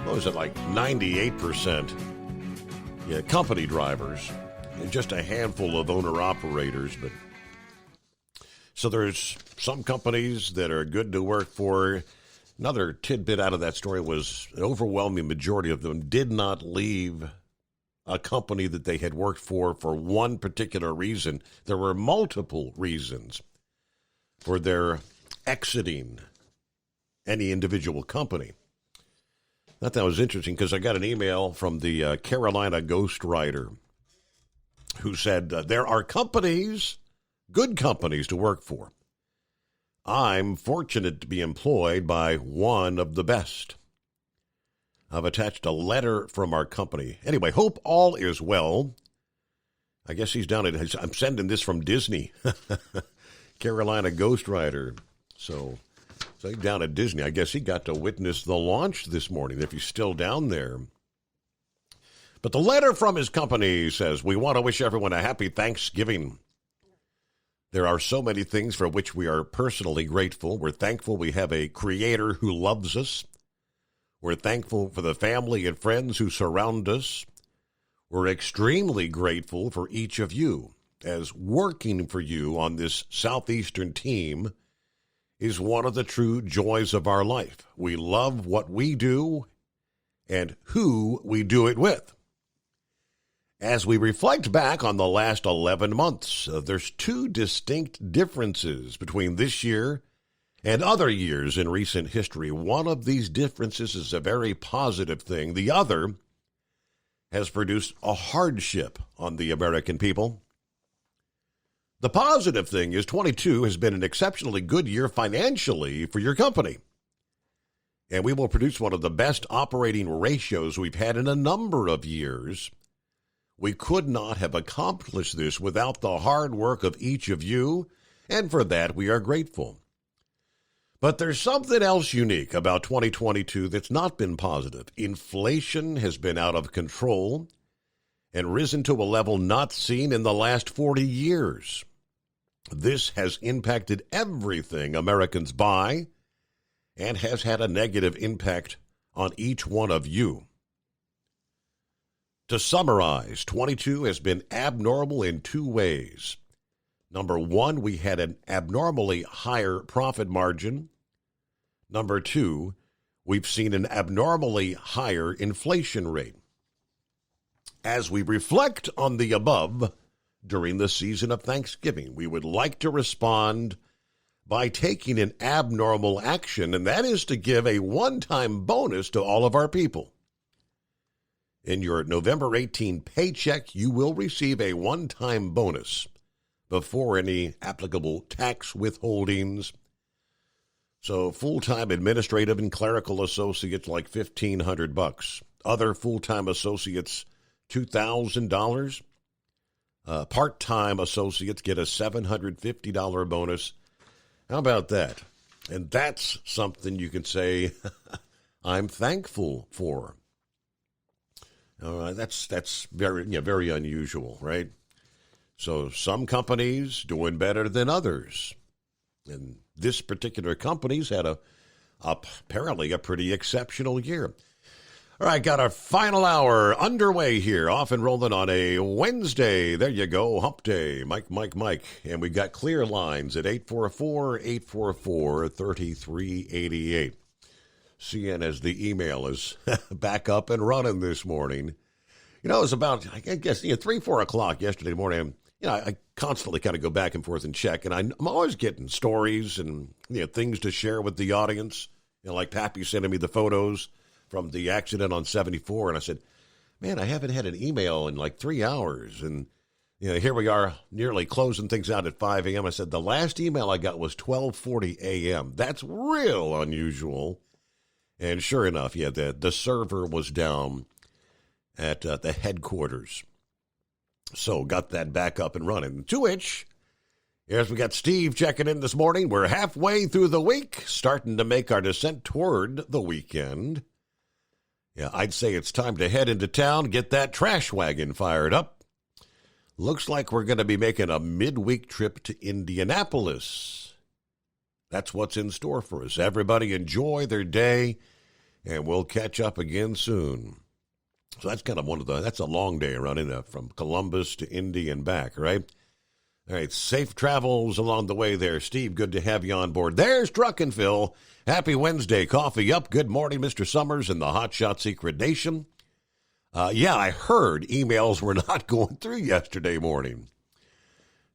what was it, like 98% company drivers and just a handful of owner-operators, but so there's some companies that are good to work for. Another tidbit out of that story was an overwhelming majority of them did not leave a company that they had worked for one particular reason. There were multiple reasons for their exiting any individual company. thought that was interesting because I got an email from the Carolina ghostwriter who said, there are companies, good companies to work for. I'm fortunate to be employed by one of the best. I've attached a letter from our company. Anyway, hope all is well. I guess he's down at, I'm sending this from Disney. Carolina ghostwriter. So he's down at Disney. I guess he got to witness the launch this morning, if he's still down there. But the letter from his company says, we want to wish everyone a happy Thanksgiving. There are so many things for which we are personally grateful. We're thankful we have a creator who loves us. We're thankful for the family and friends who surround us. We're extremely grateful for each of you, as working for you on this Southeastern team is one of the true joys of our life. We love what we do and who we do it with. As we reflect back on the last 11 months, there's two distinct differences between this year and other years in recent history. One of these differences is a very positive thing. The other has produced a hardship on the American people. The positive thing is 22 has been an exceptionally good year financially for your company. And we will produce one of the best operating ratios we've had in a number of years. We could not have accomplished this without the hard work of each of you, and for that we are grateful. But there's something else unique about 2022 that's not been positive. Inflation has been out of control and risen to a level not seen in the last 40 years. This has impacted everything Americans buy and has had a negative impact on each one of you. To summarize, 22 has been abnormal in two ways. Number one, we had an abnormally higher profit margin. Number two, we've seen an abnormally higher inflation rate. As we reflect on the above during the season of Thanksgiving, we would like to respond by taking an abnormal action, and that is to give a one-time bonus to all of our people. In your November 18 paycheck, you will receive a one-time bonus before any applicable tax withholdings. So full-time administrative and clerical associates like $1,500. Other full-time associates, $2,000. Part-time associates get a $750 bonus. How about that? And that's something you can say, I'm thankful for. That's very unusual, right? So some companies doing better than others. And this particular company's had apparently a pretty exceptional year. All right, got our final hour underway here, off and rolling on a Wednesday. There you go, hump day, Mike. And we got clear lines at 844-844-3388. Seeing as the email is back up and running this morning. You know, it was about, I guess, 3, 4 o'clock yesterday morning. I constantly kind of go back and forth and check, and I'm always getting stories and things to share with the audience. Like Pappy sending me the photos from the accident on 74, and I said, man, I haven't had an email in like 3 hours, and here we are nearly closing things out at 5 a.m. I said, the last email I got was 12:40 a.m. That's real unusual. And sure enough, the server was down at the headquarters. So got that back up and running. To which, as we got Steve checking in this morning, we're halfway through the week, starting to make our descent toward the weekend. Yeah, I'd say it's time to head into town, get that trash wagon fired up. Looks like we're going to be making a midweek trip to Indianapolis. That's what's in store for us. Everybody enjoy their day, and we'll catch up again soon. So that's kind of that's a long day running from Columbus to Indy and back, right? All right, safe travels along the way there. Steve, good to have you on board. There's Truck and Phil. Happy Wednesday. Coffee up. Good morning, Mr. Summers and the Hot Shot Secret Nation. I heard emails were not going through yesterday morning.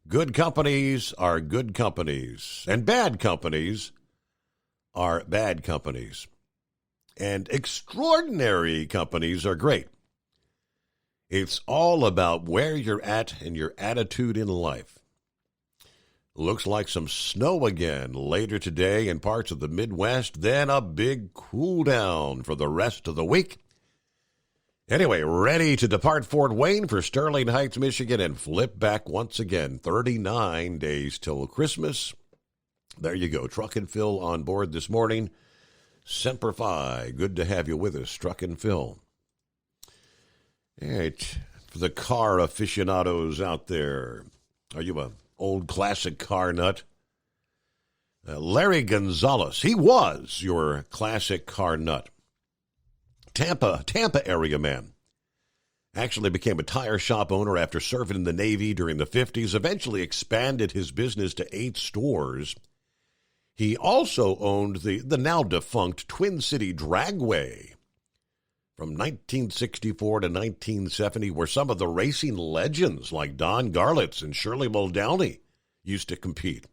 Good companies are good companies, and bad companies are bad companies. and extraordinary companies are great. It's all about where you're at and your attitude in life. Looks like some snow again later today in parts of the Midwest, then a big cool down for the rest of the week. Anyway, ready to depart Fort Wayne for Sterling Heights, Michigan, and flip back once again. 39 days till Christmas. There you go. Truck and Phil on board this morning. Semper Fi. Good to have you with us, Truck and Phil. All right. For the car aficionados out there, are you a old classic car nut? Larry Gonzalez. He was your classic car nut. Tampa area man. Actually became a tire shop owner after serving in the Navy during the 50s, eventually expanded his business to 8 stores. He also owned the now defunct Twin City Dragway from 1964 to 1970, where some of the racing legends like Don Garlitz and Shirley Muldowney used to compete.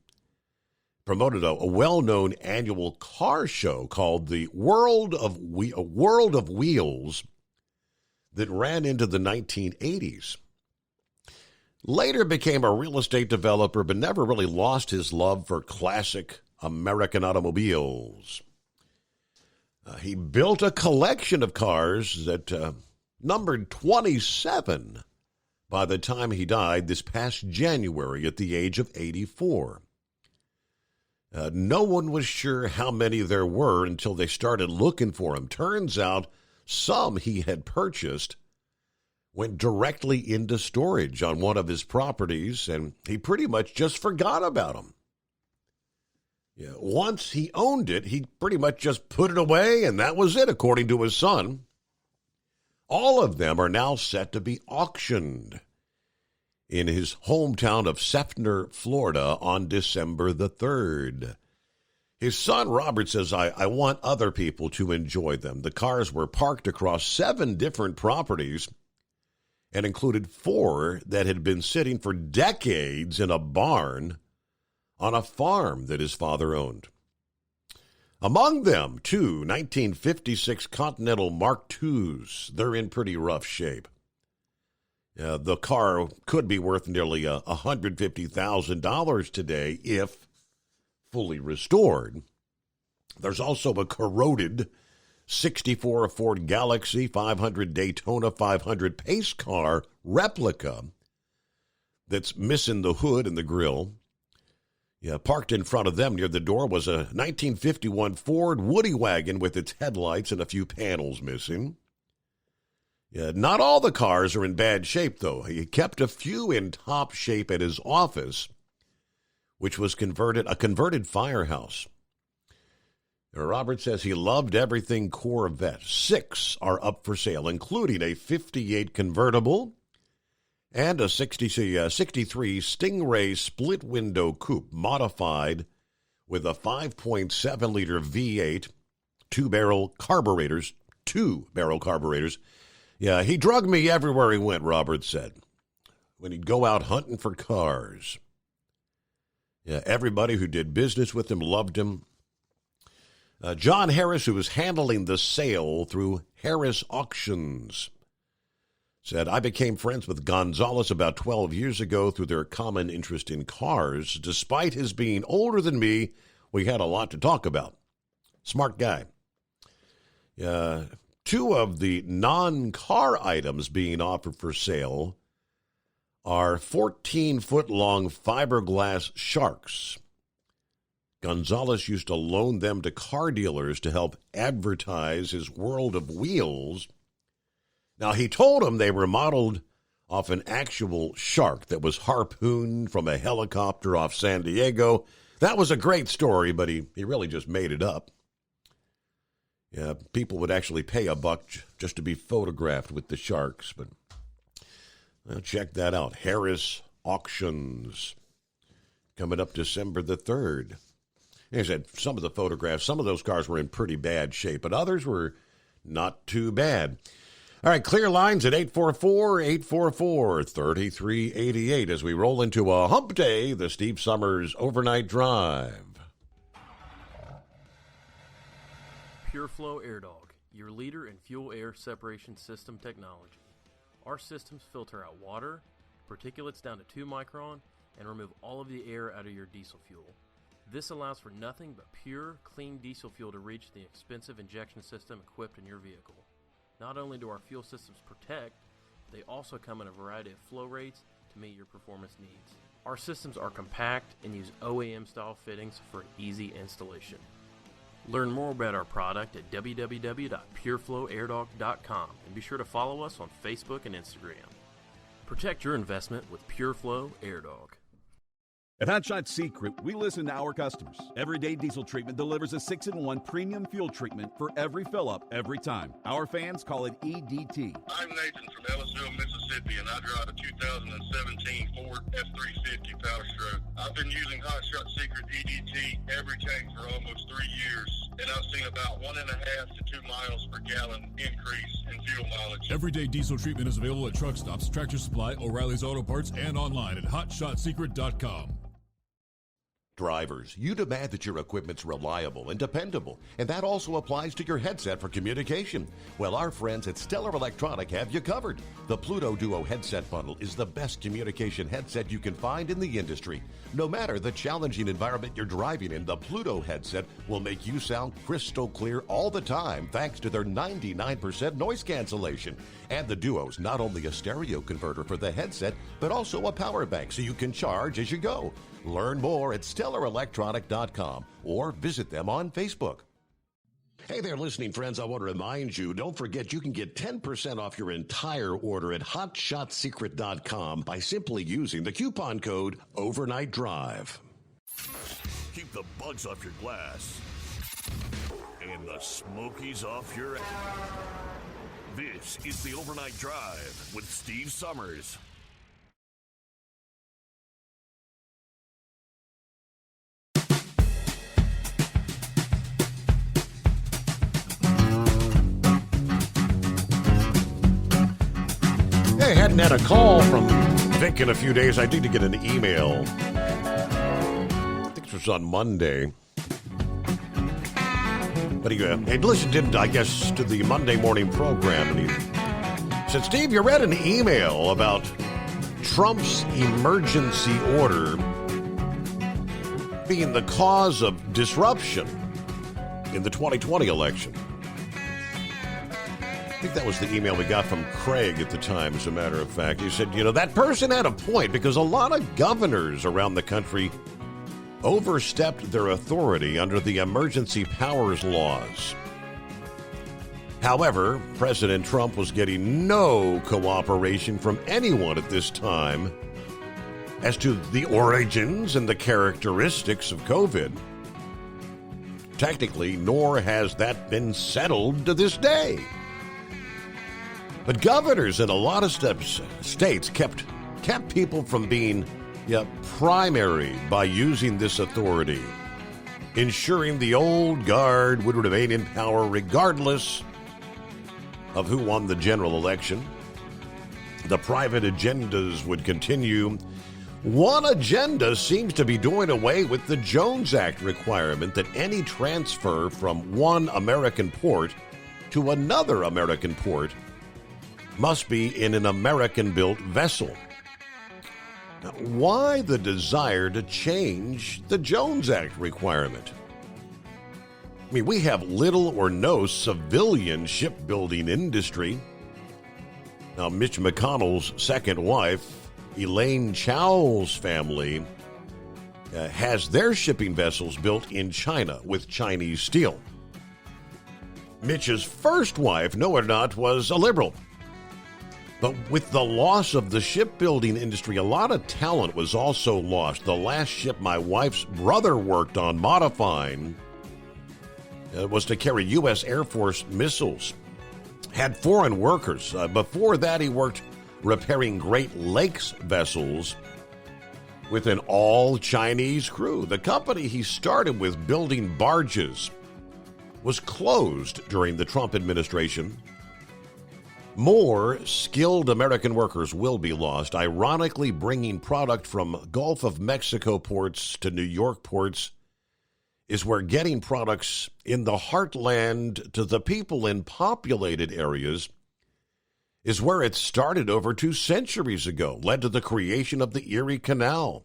Promoted a well-known annual car show called the World of Wheels that ran into the 1980s. Later became a real estate developer, but never really lost his love for classic American automobiles. He built a collection of cars that numbered 27 by the time he died this past January at the age of 84. No one was sure how many there were until they started looking for him. Turns out some he had purchased went directly into storage on one of his properties, and he pretty much just forgot about them. Yeah, once he owned it, he pretty much just put it away, and that was it, according to his son. All of them are now set to be auctioned in his hometown of Sefner, Florida, on December the 3rd. His son, Robert, says, I want other people to enjoy them. The cars were parked across 7 different properties and included 4 that had been sitting for decades in a barn on a farm that his father owned. Among them, 2 1956 Continental Mark IIs. They're in pretty rough shape. The car could be worth nearly $150,000 today if fully restored. There's also a corroded 64 Ford Galaxy 500 Daytona 500 pace car replica that's missing the hood and the grille. Yeah, parked in front of them near the door was a 1951 Ford Woody wagon with its headlights and a few panels missing. Yeah, not all the cars are in bad shape, though. He kept a few in top shape at his office, which was a converted firehouse. Robert says he loved everything Corvette. 6 are up for sale, including a 58 convertible and a 63 Stingray split-window coupe modified with a 5.7-liter V8, 2-barrel carburetors. Yeah, he drugged me everywhere he went, Robert said, when he'd go out hunting for cars. Yeah, everybody who did business with him loved him. John Harris, who was handling the sale through Harris Auctions, said, I became friends with Gonzalez about 12 years ago through their common interest in cars. Despite his being older than me, we had a lot to talk about. Smart guy. 2 of the non-car items being offered for sale are 14-foot-long fiberglass sharks. Gonzalez used to loan them to car dealers to help advertise his World of Wheels. Now, he told them they were modeled off an actual shark that was harpooned from a helicopter off San Diego. That was a great story, but he really just made it up. Yeah, people would actually pay $1 just to be photographed with the sharks, but well, check that out. Harris Auctions, coming up December the 3rd. He said some of the photographs, some of those cars were in pretty bad shape, but others were not too bad. All right, clear lines at 844-844-3388 as we roll into a hump day, the Steve Summers Overnight Drive. Pure Flow Air Dog your leader in fuel-air separation system technology. Our systems filter out water, particulates down to 2 micron, and remove all of the air out of your diesel fuel. This allows for nothing but pure, clean diesel fuel to reach the expensive injection system equipped in your vehicle. Not only do our fuel systems protect, they also come in a variety of flow rates to meet your performance needs. Our systems are compact and use OEM-style fittings for an easy installation. Learn more about our product at www.pureflowairdog.com and be sure to follow us on Facebook and Instagram. Protect your investment with PureFlow AirDog. At Hot Shot Secret, we listen to our customers. Everyday Diesel Treatment delivers a 6-in-1 premium fuel treatment for every fill-up, every time. Our fans call it EDT. I'm Nathan from Ellisville, Mississippi, and I drive a 2017 Ford F-350 Power Stroke. I've been using Hot Shot Secret EDT every tank for almost 3 years, and I've seen about 1.5 to 2 miles per gallon increase in fuel mileage. Everyday Diesel Treatment is available at truck stops, Tractor Supply, O'Reilly's Auto Parts, and online at HotShotSecret.com. Drivers, you demand that your equipment's reliable and dependable, and that also applies to your headset for communication. Well, our friends at Stellar Electronic have you covered. The Pluto Duo headset bundle is the best communication headset you can find in the industry. No matter the challenging environment you're driving in, the Pluto headset will make you sound crystal clear all the time thanks to their 99% noise cancellation. And the Duo's not only a stereo converter for the headset, but also a power bank so you can charge as you go. Learn more at StellarElectronic.com or visit them on Facebook. Hey there, listening friends. I want to remind you, don't forget you can get 10% off your entire order at HotShotSecret.com by simply using the coupon code Overnight Drive. Keep the bugs off your glass and the smokies off your ass. This is the Overnight Drive with Steve Summers. Hey, hadn't had a call from Vic in a few days. I need to get an email. I think this was on Monday. But he listened in, I guess, to the Monday morning program, and he said, Steve, you read an email about Trump's emergency order being the cause of disruption in the 2020 election. I think that was the email we got from Craig at the time, as a matter of fact. He said, that person had a point because a lot of governors around the country overstepped their authority under the emergency powers laws. However, President Trump was getting no cooperation from anyone at this time as to the origins and the characteristics of COVID. Technically, nor has that been settled to this day. But governors in a lot of states kept people from being primary by using this authority, ensuring the old guard would remain in power regardless of who won the general election. The private agendas would continue. One agenda seems to be doing away with the Jones Act requirement that any transfer from one American port to another American port must be in an American-built vessel. Now, why the desire to change the Jones Act requirement? I mean, we have little or no civilian shipbuilding industry. Now, Mitch McConnell's second wife, Elaine Chao's family, has their shipping vessels built in China with Chinese steel. Mitch's first wife, know it or not, was a liberal. But with the loss of the shipbuilding industry, a lot of talent was also lost. The last ship my wife's brother worked on modifying was to carry U.S. Air Force missiles. Had foreign workers. Before that, he worked repairing Great Lakes vessels with an all-Chinese crew. The company he started with building barges was closed during the Trump administration. More skilled American workers will be lost, ironically bringing product from Gulf of Mexico ports to New York ports is where getting products in the heartland to the people in populated areas is where it started over 2 centuries ago, led to the creation of the Erie Canal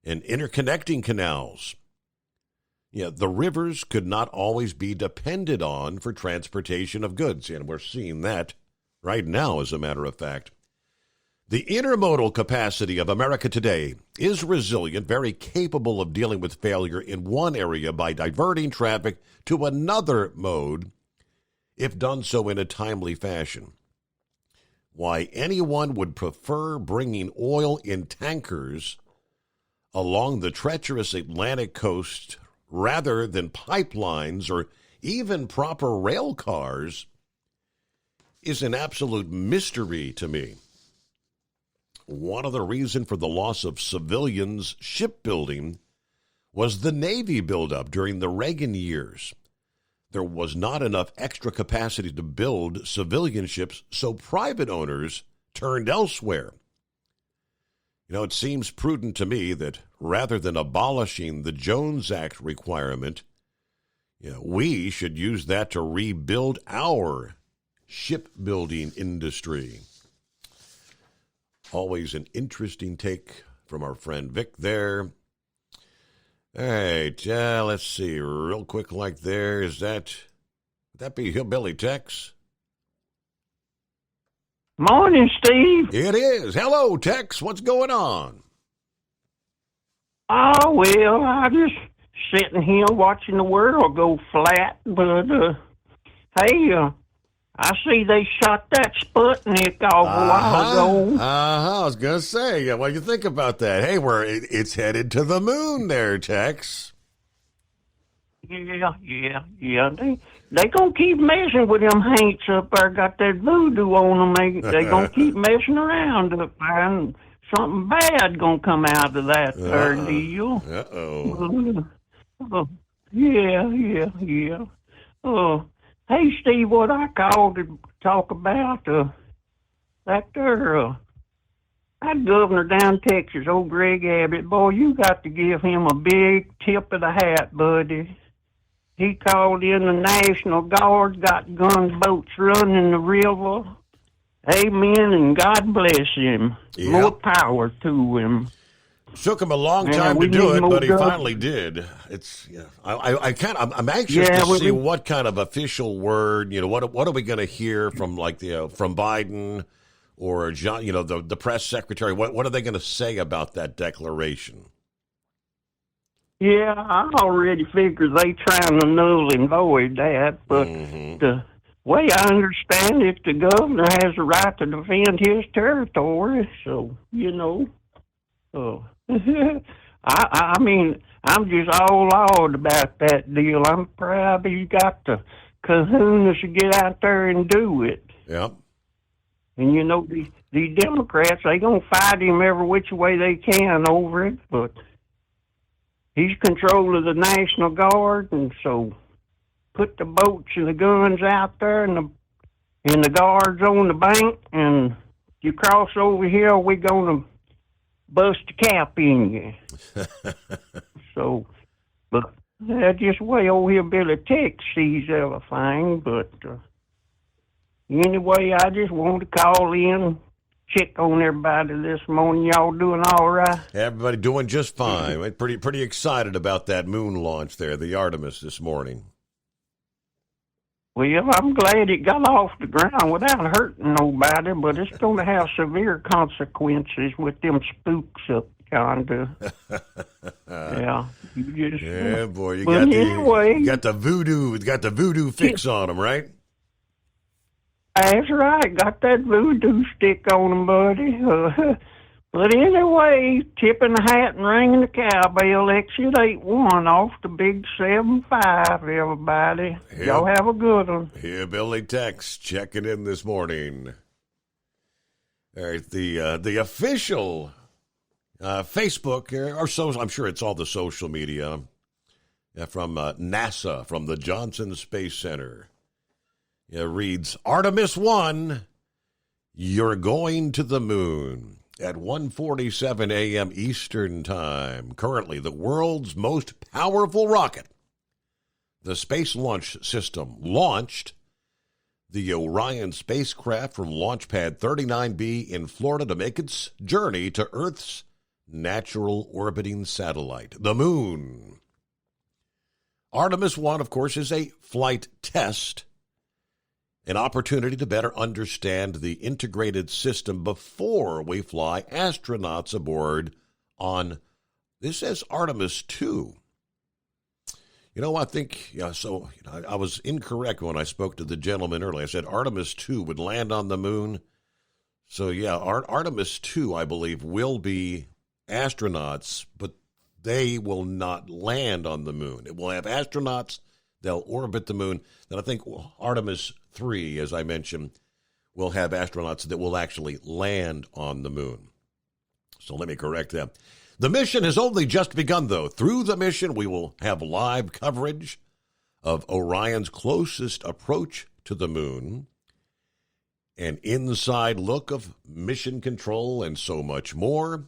and interconnecting canals. Yeah, the rivers could not always be depended on for transportation of goods, and we're seeing that right now, as a matter of fact. The intermodal capacity of America today is resilient, very capable of dealing with failure in one area by diverting traffic to another mode, if done so in a timely fashion. Why anyone would prefer bringing oil in tankers along the treacherous Atlantic coast rather than pipelines or even proper rail cars is an absolute mystery to me. One of the reasons for the loss of civilians shipbuilding was the Navy buildup during the Reagan years. There was not enough extra capacity to build civilian ships, so private owners turned elsewhere. You know, it seems prudent to me that rather than abolishing the Jones Act requirement, we should use that to rebuild our shipbuilding industry. Always an interesting take from our friend Vic there. All right, let's see, real quick like there, would that be Hillbilly Tex? Morning, Steve. It is. Hello, Tex. What's going on? Oh, well, I just sitting here watching the world go flat, but, hey, I see they shot that Sputnik off a while ago. I was going to say, what do you think about that? Hey, it's headed to the moon there, Tex. Yeah. They gonna keep messing with them haints up there. Got that voodoo on them. They gonna keep messing around up there, and something bad gonna come out of that there deal. Yeah. Hey, Steve, what I called to talk about, that governor down Texas, old Greg Abbott, boy, you got to give him a big tip of the hat, buddy. He called in the National Guard, got gunboats running the river. Amen, and God bless him. Yep. More power to him. Took him a long time to do it, but he finally did. I'm anxious to see what kind of official word, what are we going to hear from from Biden or John, the press secretary? What are they going to say about that declaration? Yeah, I already figured they trying to null and void that, but the way I understand it, the governor has a right to defend his territory, so, I mean, I'm just all awed about that deal. I'm proud he got the kahunas to get out there and do it. Yep. And, the Democrats, they going to fight him every which way they can over it, but he's control of the National Guard, and so put the boats and the guns out there and the guards on the bank, and you cross over here, we're going to bust a cap in you. So, but that's just the way old Hillbilly Tex sees everything, but anyway, I just wanted to call in, check on everybody this morning. Y'all doing all right? Everybody doing just fine. Pretty excited about that moon launch there, the Artemis this morning. Well, I'm glad it got off the ground without hurting nobody, but it's going to have severe consequences with them spooks up yonder. Yeah. Yeah, boy, you got the voodoo fix on them, right? That's right. Got that voodoo stick on them, buddy. But anyway, tipping the hat and ringing the cowbell, exit 81 off the big 75, everybody. Y'all have a good one. Hillbilly Tex checking in this morning. All right, the official Facebook, or so, I'm sure it's all the social media, from NASA, from the Johnson Space Center. It reads, Artemis 1, you're going to the moon. at 1:47 a.m. Eastern Time. Currently, the world's most powerful rocket, the Space Launch System, launched the Orion spacecraft from Launch Pad 39B in Florida to make its journey to Earth's natural orbiting satellite, the Moon. Artemis 1, of course, is a flight test, an opportunity to better understand the integrated system before we fly astronauts aboard on, this says Artemis 2. I think, I was incorrect when I spoke to the gentleman earlier. I said Artemis 2 would land on the moon. So, Artemis 2, I believe, will be astronauts, but they will not land on the moon. It will have astronauts. They'll orbit the moon. Then I think Artemis 3, as I mentioned, will have astronauts that will actually land on the moon. So let me correct that. The mission has only just begun, though. Through the mission, we will have live coverage of Orion's closest approach to the moon, an inside look of mission control, and so much more.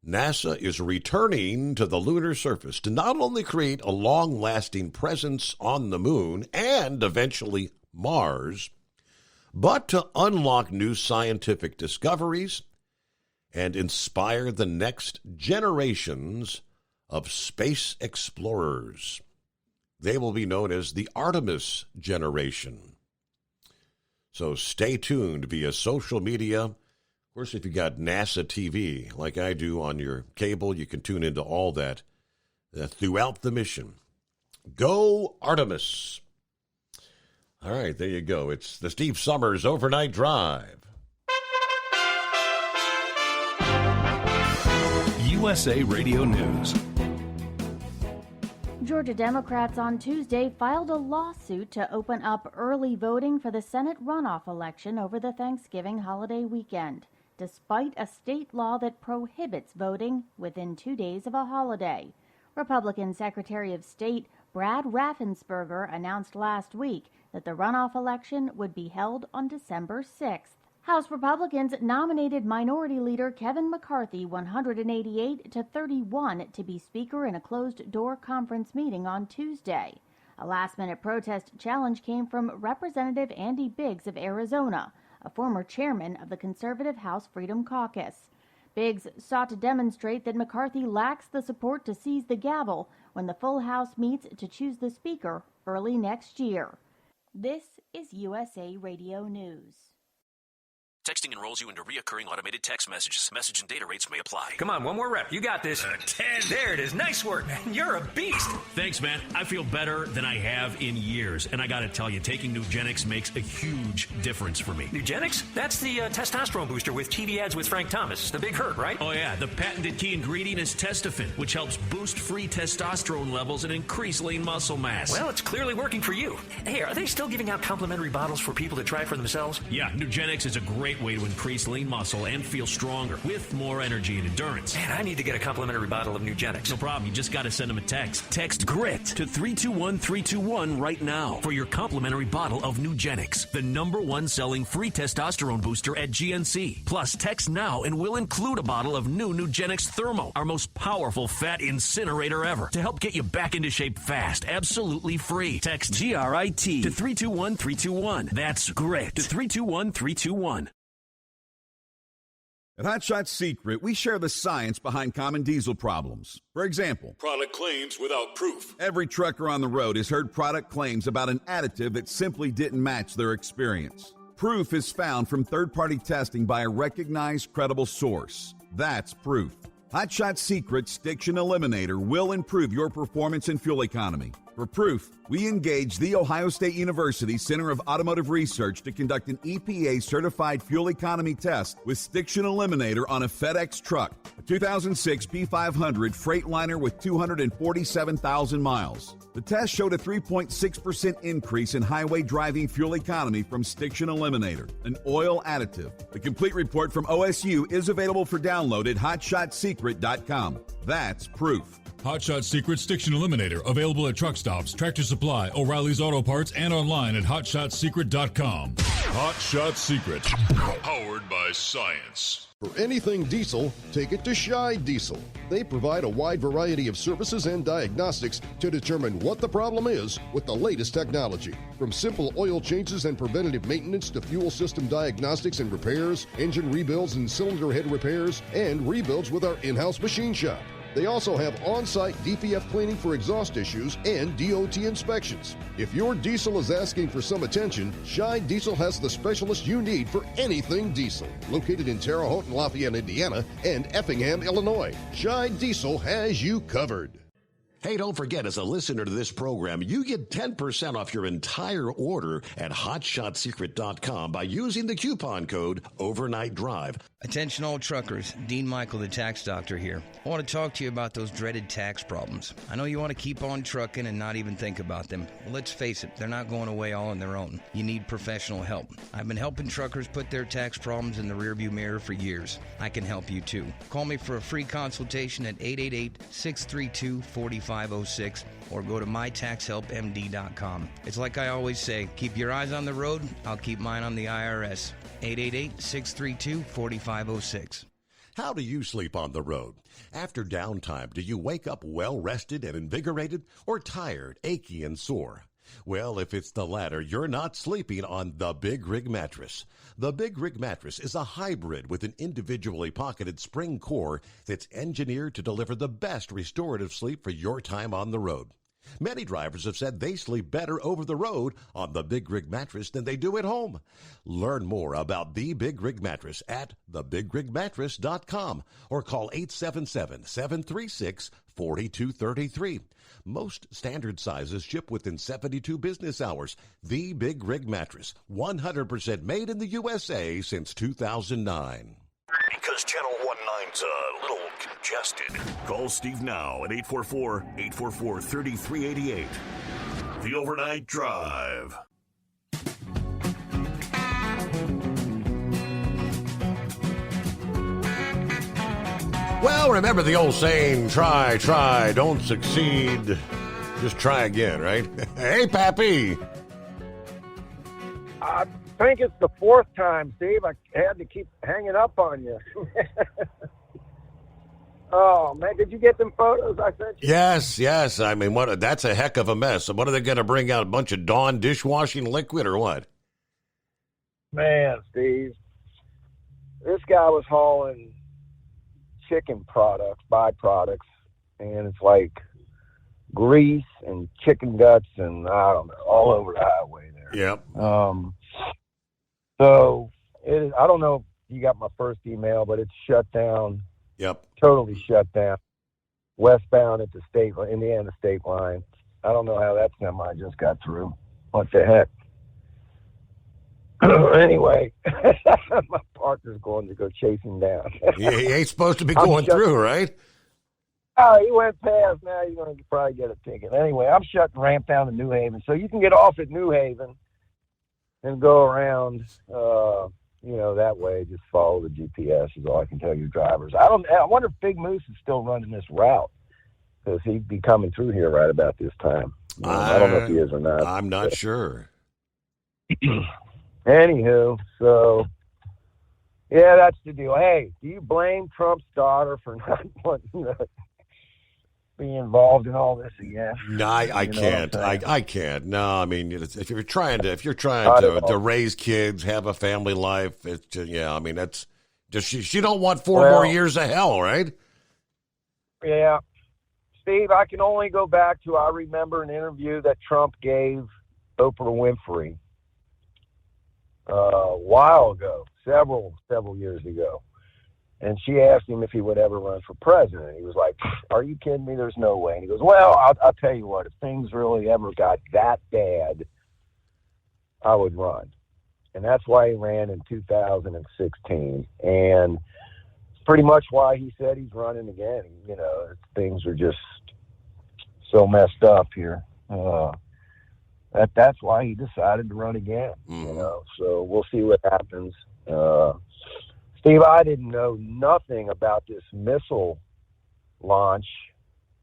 NASA is returning to the lunar surface to not only create a long-lasting presence on the moon and eventually Mars, but to unlock new scientific discoveries and inspire the next generations of space explorers. They will be known as the Artemis generation. So stay tuned via social media. Of course, if you got NASA TV, like I do on your cable, you can tune into all that throughout the mission. Go Artemis! All right, there you go. It's the Steve Summers Overnight Drive. USA Radio News. Georgia Democrats on Tuesday filed a lawsuit to open up early voting for the Senate runoff election over the Thanksgiving holiday weekend, despite a state law that prohibits voting within 2 days of a holiday. Republican Secretary of State Brad Raffensperger announced last week that the runoff election would be held on December 6th. House Republicans nominated Minority Leader Kevin McCarthy 188 to 31 to be Speaker in a closed-door conference meeting on Tuesday. A last-minute protest challenge came from Representative Andy Biggs of Arizona, a former chairman of the conservative House Freedom Caucus. Biggs sought to demonstrate that McCarthy lacks the support to seize the gavel when the full House meets to choose the Speaker early next year. This is USA Radio News. Texting enrolls you into reoccurring automated text messages. Message and data rates may apply. Come on, one more rep. You got this. 10. There it is. Nice work, man. You're a beast. Thanks, man. I feel better than I have in years. And I got to tell you, taking Nugenix makes a huge difference for me. Nugenix? That's the testosterone booster with TV ads with Frank Thomas. The big hurt, right? Oh, yeah. The patented key ingredient is Testofen, which helps boost free testosterone levels and increase lean muscle mass. Well, it's clearly working for you. Hey, are they still giving out complimentary bottles for people to try for themselves? Yeah, Nugenix is a great way to increase lean muscle and feel stronger with more energy and endurance. Man, I need to get a complimentary bottle of Nugenix. No problem. You just got to send them a text. Text GRIT to 321-321 right now for your complimentary bottle of Nugenix, the #1 selling free testosterone booster at GNC. Plus, text now and we'll include a bottle of new Nugenix Thermo, our most powerful fat incinerator ever, to help get you back into shape fast, absolutely free. Text GRIT to 321-321. That's GRIT to 321-321. At Hot Shot Secret, we share the science behind common diesel problems. For example, product claims without proof. Every trucker on the road has heard product claims about an additive that simply didn't match their experience. Proof is found from third-party testing by a recognized, credible source. That's proof. Hot Shot Secret's Stiction Eliminator will improve your performance and fuel economy. For proof, we engaged the Ohio State University Center of Automotive Research to conduct an EPA-certified fuel economy test with Stiction Eliminator on a FedEx truck, a 2006 P500 Freightliner with 247,000 miles. The test showed a 3.6% increase in highway driving fuel economy from Stiction Eliminator, an oil additive. The complete report from OSU is available for download at hotshotsecret.com. That's proof. Hot Shot Secret Stiction Eliminator, available at truck stops, Tractor Supply, O'Reilly's Auto Parts, and online at hotshotsecret.com. Hot Shot Secret, powered by science. For anything diesel, take it to Scheid Diesel. They provide a wide variety of services and diagnostics to determine what the problem is with the latest technology. From simple oil changes and preventative maintenance to fuel system diagnostics and repairs, engine rebuilds and cylinder head repairs, and rebuilds with our in-house machine shop. They also have on-site DPF cleaning for exhaust issues and DOT inspections. If your diesel is asking for some attention, Scheid Diesel has the specialist you need for anything diesel. Located in Terre Haute and Lafayette, Indiana, and Effingham, Illinois, Scheid Diesel has you covered. Hey, don't forget, as a listener to this program, you get 10% off your entire order at HotShotSecret.com by using the coupon code Overnight Drive. Attention all truckers, Dean Michael, the tax doctor here. I want to talk to you about those dreaded tax problems. I know you want to keep on trucking and not even think about them. Well, let's face it, they're not going away all on their own. You need professional help. I've been helping truckers put their tax problems in the rearview mirror for years. I can help you too. Call me for a free consultation at 888-632-4506 or go to mytaxhelpmd.com. It's like I always say, keep your eyes on the road, I'll keep mine on the IRS. 888-632-4506. How do you sleep on the road? After downtime, do you wake up well-rested and invigorated or tired, achy, and sore? Well, if it's the latter, you're not sleeping on the Big Rig Mattress. The Big Rig Mattress is a hybrid with an individually pocketed spring core that's engineered to deliver the best restorative sleep for your time on the road. Many drivers have said they sleep better over the road on the Big Rig Mattress than they do at home. Learn more about the Big Rig Mattress at thebigrigmattress.com or call 877-736-4233. Most standard sizes ship within 72 business hours. The Big Rig Mattress, 100% made in the USA since 2009. Because Channel 19's a little congested. Call Steve now at 844-844-3388. The Overnight Drive. Well, remember the old saying, try, don't succeed. Just try again, right? Hey, Pappy. I think it's the fourth time, Steve. I had to keep hanging up on you. Oh, man, did you get them photos I sent you? Yes. I mean, that's a heck of a mess. What are they going to bring out, a bunch of Dawn dishwashing liquid or what? Man, Steve, this guy was hauling chicken products, byproducts, and it's like grease and chicken guts and, I don't know, all over the highway there. Yep. So, I don't know if you got my first email, but it's shut down. Yep. Totally shut down. Westbound at the Indiana state line. I don't know how that semi just got through. What the heck? Anyway, my partner's going to go chase him down. He ain't supposed to be going through, right? Oh, he went past. Now you're going to probably get a ticket. Anyway, I'm shutting ramp down to New Haven. So you can get off at New Haven and go around, that way. Just follow the GPS is all I can tell you drivers. I wonder if Big Moose is still running this route because he'd be coming through here right about this time. I don't know if he is or not. I'm not sure. Anywho, so, yeah, that's the deal. Hey, do you blame Trump's daughter for not wanting to be involved in all this again? No, I can't. I can't. No, I mean, if you're trying to raise kids, have a family life, it's just, I mean, that's just, she don't want four more years of hell, right? Yeah. Steve, I can only go back to, I remember an interview that Trump gave Oprah Winfrey a while ago, several years ago. And she asked him if he would ever run for president. He was like, "Are you kidding me? There's no way." And he goes, "Well, I'll tell you what, if things really ever got that bad, I would run." And that's why he ran in 2016. And it's pretty much why he said he's running again. Things are just so messed up here. That's why he decided to run again, So we'll see what happens. Steve, I didn't know nothing about this missile launch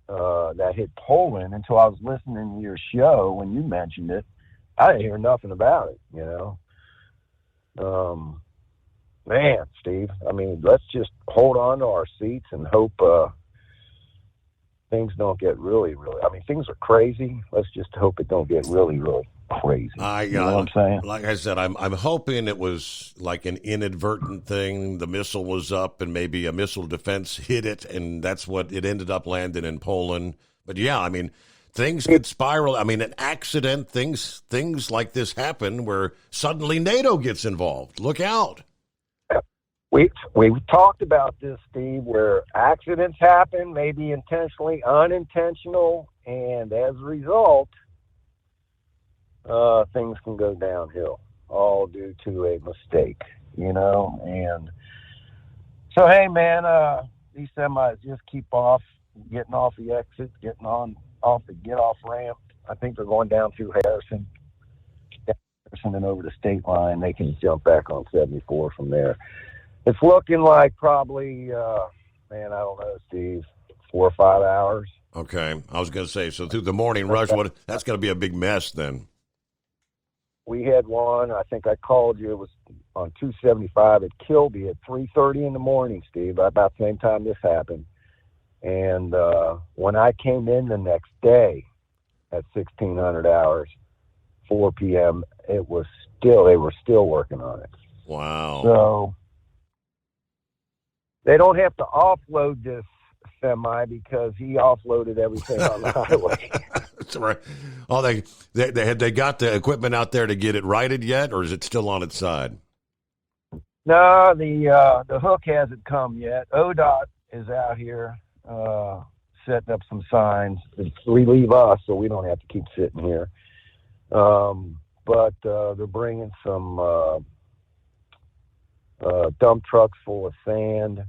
that hit Poland until I was listening to your show when you mentioned it. I didn't hear nothing about it, Man, Steve, I mean, let's just hold on to our seats and hope things don't get really, I mean, things are crazy. Let's just hope it don't get really, really crazy. You know what I'm saying? Like I said, I'm hoping it was like an inadvertent thing. The missile was up and maybe a missile defense hit it, and that's what it ended up landing in Poland. But yeah, I mean, things could spiral. I mean, an accident, things like this happen where suddenly NATO gets involved. Look out. We talked about this, Steve, where accidents happen, maybe intentionally, unintentional, and as a result, things can go downhill, all due to a mistake, you know. And so, hey, man, these semis just keep getting off the exit, getting off the get-off ramp. I think they're going down through Harrison and over the state line. They can jump back on 74 from there. It's looking like probably, I don't know, Steve, 4 or 5 hours. Okay. I was going to say, so through the morning rush, that's going to be a big mess then. We had one, I think I called you, it was on 275 at Kilby at 3:30 in the morning, Steve, about the same time this happened. And when I came in the next day at 1600 hours, 4 p.m., they were still working on it. Wow. So they don't have to offload this semi because he offloaded everything on the highway. That's right. Oh, they got the equipment out there to get it righted yet, or is it still on its side? No, the hook hasn't come yet. ODOT is out here setting up some signs to relieve us so we don't have to keep sitting here. But they're bringing some dump trucks full of sand,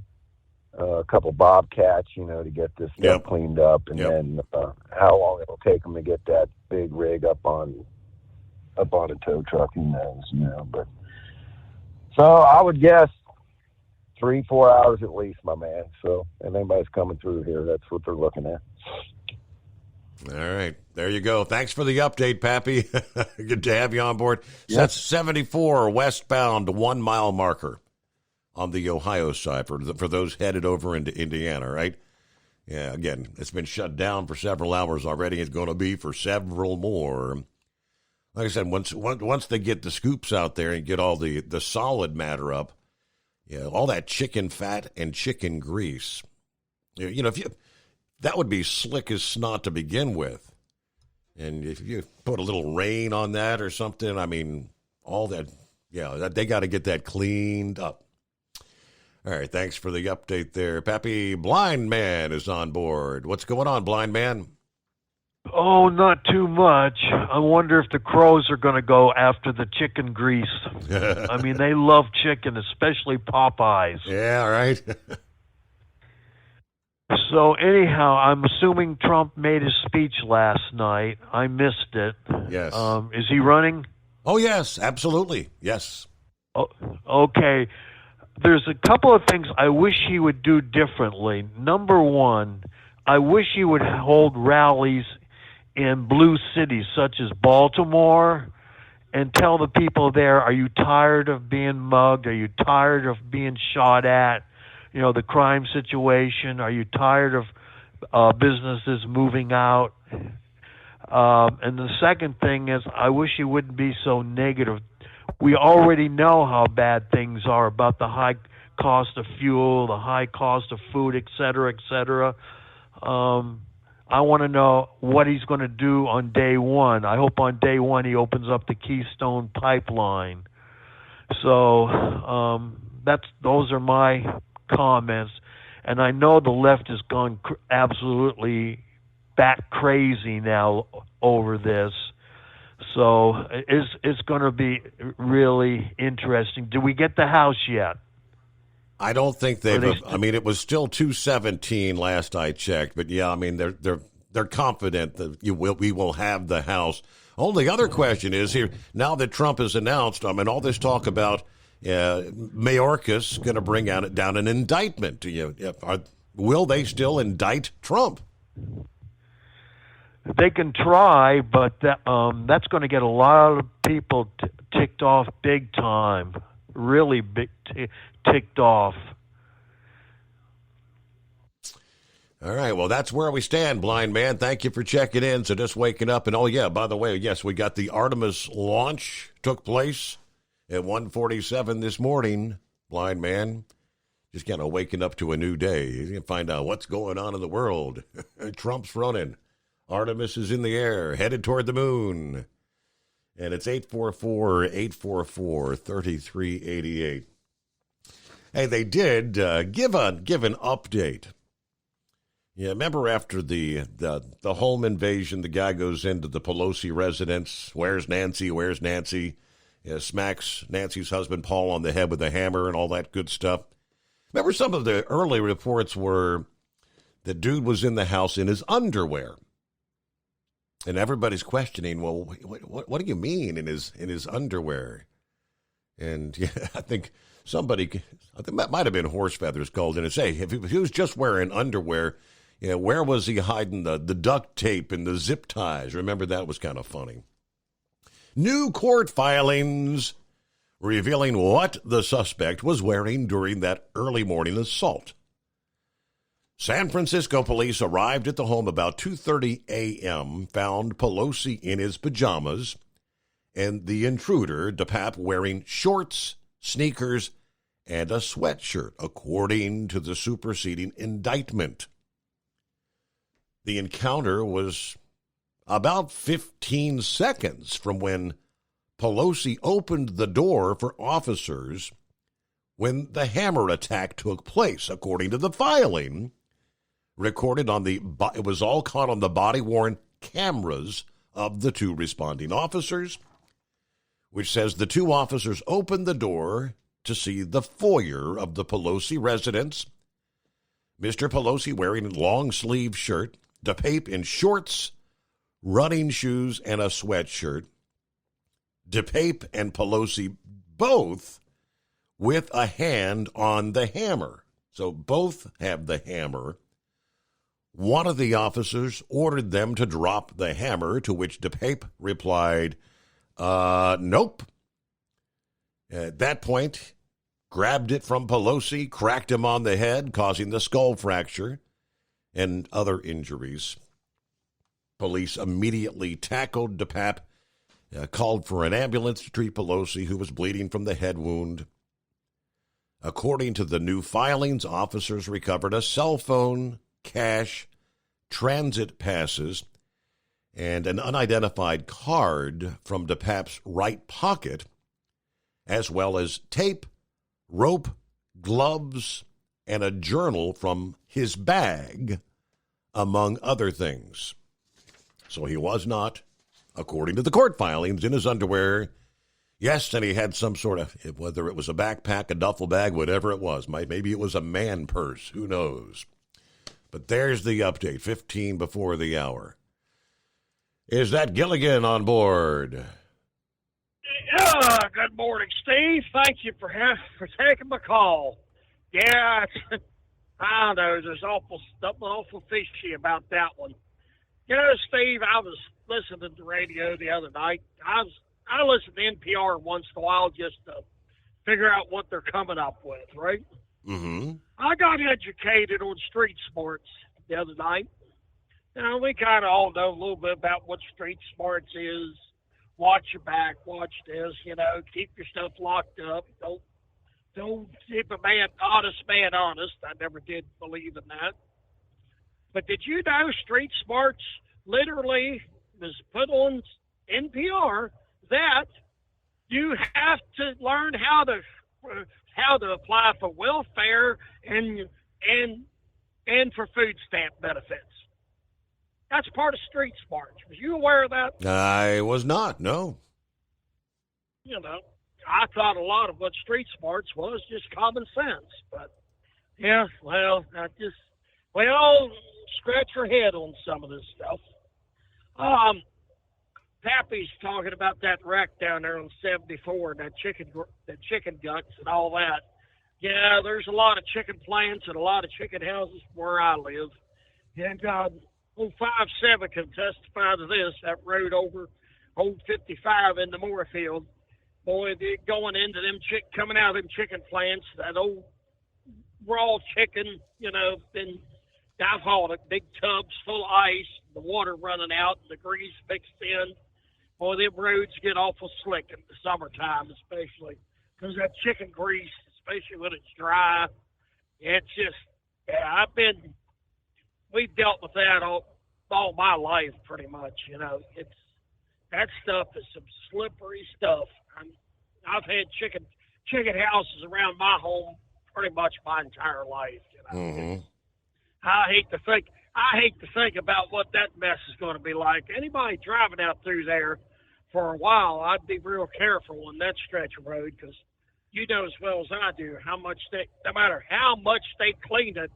a couple Bobcats, to get this stuff cleaned up, and then how long it'll take them to get that big rig up on a tow truck, who knows, but so I would guess 3-4 hours at least, my man. So if anybody's coming through here, that's what they're looking at. All right. There you go. Thanks for the update, Pappy. Good to have you on board. So that's 74 westbound 1 mile marker on the Ohio side for those headed over into Indiana, right? Yeah, again, it's been shut down for several hours already. It's going to be for several more. Like I said, once they get the scoops out there and get all the solid matter up, all that chicken fat and chicken grease, that would be slick as snot to begin with. And if you put a little rain on that or something, I mean, all that, they got to get that cleaned up. All right, thanks for the update there. Pappy Blind Man is on board. What's going on, Blind Man? Oh, not too much. I wonder if the crows are going to go after the chicken grease. I mean, they love chicken, especially Popeyes. Yeah, right. So anyhow, I'm assuming Trump made his speech last night. I missed it. Yes. Is he running? Oh, yes, absolutely. Yes. Oh, okay. There's a couple of things I wish he would do differently. Number one, I wish he would hold rallies in blue cities such as Baltimore and tell the people there, are you tired of being mugged? Are you tired of being shot at? The crime situation. Are you tired of businesses moving out? And the second thing is, I wish he wouldn't be so negative. We already know how bad things are about the high cost of fuel, the high cost of food, et cetera, et cetera. I want to know what he's going to do on day one. I hope on day one he opens up the Keystone Pipeline. So those are my comments. And I know the left has gone absolutely bat crazy now over this. So it's going to be really interesting. Did we get the House yet? I don't think I mean, it was still 217 last I checked, but yeah, I mean, they're confident that we will have the House. Only other question is here, now that Trump has announced, I mean, all this talk about Mayorkas going to bring down an indictment. Will they still indict Trump? They can try, but that's going to get a lot of people ticked off big time. really ticked off. All right, well, that's where we stand, blind man. Thank you for checking in. So just waking up. And, oh, yeah, by the way, yes, we got the Artemis launch took place at 1:47 this morning, blind man. Just kind of waking up to a new day. You can find out what's going on in the world. Trump's running. Artemis is in the air, headed toward the moon. And it's 844-844-3388. Hey, they did give an update. Yeah, remember after the home invasion, the guy goes into the Pelosi residence. Where's Nancy? Where's Nancy? Yeah, smacks Nancy's husband, Paul, on the head with a hammer and all that good stuff. Remember some of the early reports were the dude was in the house in his underwear. And everybody's questioning, well, what do you mean in his underwear? And yeah, I think that might have been Horse Feathers called in and say, if he was just wearing underwear, you know, where was he hiding the duct tape and the zip ties? Remember, that was kind of funny. New court filings revealing what the suspect was wearing during that early morning assault. San Francisco police arrived at the home about 2:30 a.m., found Pelosi in his pajamas, and the intruder, DePape, wearing shorts, sneakers, and a sweatshirt, according to the superseding indictment. The encounter was about 15 seconds from when Pelosi opened the door for officers when the hammer attack took place, according to the filing, recorded on it was all caught on the body-worn cameras of the two responding officers, which says the two officers opened the door to see the foyer of the Pelosi residence. Mr. Pelosi wearing a long-sleeve shirt, DePape in shorts, running shoes, and a sweatshirt. DePape and Pelosi both with a hand on the hammer. So both have the hammer. One of the officers ordered them to drop the hammer, to which DePape replied, nope. At that point, grabbed it from Pelosi, cracked him on the head, causing the skull fracture and other injuries. Police immediately tackled DePape, called for an ambulance to treat Pelosi, who was bleeding from the head wound. According to the new filings, officers recovered a cell phone, cash, transit passes, and an unidentified card from DePape's right pocket, as well as tape, rope, gloves, and a journal from his bag, among other things. So he was not, according to the court filings, in his underwear. Yes, and he had some sort of, whether it was a backpack, a duffel bag, whatever it was. Maybe it was a man purse. Who knows? But there's the update, 15 before the hour. Is that Gilligan on board? Good morning, Steve. Thank you for taking my call. Yeah, I know there's something awful fishy about that one. You know, Steve, I was listening to the radio the other night. I listen to NPR once in a while just to figure out what they're coming up with, right? Mm-hmm. I got educated on street sports the other night. You know, we kind of all know a little bit about what street sports is. Watch your back, watch this, you know, keep your stuff locked up. Don't keep a honest man honest. I never did believe in that. But did you know street sports literally was put on NPR that you have to learn how to apply for welfare and for food stamp benefits. That's part of street sports. Was you aware of that? I was not, no. You know, I thought a lot of what street sports was just common sense. But, yeah, well, we all scratch our head on some of this stuff. Pappy's talking about that wreck down there on 74 and that chicken guts and all that. Yeah, there's a lot of chicken plants and a lot of chicken houses where I live. And old 5-7 can testify to this. That road over Old 55 in the Moorfield, boy, going into them coming out of them chicken plants, that old raw chicken, then I've hauled it, big tubs full of ice, the water running out, and the grease mixed in. Boy, them roads get awful slick in the summertime, especially, because that chicken grease, especially when it's dry, it's just, we've dealt with that all my life pretty much, that stuff is some slippery stuff. I've had chicken houses around my home pretty much my entire life, Mm-hmm. I hate to think about what that mess is going to be like. Anybody driving out through there for a while, I'd be real careful on that stretch of road, because you know as well as I do no matter how much they clean it,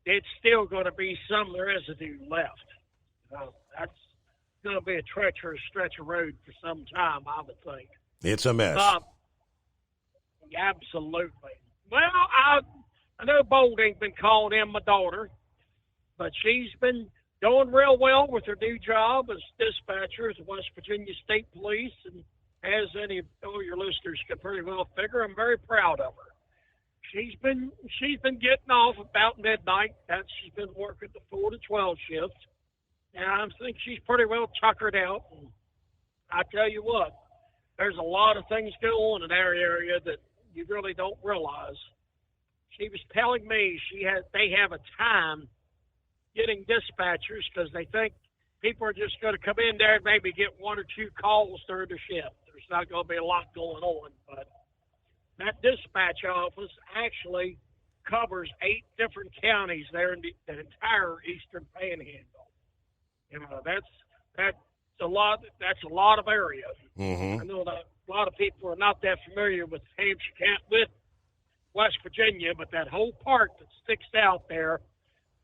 it's still going to be some residue left. That's going to be a treacherous stretch of road for some time, I would think. It's a mess. Absolutely. Well, I know Bold ain't been calling in my daughter, but she's been doing real well with her new job as dispatcher at the West Virginia State Police, and as any of your listeners can pretty well figure, I'm very proud of her. She's been getting off about midnight. She's been working the 4 to 12 shift, and I think she's pretty well tuckered out. And I tell you what, there's a lot of things going on in our area that you really don't realize. She was telling me they have a time getting dispatchers because they think people are just going to come in there and maybe get 1 or 2 calls during the shift. There's not going to be a lot going on, but that dispatch office actually covers 8 different counties there in the entire Eastern Panhandle. That's a lot. That's a lot of area. Mm-hmm. I know that a lot of people are not that familiar with Hampshire County, with West Virginia, but that whole part that sticks out there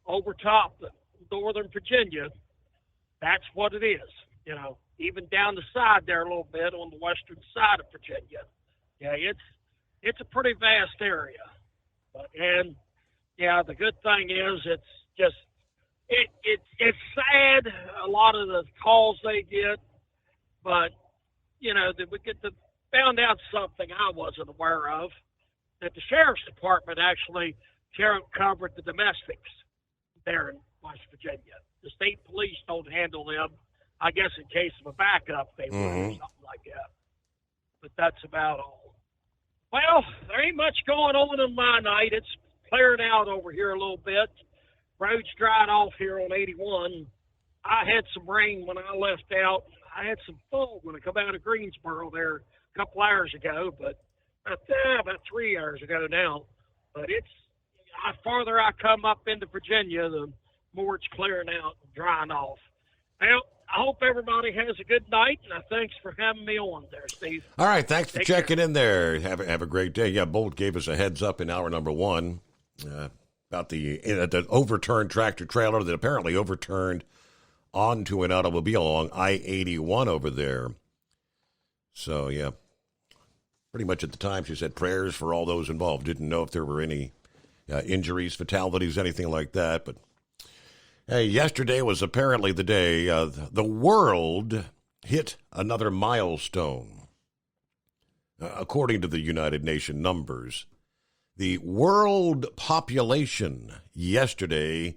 over top of Northern Virginia, that's what it is. Even down the side there a little bit on the western side of Virginia. Yeah, it's a pretty vast area. The good thing is it's sad, a lot of the calls they get, but that we found out something I wasn't aware of, that the Sheriff's Department actually covered the domestics there in West Virginia. The state police don't handle them. I guess in case of a backup they would or something like that. But that's about all. Well, there ain't much going on in my night. It's clearing out over here a little bit. Roads dried off here on 81. I had some rain when I left out. I had some fog when I come out of Greensboro there a couple hours ago, but about 3 hours ago now. But the farther I come up into Virginia, the more it's clearing out and drying off. Well, I hope everybody has a good night, and thanks for having me on there, Steve. All right, thanks for checking in there. Have a great day. Yeah, Bolt gave us a heads up in hour number 1 about the overturned tractor trailer that apparently overturned onto an automobile along I-81 over there. So, yeah, pretty much at the time she said prayers for all those involved. Didn't know if there were any injuries, fatalities, anything like that, but hey, yesterday was apparently the day the world hit another milestone. According to the United Nations numbers, the world population yesterday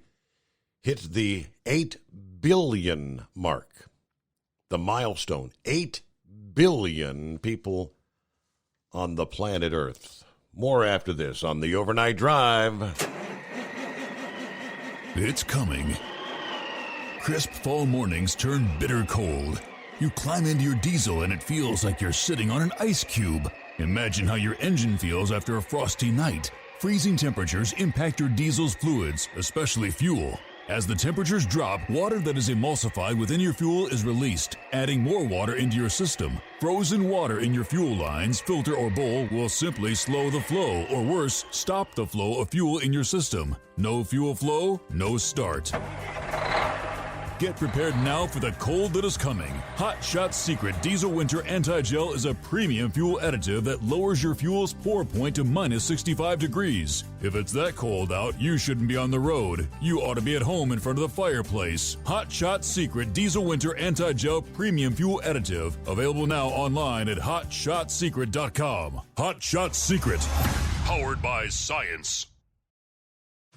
hit the 8 billion mark. The milestone, 8 billion people on the planet Earth. More after this on the Overnight Drive. It's coming. Crisp fall mornings turn bitter cold. You climb into your diesel and it feels like you're sitting on an ice cube. Imagine how your engine feels after a frosty night. Freezing temperatures impact your diesel's fluids, especially fuel. As the temperatures drop, water that is emulsified within your fuel is released, adding more water into your system. Frozen water in your fuel lines, filter, or bowl will simply slow the flow, or worse, stop the flow of fuel in your system. No fuel flow, no start. Get prepared now for the cold that is coming. Hot Shot Secret Diesel Winter Anti-Gel is a premium fuel additive that lowers your fuel's pour point to minus 65 degrees. If it's that cold out, you shouldn't be on the road. You ought to be at home in front of the fireplace. Hot Shot Secret Diesel Winter Anti-Gel Premium Fuel Additive. Available now online at hotshotsecret.com. Hot Shot Secret. Powered by science.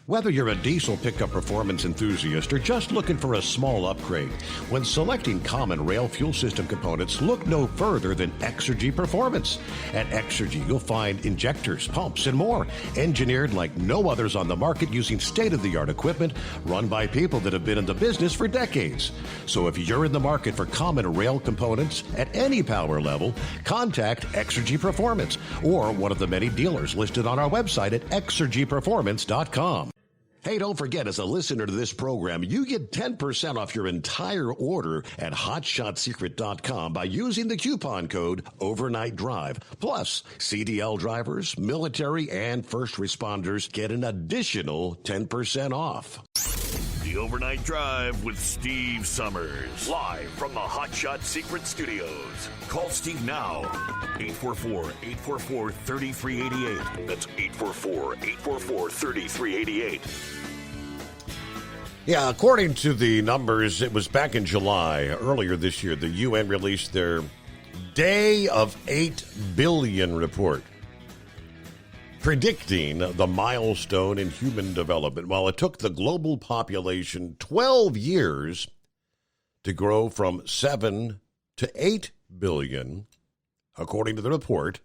Whether you're a diesel pickup performance enthusiast or just looking for a small upgrade, when selecting common rail fuel system components, look no further than Exergy Performance. At Exergy, you'll find injectors, pumps, and more, engineered like no others on the market using state-of-the-art equipment run by people that have been in the business for decades. So if you're in the market for common rail components at any power level, contact Exergy Performance or one of the many dealers listed on our website at exergyperformance.com. Hey, don't forget, as a listener to this program, you get 10% off your entire order at hotshotsecret.com by using the coupon code Overnight Drive. Plus, CDL drivers, military, and first responders get an additional 10% off. The Overnight Drive with Steve Summers. Live from the Hot Shot Secret Studios. Call Steve now. 844-844-3388. That's 844-844-3388. Yeah, according to the numbers, it was back in July, earlier this year, the UN released their Day of 8 Billion report, predicting the milestone in human development. While it took the global population 12 years to grow from 7 to 8 billion, according to the report,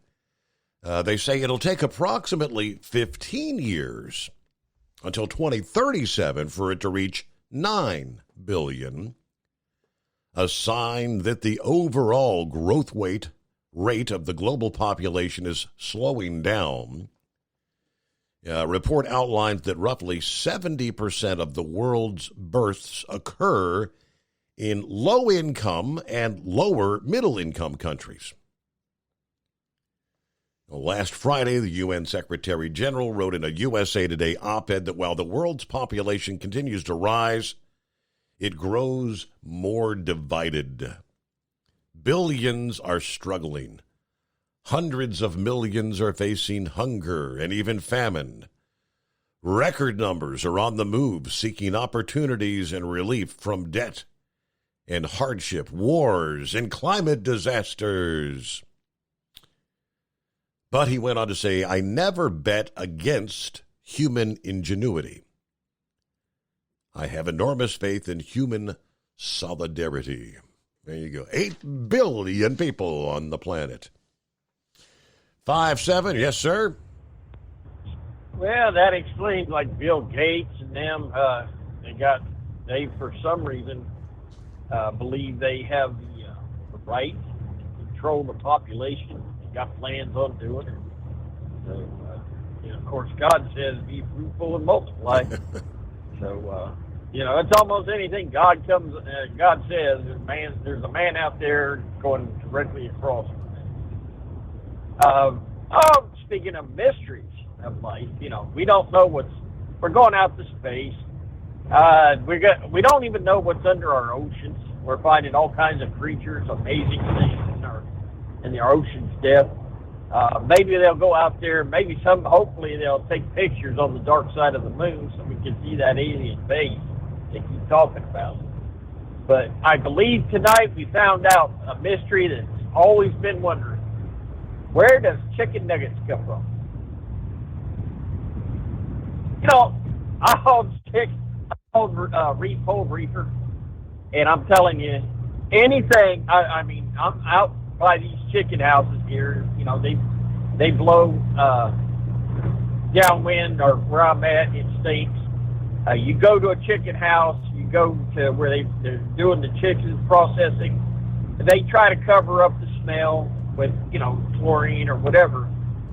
they say it'll take approximately 15 years until 2037 for it to reach 9 billion, a sign that the overall growth rate of the global population is slowing down. A report outlines that roughly 70% of the world's births occur in low-income and lower middle-income countries. Last Friday, the UN Secretary General wrote in a USA Today op-ed that while the world's population continues to rise, it grows more divided. Billions are struggling. Hundreds of millions are facing hunger and even famine. Record numbers are on the move, seeking opportunities and relief from debt and hardship, wars, and climate disasters. But he went on to say, I never bet against human ingenuity. I have enormous faith in human solidarity. There you go. 8 billion people on the planet. 5-7, yes, sir? Well, that explains like Bill Gates and them. They for some reason believe they have the right to control the population. Got plans on doing it. So, of course, God says be fruitful and multiply. So, it's almost anything God says. There's a man out there going directly across. Speaking of mysteries of life, we don't know we're going out to space. We don't even know what's under our oceans. We're finding all kinds of creatures, amazing things in the ocean's depth. Maybe they'll go out there. Hopefully they'll take pictures on the dark side of the moon so we can see that alien base they keep talking about. But I believe tonight we found out a mystery that's always been wondering. Where does chicken nuggets come from? I hauled Pole Reefer, and I'm telling you, anything, I'm out by these chicken houses here, they blow downwind or where I'm at, it stinks. You go to a chicken house, you go to where they're doing the chicken processing, they try to cover up the smell with, chlorine or whatever,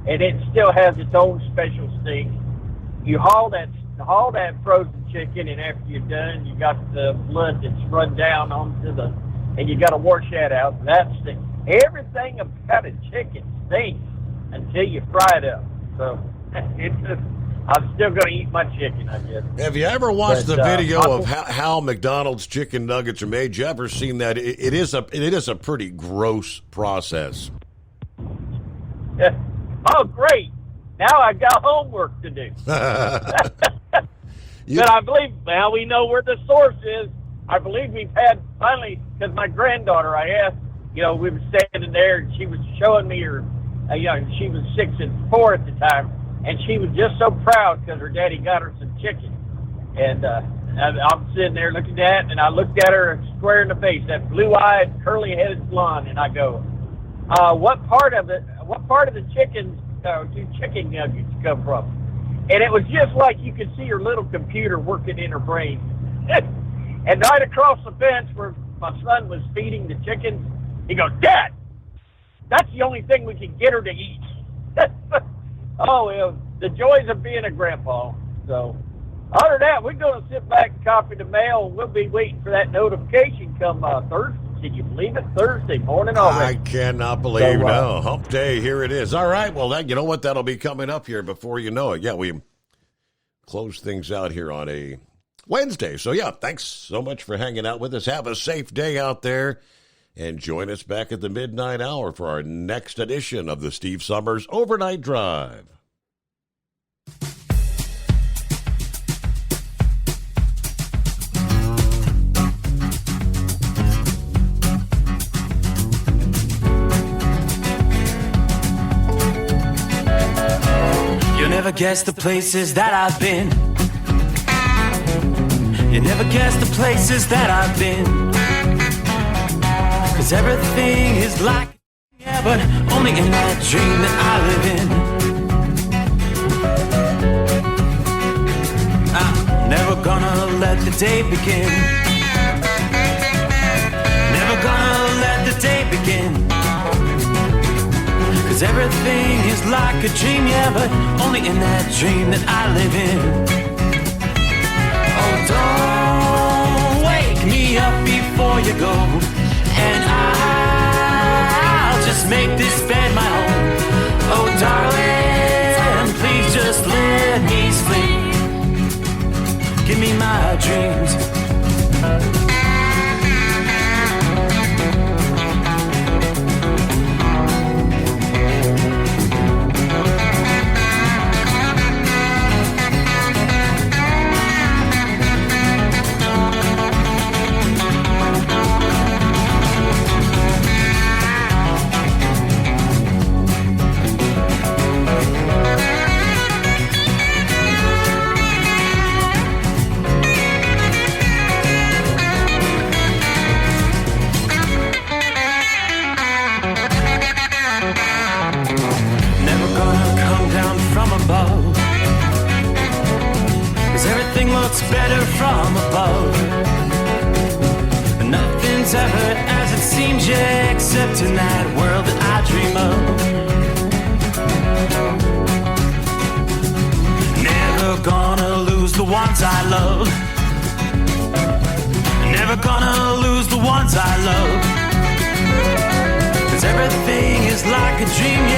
and it still has its own special stink. You haul that frozen chicken, and after you're done, you got the blood that's run down and you got to wash that out. That stinks. Everything about a chicken stinks until you fry it up. So I'm still going to eat my chicken, I guess. Have you ever watched the video of how McDonald's chicken nuggets are made? You ever seen that? It is a pretty gross process. Oh, great. Now I've got homework to do. But I believe, now we know where the source is. I believe we've had, finally, because my granddaughter, I asked, we were standing there, and she was showing me her, she was 6 and 4 at the time, and she was just so proud because her daddy got her some chicken. And I'm sitting there looking at it, and I looked at her square in the face, that blue-eyed, curly-headed blonde, and I go, what part of the chicken do chicken nuggets come from? And it was just like you could see her little computer working in her brain. And right across the fence where my son was feeding the chickens, he goes, Dad, that's the only thing we can get her to eat. Oh, the joys of being a grandpa. So, other than that, we're going to sit back and copy the mail. We'll be waiting for that notification come Thursday. Can you believe it? Thursday morning already. I cannot believe no. Hump day, here it is. All right, well, you know what? That'll be coming up here before you know it. Yeah, we close things out here on a Wednesday. So, yeah, thanks so much for hanging out with us. Have a safe day out there. And join us back at the midnight hour for our next edition of the Steve Summers Overnight Drive. You'll never guess the places that I've been. You never guess the places that I've been. 'Cause everything is like, yeah, but only in that dream that I live in. I'm never gonna let the day begin. Never gonna let the day begin. 'Cause everything is like a dream, yeah, but only in that dream that I live in. Oh, don't wake me up before you go. And I'll just make this bed my home. Oh, darling, please just let me sleep. Give me my dreams. Better from above. Nothing's ever as it seems, yeah, except in that world that I dream of. Never gonna lose the ones I love. Never gonna lose the ones I love. 'Cause everything is like a dream, yeah.